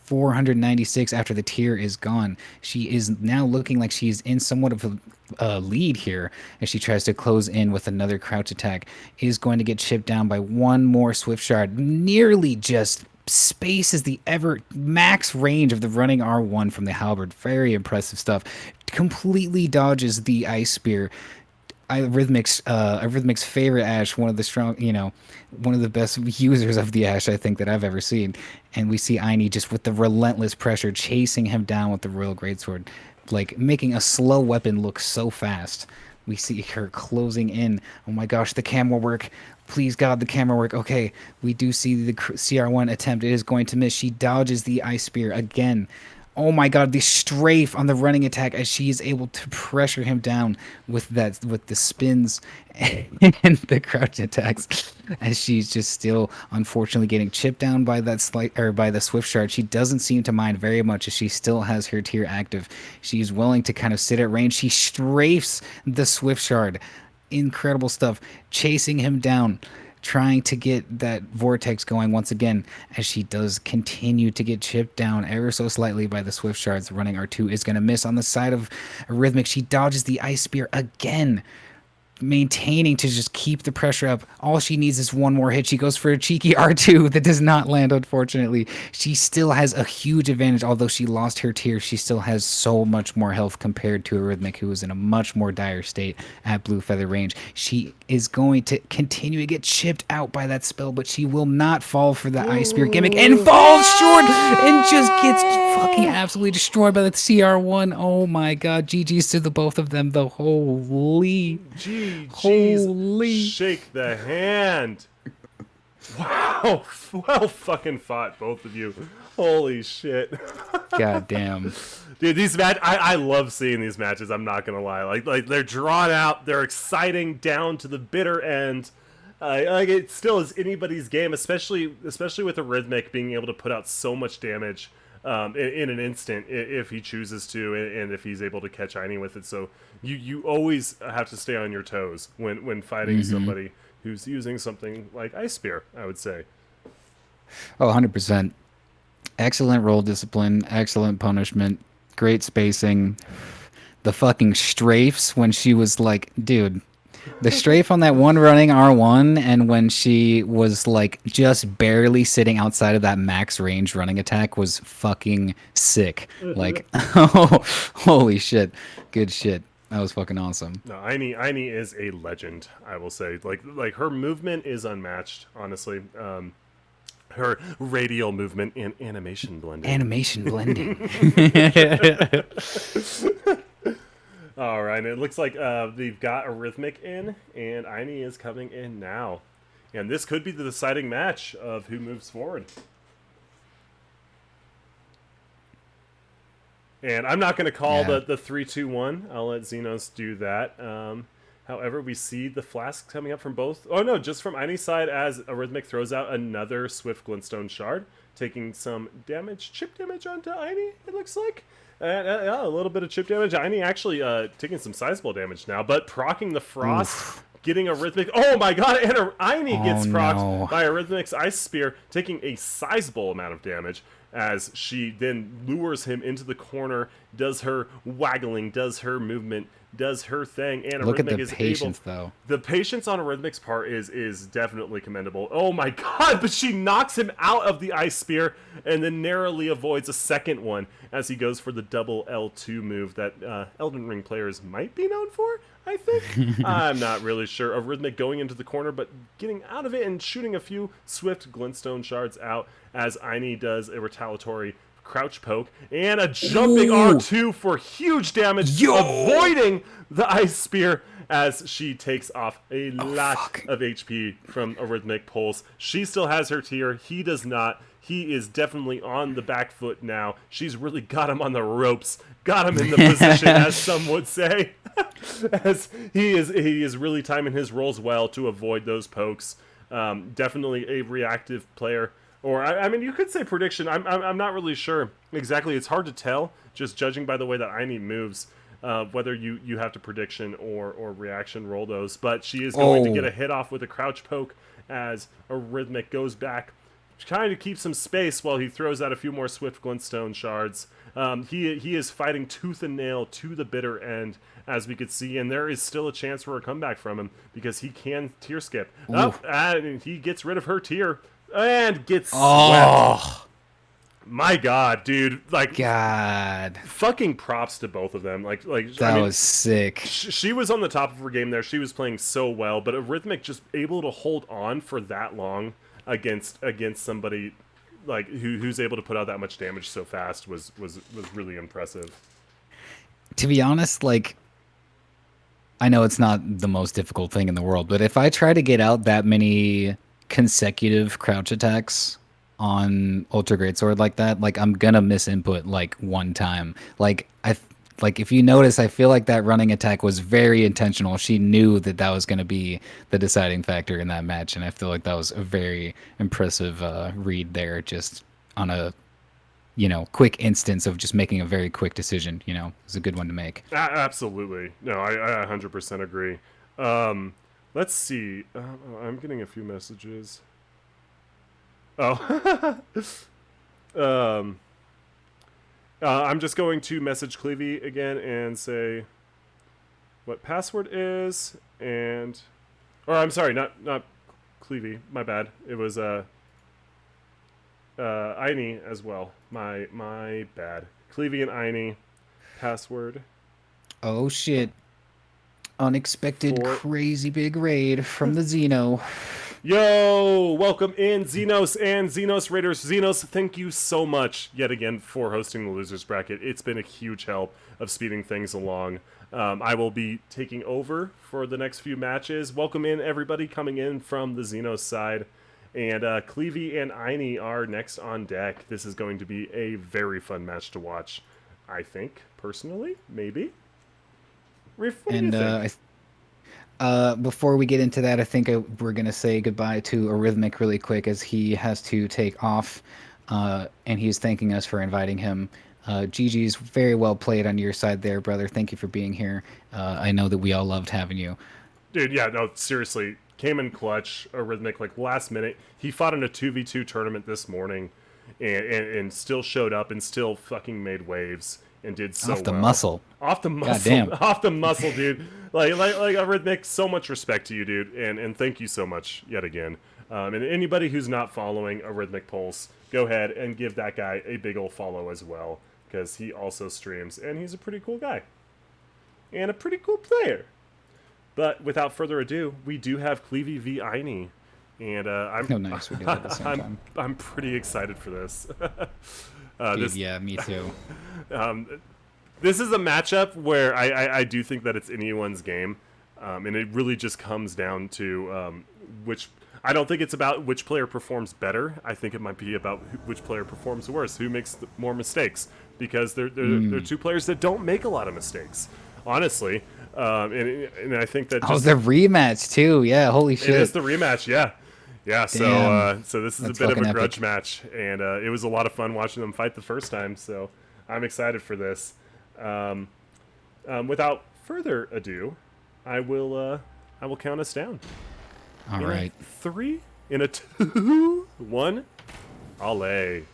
Speaker 2: 496 after the tear is gone. She is now looking like she's in somewhat of a lead here as she tries to close in with another crouch attack. Is going to get chipped down by one more Swift Shard. Nearly just spaces the ever max range of the running R1 from the halberd. Very impressive stuff. Completely dodges the Ice Spear. Arrhythmic's favorite Ashe, one of the best users of the Ashe I think that I've ever seen. And we see Aini just with the relentless pressure chasing him down with the Royal Greatsword, like making a slow weapon look so fast. We see her closing in. Oh my gosh, the camera work. Please God, the camera work. Okay, we do see the CR1 attempt. It is going to miss. She dodges the Ice Spear again. Oh my God, the strafe on the running attack as she is able to pressure him down with the spins and the crouch attacks, as she's just still unfortunately getting chipped down by by the Swift Shard. She doesn't seem to mind very much as she still has her tier active. She's willing to kind of sit at range. She strafes the Swift Shard. Incredible stuff, chasing him down, trying to get that vortex going once again, as she does continue to get chipped down ever so slightly by the Swift Shards. Running R2 is going to miss on the side of Arrhythmic. She dodges the Ice Spear again, maintaining to just keep the pressure up. All she needs is one more hit. She goes for a cheeky R2 that does not land, unfortunately. She still has a huge advantage. Although she lost her tier, she still has so much more health compared to Arrhythmic, who is in a much more dire state at Blue Feather range. She is going to continue to get chipped out by that spell, but she will not fall for the Ice Spear gimmick and falls short and just gets fucking absolutely destroyed by the CR1. Oh my God, GG's to the both of them, though. Holy.
Speaker 1: GG's. Shake the hand. Wow. Well fucking fought, both of you. Holy shit.
Speaker 2: God damn.
Speaker 1: Dude, these I love seeing these matches, I'm not gonna lie. Like they're drawn out, they're exciting down to the bitter end. Like it still is anybody's game, especially with a Rhythmic being able to put out so much damage in an instant if he chooses to, and if he's able to catch Aini with it. So you always have to stay on your toes when fighting somebody who's using something like Ice Spear, I would say.
Speaker 2: Oh, 100%. Excellent roll discipline, excellent punishment, great spacing. The fucking strafes when she was like, dude, the strafe on that one running R1, and when she was like just barely sitting outside of that max range running attack was fucking sick. Like, oh, holy shit. Good shit. That was fucking awesome.
Speaker 1: No, Aini is a legend, I will say. Like her movement is unmatched, honestly. Her radial movement and animation blending.
Speaker 2: Animation blending.
Speaker 1: All right, it looks like we've got a Rhythmic in, and Aini is coming in now. And this could be the deciding match of who moves forward. And I'm not going to call the 3-2-1. I'll let Xenos do that. However, we see the flask coming up from both. Oh, no, just from Aini's side as a Rhythmic throws out another Swift Glintstone Shard, taking some damage, chip damage onto Aini, it looks like. A little bit of chip damage. Aini actually taking some sizable damage now, but proccing the Frost, getting a Rhythmic. Oh my god, and Aini gets procced by a Rhythmic's Ice Spear, taking a sizable amount of damage as she then lures him into the corner, does her waggling, does her movement, does her thing, and
Speaker 2: Look at
Speaker 1: Rhythmic
Speaker 2: the
Speaker 1: is
Speaker 2: patience,
Speaker 1: able.
Speaker 2: though.
Speaker 1: The patience on a Rhythmic's part is definitely commendable. Oh my god, but she knocks him out of the Ice Spear and then narrowly avoids a second one as he goes for the double L2 move that Elden Ring players might be known for, I think. I'm not really sure. A Rhythmic going into the corner, but getting out of it and shooting a few Swift Glintstone Shards out as Aini does a retaliatory crouch poke and a jumping R2 for huge damage, avoiding the Ice Spear as she takes off a lot of HP from a Rhythmic Pulse. She still has her tier. He does not. He is definitely on the back foot now. She's really got him on the ropes, got him in the position, as some would say. As he is really timing his rolls well to avoid those pokes. Definitely a reactive player. Or, I mean, you could say prediction. I'm not really sure exactly. It's hard to tell, just judging by the way that Aini moves, whether you have to prediction or reaction roll those. But she is going to get a hit off with a crouch poke as a Rhythmic goes back, trying to keep some space while he throws out a few more Swift Glintstone Shards. He is fighting tooth and nail to the bitter end, as we could see, and there is still a chance for a comeback from him because he can tier skip. And he gets rid of her tier. And gets swept. My god, dude. Like,
Speaker 2: God.
Speaker 1: Fucking props to both of them. Like
Speaker 2: that was sick.
Speaker 1: She was on the top of her game there. She was playing so well, but a Rhythmic just able to hold on for that long against somebody like who's able to put out that much damage so fast was really impressive.
Speaker 2: To be honest, like, I know it's not the most difficult thing in the world, but if I try to get out that many consecutive crouch attacks on Ultra Greatsword like that, like, I'm gonna miss input like one time. Like, if you notice, I feel like that running attack was very intentional. She knew that was going to be the deciding factor in that match, and I feel like that was a very impressive read there, just on a quick instance of just making a very quick decision. It's a good one to make.
Speaker 1: Absolutely. No, I 100% agree. Let's see. I'm getting a few messages. Oh. I'm just going to message Cleavy again and say what password is, or I'm sorry, not Cleavy. My bad. It was Aini as well. My bad. Cleavy and Aini. Password.
Speaker 2: Oh shit. Unexpected crazy big raid from the Xeno.
Speaker 1: Yo, welcome in Xenos and Xenos Raiders. Xenos, thank you so much yet again for hosting the Losers Bracket. It's been a huge help of speeding things along. I will be taking over for the next few matches. Welcome in everybody coming in from the Xenos side. And Clevie and Aini are next on deck. This is going to be a very fun match to watch, I think, personally, maybe. Riff, what do you think?
Speaker 2: Before we get into that, I think we're going to say goodbye to Arrhythmic really quick as he has to take off, and he's thanking us for inviting him. GG's very well played on your side there, brother. Thank you for being here. I know that we all loved having you.
Speaker 1: Dude, yeah, no, seriously. Came in clutch, Arrhythmic, like last minute. He fought in a 2v2 tournament this morning and still showed up and still fucking made waves and did so well.
Speaker 2: Off the muscle.
Speaker 1: Off the muscle.
Speaker 2: Goddamn.
Speaker 1: Off the muscle, dude. like Arrhythmic, so much respect to you, dude. And thank you so much yet again. And anybody who's not following Arrhythmic Pulse, go ahead and give that guy a big ol' follow as well, because he also streams, and he's a pretty cool guy. And a pretty cool player. But without further ado, we do have Clevie v. Aini. And
Speaker 2: nice. We did that at the same time.
Speaker 1: I'm pretty excited for this.
Speaker 2: Dude, yeah, me too.
Speaker 1: This is a matchup where I do think that it's anyone's game. And it really just comes down to which... I don't think it's about which player performs better. I think it might be about which player performs worse, who makes more mistakes. Because they're two players that don't make a lot of mistakes, honestly. And I think that just...
Speaker 2: the rematch, too. Yeah, holy shit.
Speaker 1: It is the rematch, yeah. Yeah, so this is
Speaker 2: That's
Speaker 1: a bit of a grudge
Speaker 2: epic.
Speaker 1: match. And it was a lot of fun watching them fight the first time, so I'm excited for this. Without further ado, I will count us down.
Speaker 2: All right.
Speaker 1: 3, in a 2, 1, alley.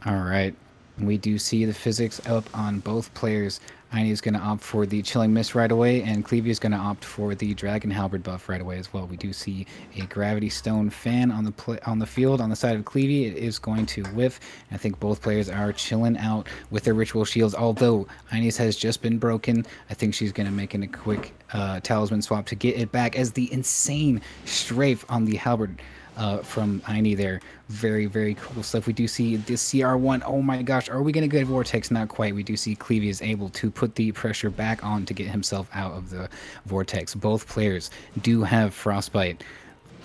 Speaker 2: All right. We do see the physics up on both players. Aini is going to opt for the Chilling Mist right away, and Clevie is going to opt for the Dragon Halberd buff right away as well. We do see a Gravity Stone fan on the field on the side of Clevie. It is going to whiff. I think both players are chilling out with their Ritual Shields, although Aini's has just been broken. I think she's going to make a quick Talisman swap to get it back as the insane strafe on the Halberd from Aini there. Very, very cool stuff. We do see this CR1. Oh my gosh, are we going to get Vortex? Not quite. We do see Clevie is able to put the pressure back on to get himself out of the Vortex. Both players do have Frostbite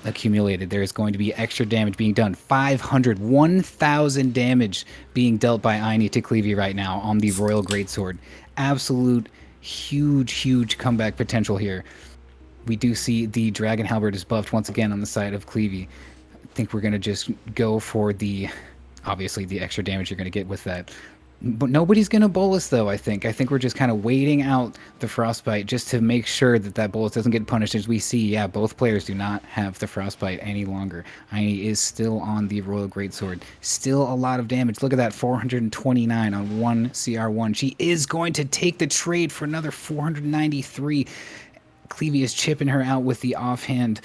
Speaker 2: accumulated. There is going to be extra damage being done. 1,000 damage being dealt by Aini to Clevie right now on the Royal Greatsword. Absolute huge comeback potential here. We do see the Dragon Halberd is buffed once again on the side of Clevie. I think we're going to just go for obviously the extra damage you're going to get with that. But nobody's going to bolus, though, I think. I think we're just kind of waiting out the Frostbite just to make sure that bolus doesn't get punished. As we see, yeah, both players do not have the Frostbite any longer. Aini is still on the Royal Greatsword. Still a lot of damage. Look at that, 429 on one CR1. She is going to take the trade for another 493. Clevie is chipping her out with the offhand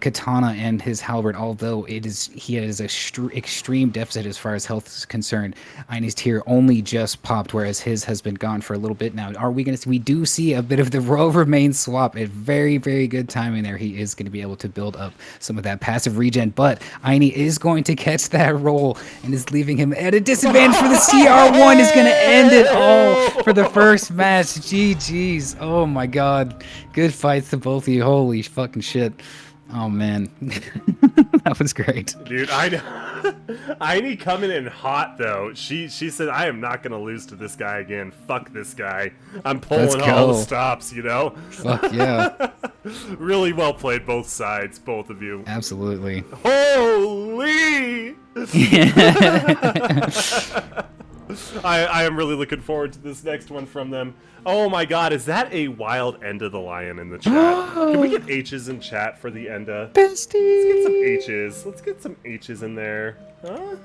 Speaker 2: katana and his halberd, although he has a extreme deficit as far as health is concerned. Aini's tier only just popped, whereas his has been gone for a little bit now. Are we going to see? We do see a bit of the Royal Remain swap. A very, very good timing there. He is going to be able to build up some of that passive regen, but Aini is going to catch that roll and is leaving him at a disadvantage for the CR1 is going to end it all for the first match. GG's. Oh my god. Good fights to both of you. Holy fucking shit. Oh man, that was great,
Speaker 1: dude. Aini coming in hot though. She said, "I am not gonna lose to this guy again. Fuck this guy. I'm pulling all the stops." You know.
Speaker 2: Fuck yeah.
Speaker 1: Really well played, both sides, both of you.
Speaker 2: Absolutely.
Speaker 1: Holy. I am really looking forward to this next one from them. Oh my god, is that a wild Enda the Lion in the chat? Can we get H's in chat for the Enda?
Speaker 2: Bestie!
Speaker 1: Let's get some H's in there. Huh?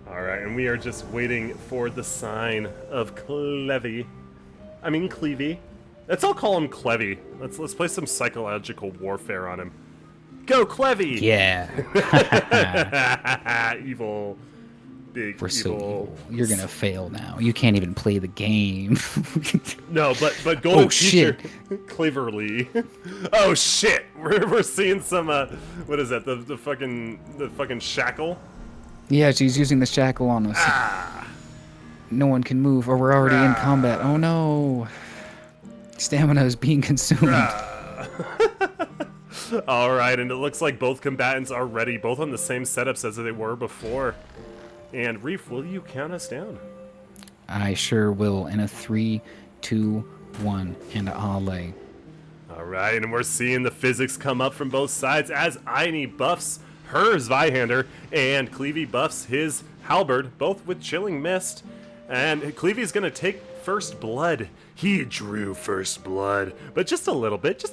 Speaker 1: Alright, and we are just waiting for the sign of Clevie. I mean Clevie. Let's all call him Clevie. Let's play some psychological warfare on him. Go, Clevie!
Speaker 2: Yeah.
Speaker 1: Evil. big
Speaker 2: We're so
Speaker 1: evil.
Speaker 2: evil. You're gonna fail now. You can't even play the game.
Speaker 1: No, but Golden
Speaker 2: Oh, shit.
Speaker 1: Cleverly. Oh shit! We're seeing some what is that? The fucking shackle.
Speaker 2: Yeah, she's using the shackle on us. No one can move, or we're already in combat. Oh no! Stamina is being consumed.
Speaker 1: All right, and it looks like both combatants are ready, both on the same setups as they were before. And Reef, will you count us down?
Speaker 2: I sure will. In a 3, 2, 1, and Ale.
Speaker 1: All right, and we're seeing the physics come up from both sides as Aini buffs her Zweihander and Cleavy buffs his Halberd, both with Chilling Mist. And Cleavy's gonna take first blood. He drew first blood, but just a little bit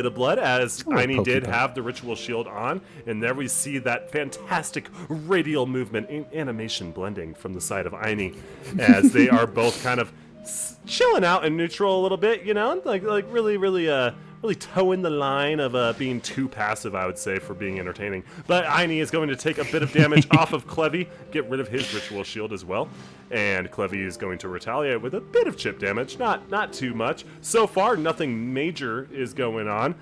Speaker 1: of blood, as Aini did have the Ritual Shield on. And there we see that fantastic radial movement in animation blending from the side of Aini, as they are both kind of chilling out in neutral a little bit, you know, like really towing the line of being too passive, I would say, for being entertaining. But Aini is going to take a bit of damage off of Clevy, get rid of his Ritual Shield as well. And Clevy is going to retaliate with a bit of chip damage, not too much. So far, nothing major is going on.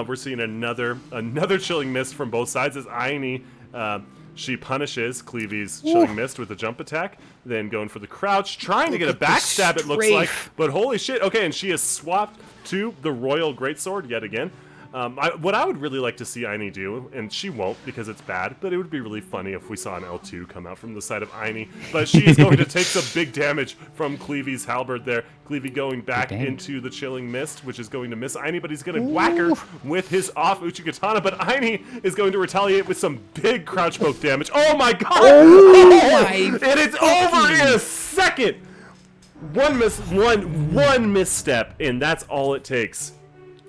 Speaker 1: We're seeing another Chilling Mist from both sides as Aini, she punishes Cleavy's Chilling Mist with a jump attack, then going for the crouch, trying to get a backstab, it looks like. But holy shit, okay, and she has swapped to the Royal Greatsword yet again. What I would really like to see Aini do, and she won't because it's bad, but it would be really funny if we saw an L2 come out from the side of Aini. But she is going to take some big damage from Cleavy's Halberd there. Cleavy going back into the Chilling Mist, which is going to miss Aini, but he's going to whack her with his off Uchigatana. But Aini is going to retaliate with some big crouch poke damage. Oh my god!
Speaker 2: Oh my
Speaker 1: and it's over in a second! One misstep, and that's all it takes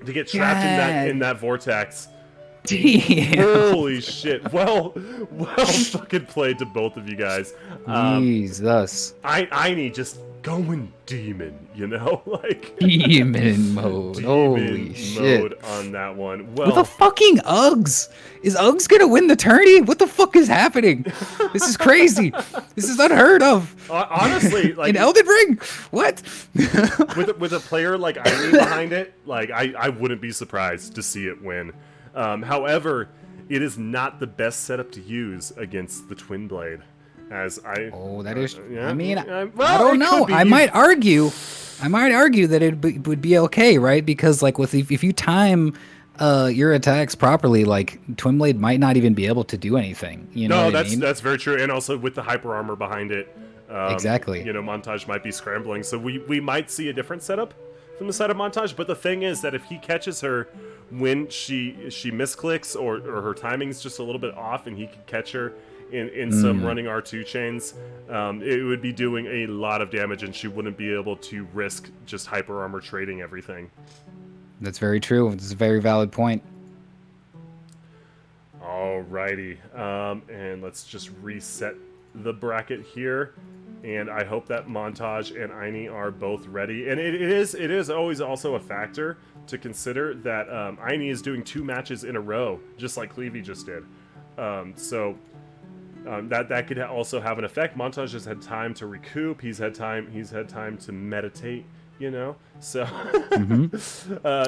Speaker 1: to get trapped in that vortex.
Speaker 2: Damn.
Speaker 1: Holy shit. Well fucking played to both of you guys.
Speaker 2: Jesus.
Speaker 1: Aini just going demon, you know? Like
Speaker 2: demon mode.
Speaker 1: Demon
Speaker 2: Holy shit.
Speaker 1: mode on that one. Well,
Speaker 2: with the fucking Uggs. Is Uggs gonna win the tourney? What the fuck is happening? This is crazy. This is unheard of.
Speaker 1: Honestly, like
Speaker 2: in Elden Ring? What?
Speaker 1: with a player like Aini behind it, like I wouldn't be surprised to see it win. However, it is not the best setup to use against the Twin Blade.
Speaker 2: That is.
Speaker 1: Yeah,
Speaker 2: I mean,
Speaker 1: well,
Speaker 2: I don't know. I might argue that it would be okay, right? Because like if you time your attacks properly, like Twin Blade might not even be able to do anything. You know?
Speaker 1: No, that's very true. And also with the hyper armor behind it,
Speaker 2: exactly.
Speaker 1: You know, Montage might be scrambling, so we might see a different setup from the side of Montage. But the thing is that if he catches her when she misclicks or her timing's just a little bit off, and he can catch her in some running R2 chains, it would be doing a lot of damage, and she wouldn't be able to risk just hyper armor trading everything.
Speaker 2: That's very true. It's a very valid point.
Speaker 1: Alrighty, and let's just reset the bracket here, and I hope that Montage and Aini are both ready. And it is always also a factor to consider that Aini is doing 2 matches in a row, just like Cleavy just did. That could also have an effect. Montage has had time to recoup. He's had time to meditate. You know, so.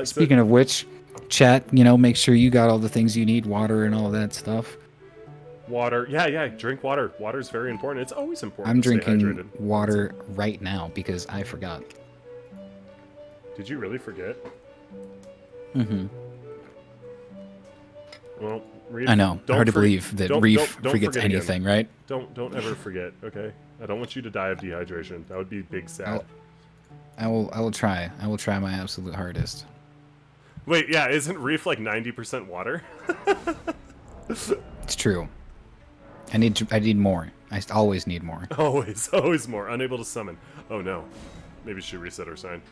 Speaker 2: Speaking of which, chat. You know, make sure you got all the things you need, water and all that stuff.
Speaker 1: Water, yeah. Drink water. Water is very important. It's always important.
Speaker 2: I'm
Speaker 1: to stay
Speaker 2: drinking
Speaker 1: hydrated.
Speaker 2: water right now because I forgot.
Speaker 1: Did you really forget?
Speaker 2: Mm-hmm.
Speaker 1: Well, Reef,
Speaker 2: I know. Hard to believe that Reef forgets anything, right?
Speaker 1: Don't ever forget, okay? I don't want you to die of dehydration. That would be big sad.
Speaker 2: I will try. I will try my absolute hardest.
Speaker 1: Wait, yeah, isn't Reef like 90% water?
Speaker 2: It's true. I need more. I always need more.
Speaker 1: Always more. Unable to summon. Oh no. Maybe she reset her sign.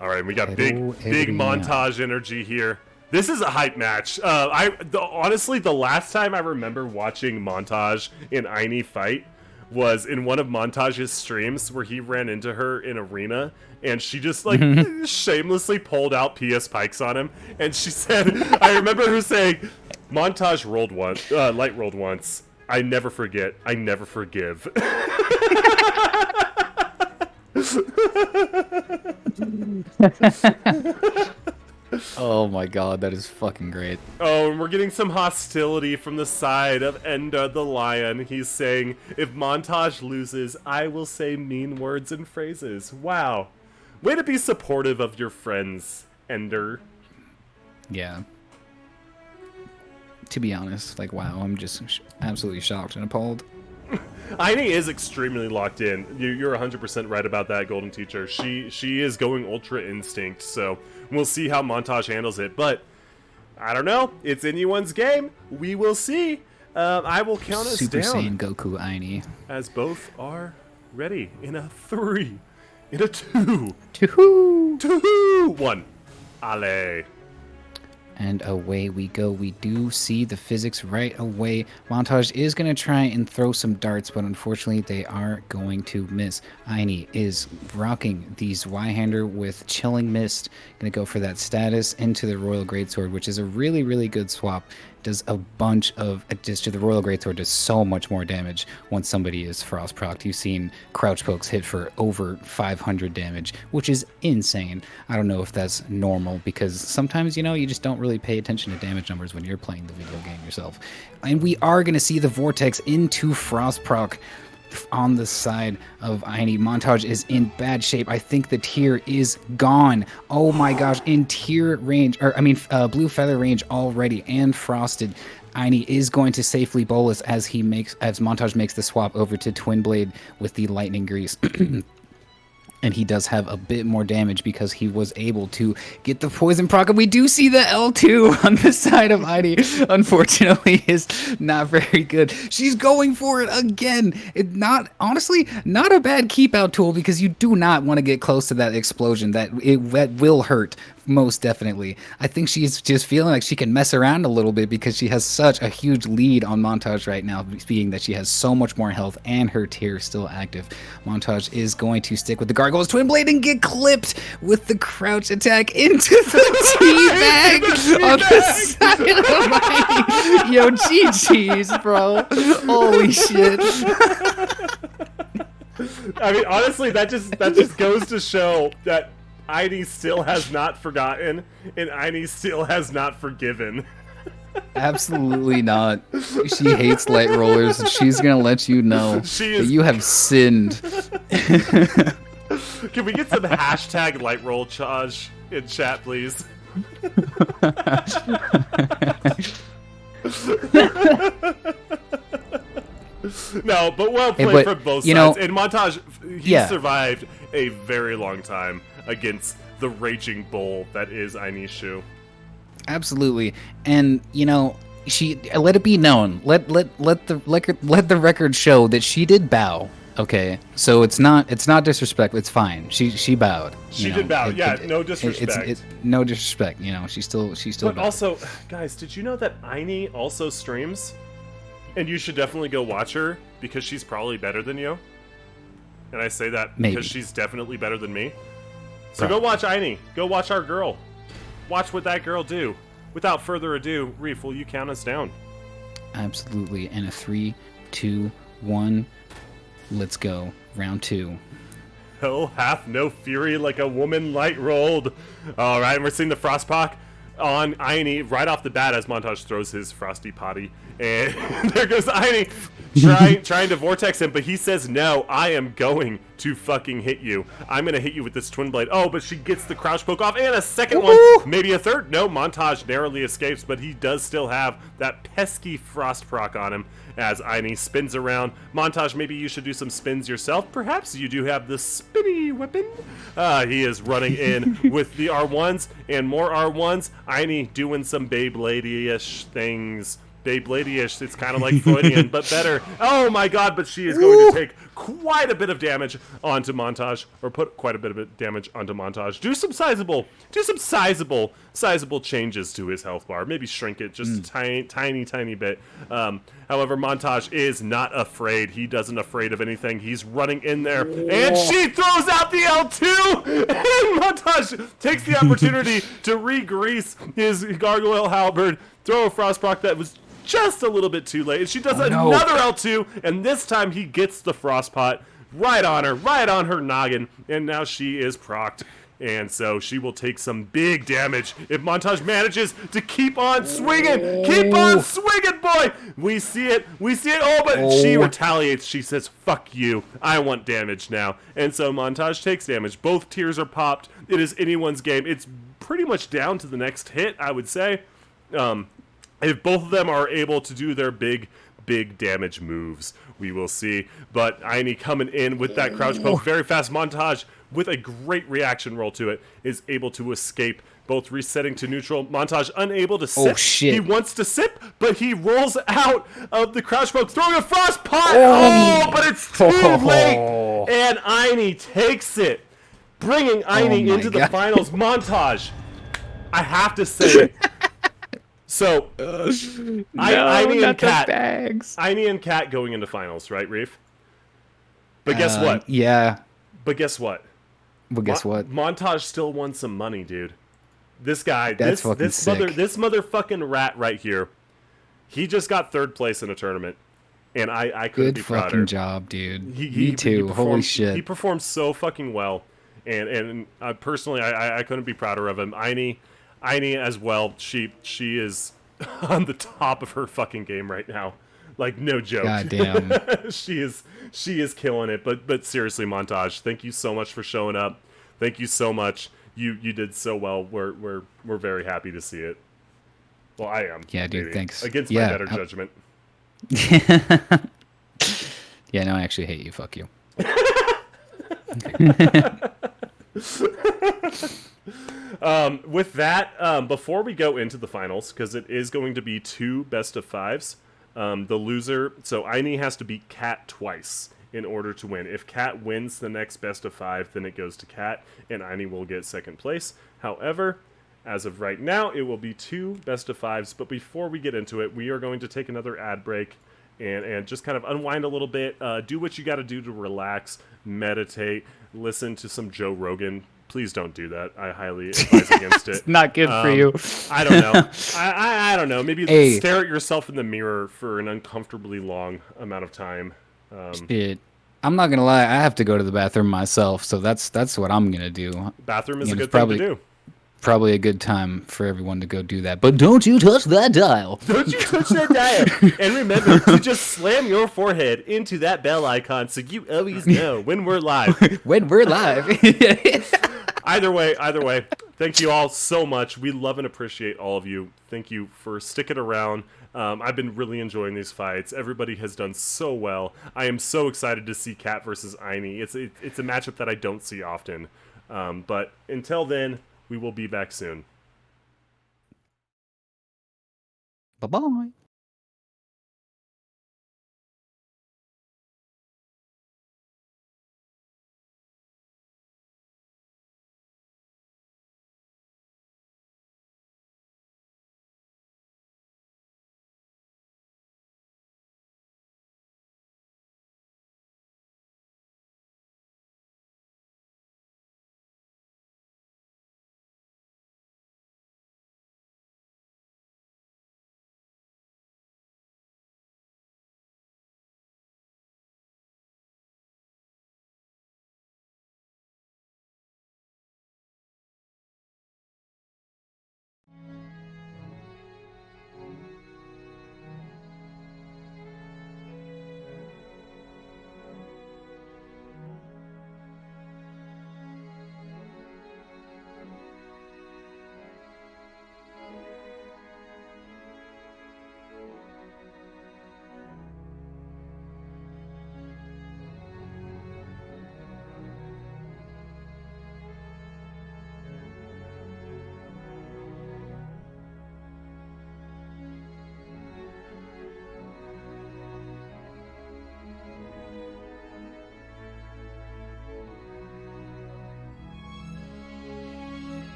Speaker 1: All right, we got big Montage energy here. This is a hype match. Honestly, the last time I remember watching Montage and Aini fight was in one of Montage's streams where he ran into her in arena, and she just like shamelessly pulled out PS Pikes on him, and she said, I remember her saying, Montage rolled once, light rolled once, I never forget. I never forgive.
Speaker 2: Oh my god, that is fucking great.
Speaker 1: Oh, and we're getting some hostility from the side of Enda the lion. He's saying, if Montage loses, I will say mean words and phrases. Wow. Way to be supportive of your friends, Ender.
Speaker 2: Yeah. To be honest, like, wow, I'm just absolutely shocked and appalled.
Speaker 1: Aine is extremely locked in. You're 100% right about that, Golden Teacher. She is going Ultra Instinct, so we'll see how Montage handles it. But, I don't know. It's anyone's game. We will see. I will count us
Speaker 2: Super
Speaker 1: down.
Speaker 2: Saiyan Goku Aine.
Speaker 1: As both are ready. In a 3. In a 2.
Speaker 2: 2.
Speaker 1: 1. Ale.
Speaker 2: And away we go. We do see the physics right away. Montage is going to try and throw some darts, but unfortunately they are going to miss. Aine is rocking these Y-hander with Chilling Mist. Going to go for that status into the Royal Greatsword, which is a really, really good swap. Does a bunch of, just to the Royal Greatsword does so much more damage once somebody is frost procced. You've seen crouch pokes hit for over 500 damage, which is insane. I don't know if that's normal, because sometimes, you know, you just don't really pay attention to damage numbers when you're playing the video game yourself. And we are going to see the Vortex into frost proc on the side of Aine. Montage is in bad shape. I think the tier is gone. Oh my gosh, in tier range, or I mean blue feather range already, and frosted. Aine is going to safely bolus as Montage makes the swap over to Twin Blade with the lightning grease. And he does have a bit more damage because he was able to get the poison proc. And we do see the L2 on the side of Aine. Unfortunately, is not very good. She's going for it again. Honestly, not a bad keep out tool, because you do not want to get close to that explosion. That will hurt. Most definitely. I think she's just feeling like she can mess around a little bit because she has such a huge lead on Montage right now, being that she has so much more health and her tier still active. Montage is going to stick with the Gargoyle's Twin Blade and get clipped with the crouch attack into the teabag on the side of my... Yo, GG's, bro. Holy shit.
Speaker 1: I mean, honestly, that just goes to show that Aine still has not forgotten, and Aine still has not forgiven.
Speaker 2: Absolutely not. She hates light rollers, and she's gonna let you know that you have sinned.
Speaker 1: Can we get some hashtag light roll charge in chat, please? No, but well played from both sides. And Montage, he survived a very long time against the raging bull that is Ainishu.
Speaker 2: Absolutely. And you know, she let it be known. Let the record show that she did bow. Okay, so it's not disrespect. It's fine. She bowed.
Speaker 1: She did bow. No disrespect.
Speaker 2: No disrespect. You know, she still. But
Speaker 1: bowed. Also, guys, did you know that Aine also streams? And you should definitely go watch her, because she's probably better than you. And I say that because she's definitely better than me. So go watch Aine. Go watch our girl. Watch what that girl do. Without further ado, Reef, will you count us down?
Speaker 2: Absolutely. And a 3, 2, 1. Let's go. Round 2.
Speaker 1: Hell hath no fury like a woman light rolled. All right, and we're seeing the Frostproc on Aine right off the bat as Montage throws his frosty potty. And there goes Aine trying to vortex him, but he says, no, I am going to fucking hit you. I'm going to hit you with this Twin Blade. Oh, but she gets the crouch poke off, and a second one, maybe a third. No, Montage narrowly escapes, but he does still have that pesky frost proc on him as Aine spins around. Montage, maybe you should do some spins yourself. Perhaps you do have the spinny weapon. He is running in with the R1s and more R1s. Aine doing some Beyblade-ish things. Beyblade-ish, it's kind of like Freudian, but better. Oh my god, but she is going to take quite a bit of damage onto Montage, or put quite a bit of damage onto Montage. Do some sizable changes to his health bar. Maybe shrink it just a tiny bit. However, Montage is not afraid. He doesn't afraid of anything. He's running in there, and she throws out the L2, and Montage takes the opportunity to re-grease his Gargoyle Halberd, throw a Frost proc that was just a little bit too late. And she does
Speaker 2: no.
Speaker 1: another L2, and this time he gets the frost pot right on her noggin, and now she is procced. And so she will take some big damage if Montage manages to keep on swinging. Keep on swinging, boy! We see it. Oh, but she retaliates. She says, fuck you. I want damage now. And so Montage takes damage. Both tiers are popped. It is anyone's game. It's pretty much down to the next hit, I would say. If both of them are able to do their big damage moves, we will see. But Aini coming in with that crouch poke very fast. Montage, with a great reaction roll to it, is able to escape, both resetting to neutral. Montage unable to sip.
Speaker 2: Oh, shit.
Speaker 1: He wants to sip, but he rolls out of the crouch poke, throwing a frost pot. Oh, but it's too late. And Aini takes it, bringing Aini into the finals. Montage, I have to say, so Aini and Kat going into finals, right, Reef? But guess what?
Speaker 2: Yeah.
Speaker 1: But guess what?
Speaker 2: Well, guess what?
Speaker 1: Montage still won some money, dude. This guy,
Speaker 2: That's fucking sick.
Speaker 1: this motherfucking rat right here, he just got 3rd place in a tournament, and I couldn't be prouder.
Speaker 2: Good fucking job, dude.
Speaker 1: Me
Speaker 2: too. Holy shit.
Speaker 1: He performed so fucking well, and personally, I couldn't be prouder of him. Aini as well. She is on the top of her fucking game right now. Like, no joke.
Speaker 2: God damn.
Speaker 1: she is killing it. But seriously, Montage, thank you so much for showing up. Thank you so much. You did so well. We're very happy to see it. Well, I am.
Speaker 2: Yeah, dude,
Speaker 1: maybe.
Speaker 2: thanks.
Speaker 1: Against my better judgment.
Speaker 2: Yeah, no, I actually hate you. Fuck you.
Speaker 1: With that, before we go into the finals, because it is going to be 2 best of 5s, the loser, so Aini has to beat Kat twice in order to win. If Kat wins the next best of 5, then it goes to Kat, and Aini will get 2nd place. However, as of right now, it will be 2 best of 5s, but before we get into it, we are going to take another ad break and just kind of unwind a little bit, do what you got to do to relax, meditate, listen to some Joe Rogan. Please don't do that. I highly advise against it.
Speaker 2: It's not good for you.
Speaker 1: I don't know. I don't know. Maybe stare at yourself in the mirror for an uncomfortably long amount of time.
Speaker 2: Shit. I'm not gonna lie. I have to go to the bathroom myself, so that's what I'm gonna do.
Speaker 1: Bathroom is a good thing to do.
Speaker 2: Probably a good time for everyone to go do that. But don't you touch that dial.
Speaker 1: Don't you touch that dial. And remember to just slam your forehead into that bell icon so you always know when we're live.
Speaker 2: When we're live.
Speaker 1: Either way, thank you all so much. We love and appreciate all of you. Thank you for sticking around. I've been really enjoying these fights. Everybody has done so well. I am so excited to see Kat versus Aini. It's a matchup that I don't see often. But until then, we will be back soon.
Speaker 2: Bye-bye.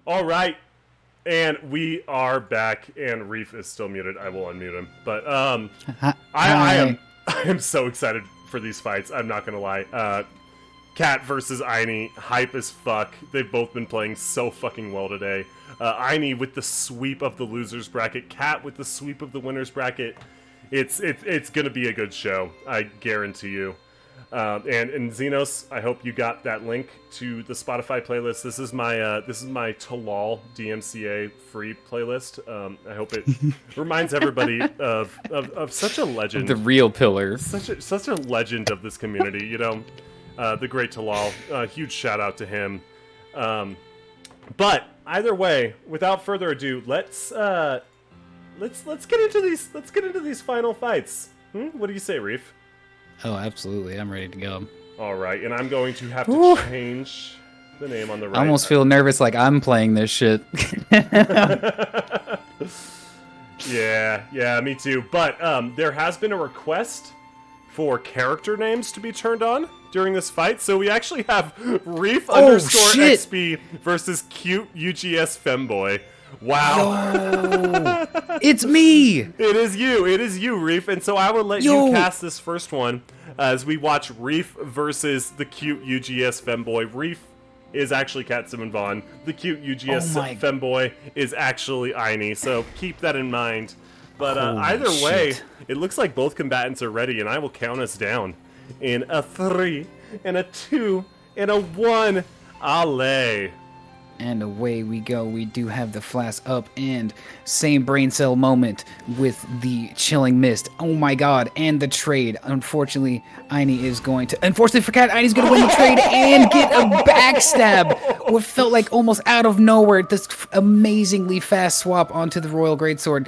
Speaker 1: All right. And we are back, and Reef is still muted. I will unmute him. But I am so excited for these fights. I'm not gonna lie. Cat versus Aini, hype as fuck. They've both been playing so fucking well today. Aini with the sweep of the losers bracket, Cat with the sweep of the winners bracket. It's gonna be a good show. I guarantee you. And Xenos, I hope you got that link to the Spotify playlist. This is my Talal DMCA free playlist. I hope it reminds everybody of such a legend,
Speaker 2: The real pillar.
Speaker 1: such a legend of this community. You know, the great Talal. Huge shout out to him. But either way, without further ado, let's get into these. Let's get into these final fights. What do you say, Reef?
Speaker 2: Oh, absolutely. I'm ready to go.
Speaker 1: All right, and I'm going to have to change the name on the right.
Speaker 2: I almost feel nervous like I'm playing this shit.
Speaker 1: Yeah, me too. But there has been a request for character names to be turned on during this fight, so we actually have Reef
Speaker 2: shit.
Speaker 1: XP versus cute UGS Femboy. Wow.
Speaker 2: Yo, it's me!
Speaker 1: It is you, Reef, and so I will let you cast this first one as we watch Reef versus the cute UGS Femboy. Reef is actually Cat Simon Vaughn. The cute UGS Femboy is actually Aini, so keep that in mind. But either way, it looks like both combatants are ready, and I will count us down in a 3, and a 2, and a 1. Ale.
Speaker 2: And away we go. We do have the flask up and same brain cell moment with the chilling mist. Oh my god. And the trade. Unfortunately, Aini is going to... Unfortunately for Cat, Aini's going to win the trade and get a backstab. What felt like almost out of nowhere. This amazingly fast swap onto the Royal Greatsword.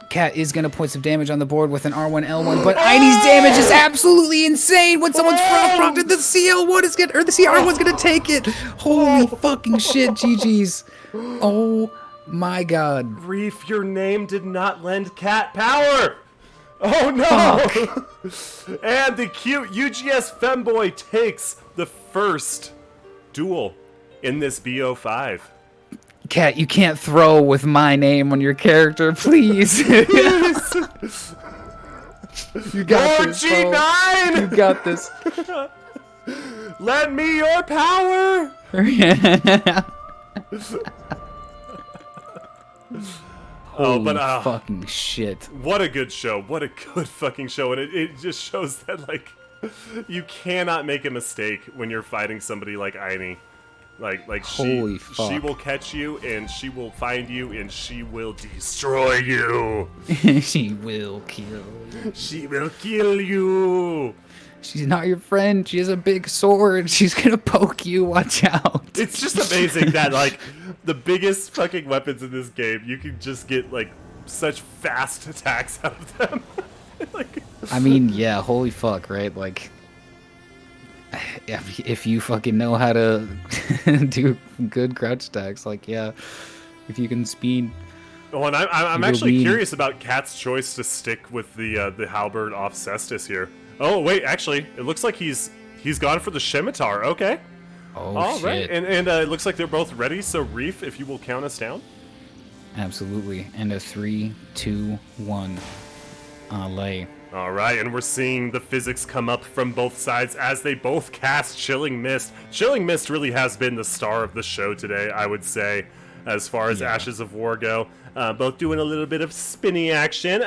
Speaker 2: Cat is going to put some damage on the board with an R1L1, but Aini's damage is absolutely insane when someone's frost-prompted. The CL1 is going to, or the CR1's going to take it. Holy fucking shit, GG's. Oh my god.
Speaker 1: Reef, your name did not lend Cat power. Oh no. And the cute UGS Femboy takes the first duel in this BO5.
Speaker 2: Cat, you can't throw with my name on your character, please. You got this,
Speaker 1: G9!
Speaker 2: bro. You got this.
Speaker 1: Lend me your power!
Speaker 2: Holy fucking shit.
Speaker 1: What a good show. What a good fucking show. And it just shows that, like, you cannot make a mistake when you're fighting somebody like Aini. Like she will catch you, and she will find you, and she will destroy you.
Speaker 2: She will kill you.
Speaker 1: She will kill you.
Speaker 2: She's not your friend. She has a big sword. She's gonna poke you. Watch out.
Speaker 1: It's just amazing that, like, the biggest fucking weapons in this game, you can just get, like, such fast attacks out of them. Like,
Speaker 2: I mean, yeah, holy fuck, right? Like, if you fucking know how to do good crouch attacks, like, yeah, if you can speed.
Speaker 1: Oh, and I'm actually curious about Cat's choice to stick with the halberd off Cestus here. Oh wait, actually, it looks like he's gone for the scimitar. Okay.
Speaker 2: Oh,
Speaker 1: all
Speaker 2: shit.
Speaker 1: right, and it looks like they're both ready. So Reef, if you will count us down.
Speaker 2: Absolutely, and a 3, 2, 1. Lay.
Speaker 1: All right, and we're seeing the physics come up from both sides as they both cast Chilling Mist. Chilling Mist really has been the star of the show today, I would say, as far as Ashes of War go. Both doing a little bit of spinny action.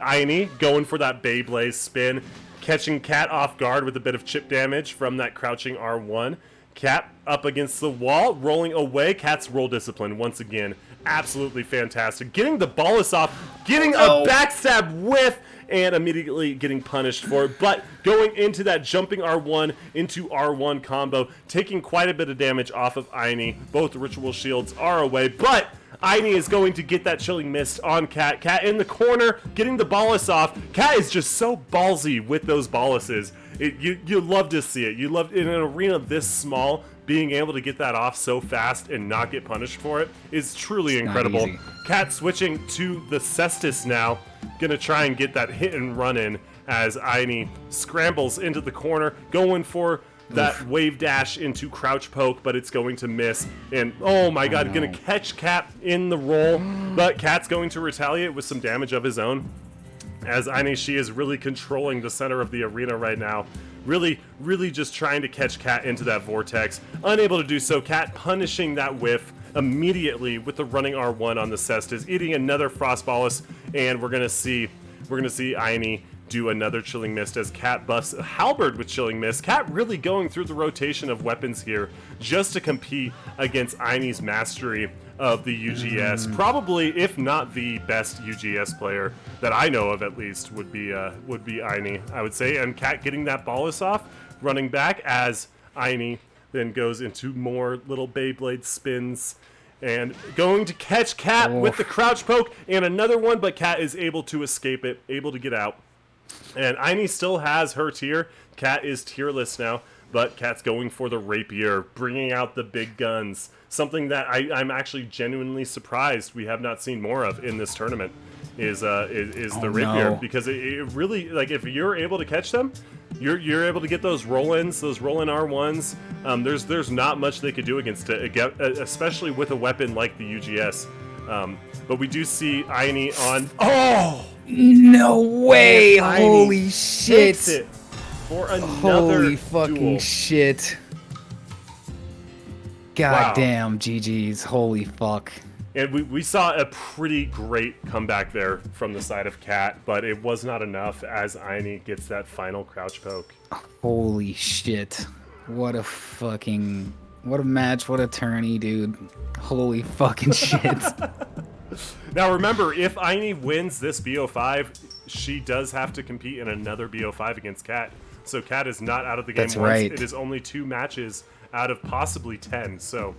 Speaker 1: Aini going for that Beyblade spin, catching Cat off guard with a bit of chip damage from that crouching R1. Cat up against the wall, rolling away. Cat's roll discipline once again. Absolutely fantastic. Getting the ballast off, getting a backstab whiff, and immediately getting punished for it. But going into that jumping R1 into R1 combo, taking quite a bit of damage off of Aini. Both ritual shields are away, but Aini is going to get that Chilling Mist on Cat. Cat in the corner, getting the ballast off. Cat is just so ballsy with those ballasts. You love to see it. You love, in an arena this small, being able to get that off so fast and not get punished for it is truly incredible. Cat switching to the Cestus now. Gonna try and get that hit and run in as Aini scrambles into the corner, going for that wave dash into crouch poke, but it's going to miss. And oh my god, gonna catch Cat in the roll, but Cat's going to retaliate with some damage of his own. As Aineshi is really controlling the center of the arena right now. Really just trying to catch Cat into that vortex. Unable to do so, Cat punishing that whiff immediately with the running R1 on the Cestus, eating another Frostbolus, and we're gonna see Aine do another Chilling Mist as Cat buffs Halberd with Chilling Mist. Cat really going through the rotation of weapons here just to compete against Aine's mastery of the UGS. Probably, if not the best UGS player that I know of, at least, would be Aine, I would say. And Cat getting that Bolus off, running back as Aine then goes into more little Beyblade spins and going to catch Cat with the crouch poke and another one, but Cat is able to escape it, able to get out. And Aine still has her tier. Cat is tierless now, but Cat's going for the rapier, bringing out the big guns. Something that I'm actually genuinely surprised we have not seen more of in this tournament is the rapier, because it really, like, if you're able to catch them, you're able to get those roll-ins, those roll-in R1s. There's not much they could do against it, especially with a weapon like the UGS. But we do see Aine on. Oh!
Speaker 2: No way! Holy shit!
Speaker 1: Takes it for another
Speaker 2: Holy fucking
Speaker 1: duel.
Speaker 2: shit! God damn, GG's. Holy fuck.
Speaker 1: And we saw a pretty great comeback there from the side of Cat, but it was not enough as Aine gets that final crouch poke.
Speaker 2: Holy shit. What a match, what a tourney, dude. Holy fucking shit.
Speaker 1: Now remember, if Aine wins this BO5, she does have to compete in another BO5 against Cat. So Cat is not out of the game once.
Speaker 2: Right.
Speaker 1: It is only 2 matches out of possibly 10, so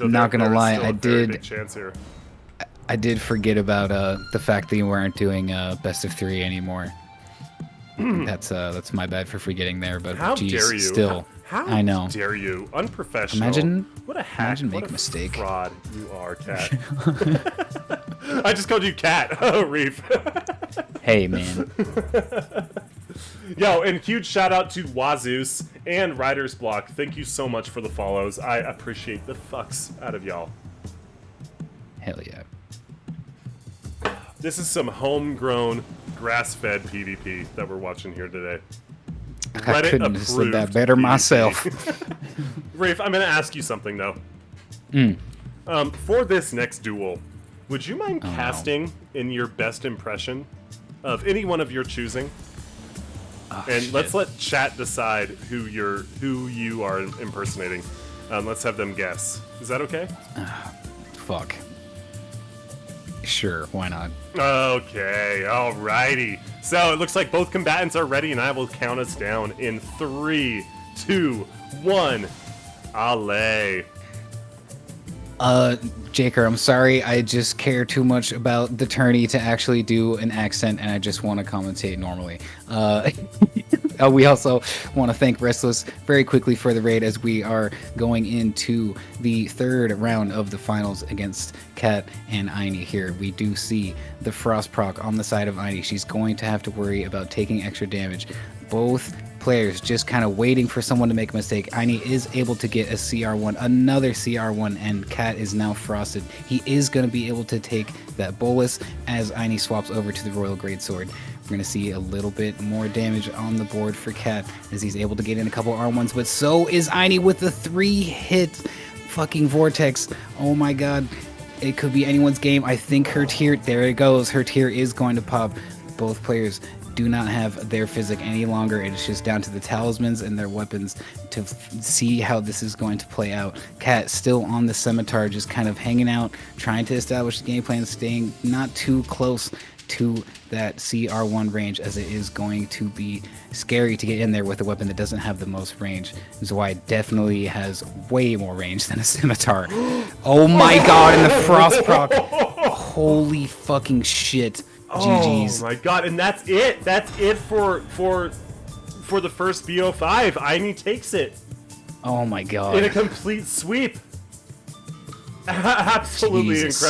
Speaker 2: not gonna lie,
Speaker 1: I did big chance here.
Speaker 2: I did forget about the fact that you weren't doing best of 3 anymore. That's my bad for forgetting there, but
Speaker 1: how
Speaker 2: geez,
Speaker 1: dare you?
Speaker 2: Still,
Speaker 1: how
Speaker 2: I know.
Speaker 1: Dare you? Unprofessional.
Speaker 2: What a hack! Imagine make a mistake.
Speaker 1: Fraud you are, Cat. I just called you Cat, Reef.
Speaker 2: Hey, man.
Speaker 1: Yo, and huge shout out to Wazus and Riders Block. Thank you so much for the follows. I appreciate the fucks out of y'all.
Speaker 2: Hell yeah.
Speaker 1: This is some homegrown, grass-fed PvP that we're watching here today.
Speaker 2: I couldn't have said that better
Speaker 1: PvP.
Speaker 2: myself.
Speaker 1: Rafe, I'm going to ask you something, though. For this next duel, would you mind casting in your best impression of any one of your choosing? And let's let chat decide who you are impersonating. Let's have them guess. Is that okay?
Speaker 2: Fuck. Sure, why not?
Speaker 1: Okay, alrighty. So it looks like both combatants are ready, and I will count us down in 3, 2, 1. Ale.
Speaker 2: Jaker, I'm sorry. I just care too much about the tourney to actually do an accent, and I just want to commentate normally. We also want to thank Restless very quickly for the raid as we are going into the 3rd round of the finals against Cat and Aine here. We do see the Frost proc on the side of Aine. She's going to have to worry about taking extra damage. Both players just kind of waiting for someone to make a mistake. Aine is able to get a CR1, another CR1, and Cat is now frosted. He is going to be able to take that bolus as Aine swaps over to the Royal Greatsword. We're going to see a little bit more damage on the board for Cat as he's able to get in a couple R1s, but so is Aine with the 3-hit fucking Vortex. Oh my god. It could be anyone's game. I think her tier, there it goes. Her tier is going to pop. Both players do not have their physic any longer. It is just down to the talismans and their weapons to see how this is going to play out. Cat still on the scimitar, just kind of hanging out, trying to establish the game plan, staying not too close to that CR1 range, as it is going to be scary to get in there with a weapon that doesn't have the most range. This is why it definitely has way more range than a scimitar. Oh my god, and the frost proc. Holy fucking shit. GG's.
Speaker 1: Oh my god, and that's it. That's it for the first BO5. Aine takes it.
Speaker 2: Oh my god.
Speaker 1: In a complete sweep. Absolutely
Speaker 2: Jesus.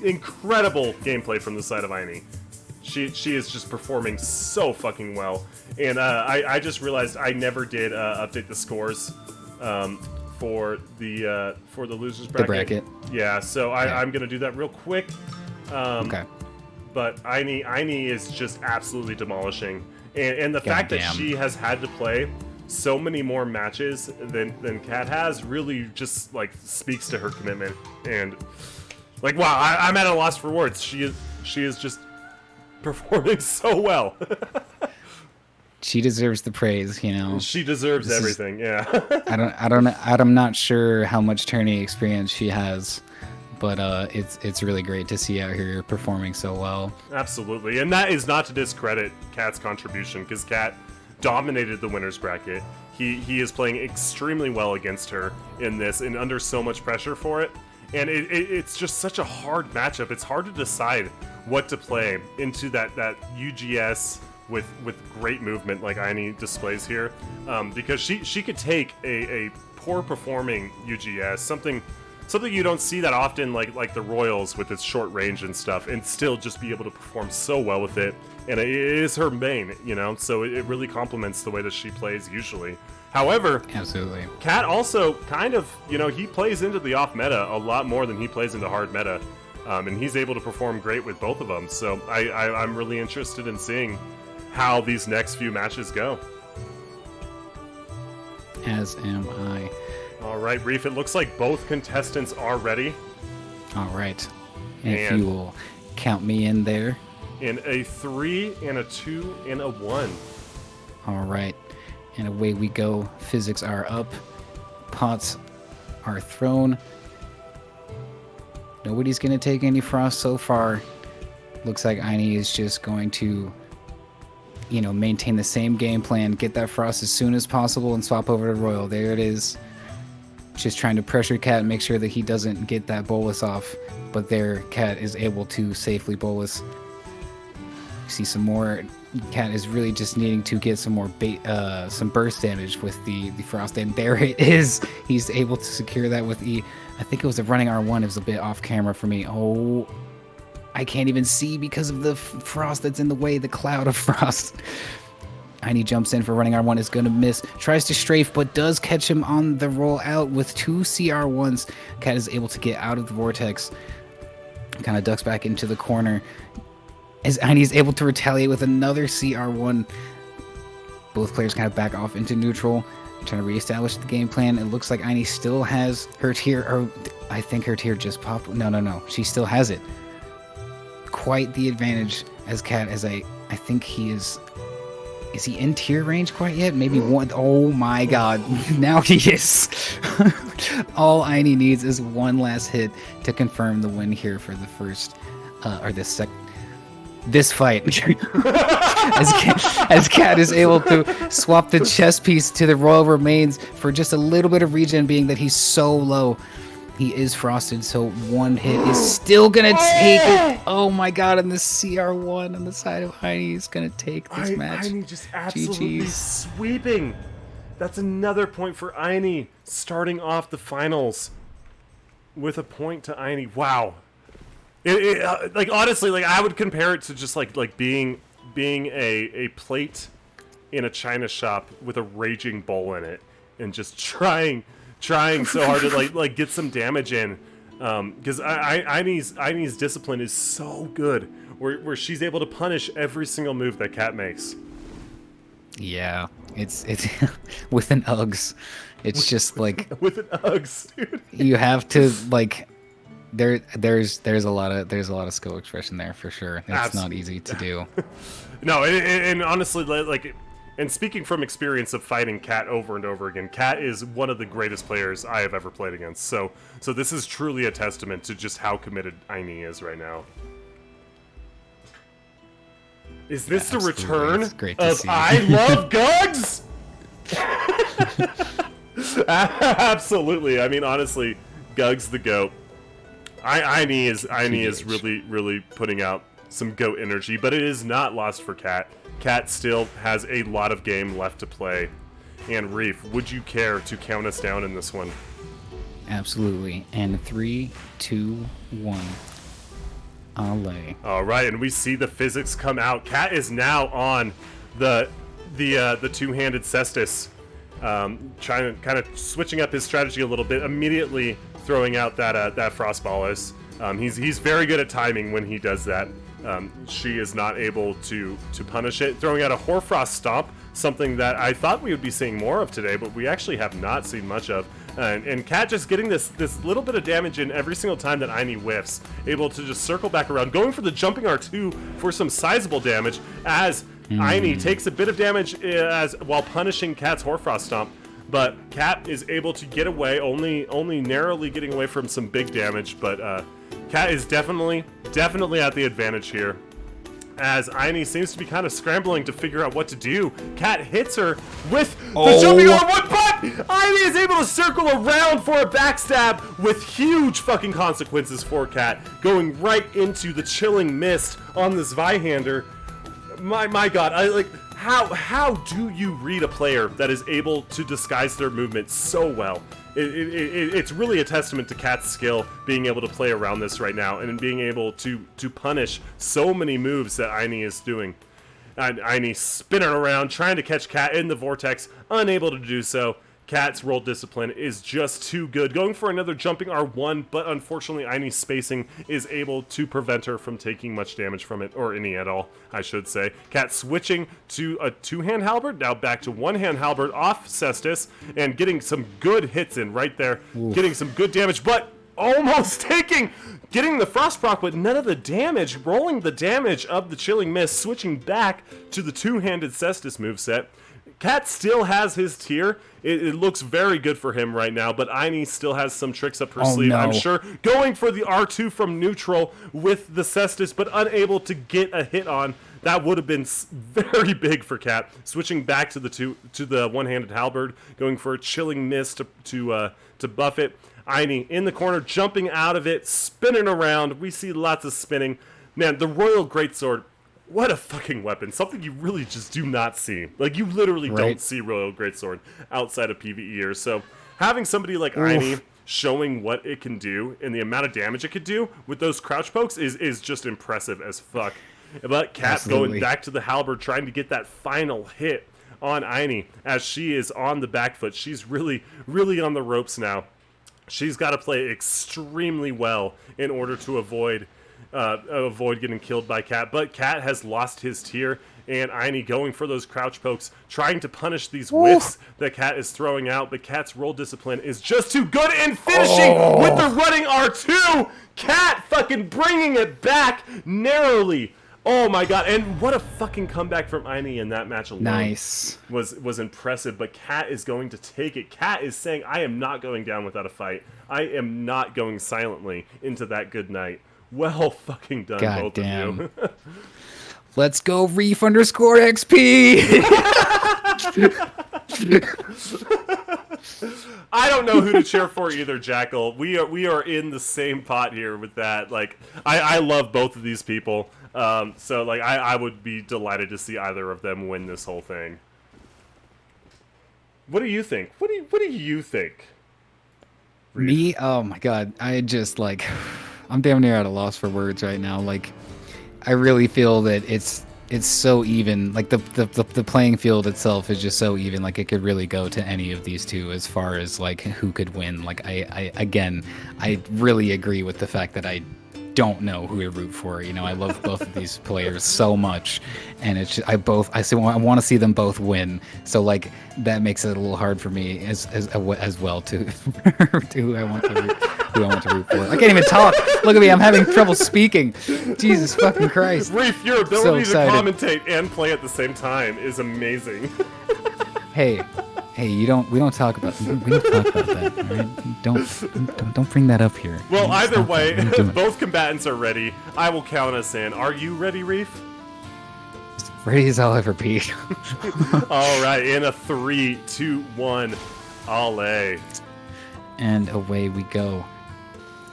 Speaker 1: incredible gameplay from the side of Aine. she is just performing so fucking well. And I just realized I never did update the scores for the losers bracket.
Speaker 2: The bracket.
Speaker 1: Yeah, so I'm gonna do that real quick.
Speaker 2: Okay.
Speaker 1: But Aini is just absolutely demolishing, and the fact that she has had to play so many more matches than Kat has really just like speaks to her commitment. And like, wow, I'm at a loss for words. She is just performing so well.
Speaker 2: She deserves the praise, you know.
Speaker 1: She deserves everything. Yeah.
Speaker 2: I'm not sure how much tourney experience she has, but it's really great to see out here performing so well.
Speaker 1: Absolutely, and that is not to discredit Kat's contribution, because Kat dominated the winners bracket. He is playing extremely well against her in this, and under so much pressure for it. And it's just such a hard matchup. It's hard to decide what to play into that UGS with great movement like Aini displays here, because she could take a poor performing UGS, something you don't see that often, like the Royals with its short range and stuff, and still just be able to perform so well with it. And it is her main, you know, so it really complements the way that she plays usually. However,
Speaker 2: absolutely,
Speaker 1: Kat also kind of, you know, he plays into the off meta a lot more than he plays into hard meta, and he's able to perform great with both of them. So I'm really interested in seeing how these next few matches go.
Speaker 2: As am I.
Speaker 1: All right, Reef, it looks like both contestants are ready.
Speaker 2: All right. And if you will count me in there.
Speaker 1: In a 3, and a 2, and a 1.
Speaker 2: All right. And away we go. Physics are up. Pots are thrown. Nobody's going to take any frost so far. Looks like Aini is just going to, you know, maintain the same game plan, get that frost as soon as possible, and swap over to Royal. There it is. Just trying to pressure Kat and make sure that he doesn't get that bolus off. But there, Kat is able to safely bolus. See some more. Kat is really just needing to get some more some burst damage with the frost, and there it is. He's able to secure that with I think it was a running R1. It was a bit off camera for me. Oh, I can't even see because of the frost that's in the way, the cloud of frost. Aini jumps in for running R1, is going to miss. Tries to strafe, but does catch him on the roll out with 2 CR1s. Kat is able to get out of the vortex. Kind of ducks back into the corner. As Aini is able to retaliate with another CR1. Both players kind of back off into neutral, trying to reestablish the game plan. It looks like Aini still has her tier, or I think her tier just popped. No. She still has it. Quite the advantage as Kat, as I think he is... Is he in tier range quite yet? Maybe one. Oh my god. Now he is. All Aini needs is one last hit to confirm the win here for the first, this fight. as Kat is able to swap the chess piece to the Royal Remains for just a little bit of regen, being that he's so low. He is frosted, so one hit is still gonna take it. Oh my god, and the CR1 on the side of Aini is gonna take this match.
Speaker 1: Aini just absolutely sweeping. That's another point for Aini, starting off the finals with a point to Aini. Wow. Like honestly, like I would compare it to just like being a plate in a china shop with a raging bowl in it, and just trying so hard to like get some damage in, because Aini's discipline is so good, where she's able to punish every single move that Kat makes.
Speaker 2: Yeah, it's with an Uggs, it's just like
Speaker 1: with an Uggs, dude.
Speaker 2: You have to like. There's a lot of skill expression there for sure. It's not easy to do.
Speaker 1: No, and honestly, like. And speaking from experience of fighting Kat over and over again, Kat is one of the greatest players I have ever played against. So this is truly a testament to just how committed Aini is right now. Is this the return of I Love Gugs? Absolutely. I mean, honestly, Gugs the GOAT. Aini is really putting out some GOAT energy, but it is not lost for Kat. Kat still has a lot of game left to play. And Reef, would you care to count us down in this one?
Speaker 2: Absolutely. And 3, 2, 1. Ale.
Speaker 1: All right, and we see the physics come out. Cat is now on the two-handed Cestus, trying to kind of switching up his strategy a little bit. Immediately throwing out that Frostballis. He's very good at timing when he does that. She is not able to punish it. Throwing out a Hoarfrost Stomp, something that I thought we would be seeing more of today, but we actually have not seen much of. And Cat just getting this little bit of damage in every single time that Aini whiffs, able to just circle back around, going for the jumping R2 for some sizable damage as Aini takes a bit of damage while punishing Cat's Hoarfrost Stomp. But Cat is able to get away, only narrowly getting away from some big damage, but Cat is definitely at the advantage here, as Aini seems to be kind of scrambling to figure out what to do. Cat hits her with the jumping R1, but Aini is able to circle around for a backstab with huge fucking consequences for Cat, going right into the Chilling Mist on this Zweihander. My god, how do you read a player that is able to disguise their movement so well? It's really a testament to Cat's skill being able to play around this right now and being able to punish so many moves that Aini is doing. And Aini spinning around, trying to catch Cat in the vortex, unable to do so. Cat's roll discipline is just too good. Going for another jumping R1, but unfortunately Aini's spacing is able to prevent her from taking much damage from it, or any at all, I should say. Cat switching to a two-hand halberd, now back to one-hand halberd off Cestus, and getting some good hits in right there. Oof. Getting some good damage, but almost getting the frost proc, but none of the damage, rolling the damage of the Chilling Mist, switching back to the two-handed Cestus moveset. Cat still has his tier. It looks very good for him right now, but Aini still has some tricks up her sleeve, I'm sure. Going for the R2 from neutral with the Cestus, but unable to get a hit on. That would have been very big for Cat. Switching back to the one-handed halberd, going for a Chilling Mist to buff it. Aini in the corner, jumping out of it, spinning around. We see lots of spinning. Man, the Royal Greatsword. What a fucking weapon. Something you really just do not see. Like, you literally don't see Royal Greatsword outside of PvEers. So, having somebody like Aini showing what it can do and the amount of damage it could do with those crouch pokes is just impressive as fuck. But Cat going back to the halberd, trying to get that final hit on Aini as she is on the back foot. She's really, really on the ropes now. She's got to play extremely well in order to avoid getting killed by Cat, but Cat has lost his tier, and Aini going for those crouch pokes, trying to punish these whiffs that Cat is throwing out, but Cat's roll discipline is just too good, and finishing with the running R2! Cat fucking bringing it back narrowly! Oh my god, and what a fucking comeback from Aini in that match alone.
Speaker 2: Nice.
Speaker 1: Was impressive, but Cat is going to take it. Cat is saying, I am not going down without a fight. I am not going silently into that good night. Well fucking done, both of you.
Speaker 2: Let's go Reef _XP!
Speaker 1: I don't know who to cheer for either, Jackal. We are in the same pot here with that. Like, I love both of these people. So like I would be delighted to see either of them win this whole thing. What do you think? What do you think? Reef?
Speaker 2: Me? Oh my god. I just like I'm damn near at a loss for words right now. Like, I really feel that it's so even. Like the playing field itself is just so even. Like, it could really go to any of these two as far as like who could win. Like, I really agree with the fact that I don't know who to root for. You know, I love both of these players so much, and it's just, I want to see them both win. So like that makes it a little hard for me as well to who I want to root for. I can't even talk. Look at me, I'm having trouble speaking. Jesus fucking Christ.
Speaker 1: Reef, your ability to commentate and play at the same time is amazing.
Speaker 2: Hey, we don't talk about that. All right? Don't bring that up here.
Speaker 1: Well, either way, both combatants are ready. I will count us in. Are you ready, Reef?
Speaker 2: As ready as I'll ever be.
Speaker 1: All right, in a 3, 2, 1, Ale.
Speaker 2: And away we go.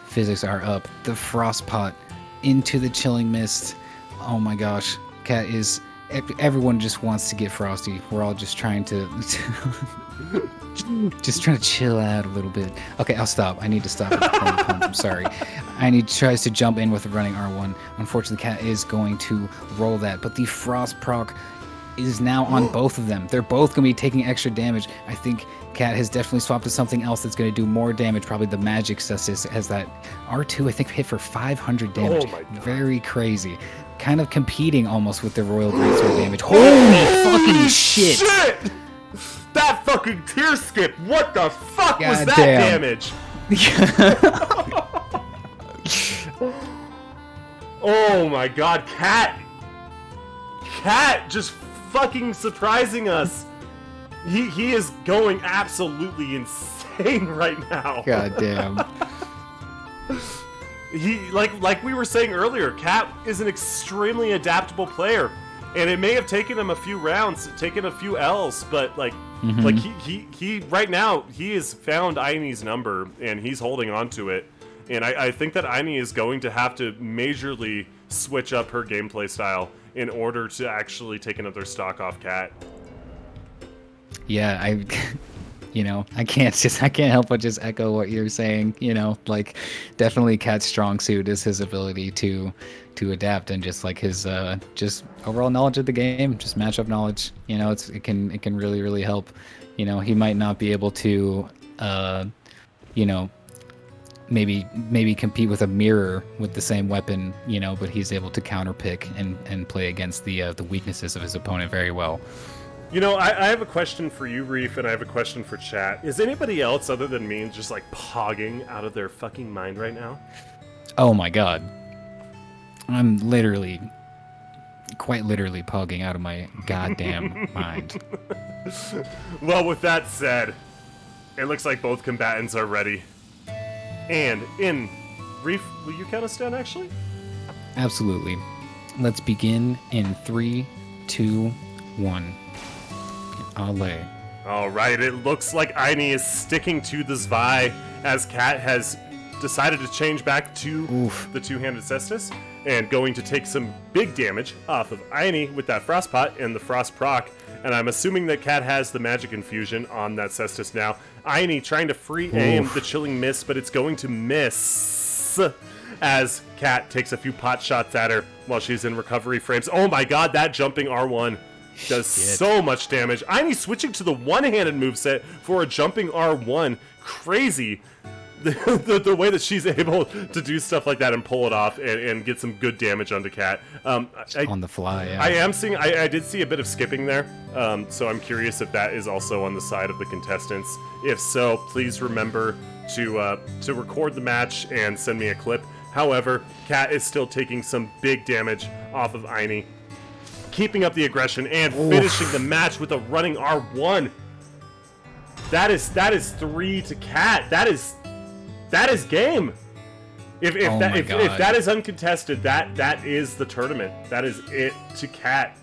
Speaker 2: Physics are up. The frost pot into the Chilling Mist. Oh my gosh, Cat is. Everyone just wants to get frosty. We're all just trying to chill out a little bit. Okay, I'll stop. I need to stop at the point. I'm sorry. Aini tries to jump in with a running R1. Unfortunately, Cat is going to roll that, but the Frost proc is now on both of them. They're both going to be taking extra damage. I think Cat has definitely swapped to something else that's going to do more damage. Probably the magic cestus has that R2, I think, hit for 500 damage.
Speaker 1: Oh my God.
Speaker 2: Very crazy. Kind of competing almost with the Royal Greatsword damage. Holy fucking shit!
Speaker 1: That fucking tear skip! What the fuck was
Speaker 2: God
Speaker 1: that
Speaker 2: damn.
Speaker 1: damage? Oh my God, Cat just fucking surprising us. He is going absolutely insane right now.
Speaker 2: God damn.
Speaker 1: He like we were saying earlier, Cat is an extremely adaptable player, and it may have taken him a few rounds, taken a few L's, but like he right now he has found Aini's number and he's holding on to it. And I think that Aini is going to have to majorly switch up her gameplay style in order to actually take another stock off Cat.
Speaker 2: Yeah, I can't help but just echo what you're saying. Like definitely Cat's strong suit is his ability to adapt and just like his just overall knowledge of the game, just matchup knowledge. It can really help. He might not be able to maybe compete with a mirror with the same weapon, but he's able to counterpick and play against the weaknesses of his opponent very well.
Speaker 1: I have a question for you, Reef, and I have a question for chat. Is anybody else other than me just like pogging out of their fucking mind right now?
Speaker 2: Oh my God. I'm quite literally pogging out of my goddamn mind.
Speaker 1: Well, with that said, it looks like both combatants are ready. And in Reef, will you count us down actually?
Speaker 2: Absolutely. Let's begin in 3, 2, 1. Ale.
Speaker 1: Alright, it looks like Aini is sticking to the Zwei as Cat has decided to change back to the two-handed cestus and going to take some big damage off of Aini with that Frostpot and the Frost proc. And I'm assuming that Cat has the magic infusion on that cestus now. Aini trying to free aim the Chilling Mist, but it's going to miss as Cat takes a few pot shots at her while she's in recovery frames. Oh my God, that jumping R1 does so much damage. Aini switching to the one-handed moveset for a jumping R1. Crazy. The way that she's able to do stuff like that and pull it off and get some good damage onto Cat.
Speaker 2: On the fly, yeah.
Speaker 1: I did see a bit of skipping there, so I'm curious if that is also on the side of the contestants. If so, please remember to record the match and send me a clip. However, Cat is still taking some big damage off of Aini, keeping up the aggression and finishing the match with a running R1. That is 3 to Cat. That is game. If that is uncontested, that is the tournament. That is it to Cat,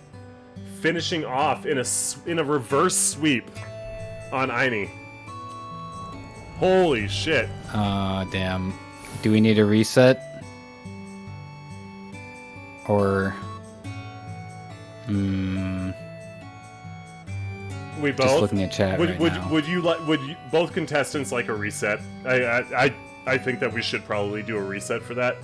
Speaker 1: finishing off in a reverse sweep on Aini. Holy shit.
Speaker 2: Damn. Do we need a reset? Or
Speaker 1: We both.
Speaker 2: Just looking at chat right now.
Speaker 1: Would you both contestants like a reset? I think that we should probably do a reset for that.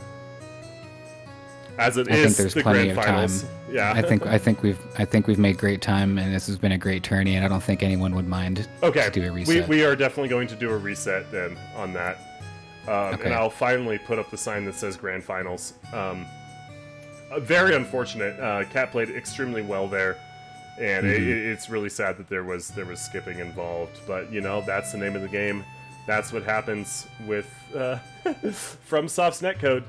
Speaker 1: As it is the grand finals.
Speaker 2: Time.
Speaker 1: Yeah.
Speaker 2: I think we've made great time, and this has been a great tourney, and I don't think anyone would mind.
Speaker 1: Okay.
Speaker 2: To do a reset.
Speaker 1: We are definitely going to do a reset then on that.
Speaker 2: Okay.
Speaker 1: And I'll finally put up the sign that says grand finals. Very unfortunate. Cat played extremely well there, and it's really sad that there was skipping involved. But that's the name of the game. That's what happens with FromSoft's netcode.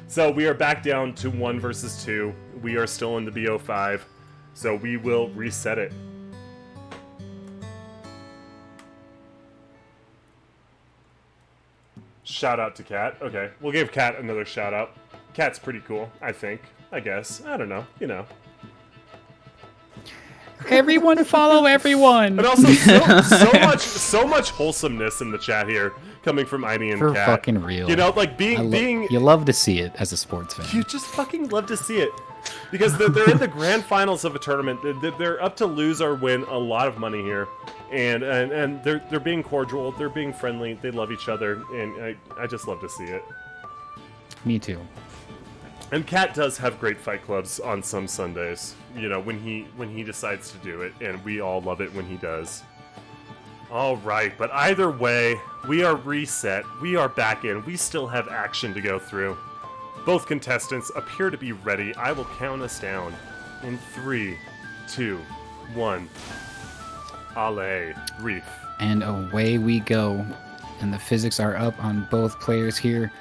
Speaker 1: So we are back down to 1 versus 2. We are still in the BO5, so we will reset it. Shout out to Cat. Okay, we'll give Cat another shout out. Cat's pretty cool, I think. I guess. I don't know.
Speaker 2: Everyone follow everyone.
Speaker 1: And also, so much wholesomeness in the chat here, coming from Aini and
Speaker 2: For
Speaker 1: Kat.
Speaker 2: fucking real.
Speaker 1: You know, like being.
Speaker 2: You love to see it as a sports fan.
Speaker 1: You just fucking love to see it. Because they're in the grand finals of a tournament. They're up to lose or win a lot of money here. And they're being cordial, they're being friendly, they love each other, and I just love to see it.
Speaker 2: Me too.
Speaker 1: And Kat does have great fight clubs on some Sundays, you know, when he decides to do it, and we all love it when he does. Alright, but either way, we are reset, we are back in, we still have action to go through. Both contestants appear to be ready. I will count us down in 3, 2, 1. Ale, Reef.
Speaker 2: And away we go. And the physics are up on both players here.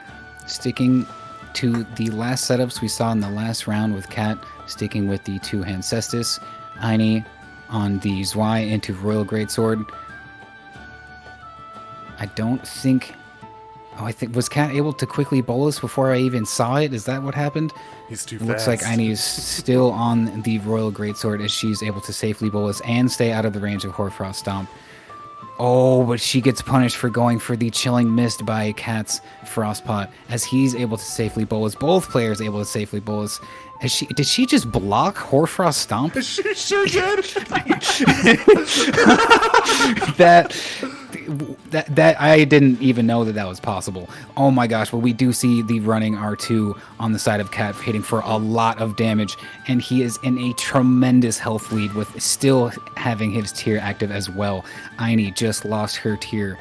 Speaker 2: Sticking to the last setups we saw in the last round with Kat, sticking with the two-hand Cestus. Aini on the Zwei into Royal Greatsword. I don't think... Oh, I think... Was Kat able to quickly bolus before I even saw it? Is that what happened?
Speaker 1: He's too
Speaker 2: It
Speaker 1: fast.
Speaker 2: looks like Aini is still on the Royal Greatsword as she's able to safely bolus and stay out of the range of Hoarfrost Stomp. Oh, but she gets punished for going for the Chilling Mist by Kat's Frostpot as he's able to safely bolus. Both players able to safely bolus. Did she just block Hoarfrost Stomp?
Speaker 1: She sure did!
Speaker 2: That I didn't even know that was possible. Oh my gosh, well we do see the running R2 on the side of Kat hitting for a lot of damage, and he is in a tremendous health lead with still having his tier active as well. Aini just lost her tier.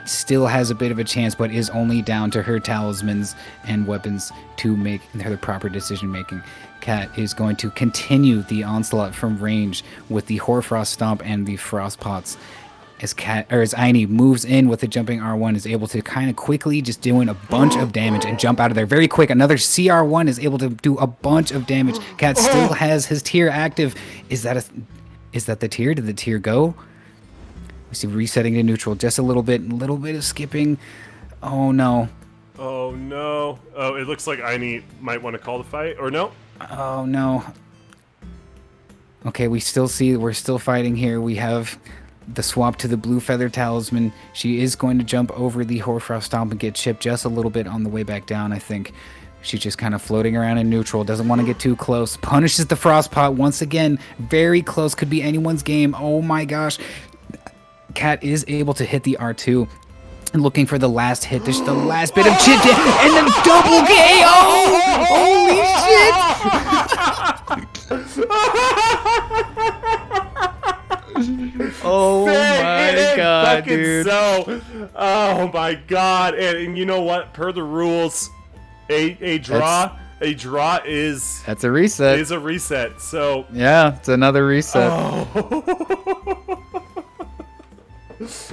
Speaker 2: Still has a bit of a chance, but is only down to her talismans and weapons to make the proper decision making. Kat is going to continue the onslaught from range with the Hoarfrost Stomp and the Frostpots. As Aini moves in with the jumping R1, is able to kind of quickly just doing a bunch of damage and jump out of there very quick. Another CR1 is able to do a bunch of damage. Kat still has his tier active. Is that the tier? Did the tier go? We see resetting to neutral just a little bit of skipping. Oh no.
Speaker 1: Oh no. Oh, it looks like Aini might want to call the fight, or no?
Speaker 2: Oh no. Okay, we're still fighting here. We have the swap to the Blue Feather Talisman. She is going to jump over the Hoarfrost Stomp and get chipped just a little bit on the way back down, I think. She's just kind of floating around in neutral, doesn't want to get too close. Punishes the Frostpot once again. Very close, could be anyone's game. Oh my gosh. Kat is able to hit the R2. And looking for the last hit, just the last bit of chip, and then double KO! Holy shit! Oh my god, dude.
Speaker 1: Oh my god. And you know what? Per the rules, a draw is...
Speaker 2: That's a reset.
Speaker 1: Is a reset, so...
Speaker 2: Yeah, it's another reset.
Speaker 1: Oh.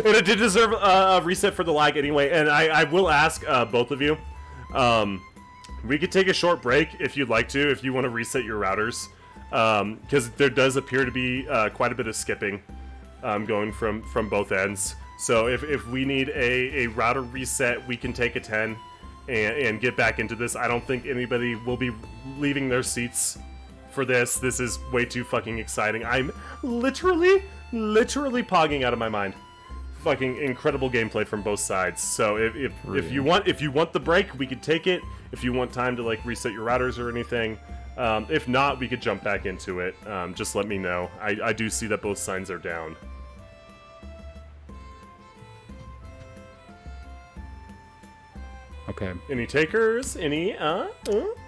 Speaker 1: And it did deserve a reset for the lag anyway. And I will ask both of you, we could take a short break if you'd like to, if you want to reset your routers, because there does appear to be quite a bit of skipping going from both ends. So if we need a router reset, we can take a 10 and get back into this. I don't think anybody will be leaving their seats for this. This is way too fucking exciting. I'm literally pogging out of my mind. Fucking incredible gameplay from both sides. So if you want the break, we could take it. If you want time to like reset your routers or anything, if not, we could jump back into it. Just let me know. I do see that both signs are down.
Speaker 2: Okay.
Speaker 1: Any takers? Any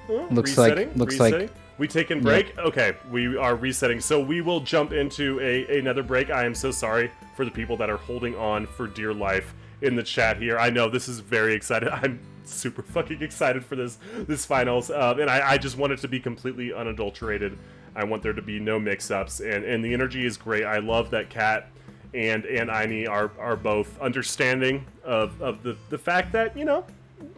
Speaker 2: Looks
Speaker 1: resetting?
Speaker 2: like
Speaker 1: we taking break? Yep. Okay, we are resetting. So we will jump into another break. I am so sorry for the people that are holding on for dear life in the chat here. I know this is very excited. I'm super fucking excited for this finals. And I just want it to be completely unadulterated. I want there to be no mix-ups. And the energy is great. I love that Kat and Aini are both understanding of the fact that, you know,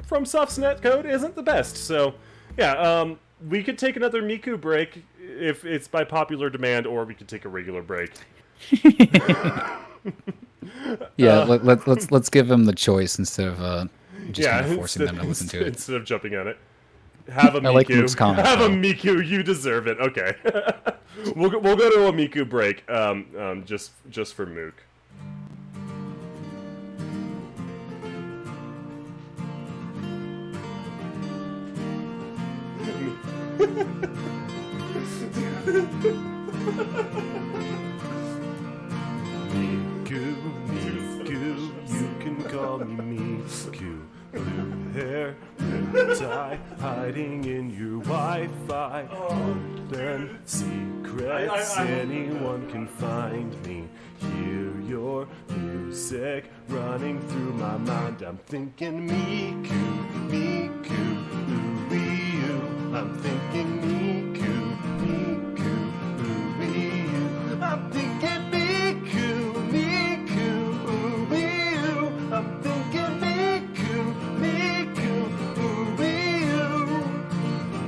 Speaker 1: FromSoft's netcode isn't the best. So, yeah, we could take another Miku break if it's by popular demand, or we could take a regular break.
Speaker 2: Yeah, let's give them the choice instead of just kind of forcing them to listen to it.
Speaker 1: Instead of jumping on it. Have a Miku.
Speaker 2: I like Luke's comment.
Speaker 1: Have a Miku. You deserve it. Okay. We'll go to a Miku break. Just for Mook. Miku, Miku, you can call me Miku. Blue hair, blue tie, hiding in your Wi-Fi. Open secrets, anyone can find me. Hear your music running through my mind. I'm thinking Miku, Miku, ooh-wee-oo. I'm thinking Miku, Miku, ooh-wee-oo. I'm thinking Miku, Miku, ooh-wee-oo. I'm thinking Miku, Miku, ooh-wee-oo.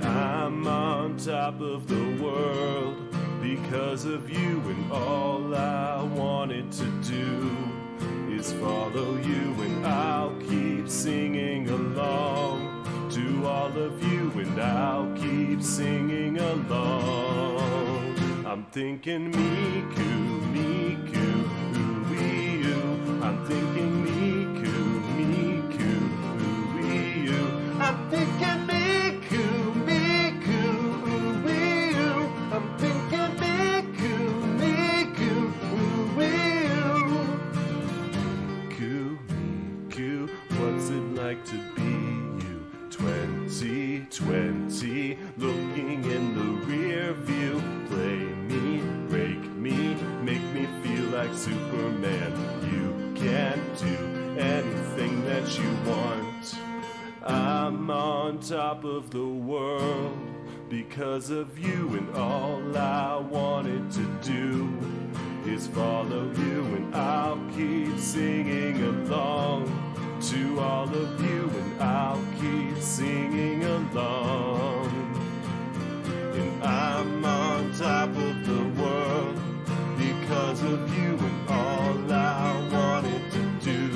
Speaker 1: I'm on top of the world because of you, and all I wanted to do is follow you, and I'll keep singing along to all of you, and I'll keep singing along. I'm thinking Miku, Miku, ooh-wee-oo. I'm thinking Miku, Miku, ooh-wee-oo. I'm thinking Miku, Miku, ooh-wee-oo. I'm thinking Miku, Miku, ooh-wee-oo. Miku, Miku, what's it like to be you? 2020, looking in the rear view. Play me, break me, make me feel like Superman. You can't do anything that you want. I'm on top of the world because of you, and all I wanted to do is follow you, and I'll keep singing along to all of you, and I'll keep singing along. And I'm on top of the world because of you, and all I wanted to do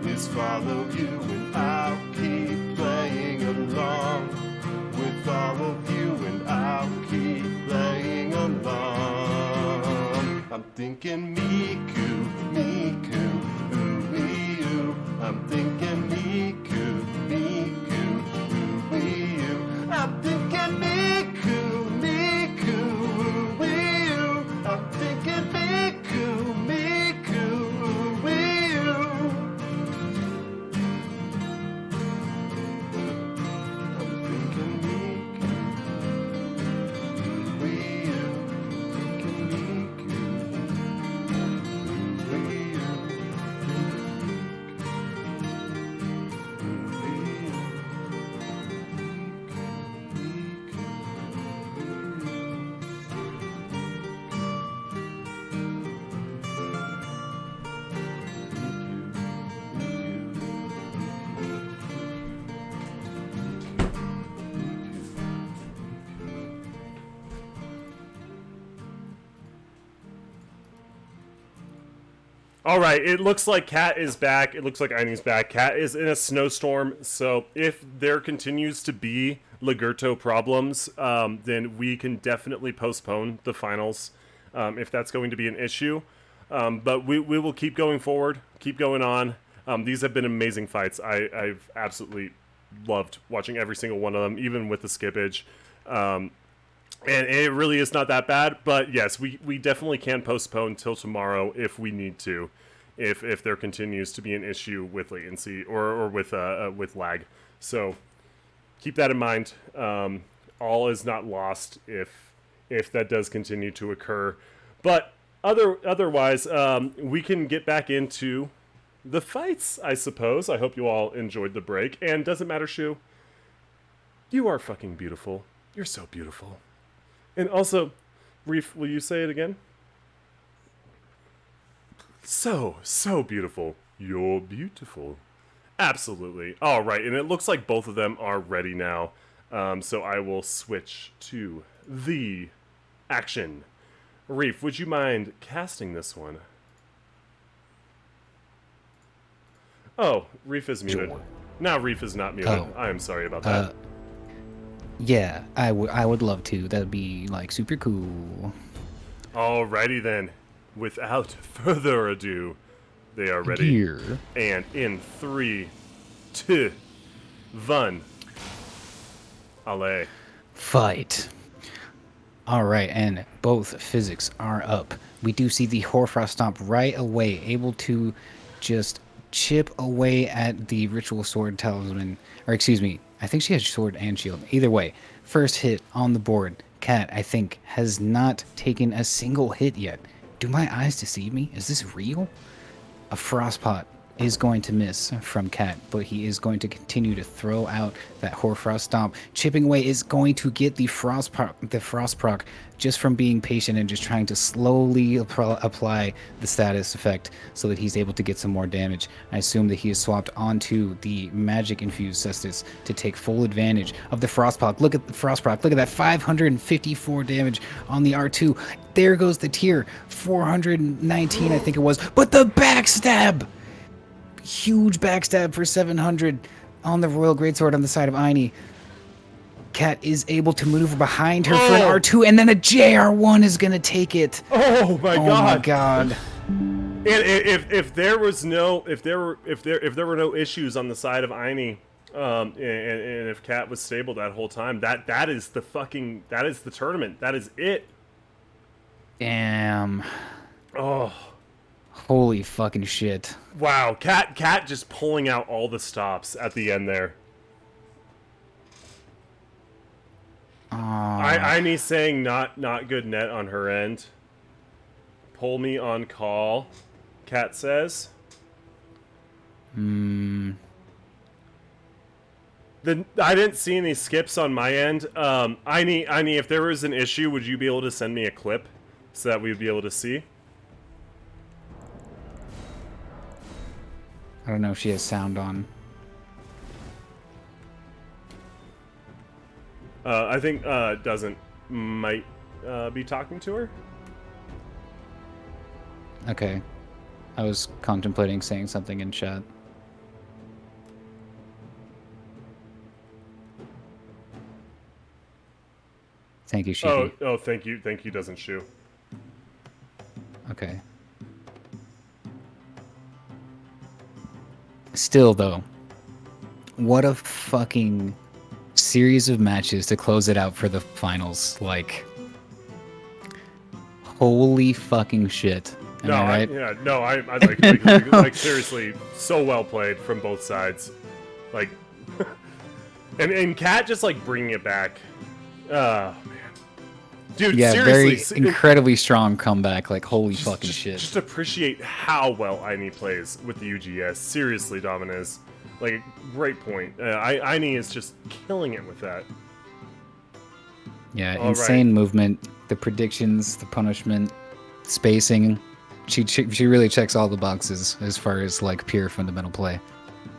Speaker 1: is follow you, and I'll keep playing along with all of you, and I'll keep playing along. I'm thinking Miku, Miku, ooh-wee-oo. I'm thinking Miku, Miku, ooh-wee-oo. I'm thinking Miku, Miku, ooh-wee-oo. I'm thinking Miku, Miku, ooh-wee-oo. I'm thinking Miku, ooh-wee-oo. Thinking Miku, ooh-wee-oo. All right, it looks like Kat is back. It looks like Einie's back. Kat is in a snowstorm, so if there continues to be Ligurto problems, then we can definitely postpone the finals if that's going to be an issue. But we will keep going forward, keep going on. These have been amazing fights. I've absolutely loved watching every single one of them, even with the skippage. And it really is not that bad, but yes, we definitely can postpone till tomorrow if we need to, if there continues to be an issue with latency or with lag. So keep that in mind. All is not lost if that does continue to occur, but otherwise we can get back into the fights, I suppose. I hope you all enjoyed the break, and doesn't matter, Shu. You are fucking beautiful. You're so beautiful. And also, Reef, will you say it again? So beautiful. You're beautiful. Absolutely. All right, and it looks like both of them are ready now. So I will switch to the action. Reef, would you mind casting this one? Oh, Reef is muted.
Speaker 2: Sure.
Speaker 1: Now Reef is not muted.
Speaker 2: Oh.
Speaker 1: I am sorry about that.
Speaker 2: Yeah, I would love to. That'd be like super cool.
Speaker 1: Alrighty then. Without further ado, they are ready.
Speaker 2: Gear.
Speaker 1: And in 3, 2, 1. Allez.
Speaker 2: Fight. All right, and both physics are up. We do see the Hoarfrost Stomp right away, able to just chip away at the Ritual Sword Talisman. Or excuse me, I think she has sword and shield. Either way, first hit on the board. Cat, I think, has not taken a single hit yet. Do my eyes deceive me? Is this real? A Frostpot is going to miss from Cat, but he is going to continue to throw out that Hoarfrost Stomp. Chipping away is going to get the Frost proc just from being patient and just trying to slowly apply the status effect so that he's able to get some more damage. I assume that he is swapped onto the magic infused Cestus to take full advantage of the Frost proc. Look at the Frost proc. Look at that 554 damage on the R2. There goes the tier. 419, I think it was. But the backstab! Huge backstab for 700 on the Royal Greatsword on the side of Aini. Cat is able to maneuver behind her for an R2, and then a JR1 is gonna take it.
Speaker 1: Oh my god!
Speaker 2: Oh my god!
Speaker 1: And if there was no if there were no issues on the side of Aini, and if Cat was stable that whole time, that is the tournament. That is it.
Speaker 2: Damn.
Speaker 1: Oh.
Speaker 2: Holy fucking shit.
Speaker 1: Wow, Cat just pulling out all the stops at the end there. Aini saying not good net on her end. Pull me on call, Cat says. I didn't see any skips on my end. Aini, if there was an issue, would you be able to send me a clip so that we'd be able to see?
Speaker 2: I don't know if she has sound on.
Speaker 1: I think might be talking to her.
Speaker 2: Okay. I was contemplating saying something in chat. Thank you, Sheepy.
Speaker 1: Oh, thank you. Thank you doesn't shoe.
Speaker 2: Okay. Still, though, what a fucking series of matches to close it out for the finals. Like, holy fucking shit. Am I right?
Speaker 1: I like seriously, so well played from both sides. Like, and Cat just like bringing it back. Man. Dude,
Speaker 2: yeah,
Speaker 1: seriously,
Speaker 2: very incredibly strong comeback. Like, holy fucking shit.
Speaker 1: Just appreciate how well Aini plays with the UGS. Seriously, Dominez. Like, great point. Aini is just killing it with that.
Speaker 2: Yeah, insane movement. The predictions, the punishment, spacing. She really checks all the boxes as far as like pure fundamental play.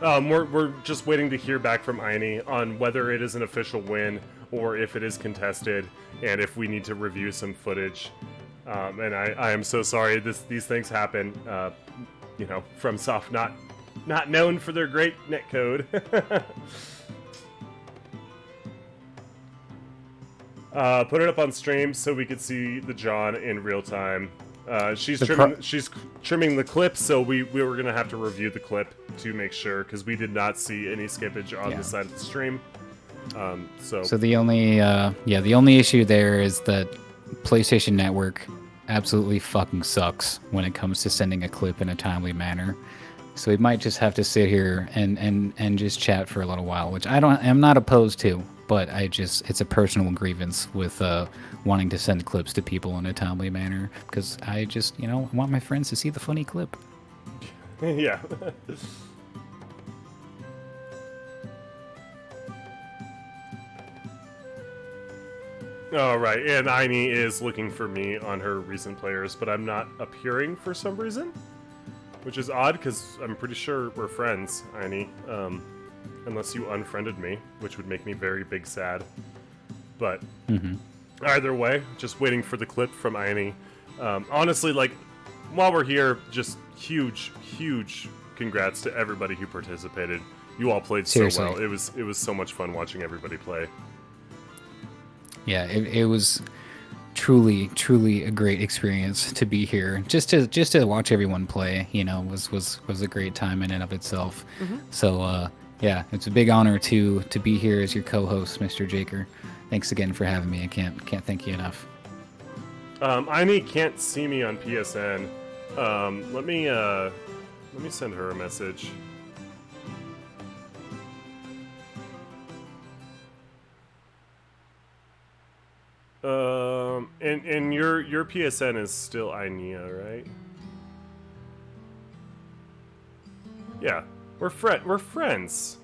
Speaker 1: We're just waiting to hear back from Aini on whether it is an official win or if it is contested, and if we need to review some footage. And I am so sorry these things happen. FromSoft not known for their great netcode. Put it up on stream so we could see the John in real time. She's trimming the clip, so we were gonna have to review the clip to make sure, because we did not see any skippage on the side of the stream. So
Speaker 2: the only issue there is that PlayStation Network absolutely fucking sucks when it comes to sending a clip in a timely manner. So we might just have to sit here and just chat for a little while, which I'm not opposed to, but it's a personal grievance with wanting to send clips to people in a timely manner, because I want my friends to see the funny clip.
Speaker 1: Yeah. All right, and Aini is looking for me on her recent players, but I'm not appearing for some reason, which is odd because I'm pretty sure we're friends, Aini. Unless you unfriended me, which would make me very big sad. But either way, just waiting for the clip from Aini. Honestly, like, while we're here, just huge congrats to everybody who participated. You all played so well. It was so much fun watching everybody play.
Speaker 2: Yeah, it was truly a great experience to be here. Just to watch everyone play, was a great time in and of itself.
Speaker 1: Mm-hmm.
Speaker 2: So yeah, it's a big honor to be here as your co-host, Mr. Jaker. Thanks again for having me. I can't thank you enough.
Speaker 1: Aini can't see me on PSN. Let me send her a message. And your PSN is still Ainea, right? Yeah, we're friends.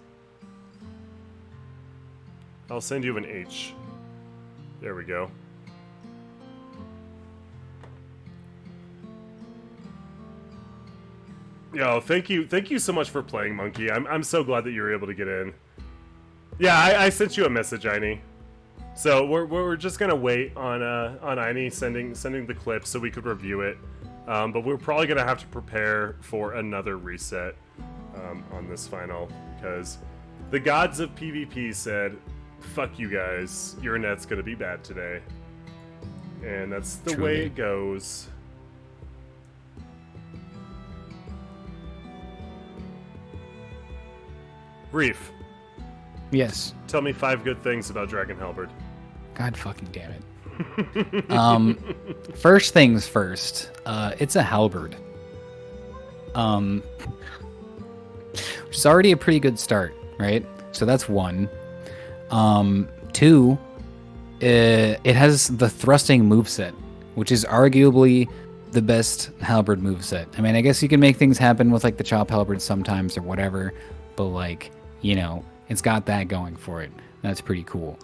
Speaker 1: I'll send you an H. There we go. Yo, thank you so much for playing, Monkey. I'm so glad that you were able to get in. Yeah, I sent you a message, Aini. So we're just gonna wait on Aini sending the clip so we could review it. But we're probably gonna have to prepare for another reset on this final because the gods of PvP said, "Fuck you guys, your net's gonna be bad today," and that's the way it goes. Reef.
Speaker 2: Yes.
Speaker 1: Tell me 5 good things about Dragon Halberd.
Speaker 2: God fucking damn it. First things first. It's a halberd. Which is already a pretty good start, right? So that's 1. 2. It has the thrusting moveset, which is arguably the best halberd moveset. I mean, I guess you can make things happen with like the chop halberd sometimes or whatever, but like, it's got that going for it. That's pretty cool.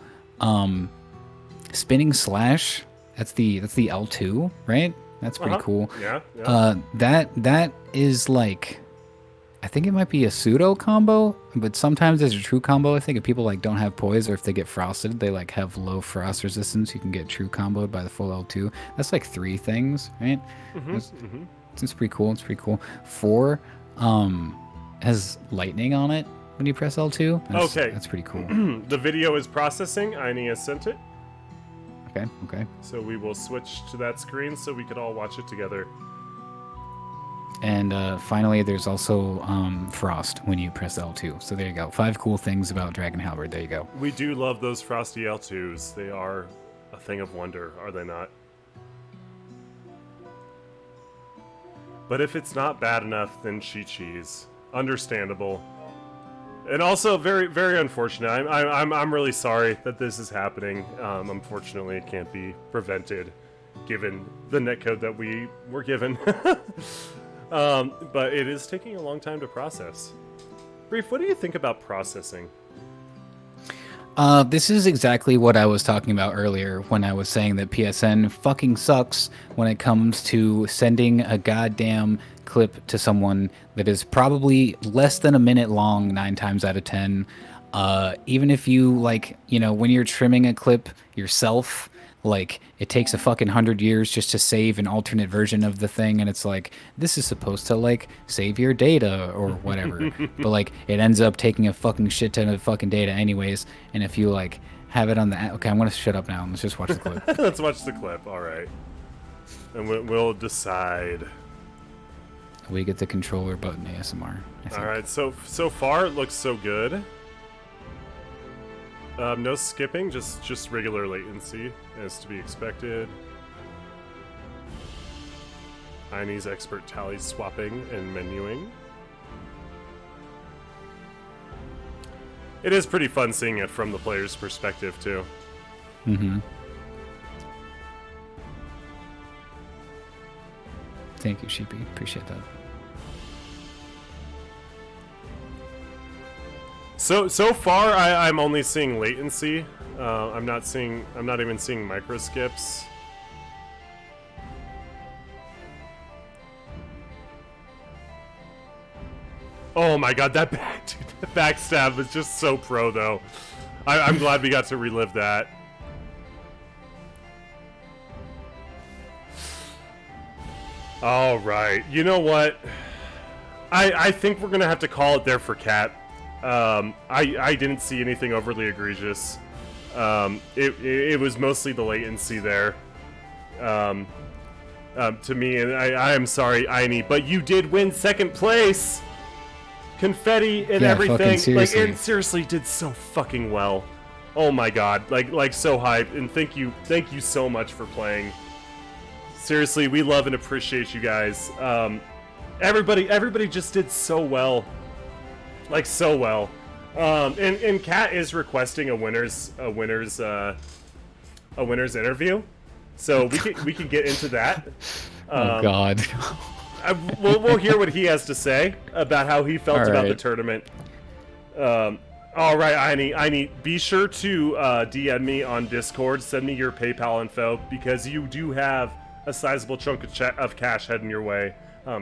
Speaker 2: Spinning slash, that's the L2, right? That's pretty cool.
Speaker 1: Yeah.
Speaker 2: That is like, I think it might be a pseudo combo, but sometimes there's a true combo. I think if people like don't have poise or if they get frosted, they like have low frost resistance, you can get true comboed by the full L2. That's like 3 things, right? It's pretty cool. It's pretty cool. 4 has lightning on it when you press L2. That's pretty cool.
Speaker 1: The video is processing. Aini has sent it.
Speaker 2: Okay.
Speaker 1: So we will switch to that screen so we could all watch it together.
Speaker 2: And finally, there's also frost when you press L2. So there you go. 5 cool things about Dragon Halberd. There you go.
Speaker 1: We do love those frosty L2s. They are a thing of wonder, are they not? But if it's not bad enough, then Chi-Chi's. Understandable. And also very, very unfortunate. I'm really sorry that this is happening. Unfortunately, it can't be prevented, given the netcode that we were given. But it is taking a long time to process. Reef, what do you think about processing?
Speaker 2: This is exactly what I was talking about earlier when I was saying that PSN fucking sucks when it comes to sending a goddamn clip to someone that is probably less than a minute long 9 times out of 10. Even if you when you're trimming a clip yourself, like it takes a fucking 100 years just to save an alternate version of the thing, and it's like this is supposed to like save your data or whatever, but like it ends up taking a fucking shit ton of fucking data anyways. And if you like have it on the okay, I'm gonna shut up now and let's just watch the clip.
Speaker 1: Let's watch the clip. All right, and we'll decide.
Speaker 2: We get the controller button ASMR.
Speaker 1: All right, so far it looks so good. No skipping, just regular latency, as to be expected. Aini's expert tally swapping and menuing. It is pretty fun seeing it from the player's perspective, too.
Speaker 2: Mm-hmm. Thank you, Sheepy. Appreciate that.
Speaker 1: So far, I'm only seeing latency. I'm not even seeing micro skips. Oh my god, that backstab was just so pro, though. I'm glad we got to relive that. All right, you know what? I think we're gonna have to call it there for Cat. I didn't see anything overly egregious. It was mostly the latency there. To me, and I am sorry, Aini, but you did win second place. Confetti and everything,
Speaker 2: seriously.
Speaker 1: and seriously did so fucking well. Oh my god, like so hyped, and thank you so much for playing. Seriously, we love and appreciate you guys. Everybody just did so well, like so well. And Kat is requesting a winners interview. So we can get into that.
Speaker 2: Oh God.
Speaker 1: We'll hear what he has to say about how he felt about the tournament. All right, Aini, be sure to DM me on Discord. Send me your PayPal info because you do have a sizable chunk of cash heading your way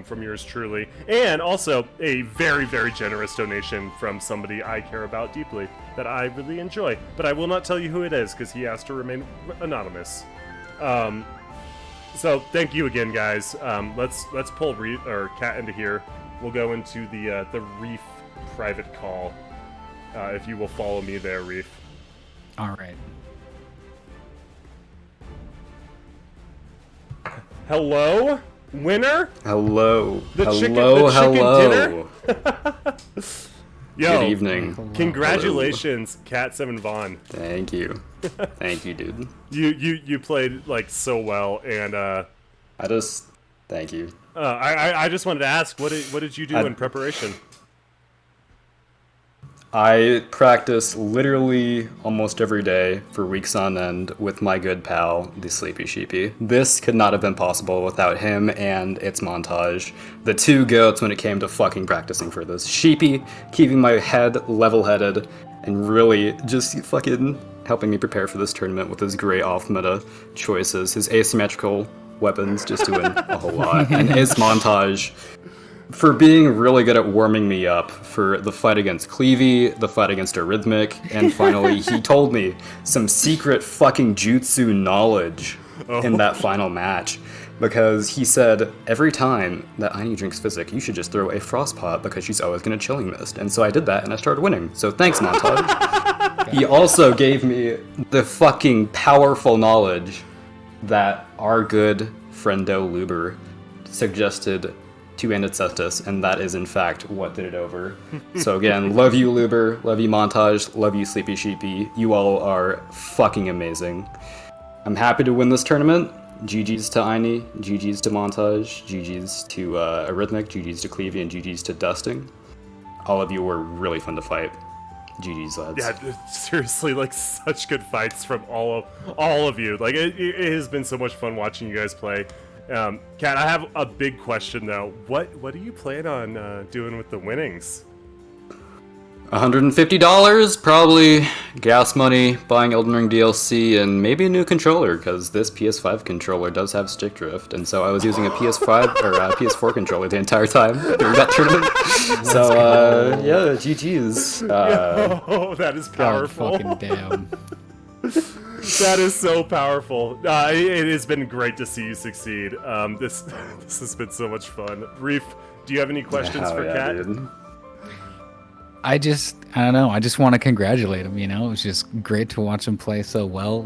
Speaker 1: from yours truly, and also a very, very generous donation from somebody I care about deeply that I really enjoy. But I will not tell you who it is because he asked to remain anonymous. So thank you again, guys. Let's pull Kat into here. We'll go into the Reef private call. If you will follow me there, Reef.
Speaker 2: All right.
Speaker 1: Hello, winner.
Speaker 3: Hello.
Speaker 1: The chicken dinner. Yo,
Speaker 3: good evening.
Speaker 1: Congratulations, Cat7 Vaughn.
Speaker 3: Thank you. Thank you, dude.
Speaker 1: You played like so well, and
Speaker 3: thank you.
Speaker 1: I just wanted to ask, what did you do in preparation?
Speaker 3: I practice literally almost every day for weeks on end with my good pal, the Sleepy Sheepy. This could not have been possible without him and its montage. The two goats when it came to fucking practicing for this. Sheepy keeping my head level-headed and really just fucking helping me prepare for this tournament with his great off-meta choices, his asymmetrical weapons just doing a whole lot, and his montage for being really good at warming me up for the fight against Cleavy, the fight against Arrhythmic, and finally he told me some secret fucking jutsu knowledge in that final match. Because he said, every time that Aini drinks Physic, you should just throw a Frost Pot because she's always going to Chilling Mist. And so I did that and I started winning. So thanks, Montage. He also gave me the fucking powerful knowledge that our good friendo Luber suggested to Ancestus, and that is in fact what did it over. So again, love you Luber, love you Montage, love you Sleepy Sheepy. You all are fucking amazing. I'm happy to win this tournament. GG's to Aini, GG's to Montage, GG's to Arrhythmic, GG's to Cleavy, and GG's to Dusting. All of you were really fun to fight. GG's, lads.
Speaker 1: Yeah, seriously, like such good fights from all of you. Like it has been so much fun watching you guys play. Kat, I have a big question though. What do you plan on doing with the winnings?
Speaker 3: $150, probably gas money, buying Elden Ring DLC, and maybe a new controller, because this PS5 controller does have stick drift, and so I was using a PS5 or a PS4 controller the entire time during that tournament. So, yeah, GG's.
Speaker 1: Oh, that is powerful.
Speaker 2: God fucking damn.
Speaker 1: That is so powerful. It has been great to see you succeed. This has been so much fun. Reef, do you have any questions for Kat?
Speaker 3: Dude.
Speaker 2: I don't know. I just want to congratulate him. You know, it was just great to watch him play so well.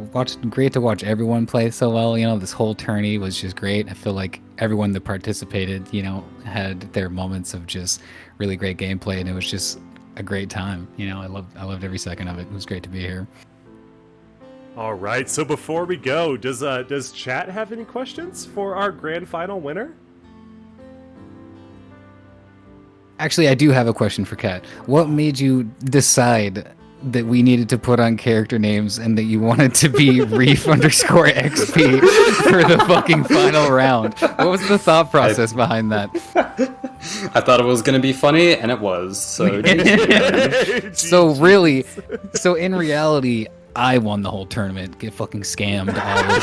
Speaker 2: Great to watch everyone play so well. You know, this whole tourney was just great. I feel like everyone that participated, you know, had their moments of just really great gameplay, and it was just a great time. You know, I loved every second of it. It was great to be here.
Speaker 1: All right. So before we go, does chat have any questions for our grand final winner?
Speaker 2: Actually, I do have a question for Kat. What made you decide that we needed to put on character names and that you wanted to be Reef _ XP for the fucking final round? What was the thought process behind that?
Speaker 3: I thought it was going to be funny, and it was. So,
Speaker 2: So in reality, I won the whole tournament. Get fucking scammed, all of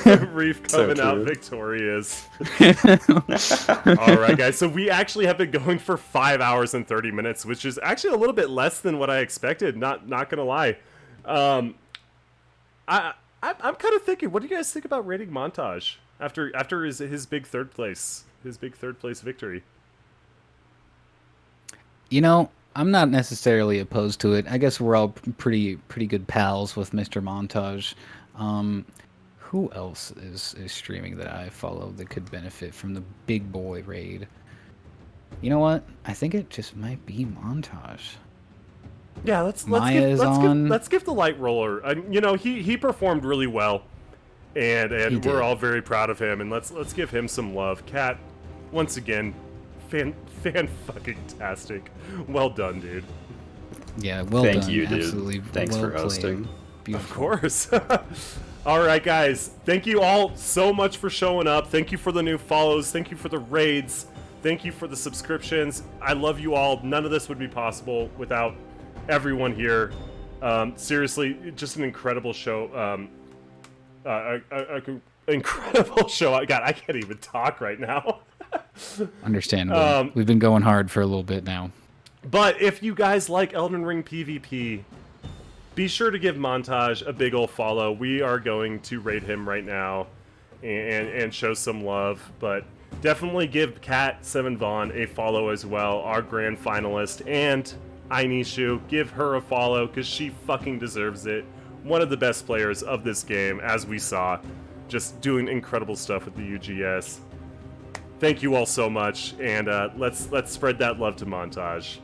Speaker 2: you.
Speaker 1: Reef
Speaker 3: So
Speaker 1: coming out
Speaker 3: true.
Speaker 1: victorious. All right, guys. So we actually have been going for 5 hours and 30 minutes, which is actually a little bit less than what I expected. Not gonna lie. I'm kind of thinking. What do you guys think about rating Montage after his big third place victory?
Speaker 2: You know, I'm not necessarily opposed to it. I guess we're all pretty good pals with Mr. Montage. Um, who else is streaming that I follow that could benefit from the big boy raid? You know what? I think it just might be Montage.
Speaker 1: Yeah, let's
Speaker 2: on.
Speaker 1: let's give the light roller. You know, he performed really well, and
Speaker 2: He did.
Speaker 1: we're all very proud of him. And let's give him some love. Cat, once again, fan fucking tastic. Well done, dude.
Speaker 2: Yeah, well
Speaker 3: Thank
Speaker 2: done.
Speaker 3: you, dude.
Speaker 2: Absolutely
Speaker 3: Thanks
Speaker 2: well
Speaker 3: for hosting.
Speaker 2: played.
Speaker 1: Of
Speaker 2: Beautiful.
Speaker 1: course. All right, guys. Thank you all so much for showing up. Thank you for the new follows. Thank you for the raids. Thank you for the subscriptions. I love you all. None of this would be possible without everyone here. Seriously, just an incredible show. Incredible show. God, I can't even talk right now.
Speaker 2: Understandable. We've been going hard for a little bit now.
Speaker 1: But if you guys like Elden Ring PvP, be sure to give Montage a big ol' follow. We are going to raid him right now and show some love. But definitely give Cat7 Vaughn a follow as well, our grand finalist. And Ainishu, give her a follow because she fucking deserves it. One of the best players of this game, as we saw, just doing incredible stuff with the UGS. Thank you all so much, and let's spread that love to Montage.